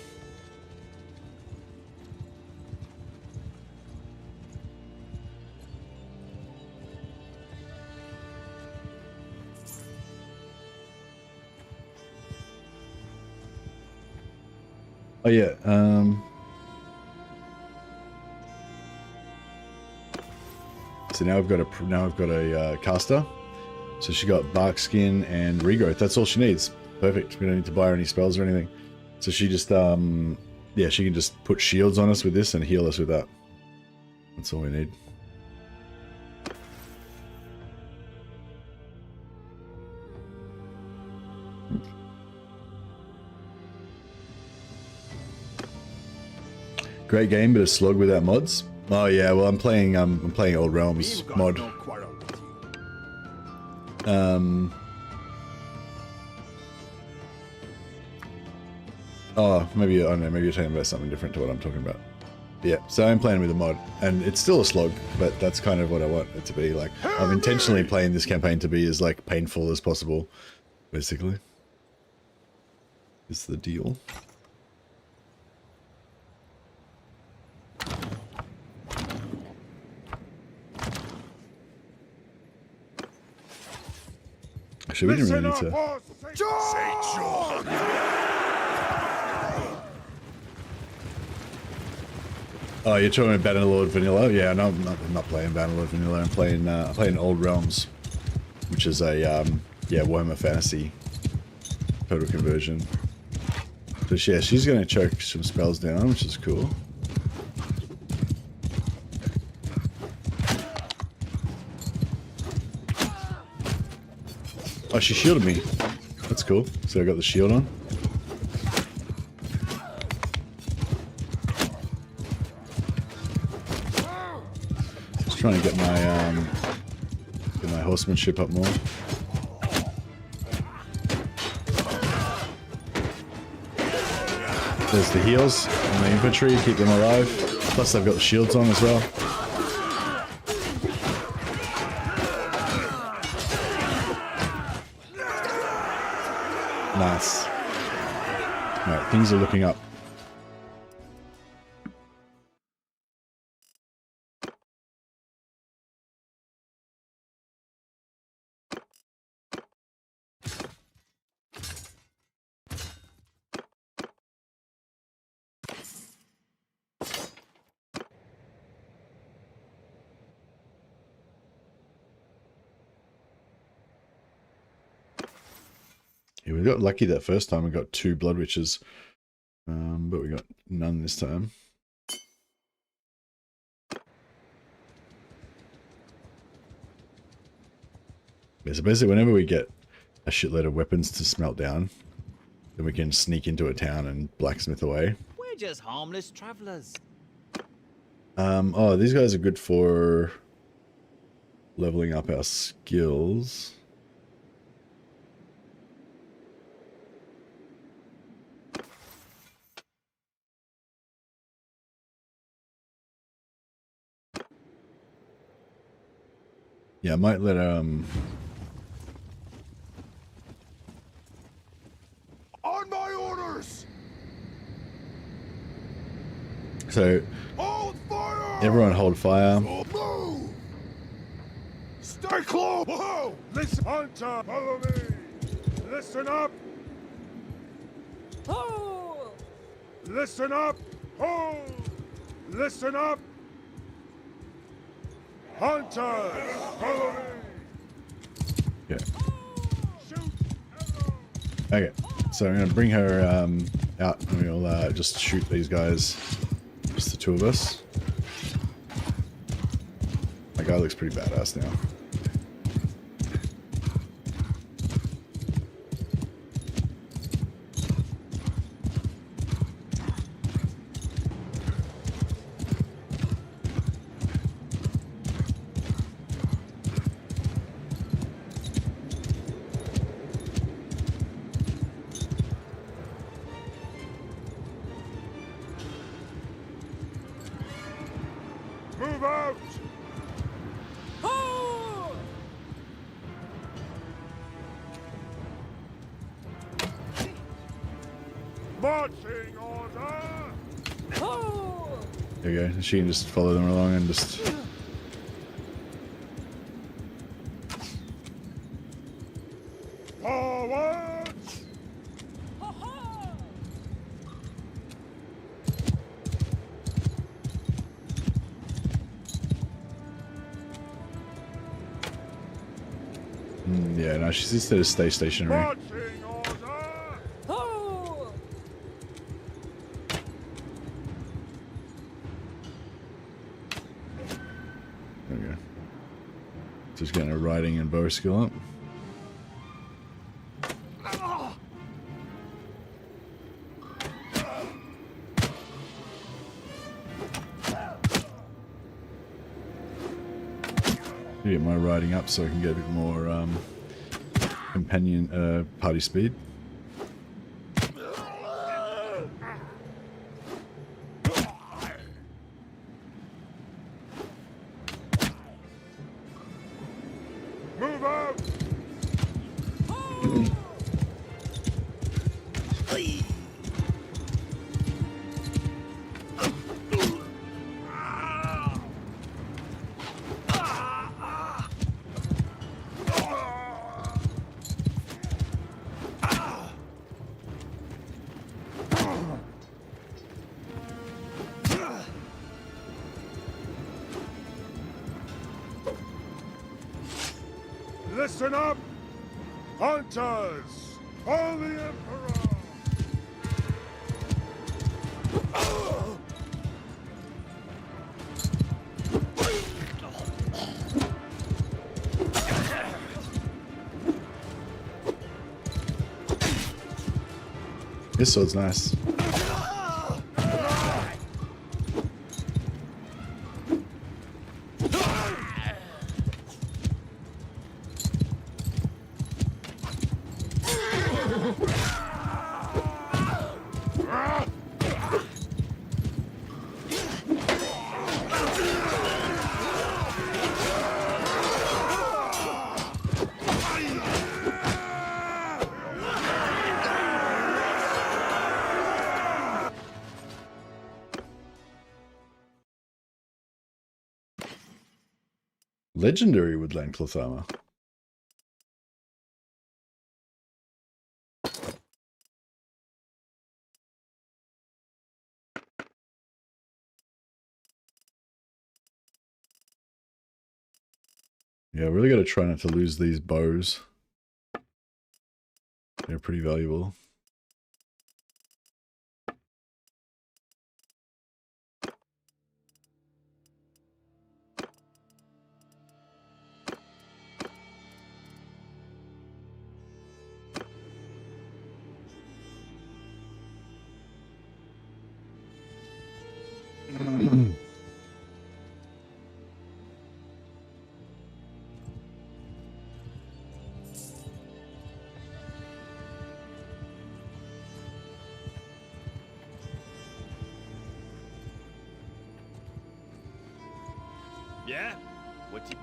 Oh yeah, so now I've got a caster. So she got bark skin and regrowth. That's all she needs. Perfect. We don't need to buy her any spells or anything. So she just yeah, she can just put shields on us with this and heal us with that. That's all we need. Great game, but a slog without mods. Oh yeah, well I'm playing Old Realms mod. No quarrel with you. Oh, maybe, I don't know, maybe you're talking about something different to what I'm talking about. Yeah, so I'm playing with a mod, and it's still a slog, but that's kind of what I want it to be. Like, I'm intentionally playing this campaign to be as, like, painful as possible, basically. Is the deal. Actually, we didn't really need to... Oh, you're talking about Bannerlord Vanilla? Yeah, no, I'm not playing Bannerlord Vanilla. I'm playing Old Realms, which is a yeah, Warhammer Fantasy total conversion. But yeah, she's going to choke some spells down, which is cool. Oh, she shielded me. That's cool. So I got the shield on. Just trying to get my horsemanship up more. There's the heals on the infantry, keep them alive. Plus I've got the shields on as well. Nice. Alright, things are looking up. Yeah, we got lucky that first time. We got 2 Blood Witches, but we got none this time. Yeah, so basically, whenever we get a shitload of weapons to smelt down, then we can sneak into a town and blacksmith away. We're just harmless travelers. Oh, these guys are good for leveling up our skills. Yeah, I might let On my orders. So Hold fire. everyone hold fire. Move. Stay close. Whoa. Listen, Hunter. Follow me. Listen up. Oh! Listen up. Hold. Listen up. Hunters, follow me. Yeah. Okay, so I'm gonna bring her out and we'll just shoot these guys. Just the two of us. My guy looks pretty badass now. Move out. Marching order. There you go. She can just follow them along and just... Forward. Yeah, no, she needs to stay stationary. Marching order. There we go. Just getting her riding and bow skill up. Get my riding up so I can get a bit more companion party speed. Move out. Listen up, hunters! Follow the Emperor! This sword's nice. Legendary woodland cloth armor. Yeah, really got to try not to lose these bows. They're pretty valuable. Yeah? What you...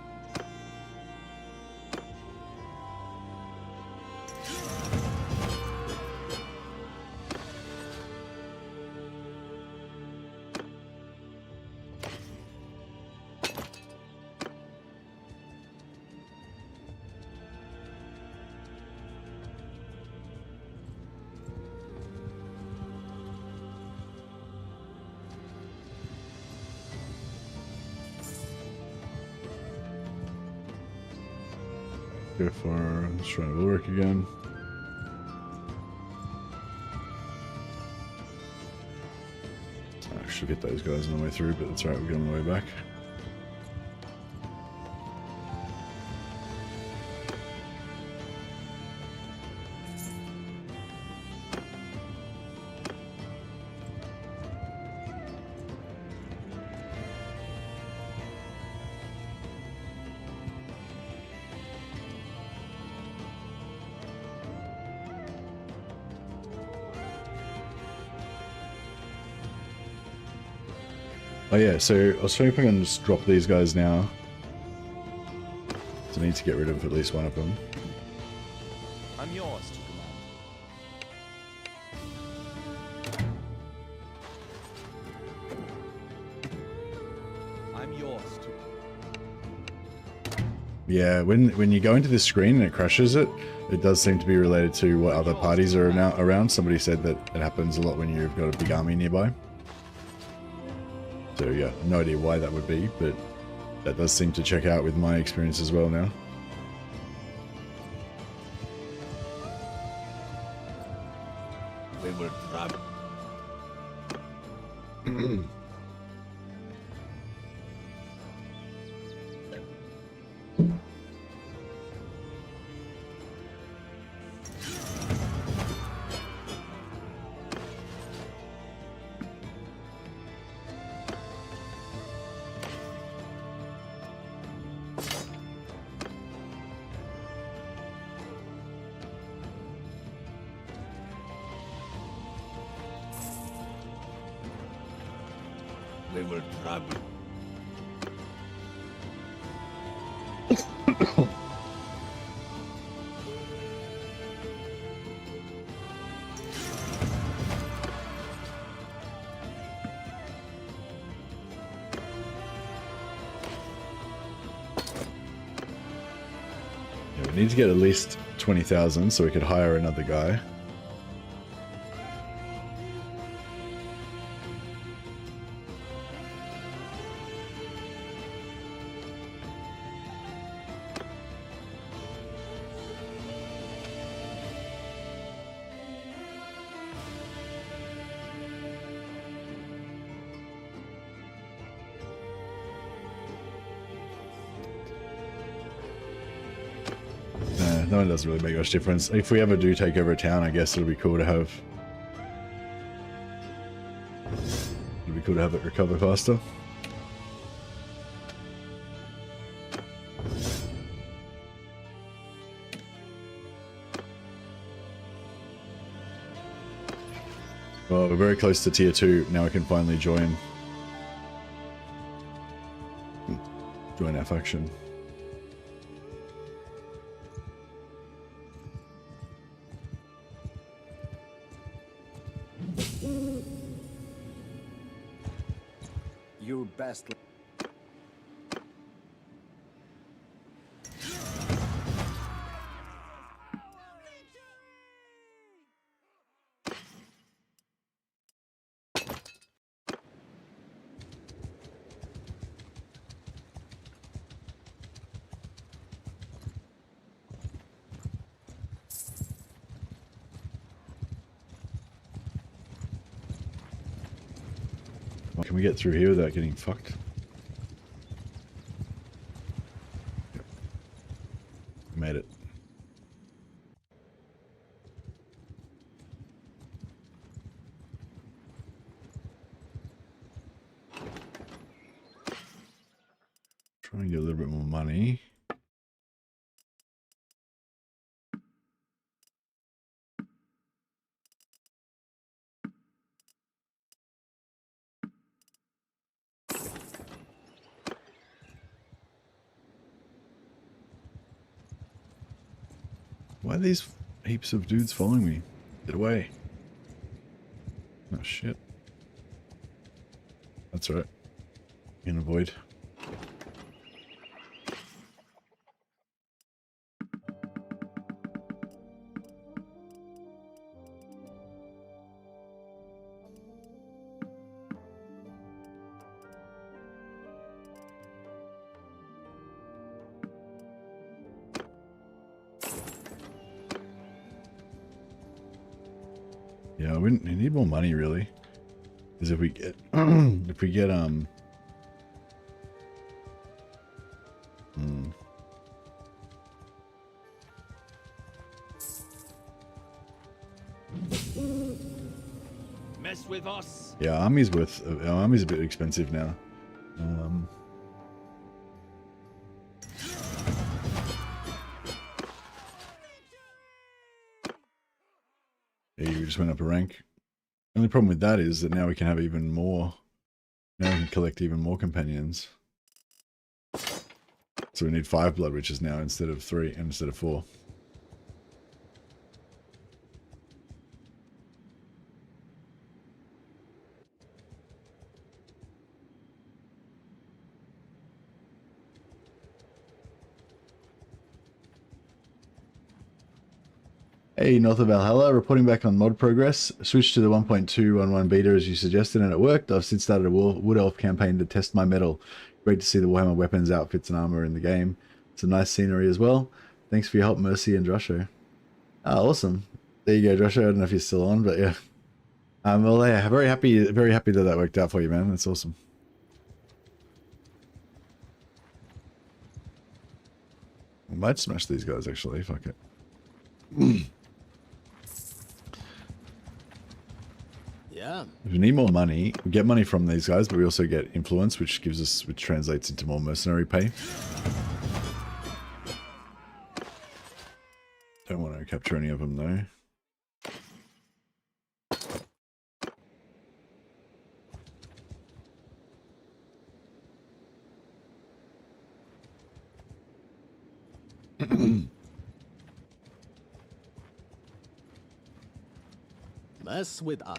Go for Shrine of Ulrich again. I should get those guys on the way through, but that's alright, we're getting on the way back. Oh yeah, so I was hoping I can just drop these guys now. So I need to get rid of at least one of them. I'm yours to command. I'm yours to... Yeah, when you go into this screen and it crashes it, it does seem to be related to what other parties are now around. Somebody said that it happens a lot when you've got a big army nearby. So yeah, no idea why that would be, but that does seem to check out with my experience as well now. We will travel. We will travel. Yeah, we need to get at least 20,000 so we could hire another guy. No, it doesn't really make much difference. If we ever do take over a town, I guess it'll be cool to have... It'll be cool to have it recover faster. Well, we're very close to tier 2. Now we can finally join our faction. Your best. Can we get through here without getting fucked? Made it. Trying to get a little bit more money. Why are these heaps of dudes following me? Get away. Oh shit. That's right. Can avoid. Yeah, we need more money really. Because if we get if we get Mess with us. yeah, army's a bit expensive now. Yeah, we just went up a rank. The only problem with that is that now we can have even more. Now we can collect even more companions. So we need 5 blood witches now instead of 3 and instead of 4. Hey, North of Valhalla, reporting back on mod progress. Switched to the 1.211 beta as you suggested and it worked. I've since started a Wood Elf campaign to test my metal. Great to see the Warhammer weapons, outfits and armor in the game. Some nice scenery as well. Thanks for your help, Mercy and Drosho. Ah, awesome. There you go, Drosho. I don't know if you're still on, but yeah. Well, yeah, very happy that that worked out for you, man. That's awesome. I might smash these guys, actually. Fuck it. Yeah. If we need more money, we get money from these guys, but we also get influence, which translates into more mercenary pay. Don't want to capture any of them though. Mess with us.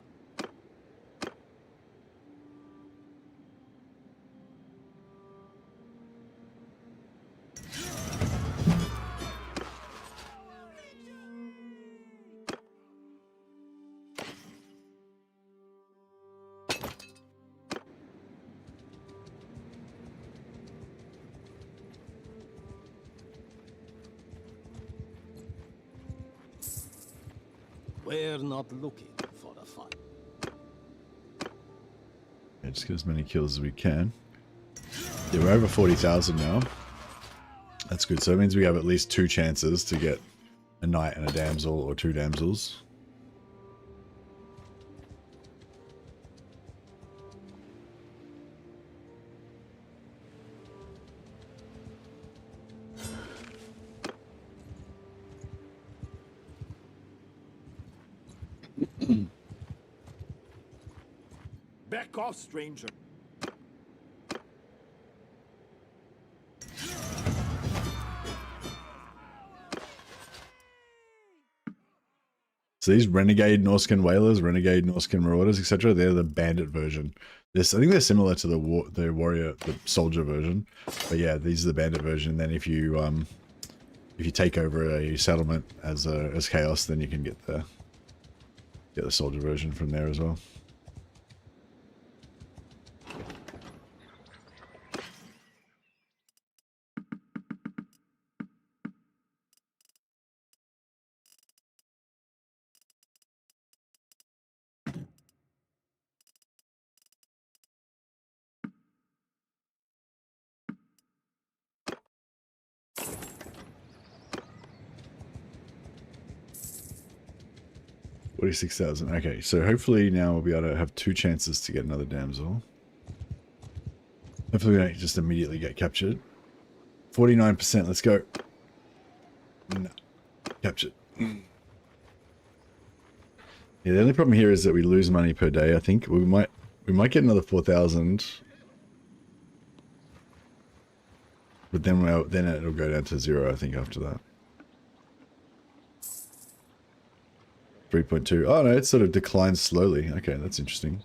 We're not looking for a fight. Yeah, just get as many kills as we can. Yeah, we're over 40,000 now. That's good. So it means we have at least 2 chances to get a knight and a damsel or 2 damsels. Back off, stranger. So these renegade Norscan whalers, renegade Norscan marauders, etc., they're the bandit version. This, I think they're similar to the warrior, the soldier version, but yeah, these are the bandit version. And then if you take over a settlement as chaos, then you can get the soldier version from there as well. $46,000. Okay, so hopefully now we'll be able to have 2 chances to get another damsel. Hopefully we don't just immediately get captured. 49%, let's go. No, captured. Yeah, the only problem here is that we lose money per day, I think. We might get another 4,000. But then it'll go down to 0, I think, after that. 3.2. Oh no, it sort of declines slowly. Okay, that's interesting.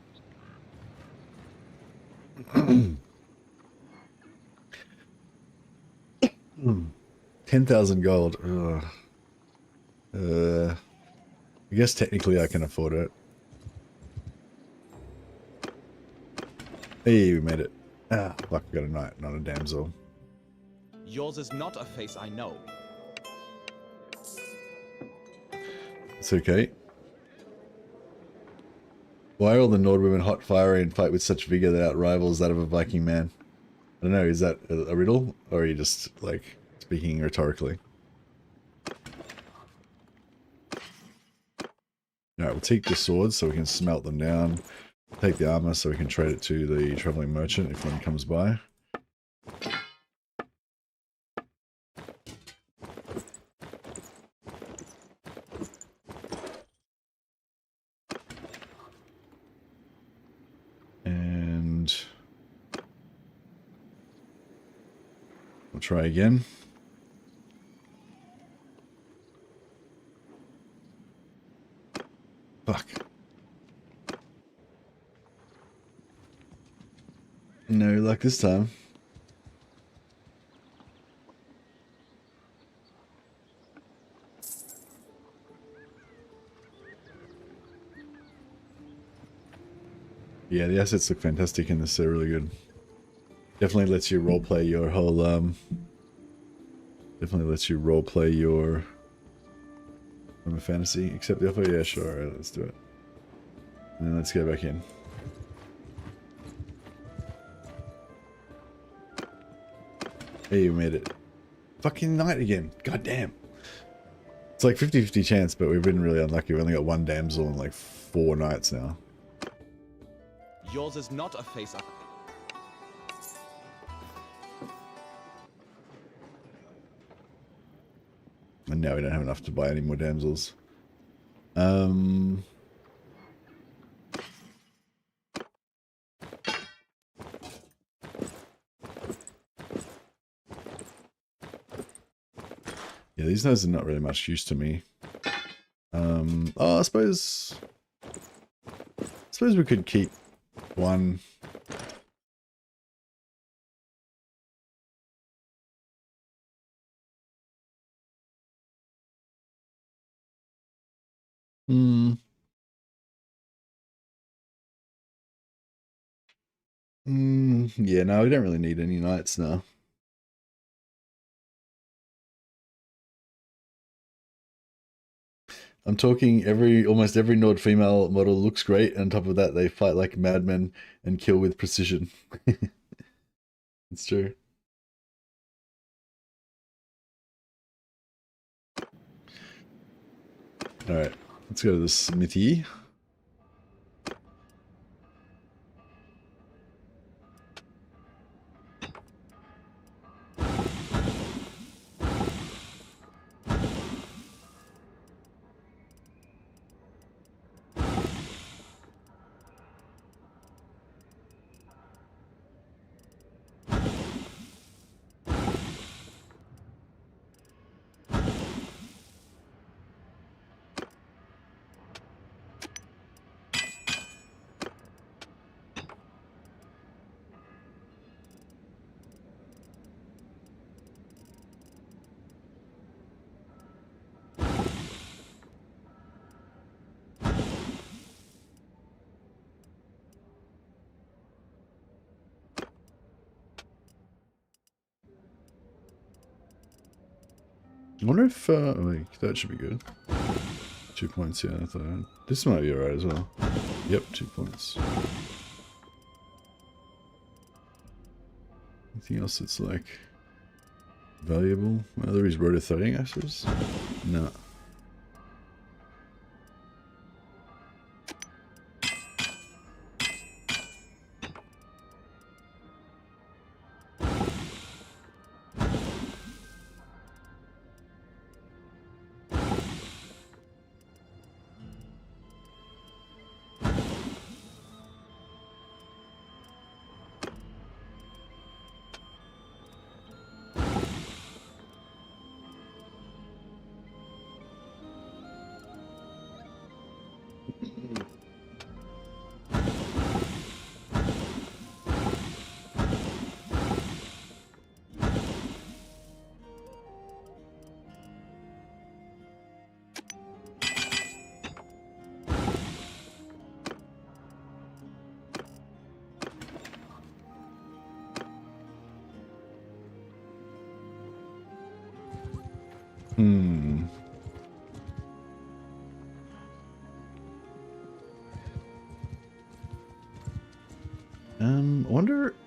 10,000 gold. I guess technically I can afford it. Hey, we made it. Ah, fuck, we got a knight, not a damsel. Yours is not a face I know. It's okay. Why are all the Nord women hot, fiery, and fight with such vigor that outrivals that of a Viking man? I don't know, is that a riddle? Or are you just, like, speaking rhetorically? Alright, we'll take the swords so we can smelt them down. Take the armor so we can trade it to the traveling merchant if one comes by. And we'll try again. Fuck. No luck this time. Yeah, the assets look fantastic in this. They're really good. Definitely lets you roleplay your whole, definitely lets you roleplay your Warhammer Fantasy. Accept the offer? Yeah, sure. Alright, let's do it. And then let's go back in. Hey, you made it. Fucking night again. God damn. It's like 50-50 chance, but we've been really unlucky. We've only got one damsel in like 4 nights now. Yours is not a face I... And now we don't have enough to buy any more damsels. Yeah, these knives are not really much use to me. Oh, I suppose we could keep one. Yeah, no, we don't really need any knights now. I'm talking almost every Nord female model looks great, and on top of that, they fight like madmen and kill with precision. It's true. Alright, let's go to the smithy. I wonder if, like, that should be good. 2 points, yeah, I thought. This might be alright as well. Yep, 2 points. Anything else that's, like, valuable? Well, there is rototherming axes. No.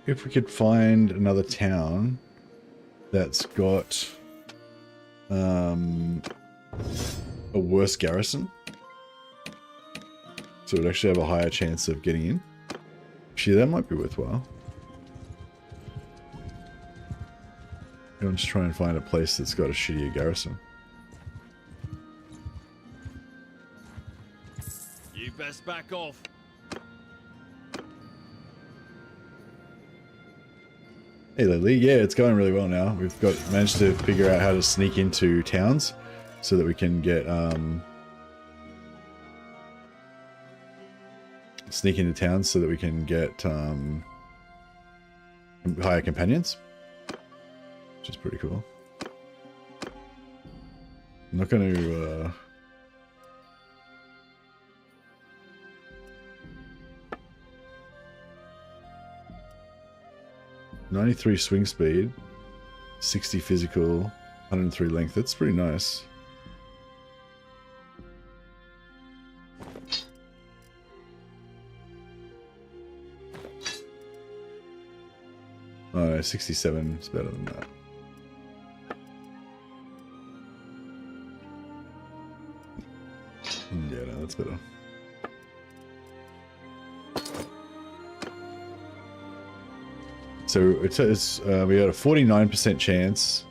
if we could find another town that's got a worse garrison. So it would actually have a higher chance of getting in. Actually, that might be worthwhile. I'm just trying to find a place that's got a shittier garrison. You best back off. Hey Lily, yeah, it's going really well now. We've managed to figure out how to sneak into towns so that we can get higher companions, which is pretty cool. I'm not going to 93 swing speed, 60 physical, 103 length. That's pretty nice. Oh no, 67 is better than that. Yeah, no, that's better. So it says we had a 49% chance.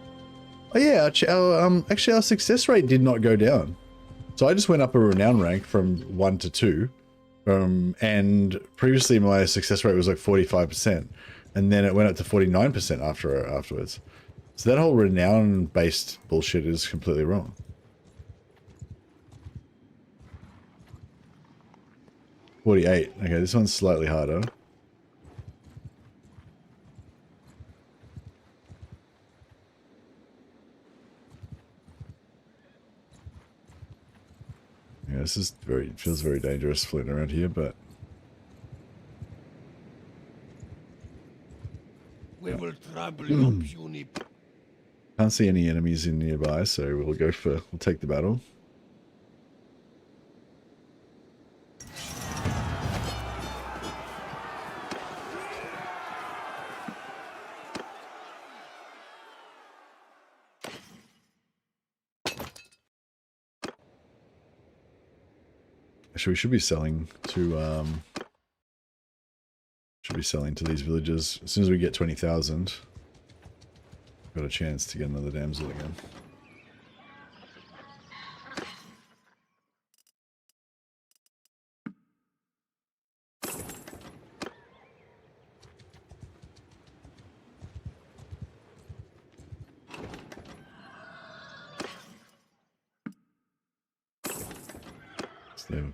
Oh yeah, actually our success rate did not go down. So I just went up a renown rank from 1 to 2. And previously my success rate was like 45%. And then it went up to 49% afterwards. So that whole renown based bullshit is completely wrong. $48. Okay, this one's slightly harder. Yeah, this is feels very dangerous floating around here, but We will trouble your puny. can't see any enemies in nearby, so we'll take the battle. Actually, we should be selling to these villages as soon as we get 20,000. Got a chance to get another damsel again.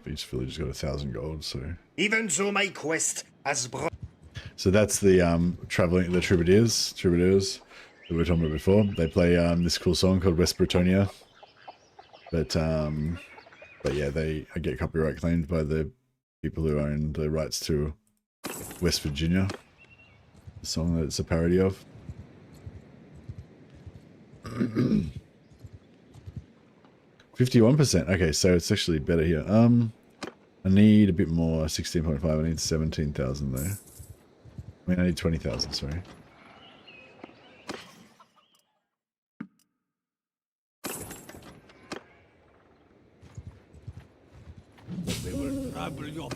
Each village has got 1,000 gold, so. Even though my quest has brought. So that's the the troubadours that we were talking about before. They play this cool song called West Bretonia, but yeah, they get copyright claimed by the people who own the rights to West Virginia, the song that it's a parody of. 51%. Okay, so it's actually better here. I need a bit more. 16.5. I need 17,000 though. I mean, I need 20,000. Sorry. We will trouble your.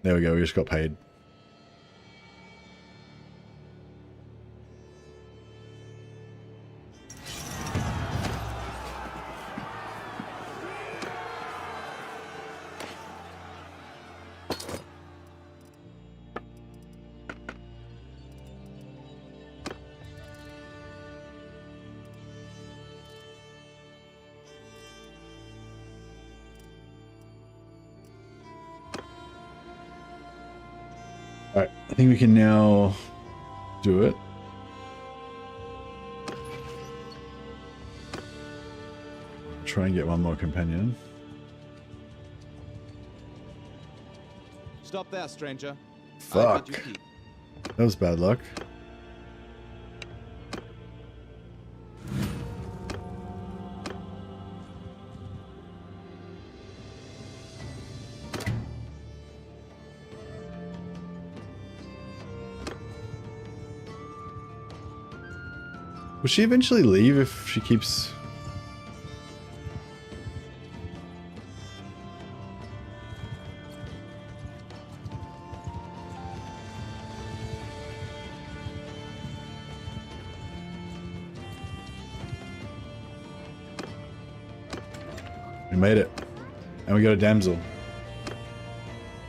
There we go. We just got paid. Alright, I think we can now do it. Try and get one more companion. Stop there, stranger. Fuck. That was bad luck. Will she eventually leave if she keeps... We made it. And we got a damsel.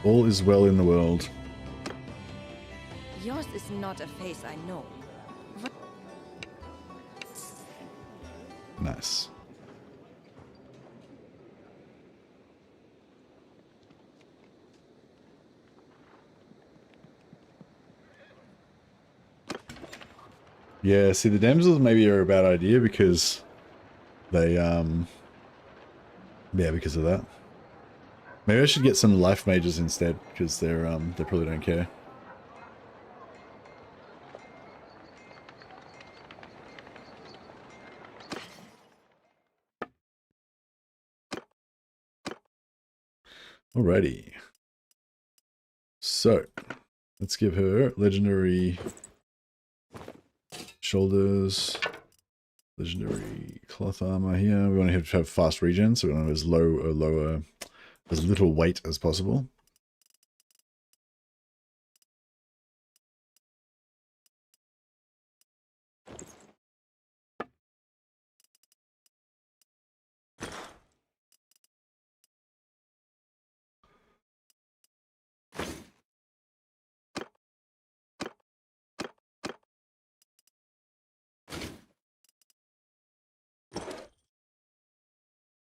All is well in the world. Yours is not a face I know. Nice. Yeah, see, the damsels maybe are a bad idea because they, yeah, because of that. Maybe I should get some life mages instead because they probably don't care. Alrighty. So, let's give her legendary shoulders, legendary cloth armor here. We want to have fast regen, so we want to have as low or lower, as little weight as possible.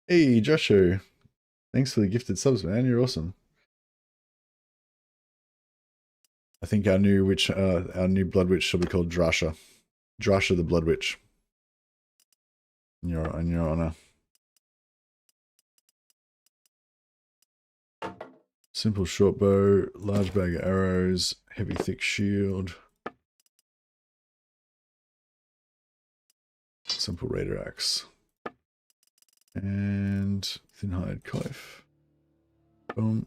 Hey, Joshua. Thanks for the gifted subs, man. You're awesome. I think our new blood witch shall be called Drasha. Drasha the blood witch. In your honor. Simple short bow, large bag of arrows, heavy thick shield. Simple raider axe. And thin hide coif. Boom.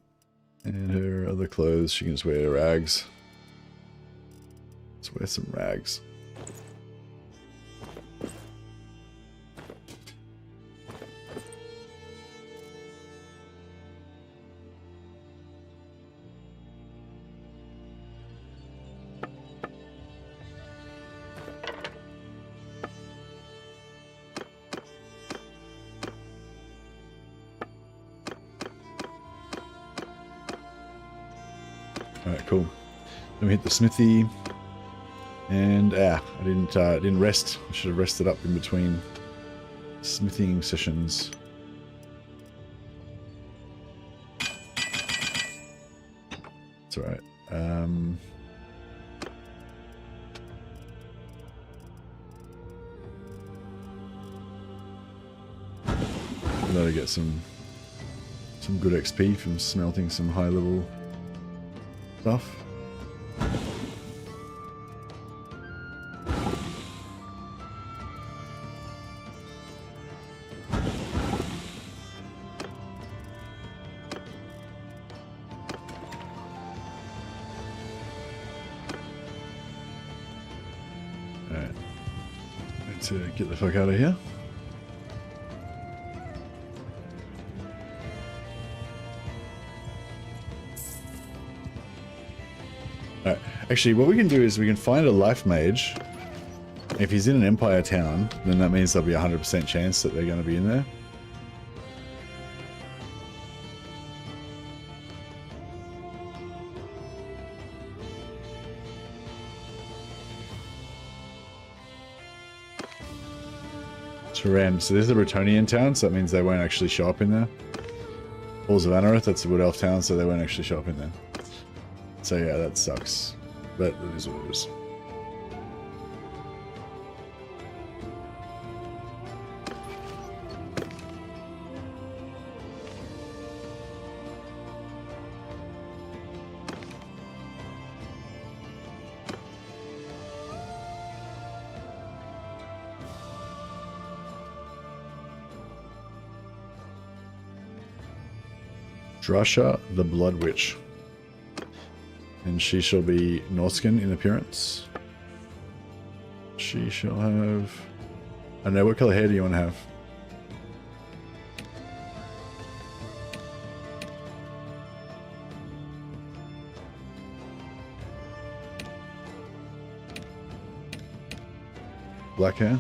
And her other clothes, she can just wear rags. Let's wear some rags. Alright, cool. Then we hit the smithy. And I didn't rest. I should have rested up in between smithing sessions. It's alright. Let her get some good XP from smelting some high level stuff. Alright. Let's get the fuck out of here. Alright. Actually, what we can do is we can find a life mage. If he's in an Empire town, then that means there'll be a 100% chance that they're going to be in there. Turan. So this is a Bretonian town, so that means they won't actually show up in there. Halls of Anorith, that's a Wood Elf town, so they won't actually show up in there. So yeah, that sucks. But it is what it is. Drasha the Blood Witch. And she shall be Norscan in appearance. She shall have... I don't know, what color hair do you want to have? Black hair.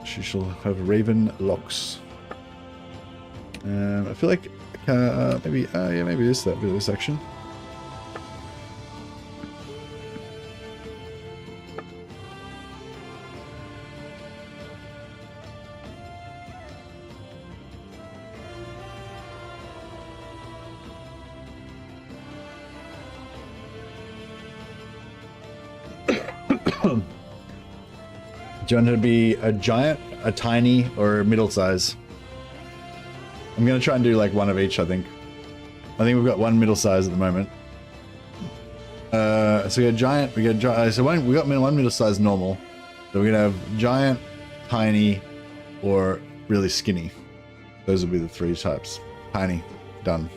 She shall have raven locks. I feel like maybe yeah, maybe this that bit of this section. Do you want her to be a giant, a tiny, or a middle size? I'm gonna try and do like one of each, I think. I think we've got one middle size at the moment. So we got giant, we got so we got one middle size normal. So we're gonna have giant, tiny, or really skinny. Those will be the three types. Tiny, done.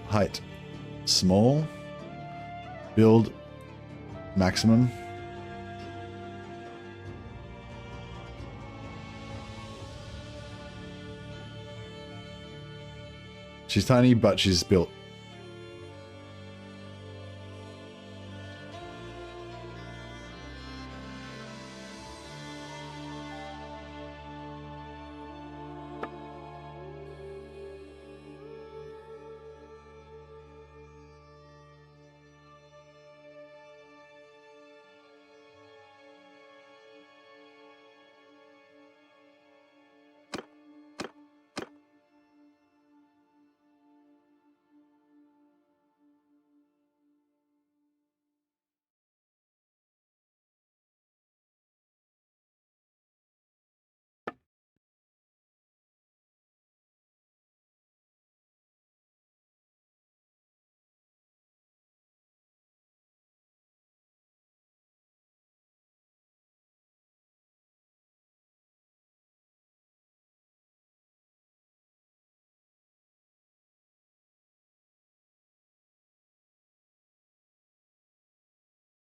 Height, small. Build, maximum. She's tiny, but she's built.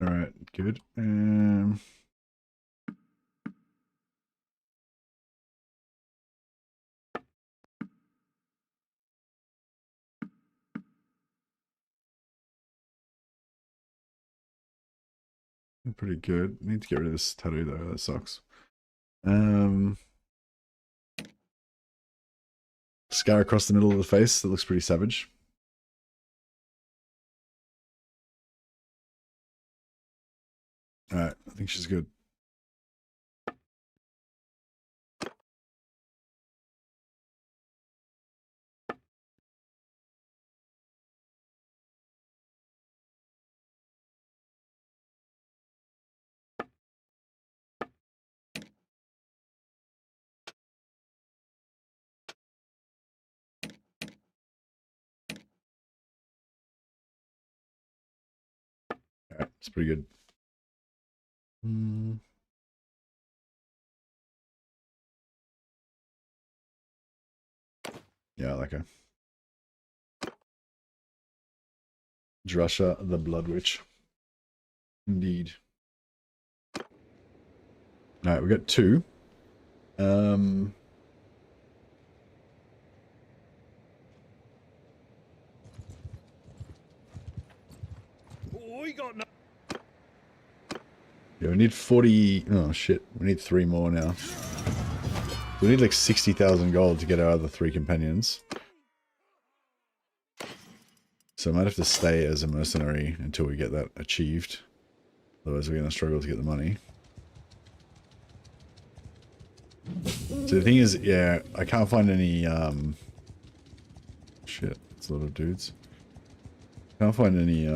All right, good. Pretty good. Need to get rid of this tattoo though. That sucks. Scar across the middle of the face. That looks pretty savage. All right, I think she's good. All right, it's pretty good. Yeah, I like her. Drusha the Blood Witch. Indeed. All right, we got two. We got no. Yeah, we need 40. Oh shit, we need 3 more now. We need like 60,000 gold to get our other 3 companions. So I might have to stay as a mercenary until we get that achieved. Otherwise we're going to struggle to get the money. So the thing is, yeah, I can't find any, shit, it's a lot of dudes. Can't find any,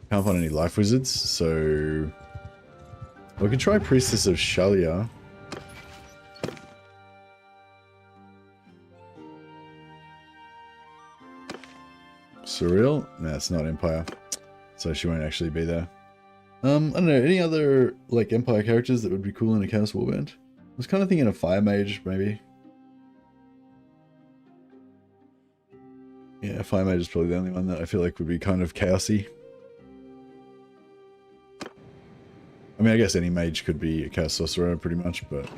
can't find any life wizards, so... We can try Priestess of Shalia. Surreal? No, it's not Empire. So she won't actually be there. I don't know, any other, like, Empire characters that would be cool in a Chaos Warband? I was kind of thinking a Fire Mage, maybe. Yeah, Fire Mage is probably the only one that I feel like would be kind of chaosy. I mean, I guess any mage could be a Chaos Sorcerer pretty much, but...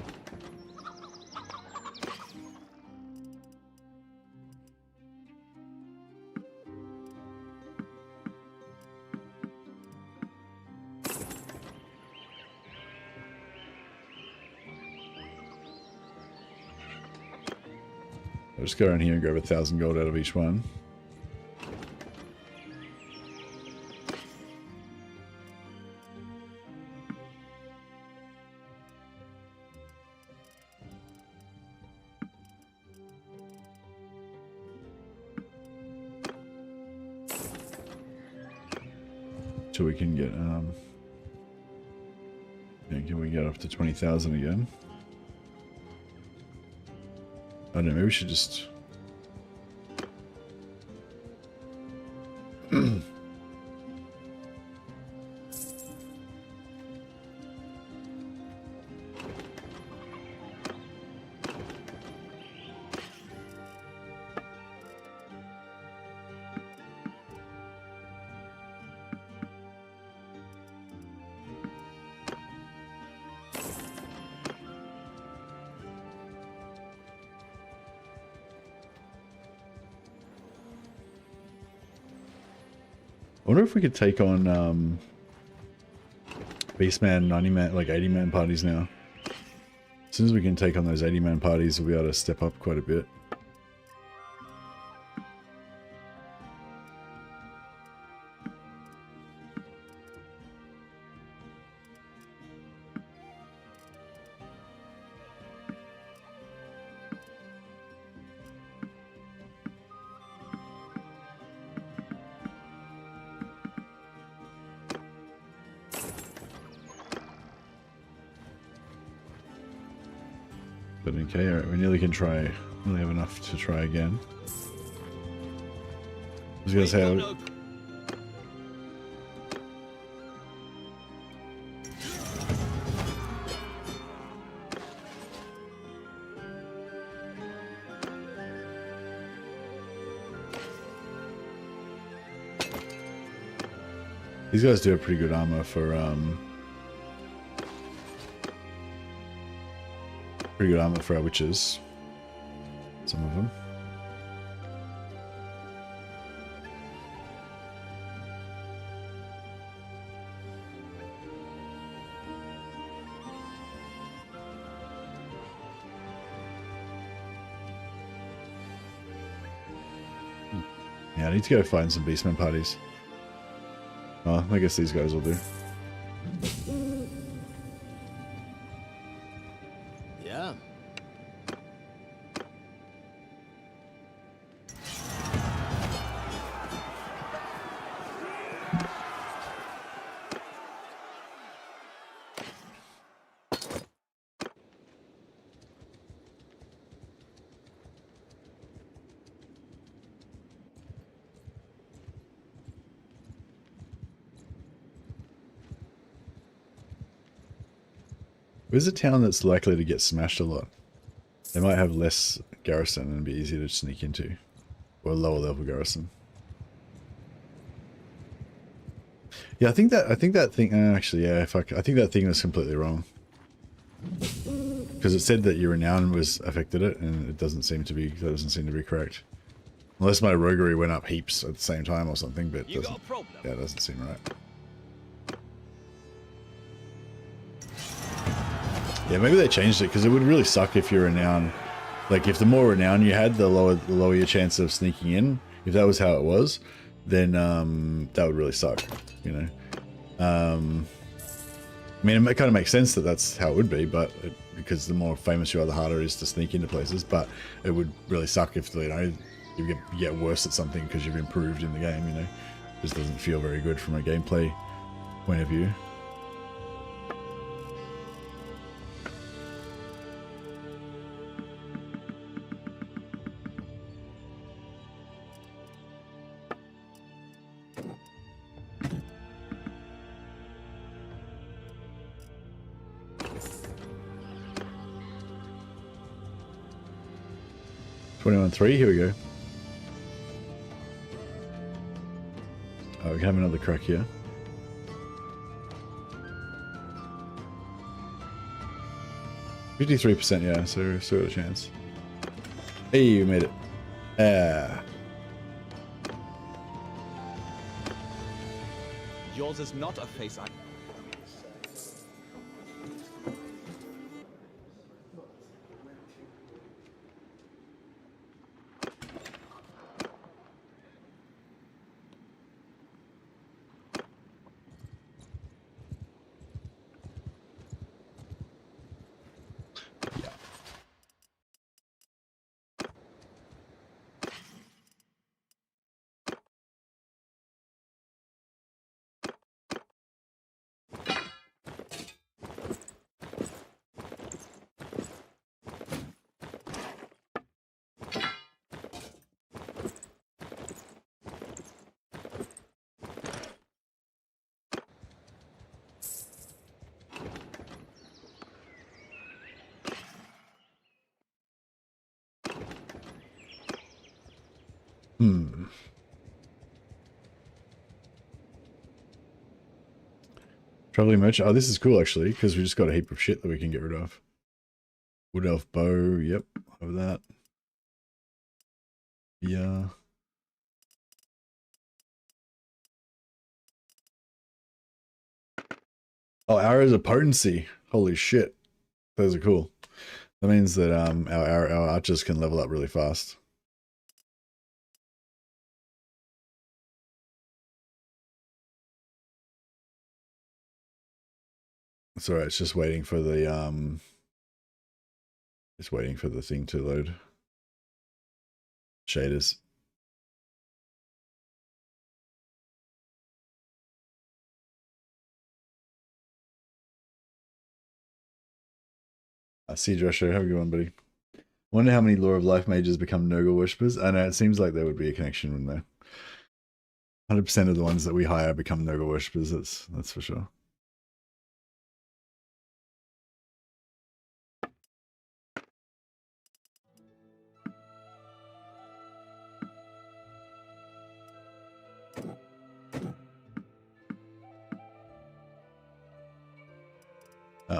I'll just go around here and grab 1,000 gold out of each one. So we can get, yeah, can we get up to 20,000 again? I don't know, maybe we should just... I wonder if we could take on Beastman, 90-man, like 80-man parties now. As soon as we can take on those 80-man parties, we'll be able to step up quite a bit. But okay, alright, we nearly can try. Nearly have enough to try again. I was gonna say, these guys do have pretty good armor for pretty good armor for our witches. Some of them. Yeah, I need to go find some Beastman parties. Oh, I guess these guys will do. Yeah. Where's a town that's likely to get smashed a lot? They might have less garrison and be easier to sneak into. Or a lower level garrison. Yeah, I think that thing actually, yeah, fuck, I think that thing was completely wrong. Because it said that your renown was affected it, and it doesn't seem to be, that doesn't seem to be correct. Unless my roguery went up heaps at the same time or something, but it doesn't, yeah, it doesn't seem right. Yeah, maybe they changed it because it would really suck if your renown, like if the more renown you had, the lower your chance of sneaking in. If that was how it was, then that would really suck, you know. I mean, it kind of makes sense that that's how it would be, but because the more famous you are, the harder it is to sneak into places. But it would really suck if, you know, you get worse at something because you've improved in the game, you know. It just doesn't feel very good from a gameplay point of view. $21.3, here we go. Oh, we can have another crack here. %53%, yeah, so still got a chance. Hey, you made it. Yours is not a face I... Traveling merch. Oh, this is cool actually, because we just got a heap of shit that we can get rid of. Wood elf bow. Yep, have that. Yeah. Oh, arrows of potency. Holy shit, those are cool. That means that our archers can level up really fast. It's alright, it's just waiting for the thing to load. Shaders. See Joshua, have a good one, buddy. Wonder how many Law of Life mages become Nurgle worshippers. I know it seems like there would be a connection in there. 100% of the ones that we hire become Nurgle worshippers, that's for sure.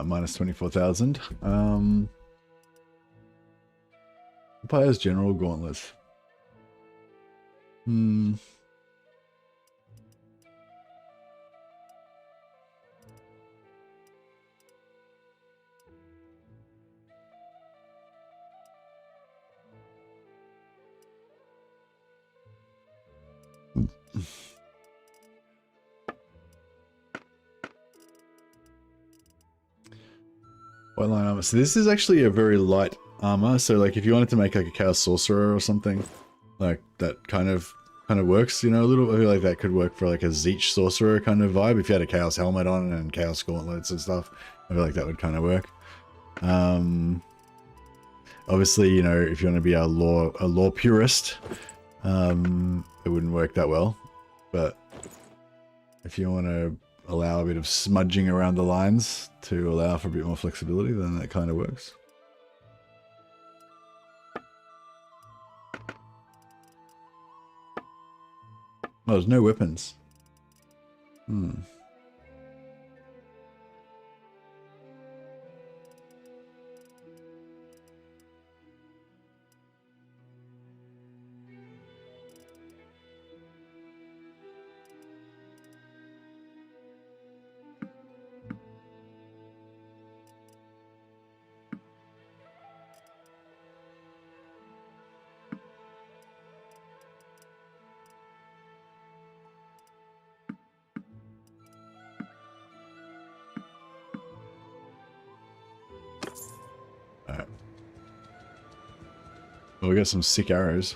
Minus 24,000. Empire's General Gauntlet. White line armor. So this is actually a very light armor. So like if you wanted to make like a Chaos Sorcerer or something, like that kind of works, you know, a little. I feel like that could work for like a Zeech Sorcerer kind of vibe. If you had a Chaos Helmet on and Chaos Gauntlets and stuff, I feel like that would kind of work. Obviously, you know, if you want to be a law purist, it wouldn't work that well. But if you want to allow a bit of smudging around the lines to allow for a bit more flexibility, then that kind of works. Oh, there's no weapons. Alright. Well, we got some sick arrows.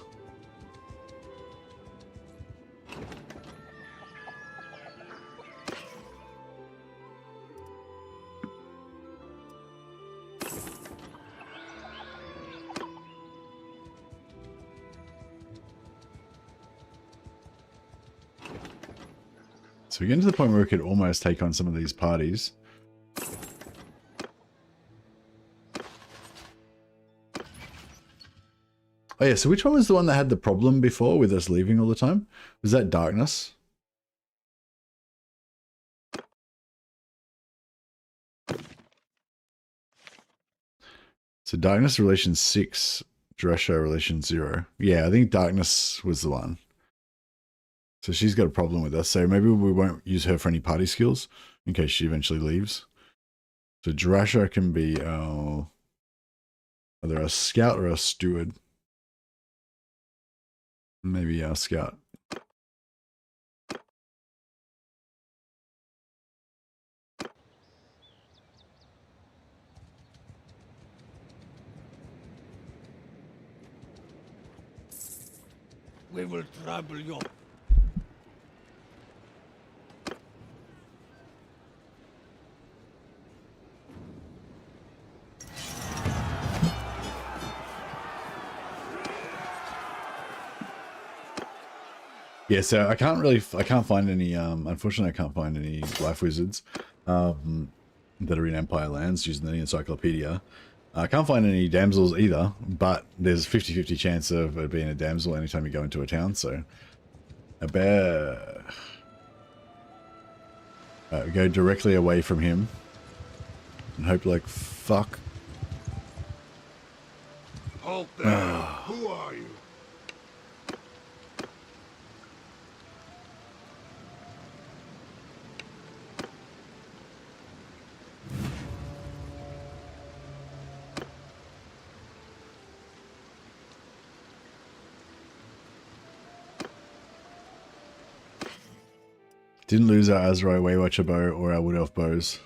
So we're getting to the point where we could almost take on some of these parties. Oh yeah, so which one was the one that had the problem before with us leaving all the time? Was that Darkness? So darkness relation 6, Drescher relation 0. Yeah, I think darkness was the one. So she's got a problem with us. So maybe we won't use her for any party skills in case she eventually leaves. So Drescher can be either a scout or a steward. Maybe our scout. We will trouble your... Yeah, so I can't find any, unfortunately I can't find any life wizards that are in Empire lands using the encyclopedia. I can't find any damsels either, but there's 50-50 chance of it being a damsel anytime you go into a town, so I better go directly away from him and hope like fuck. Halt there! Who are you? Didn't lose our Azrai Waywatcher bow or our Wood Elf bows.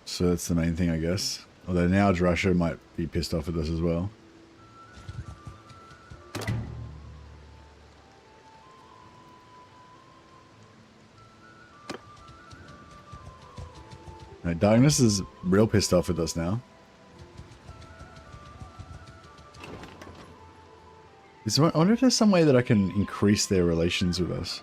So that's the main thing, I guess. Although now Drasher might be pissed off with us as well. Right, Darkness is real pissed off with us now. I wonder if there's some way that I can increase their relations with us.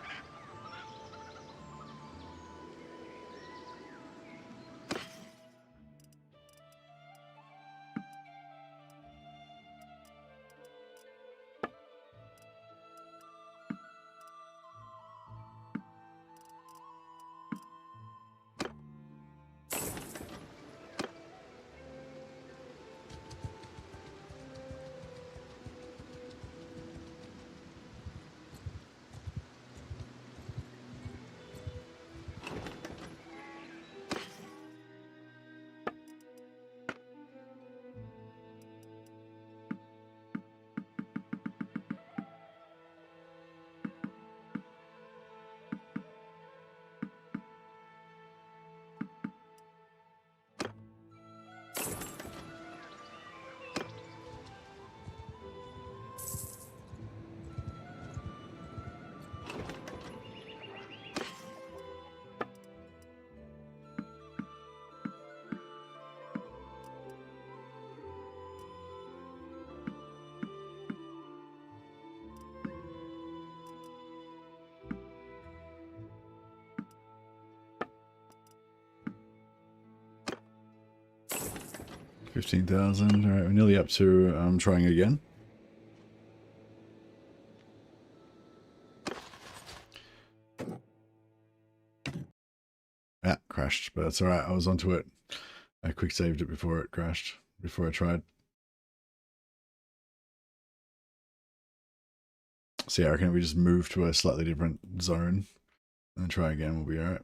$15,000. All right, we're nearly up to trying again. Ah, crashed, but that's all right. I was onto it. I quick saved it before it crashed, before I tried. So yeah, I reckon we just move to a slightly different zone and then try again. We'll be all right.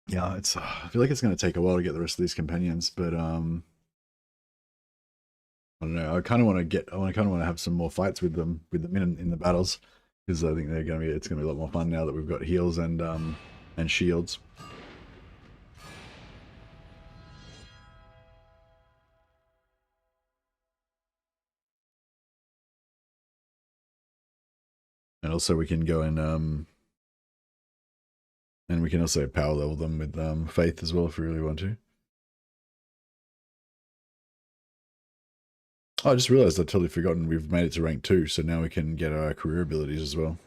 Yeah, it's. I feel like it's going to take a while to get the rest of these companions, but I don't know. I kind of want to have some more fights with them in the battles, because I think it's going to be a lot more fun now that we've got heals and shields. And also we can go and we can also power level them with faith as well if we really want to. Oh, I just realized I'd totally forgotten we've made it to rank 2, so now we can get our career abilities as well.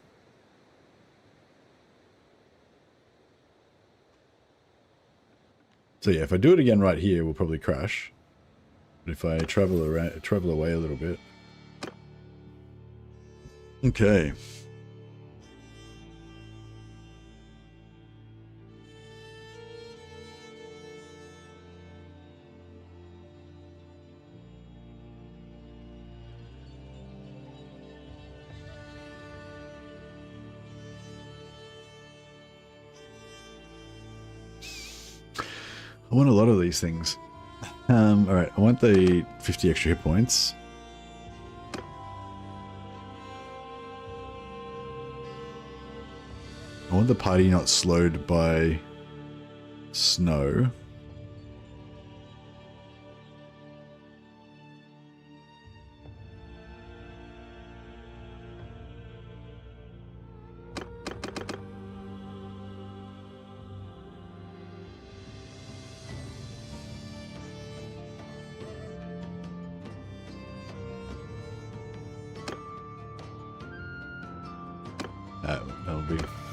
So yeah, if I do it again right here, we'll probably crash. But if I travel away a little bit. Okay. I want a lot of these things. All right, I want the 50 extra hit points. I want the party not slowed by snow.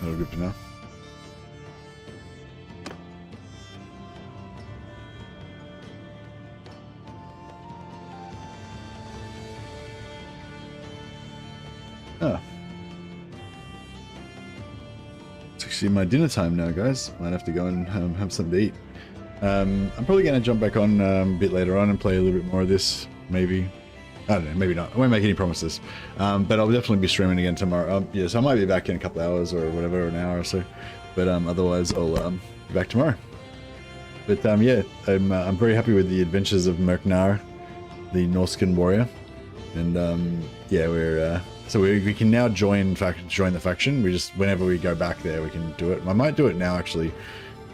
That'll be good for now. Oh. It's actually my dinner time now, guys. Might have to go and have something to eat. I'm probably going to jump back on a bit later on and play a little bit more of this, maybe. I don't know, maybe not. I won't make any promises. But I'll definitely be streaming again tomorrow. Yeah, so I might be back in a couple hours or whatever, an hour or so. But otherwise, I'll be back tomorrow. But yeah, I'm very happy with the adventures of Merknar, the Norscan warrior. And yeah, we're so we can now join the faction. We just, whenever we go back there, we can do it. I might do it now, actually.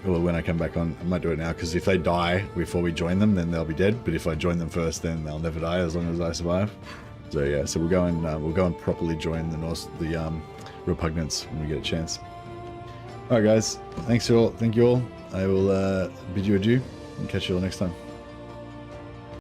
Well, when I come back on, I might do it now, because if they die before we join them, then they'll be dead. But if I join them first, then they'll never die as long as I survive. So yeah, so we'll go and properly join the Repugnance when we get a chance. All right, guys, thank you all. I will bid you adieu and catch you all next time.